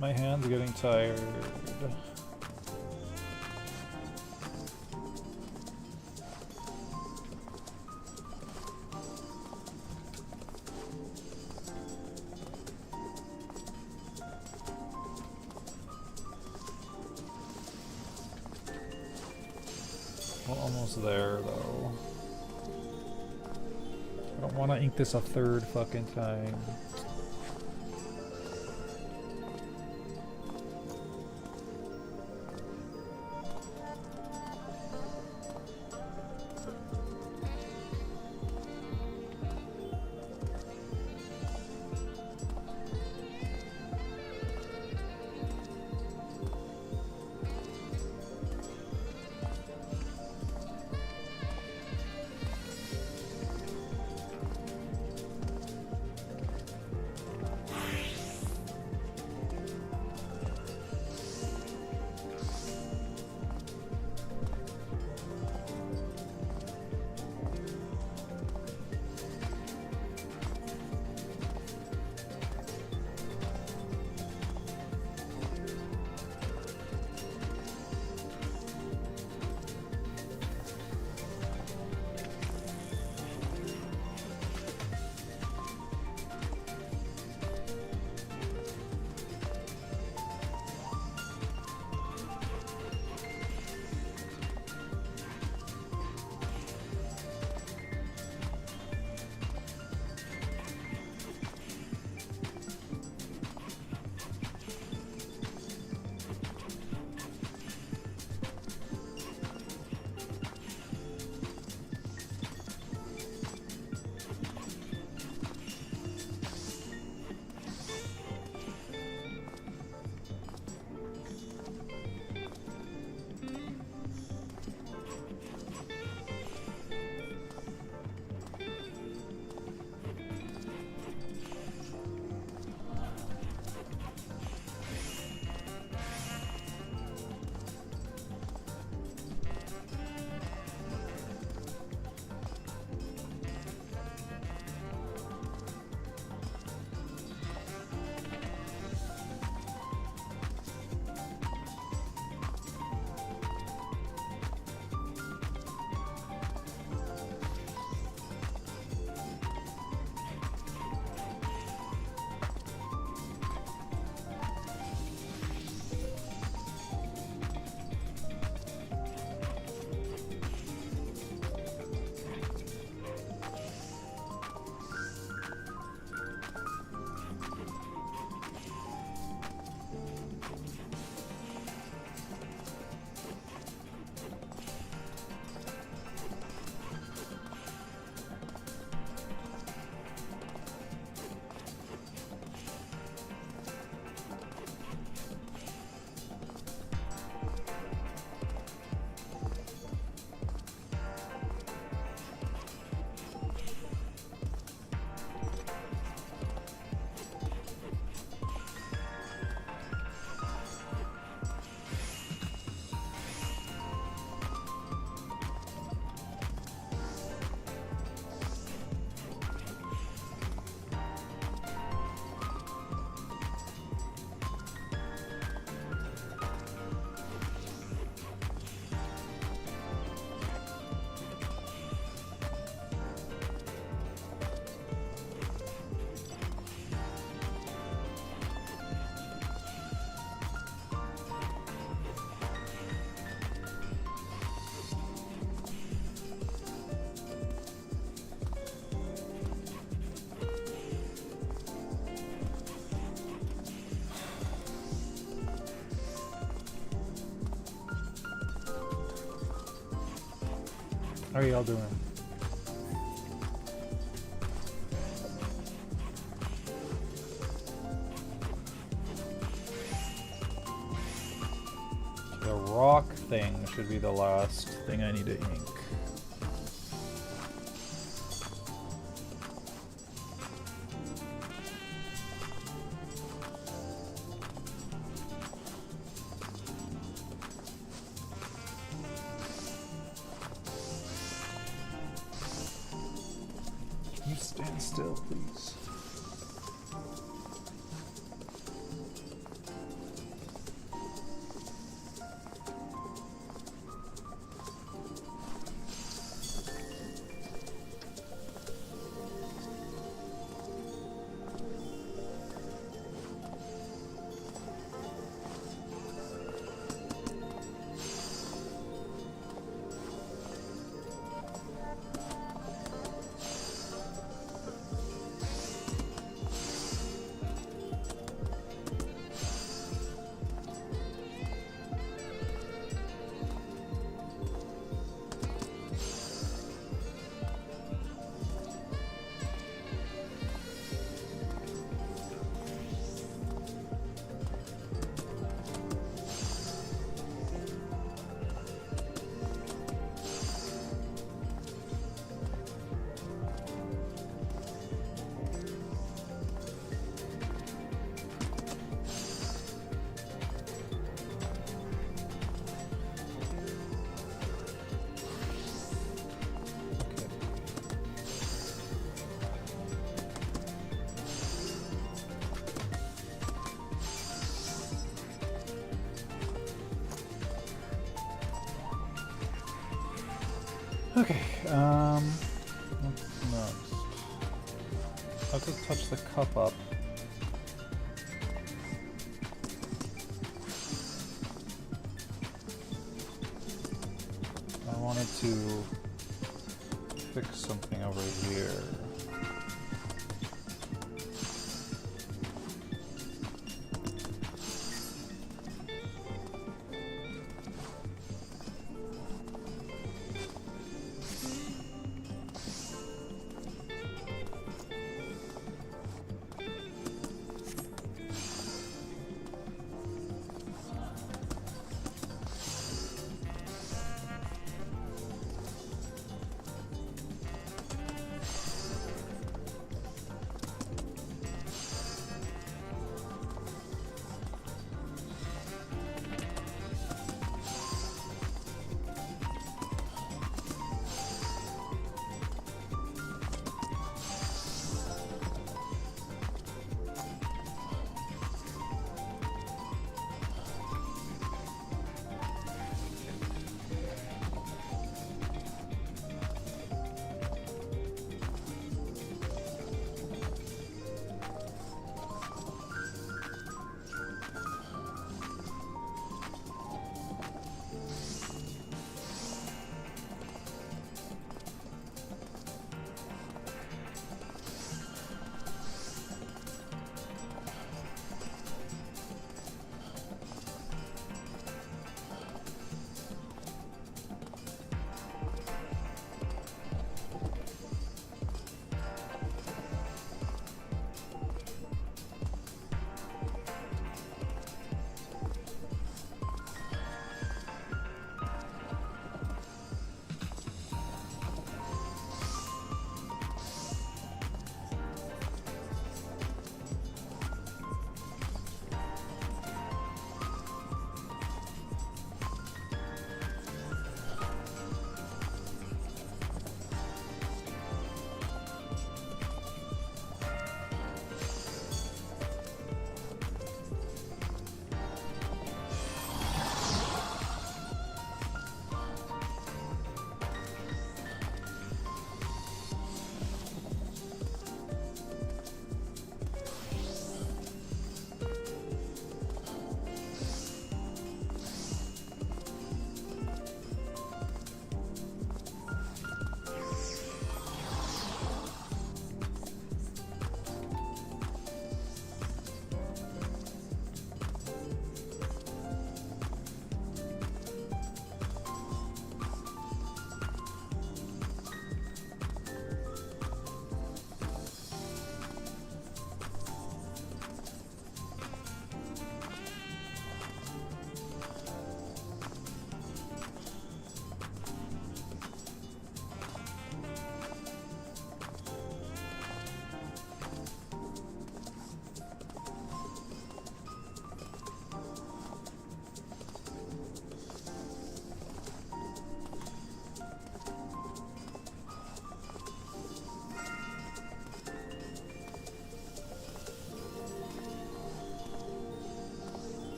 My hand's getting tired. We're almost there, though. I don't want to ink this a third fucking time. How are y'all doing? The rock thing should be the last thing I need to ink. Can you stand still, please? Okay, what's next? I have to touch the cup up. I wanted to fix something over here.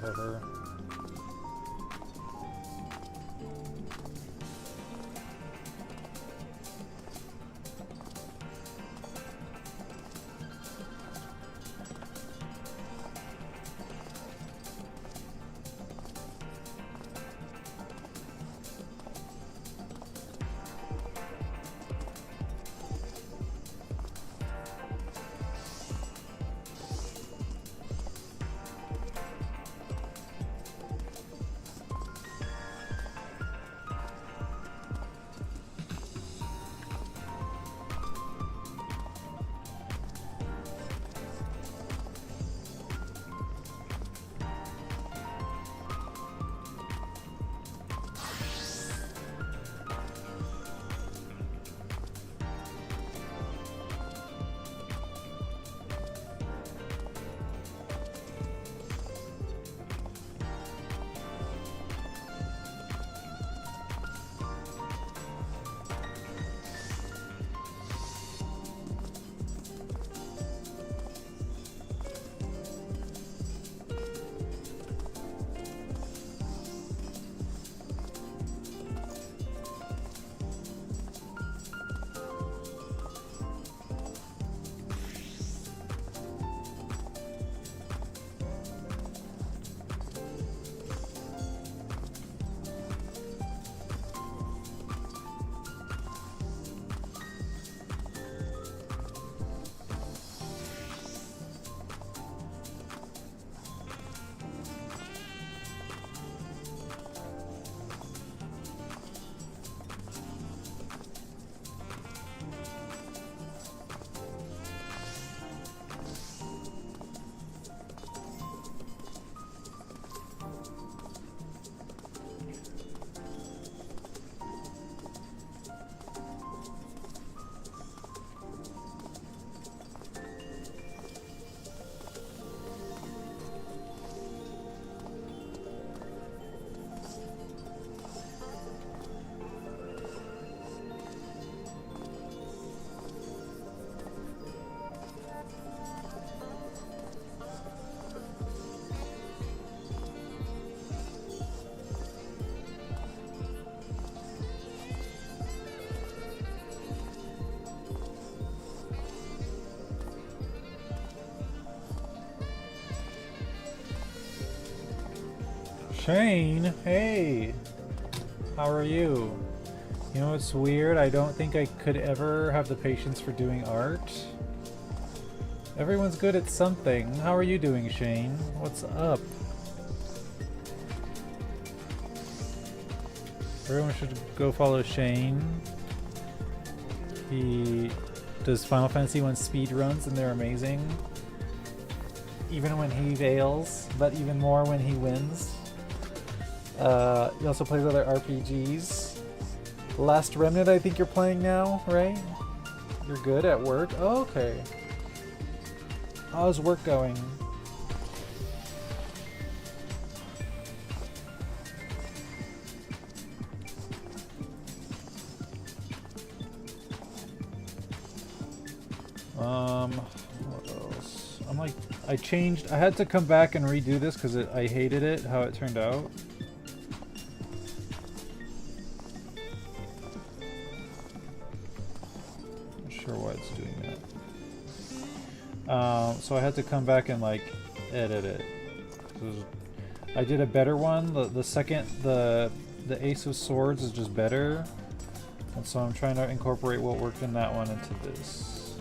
Whatever. Shane, hey, how are you? You know what's weird? I don't think I could ever have the patience for doing art. Everyone's good at something. How are you doing, Shane? What's up? Everyone should go follow Shane. He does Final Fantasy 1 speed runs and they're amazing. Even when he fails, but even more when he wins. He also plays other RPGs. Last Remnant I think you're playing now, right? You're good at work? Oh, okay. How's work going? What else? I'm like, I had to come back and redo this because I hated it, how it turned out. Why it's doing that. So I had to come back and like edit it. I did a better one. The second the Ace of Swords is just better, and so I'm trying to incorporate what worked in that one into this.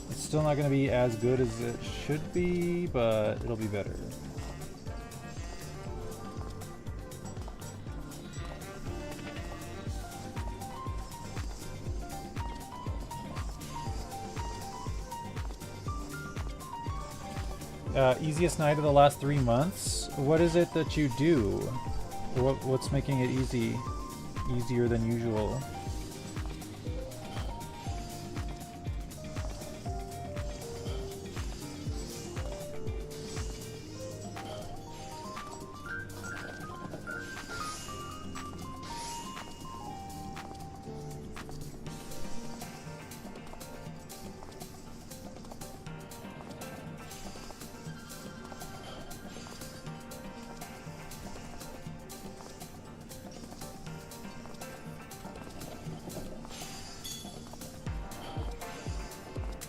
It's still not going to be as good as it should be, but it'll be better. Easiest night of the last 3 months? What is it that you do? What's making it easier than usual?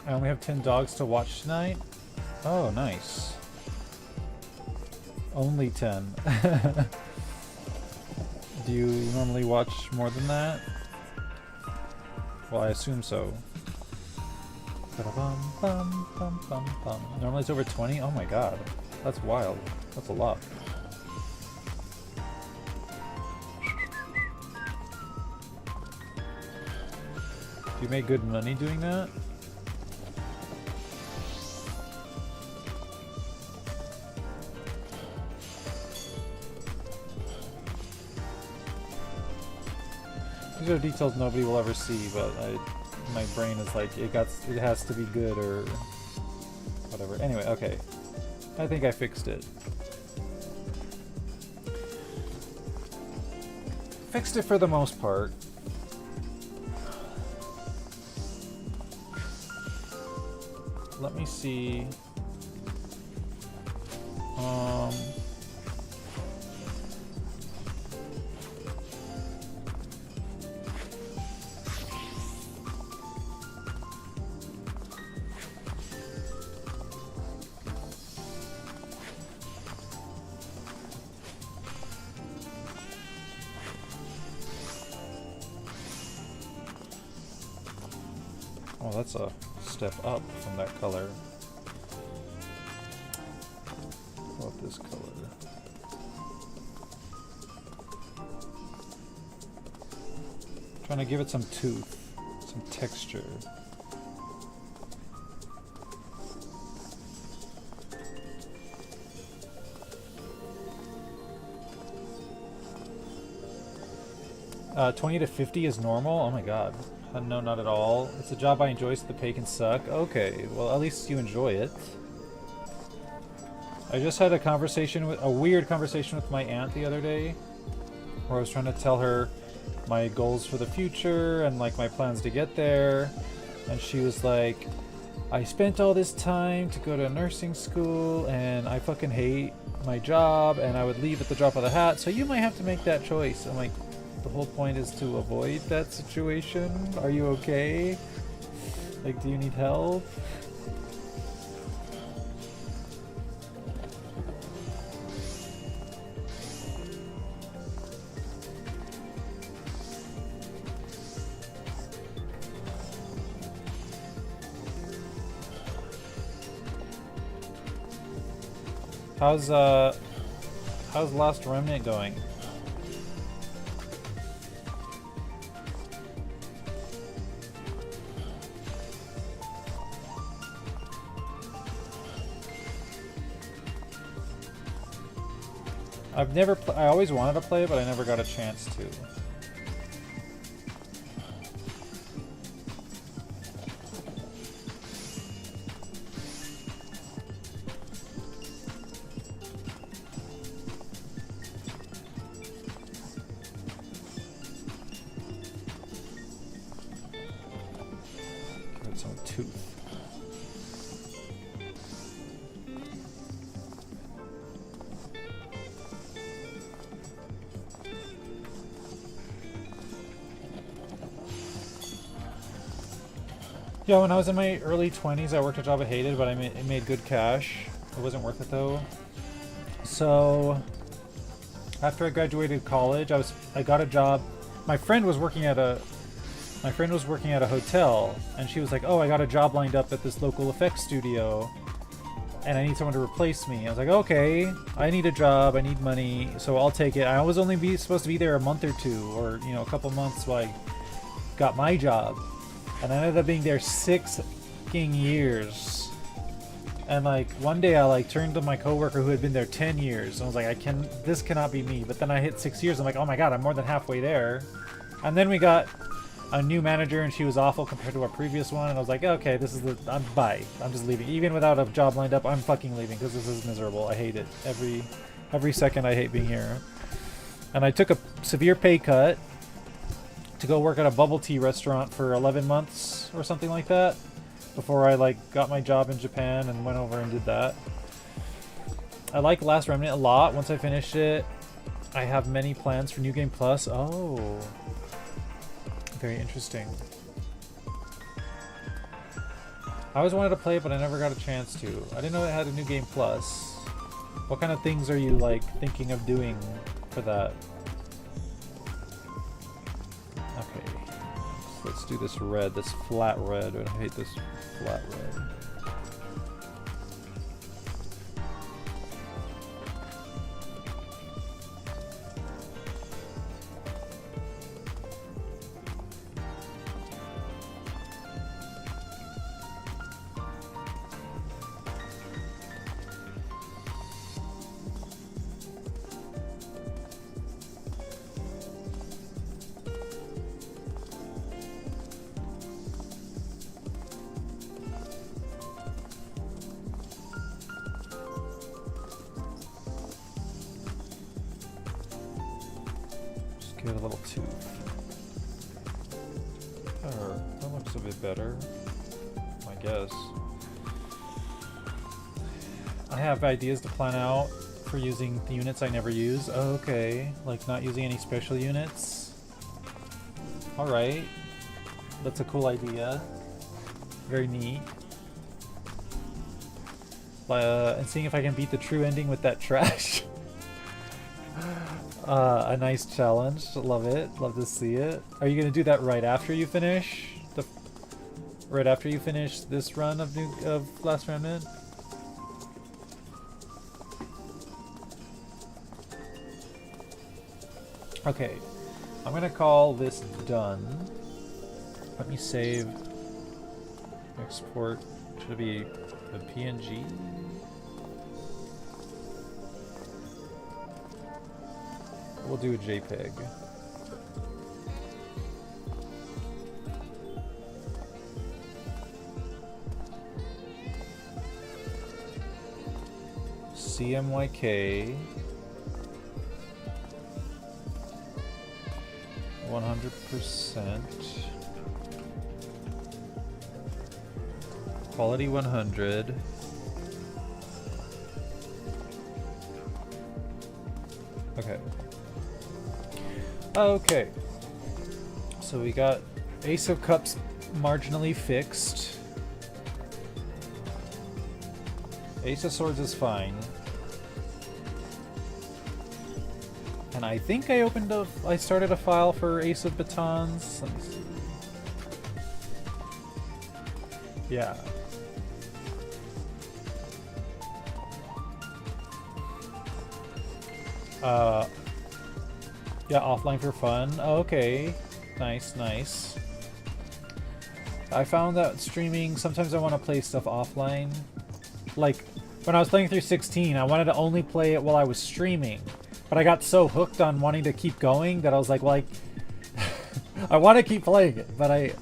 I only have 10 dogs to watch tonight. Oh, nice. Only 10. Do you normally watch more than that? Well, I assume so. Normally it's over 20? Oh my god. That's wild. That's a lot. Do you make good money doing that? These are details nobody will ever see, but my brain is like, it has to be good or whatever. Anyway, okay. I think I fixed it. Fixed it for the most part. Let me see. Oh, that's a step up from that color. What about this color? Trying to give it some tooth, some texture. Uh, 20 to 50 is normal? Oh my god. No, not at all. It's a job I enjoy, so the pay can suck. Okay, well at least you enjoy it. I just had a weird conversation with my aunt the other day, where I was trying to tell her my goals for the future and like my plans to get there, and she was like, I spent all this time to go to nursing school and I fucking hate my job and I would leave at the drop of the hat, so you might have to make that choice. I'm like, the whole point is to avoid that situation. Are you okay? Like, do you need help? How's Last Remnant going? I always wanted to play it, but I never got a chance to. Give it some tooth. Yeah, when I was in my early 20s, I worked a job I hated, but it made good cash. It wasn't worth it though. So after I graduated college, I got a job. My friend was working at a hotel, and she was like, "Oh, I got a job lined up at this local effects studio, and I need someone to replace me." I was like, "Okay, I need a job, I need money, so I'll take it." I was only supposed to be there a month or two, or a couple months while I got my job. And I ended up being there 6 fucking years. And like one day I turned to my coworker who had been there 10 years and I was like, this cannot be me. But then I hit 6 years. I'm like, oh my god, I'm more than halfway there. And then we got a new manager and she was awful compared to our previous one. And I was like, okay, bye. I'm just leaving. Even without a job lined up, I'm fucking leaving because this is miserable. I hate it. Every second I hate being here. And I took a severe pay cut to go work at a bubble tea restaurant for 11 months or something like that before I got my job in Japan and went over and did that. I like Last Remnant a lot. Once I finish it, I have many plans for New Game Plus. Oh, very interesting. I always wanted to play it, but I never got a chance to. I didn't know it had a New Game Plus. What kind of things are you like thinking of doing for that? Okay, so let's do this red, this flat red. I hate this flat red. Get a little tooth. That looks a bit better, I guess. I have ideas to plan out for using the units I never use. Oh, okay, like not using any special units. Alright, that's a cool idea. Very neat. And seeing if I can beat the true ending with that trash. A nice challenge. Love it. Love to see it. Are you gonna do that right after you finish right after you finish this run of Last Remnant? Okay, I'm gonna call this done. Let me save. Export. Should it be a PNG? We'll do a JPEG. CMYK 100%. Quality 100. Okay. Okay, so we got Ace of Cups marginally fixed. Ace of Swords is fine. And I think I started a file for Ace of Batons. Let me see. Yeah. Yeah, offline for fun. Oh, okay. Nice, nice. I found that streaming, sometimes I want to play stuff offline. Like, when I was playing through 16, I wanted to only play it while I was streaming. But I got so hooked on wanting to keep going that I was like, I want to keep playing it, but I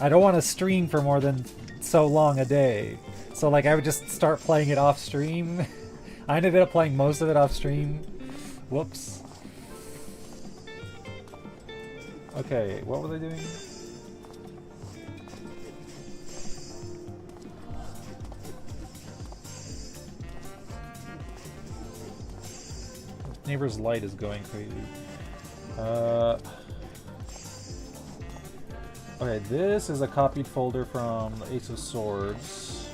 don't want to stream for more than so long a day. So, I would just start playing it off stream. I ended up playing most of it off stream. Whoops. Okay, what were they doing? Neighbor's light is going crazy. Okay, this is a copied folder from Ace of Swords.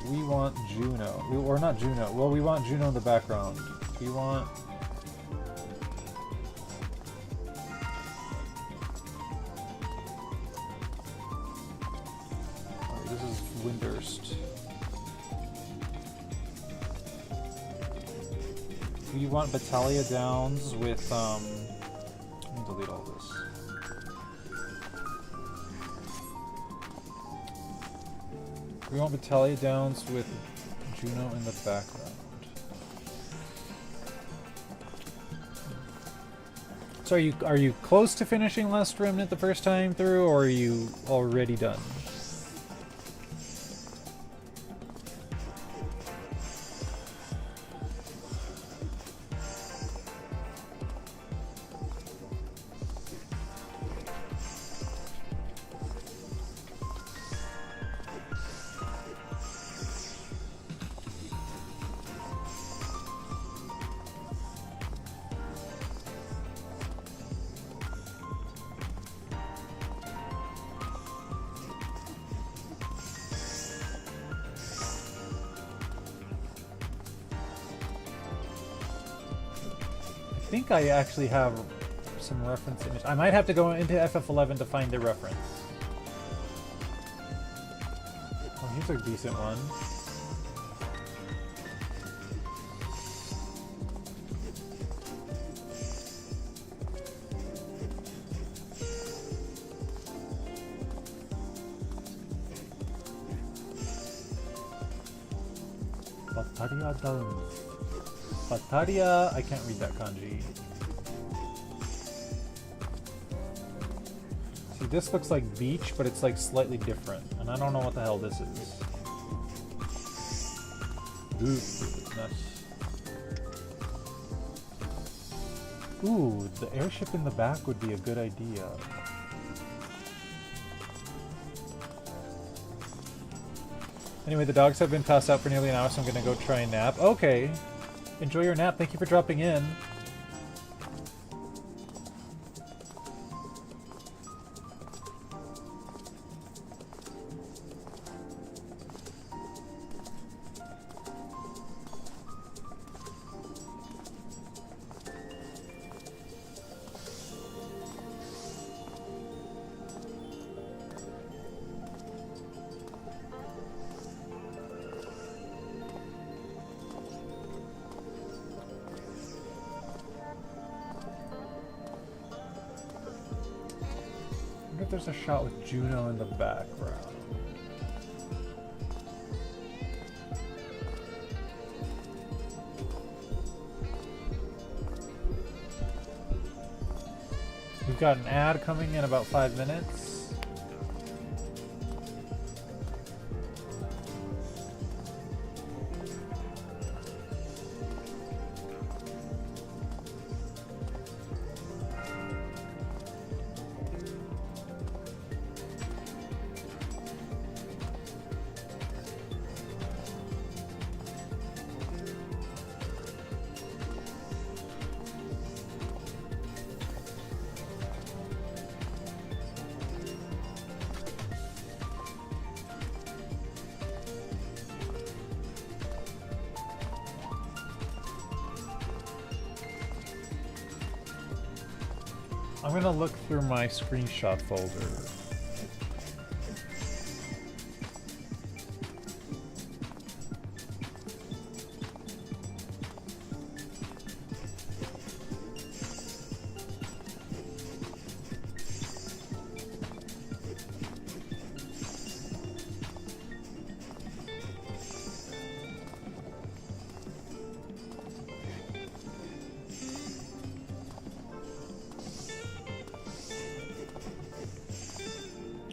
We want Juno. Or not Juno. Well, we want Juno in the background. We want... Oh, this is Windurst. We want Battalia Downs with, let me delete all this. We want Battalia Downs with Juno in the background. So are you close to finishing Last Remnant the first time through, or are you already done? think I actually have some reference image. I might have to go into FF11 to find the reference. Oh, here's a decent one. Bataria Downs. Bataria, I can't read that kanji. See, this looks like beach, but it's like slightly different, and I don't know what the hell this is. Ooh, nice. Ooh, the airship in the back would be a good idea. Anyway, the dogs have been passed out for nearly an hour, so I'm gonna go try and nap. Okay. Enjoy your nap. Thank you for dropping in. There's a shot with Juno in the background. We've got an ad coming in about 5 minutes. I'm gonna look through my screenshot folder.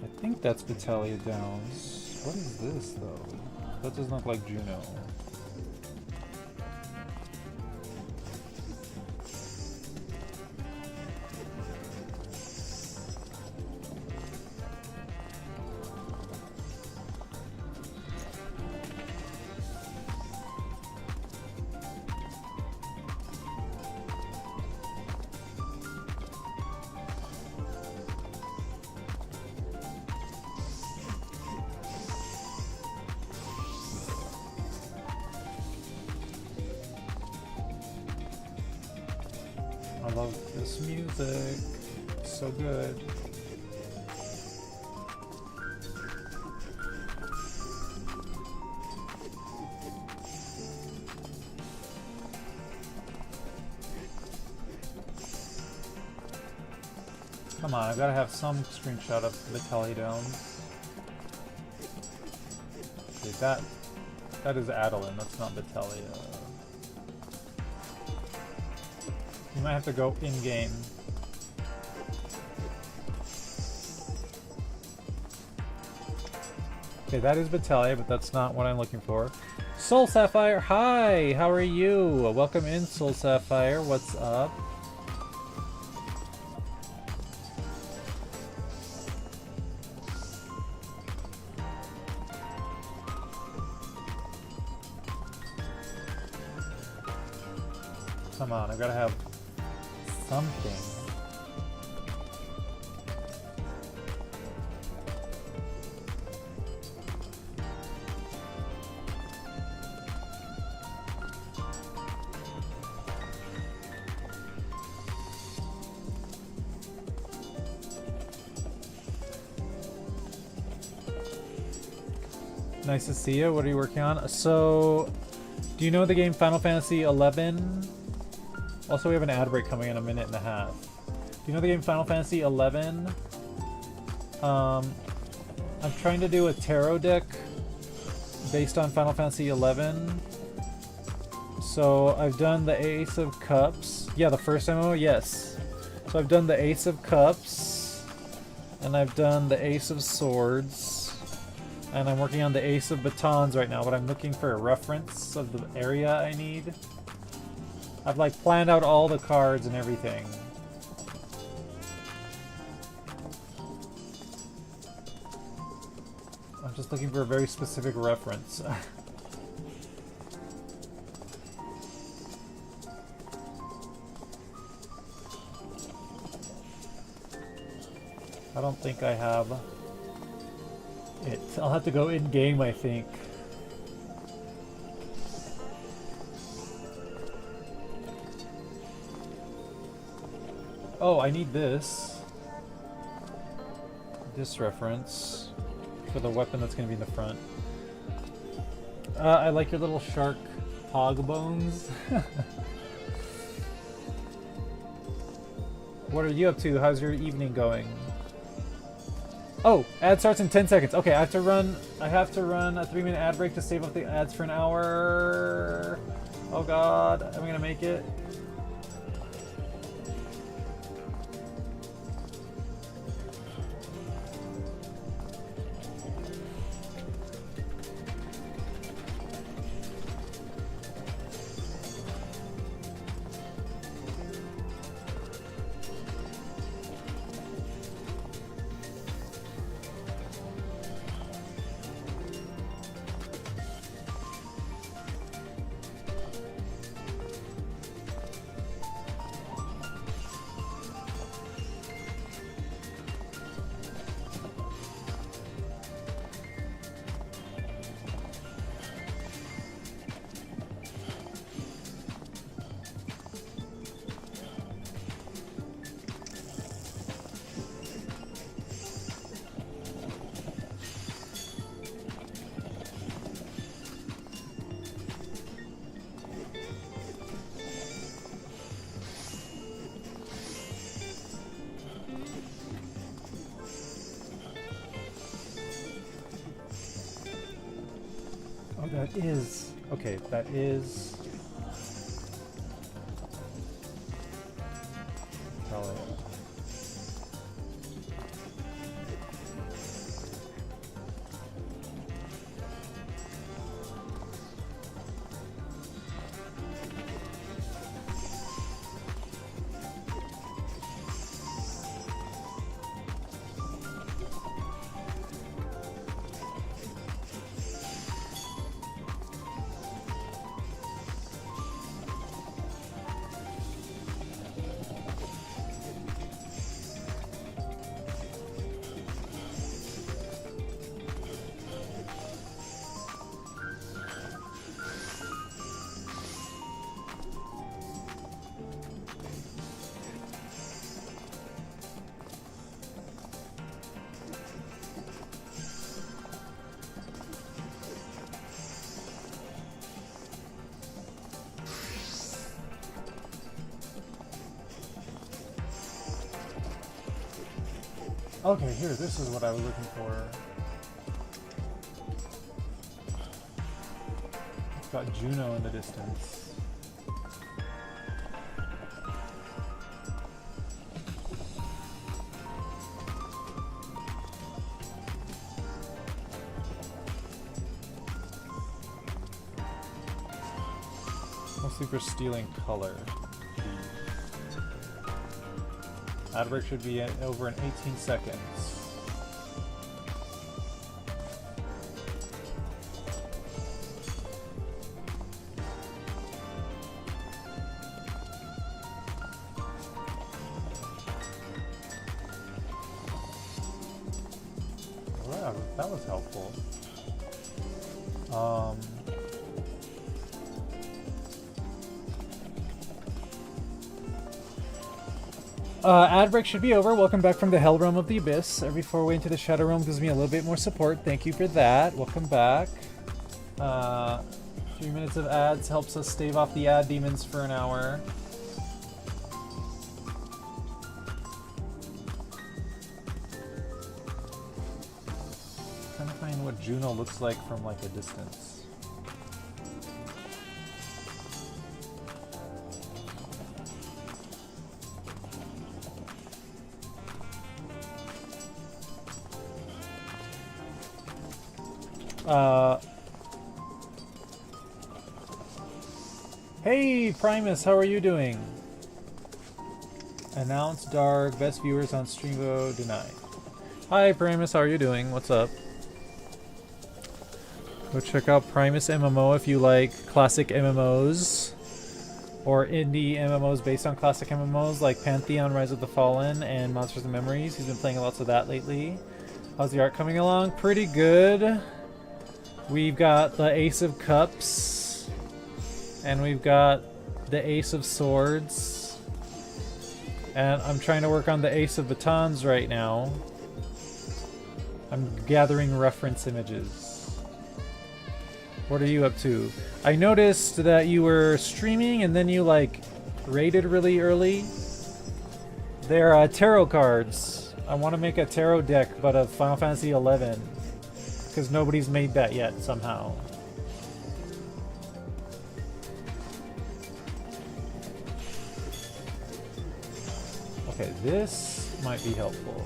I think that's Battaglia Downs. What is this, though? That doesn't look like Juno. I love this music. It's so good. Come on, I gotta have some screenshot of Battaglia Downs. Okay, that is Adeline, that's not Battaglia. You might have to go in-game. Okay, that is Battaglia, but that's not what I'm looking for. Soul Sapphire, hi! How are you? Welcome in, Soul Sapphire. What's up? Come on, I've got to have something. Nice to see you. What are you working on? So, do you know the game Final Fantasy XI? Also, we have an ad break coming in a minute and a half. Do you know the game Final Fantasy XI? I'm trying to do a tarot deck based on Final Fantasy XI. So I've done the Ace of Cups. Yeah, the first MMO, yes. So I've done the Ace of Cups, and I've done the Ace of Swords, and I'm working on the Ace of Batons right now, but I'm looking for a reference of the area I need. I've like planned out all the cards and everything. I'm just looking for a very specific reference. I don't think I have it. I'll have to go in-game, I think. Oh, I need this. This reference for the weapon that's going to be in the front. I like your little shark hog bones. What are you up to? How's your evening going? Oh, ad starts in 10 seconds. Okay, I have to run a 3-minute ad break to save up the ads for an hour. Oh god, am I gonna make it? That is... okay, that is... probably... Okay, here, this is what I was looking for. It's got Juno in the distance. Mostly for stealing color. Ad break should be over in 18 seconds. Wow, that was helpful. Ad break should be over. Welcome back from the Hell Realm of the Abyss. Every 4-way into the Shadow Realm gives me a little bit more support. Thank you for that. Welcome back. 3 minutes of ads helps us stave off the ad demons for an hour. Trying to find what Juno looks like from like a distance. Hey Primus, how are you doing? Announce dark, best viewers on Streamvo denied. Hi Primus, how are you doing? What's up? Go check out Primus MMO if you like classic MMOs or indie MMOs based on classic MMOs like Pantheon, Rise of the Fallen, and Monsters and Memories. He's been playing lots of that lately. How's the art coming along? Pretty good. We've got the Ace of Cups, and we've got the Ace of Swords, and I'm trying to work on the Ace of Batons right now. I'm gathering reference images. What are you up to? I noticed that you were streaming and then you like raided really early. They're tarot cards. I want to make a tarot deck, but of Final Fantasy XI. Because nobody's made that yet, somehow. Okay, this might be helpful.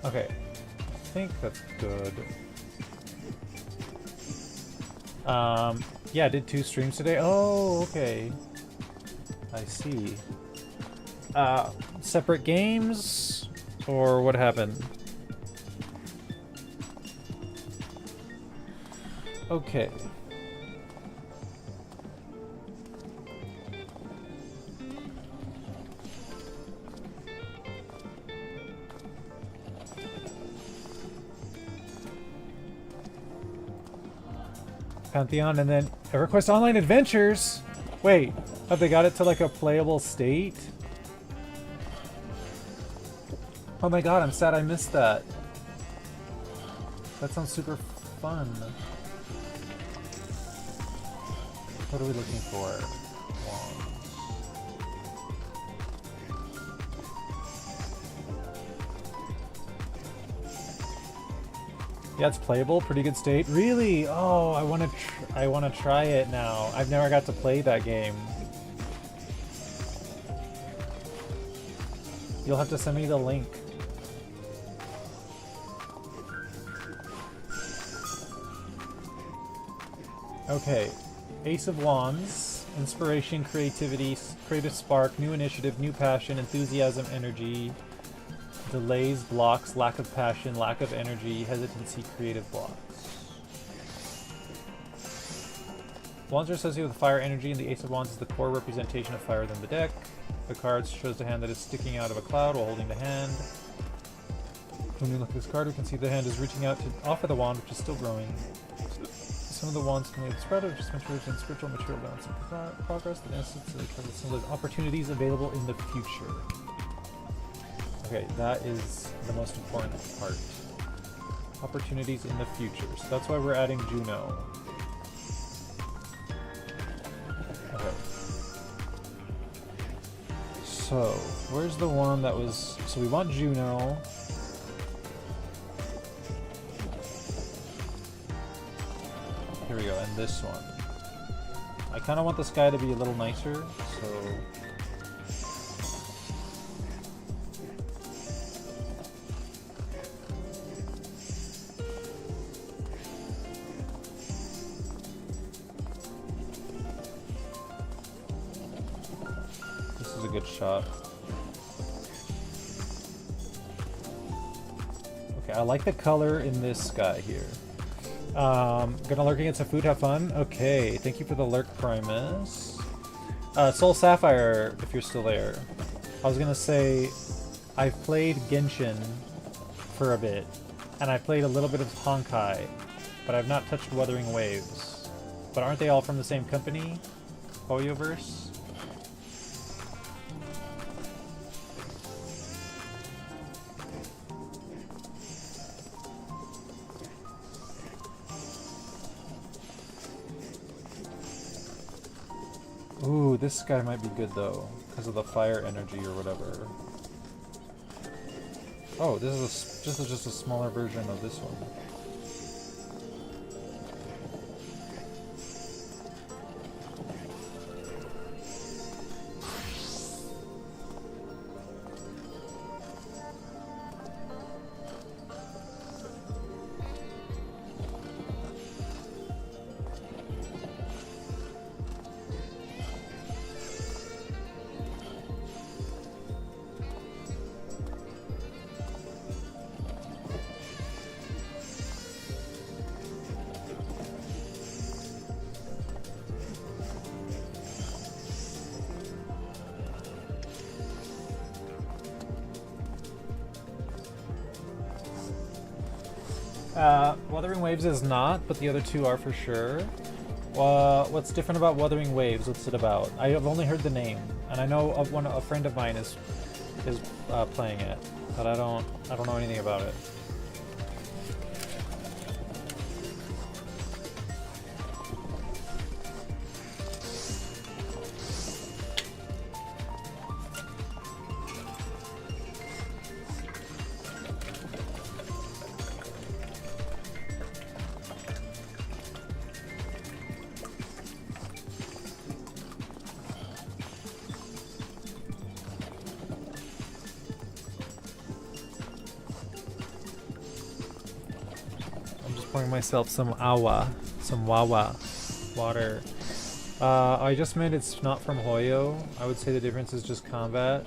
Okay, I think that's good. Yeah, I did 2 streams today. Oh, okay. I see. Separate games? Or what happened? Okay. Pantheon, and then EverQuest Online Adventures. Wait, have they got it to like a playable state? Oh my god, I'm sad I missed that. That sounds super fun. What are we looking for? Yeah, it's playable, pretty good state. Really? Oh, I want to try it now. I've never got to play that game. You'll have to send me the link. Okay, Ace of Wands, inspiration, creativity, creative spark, new initiative, new passion, enthusiasm, energy. Delays, blocks, lack of passion, lack of energy, hesitancy, creative blocks. Wands are associated with fire energy, and the Ace of Wands is the core representation of fire within the deck. The card shows the hand that is sticking out of a cloud while holding the hand. When you look at this card, you can see the hand is reaching out to offer the wand, which is still growing. Some of the wands can be spread of just materials and spiritual material balance and progress. The essence of the card symbolize opportunities available in the future. Okay, that is the most important part. Opportunities in the future. So that's why we're adding Juno. Okay. So, where's the one that was... So we want Juno. Here we go, and this one. I kind of want the sky to be a little nicer, so... Good shot. Okay, I like the color in this sky here. Gonna lurk against a food, have fun. Okay, thank you for the lurk, Primus. Soul Sapphire, if you're still there. I was gonna say, I've played Genshin for a bit, and I played a little bit of Honkai, but I've not touched Wuthering Waves. But aren't they all from the same company? Hoyoverse? Ooh, this guy might be good though, because of the fire energy or whatever. Oh, this is just a smaller version of this one. Wuthering Waves is not, but the other two are for sure. What's different about Wuthering Waves? What's it about? I have only heard the name, and I know a friend of mine is playing it, but I don't know anything about it. Myself some wawa water. I just meant it's not from Hoyo. I would say the difference is just combat.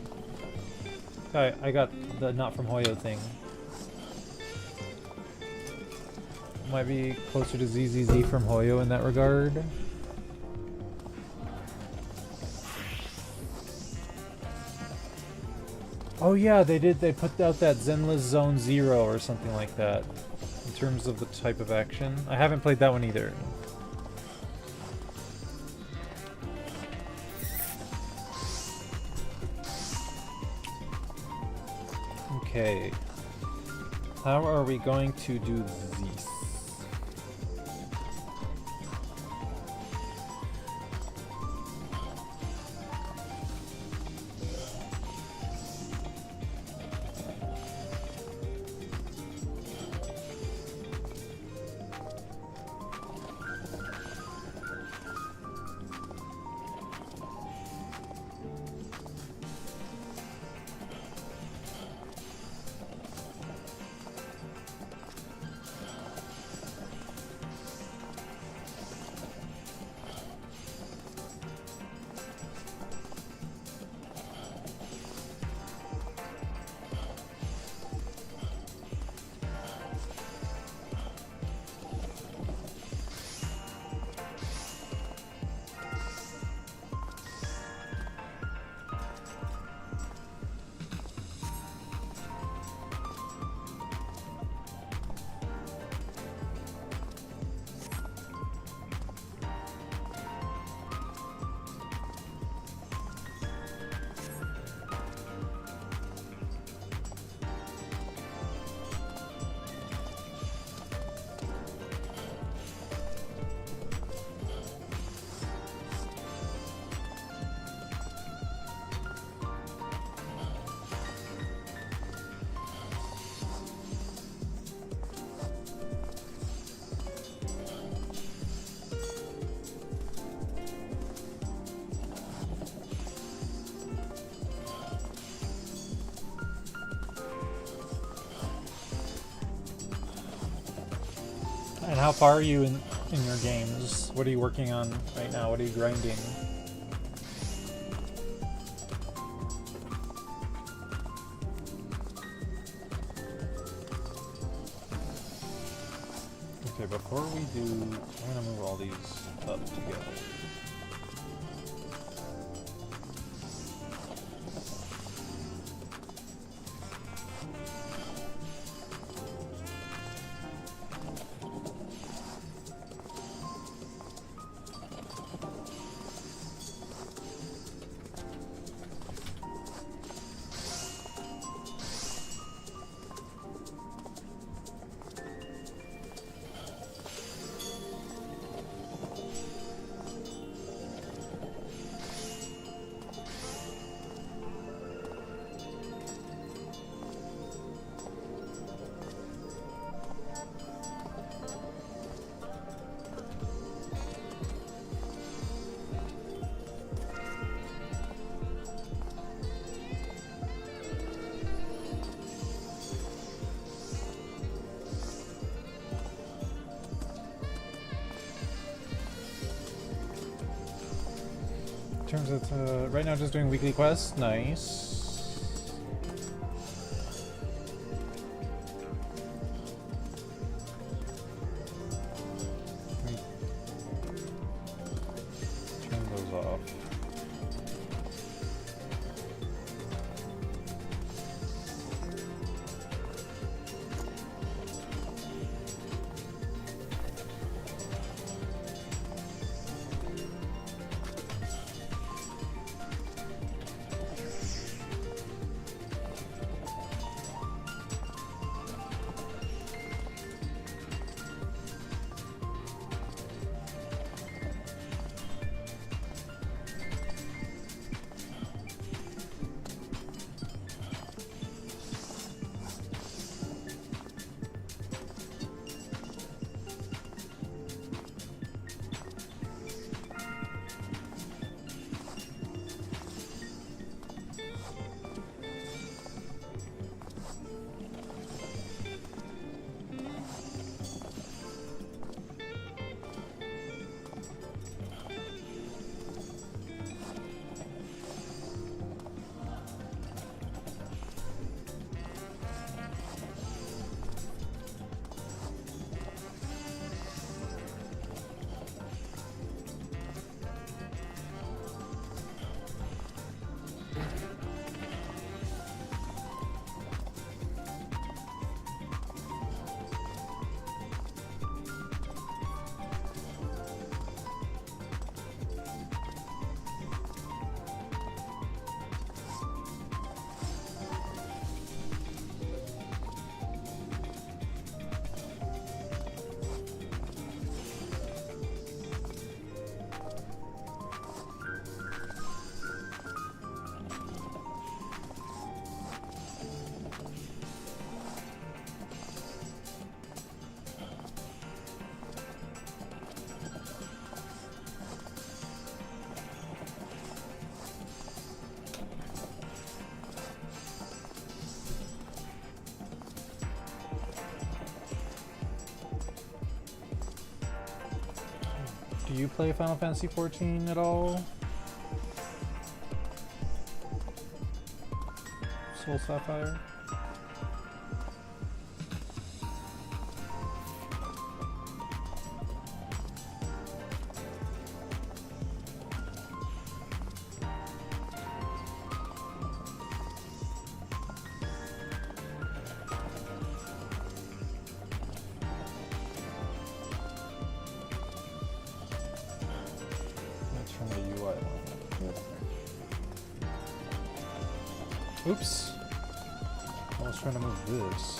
I got the not from Hoyo thing. Might be closer to ZZZ from Hoyo in that regard. Oh yeah, they put out that Zenless Zone Zero or something like that. In terms of the type of action. I haven't played that one either. Okay. How are we going to do this? And how far are you in your games? What are you working on right now? What are you grinding? Okay, before we do, I'm gonna move all these up together. In terms of right now, just doing weekly quests. Nice. Let me turn those off. Do you play Final Fantasy XIV at all? Soul Sapphire? Oops. I was trying to move this.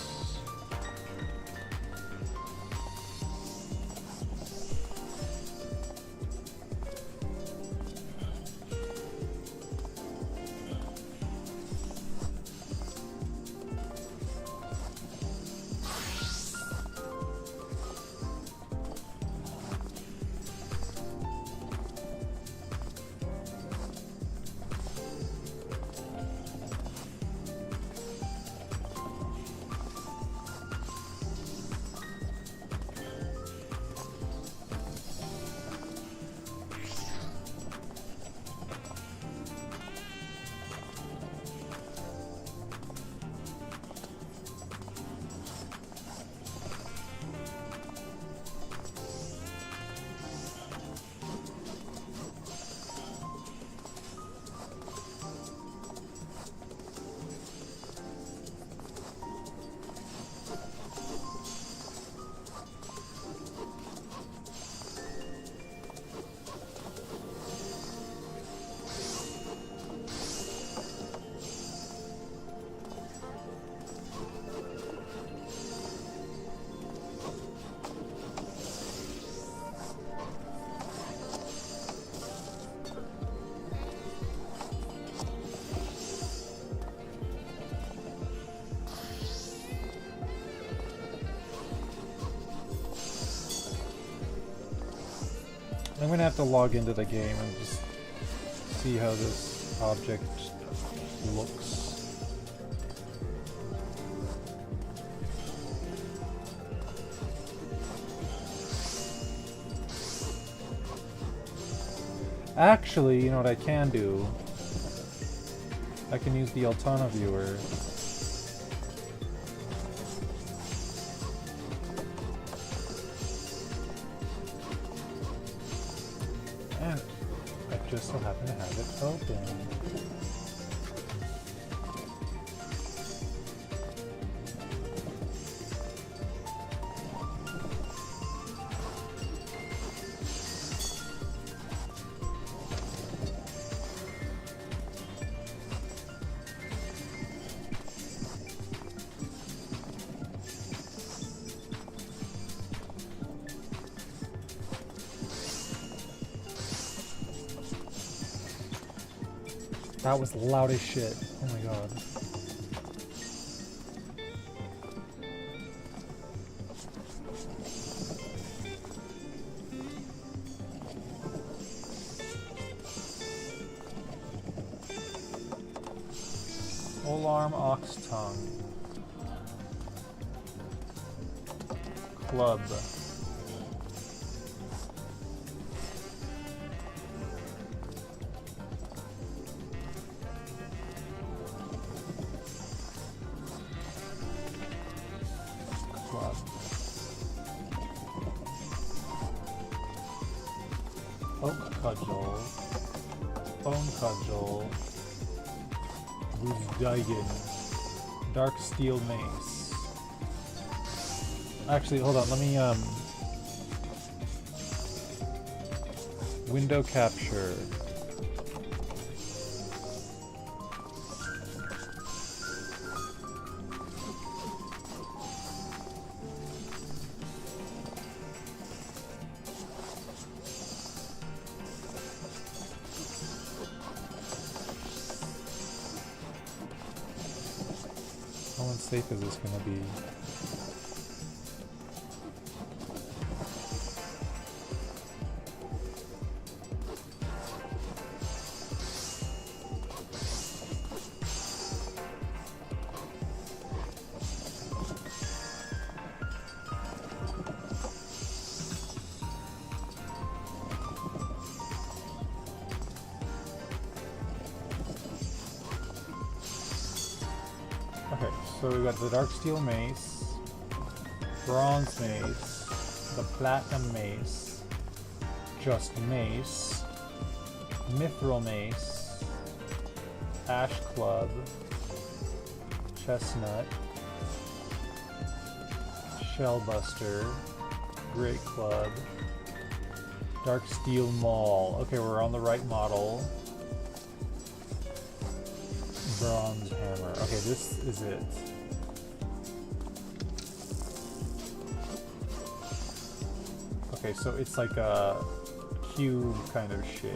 gonna have to log into the game and just see how this object looks. Actually, you know what I can do? I can use the Altana viewer. And I just so happen to have it open. That was loud as shit. Oh my god. Polearm ox tongue. Club. Oak cudgel, bone cudgel, Wuzdigen, dark steel mace. Actually, hold on, let me window capture. How unsafe is this gonna be? Okay, so we got the dark steel mace, bronze mace, the platinum mace, just mace, mithril mace, ash club, chestnut, shellbuster, great club, dark steel maul. Okay, we're on the right model. Bronze hammer. Okay, this is it. Okay, so it's like a cube kind of shape.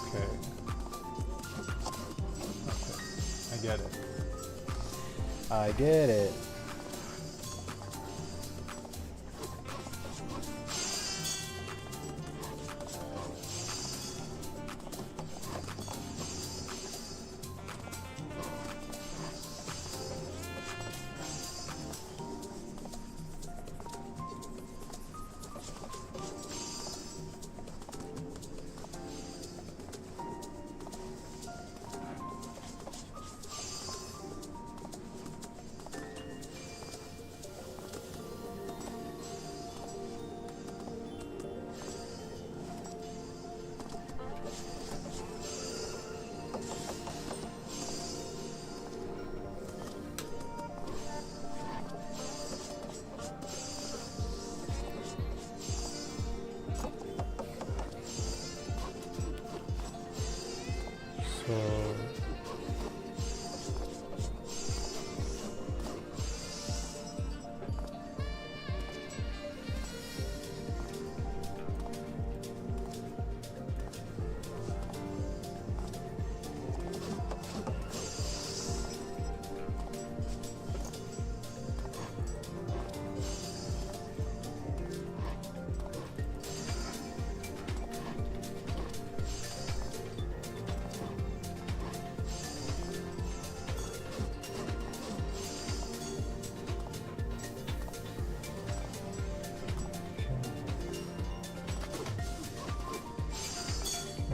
Okay. Okay. I get it. I get it.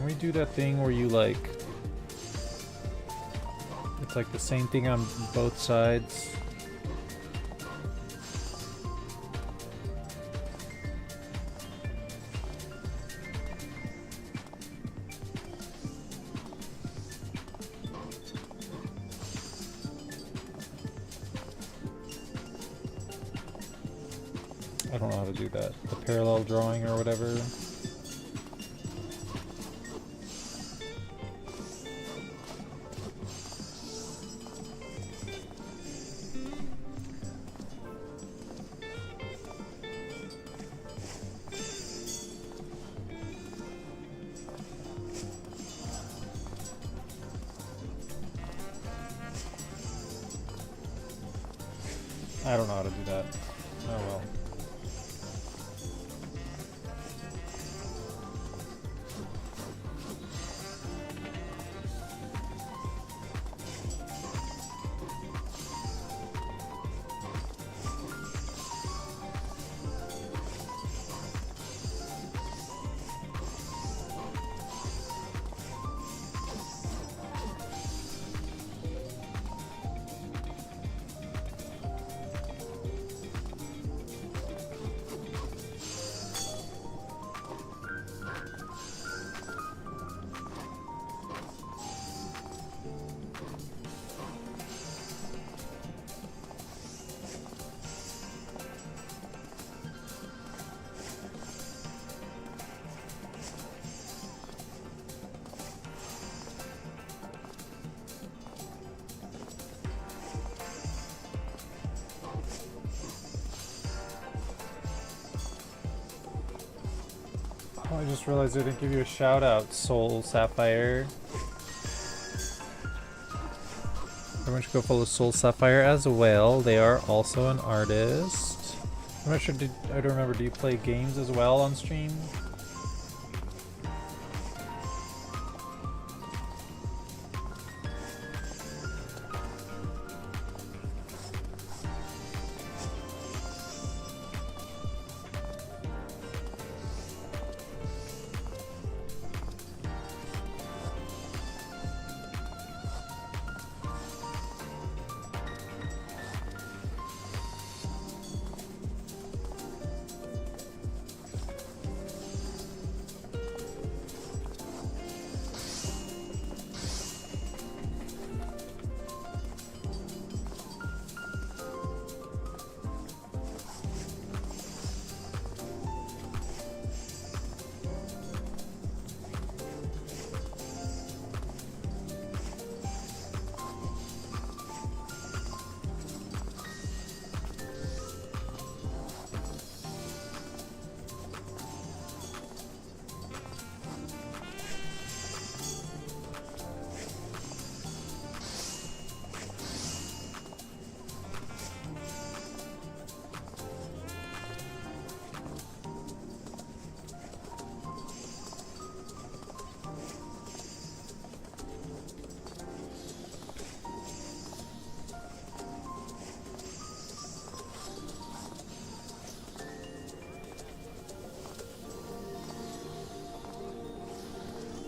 we do that thing where you like... It's like the same thing on both sides? I don't know how to do that. The parallel drawing or whatever. I don't know how to do that. Oh well. Oh, I just realized I didn't give you a shout out, Soul Sapphire. Everyone should go follow Soul Sapphire as well. They are also an artist. I'm not sure, I don't remember, do you play games as well on stream?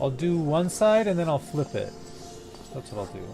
I'll do one side and then I'll flip it. That's what I'll do.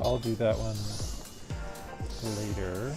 I'll do that one later.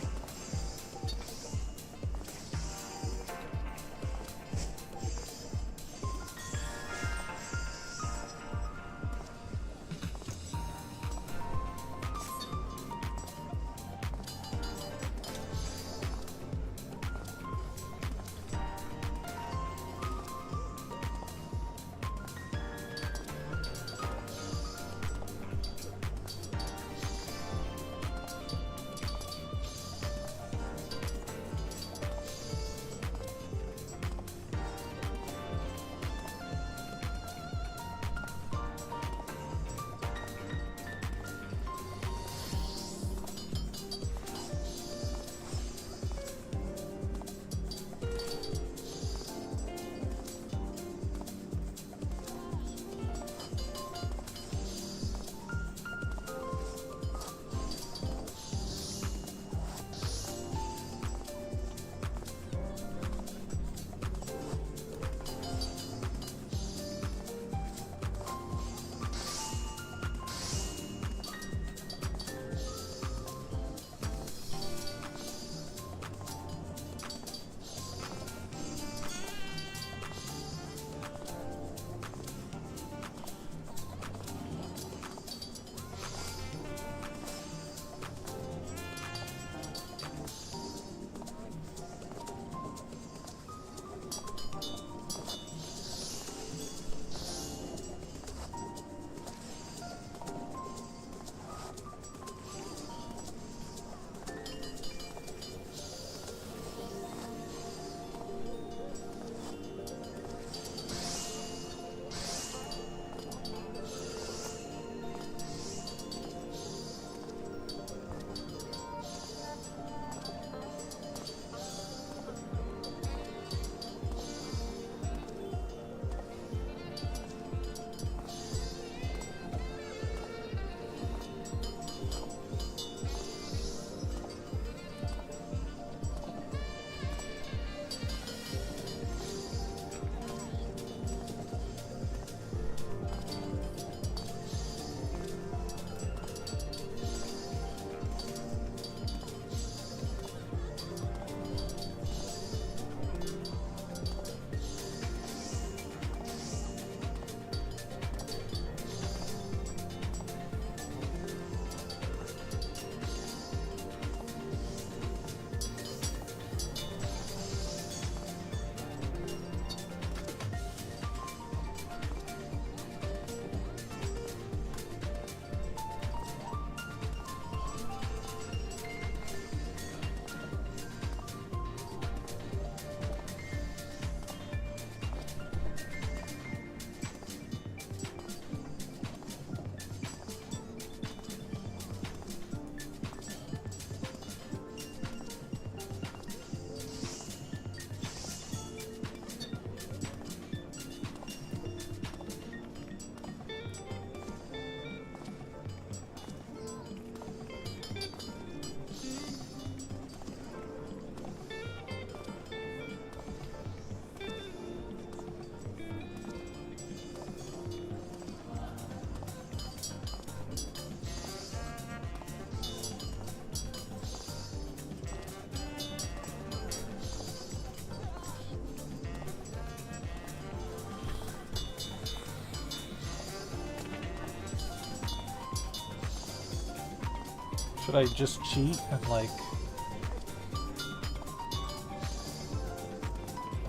Should I just cheat and like...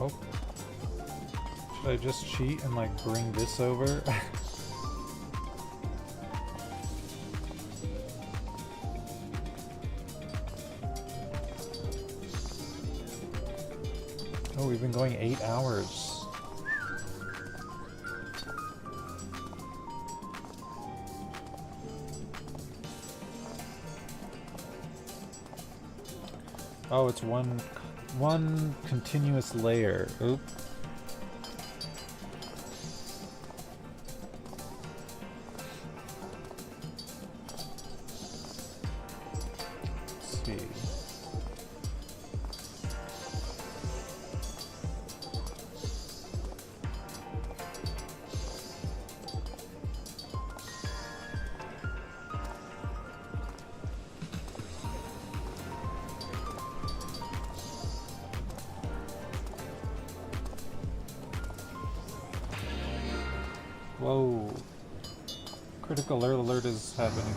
Oh. Should I just cheat and like bring this over? Oh, we've been going 8 hours. Oh, it's one continuous layer. Oop. Let's see. Whoa. Critical alert is happening.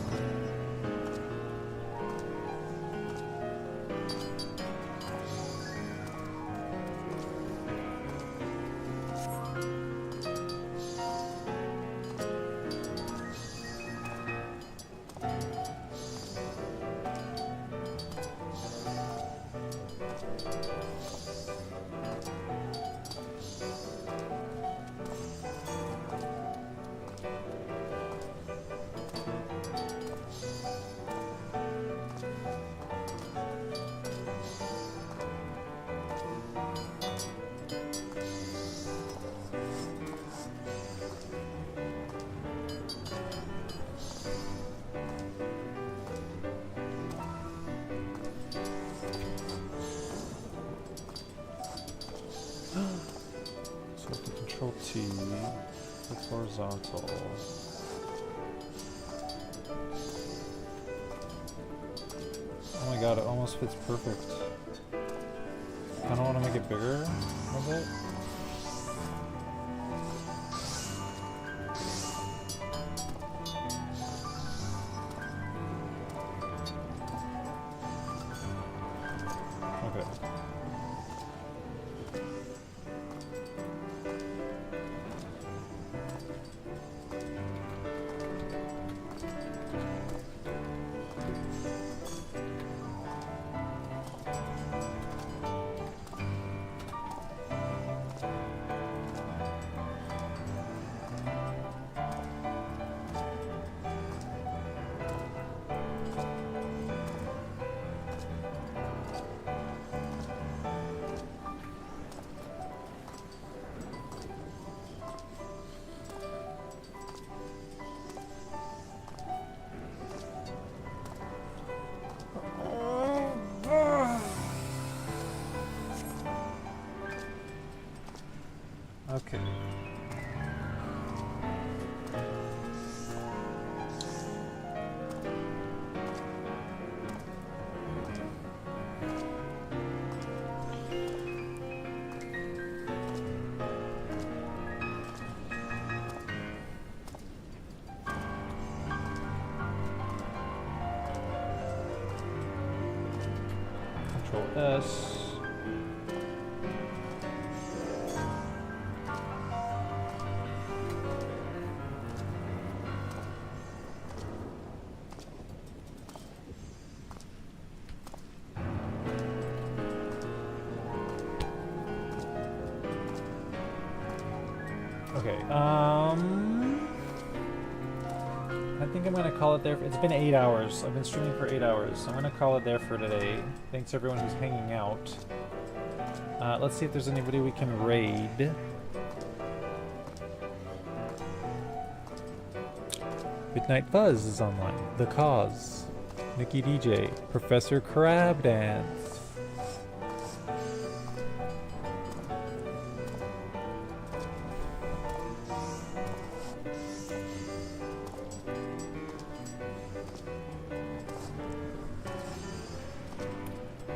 Control T, that's horizontal. Oh my god, it almost fits perfect. I kinda wanna make it bigger a bit. Okay. Control S. Okay, I think I'm gonna call it there. It's been 8 hours. I've been streaming for 8 hours, so I'm gonna call it there for today. Thanks everyone who's hanging out. Let's see if there's anybody we can raid. Midnight Buzz is online. The Cause. Nikki DJ. Professor Crab Dance.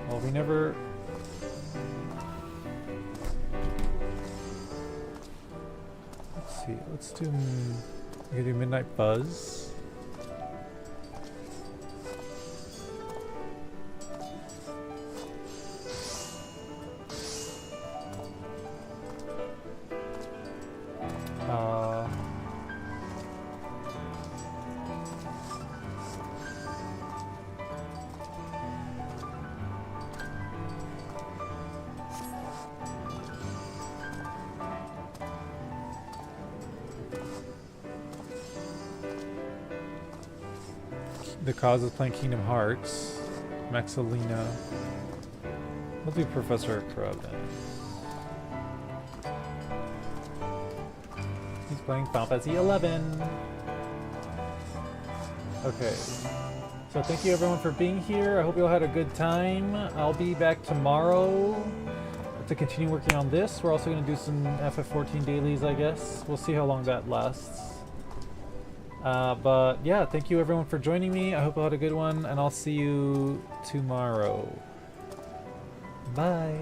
Well, we never... Let's see, let's do... We can do Midnight Buzz. The Cause is playing Kingdom Hearts. Maxalina. We'll do Professor Crab then. He's playing Final Fantasy 11. Okay. So thank you everyone for being here. I hope you all had a good time. I'll be back tomorrow to continue working on this. We're also going to do some FF14 dailies, I guess. We'll see how long that lasts. But yeah, thank you everyone for joining me. I hope you had a good one, and I'll see you tomorrow. Bye.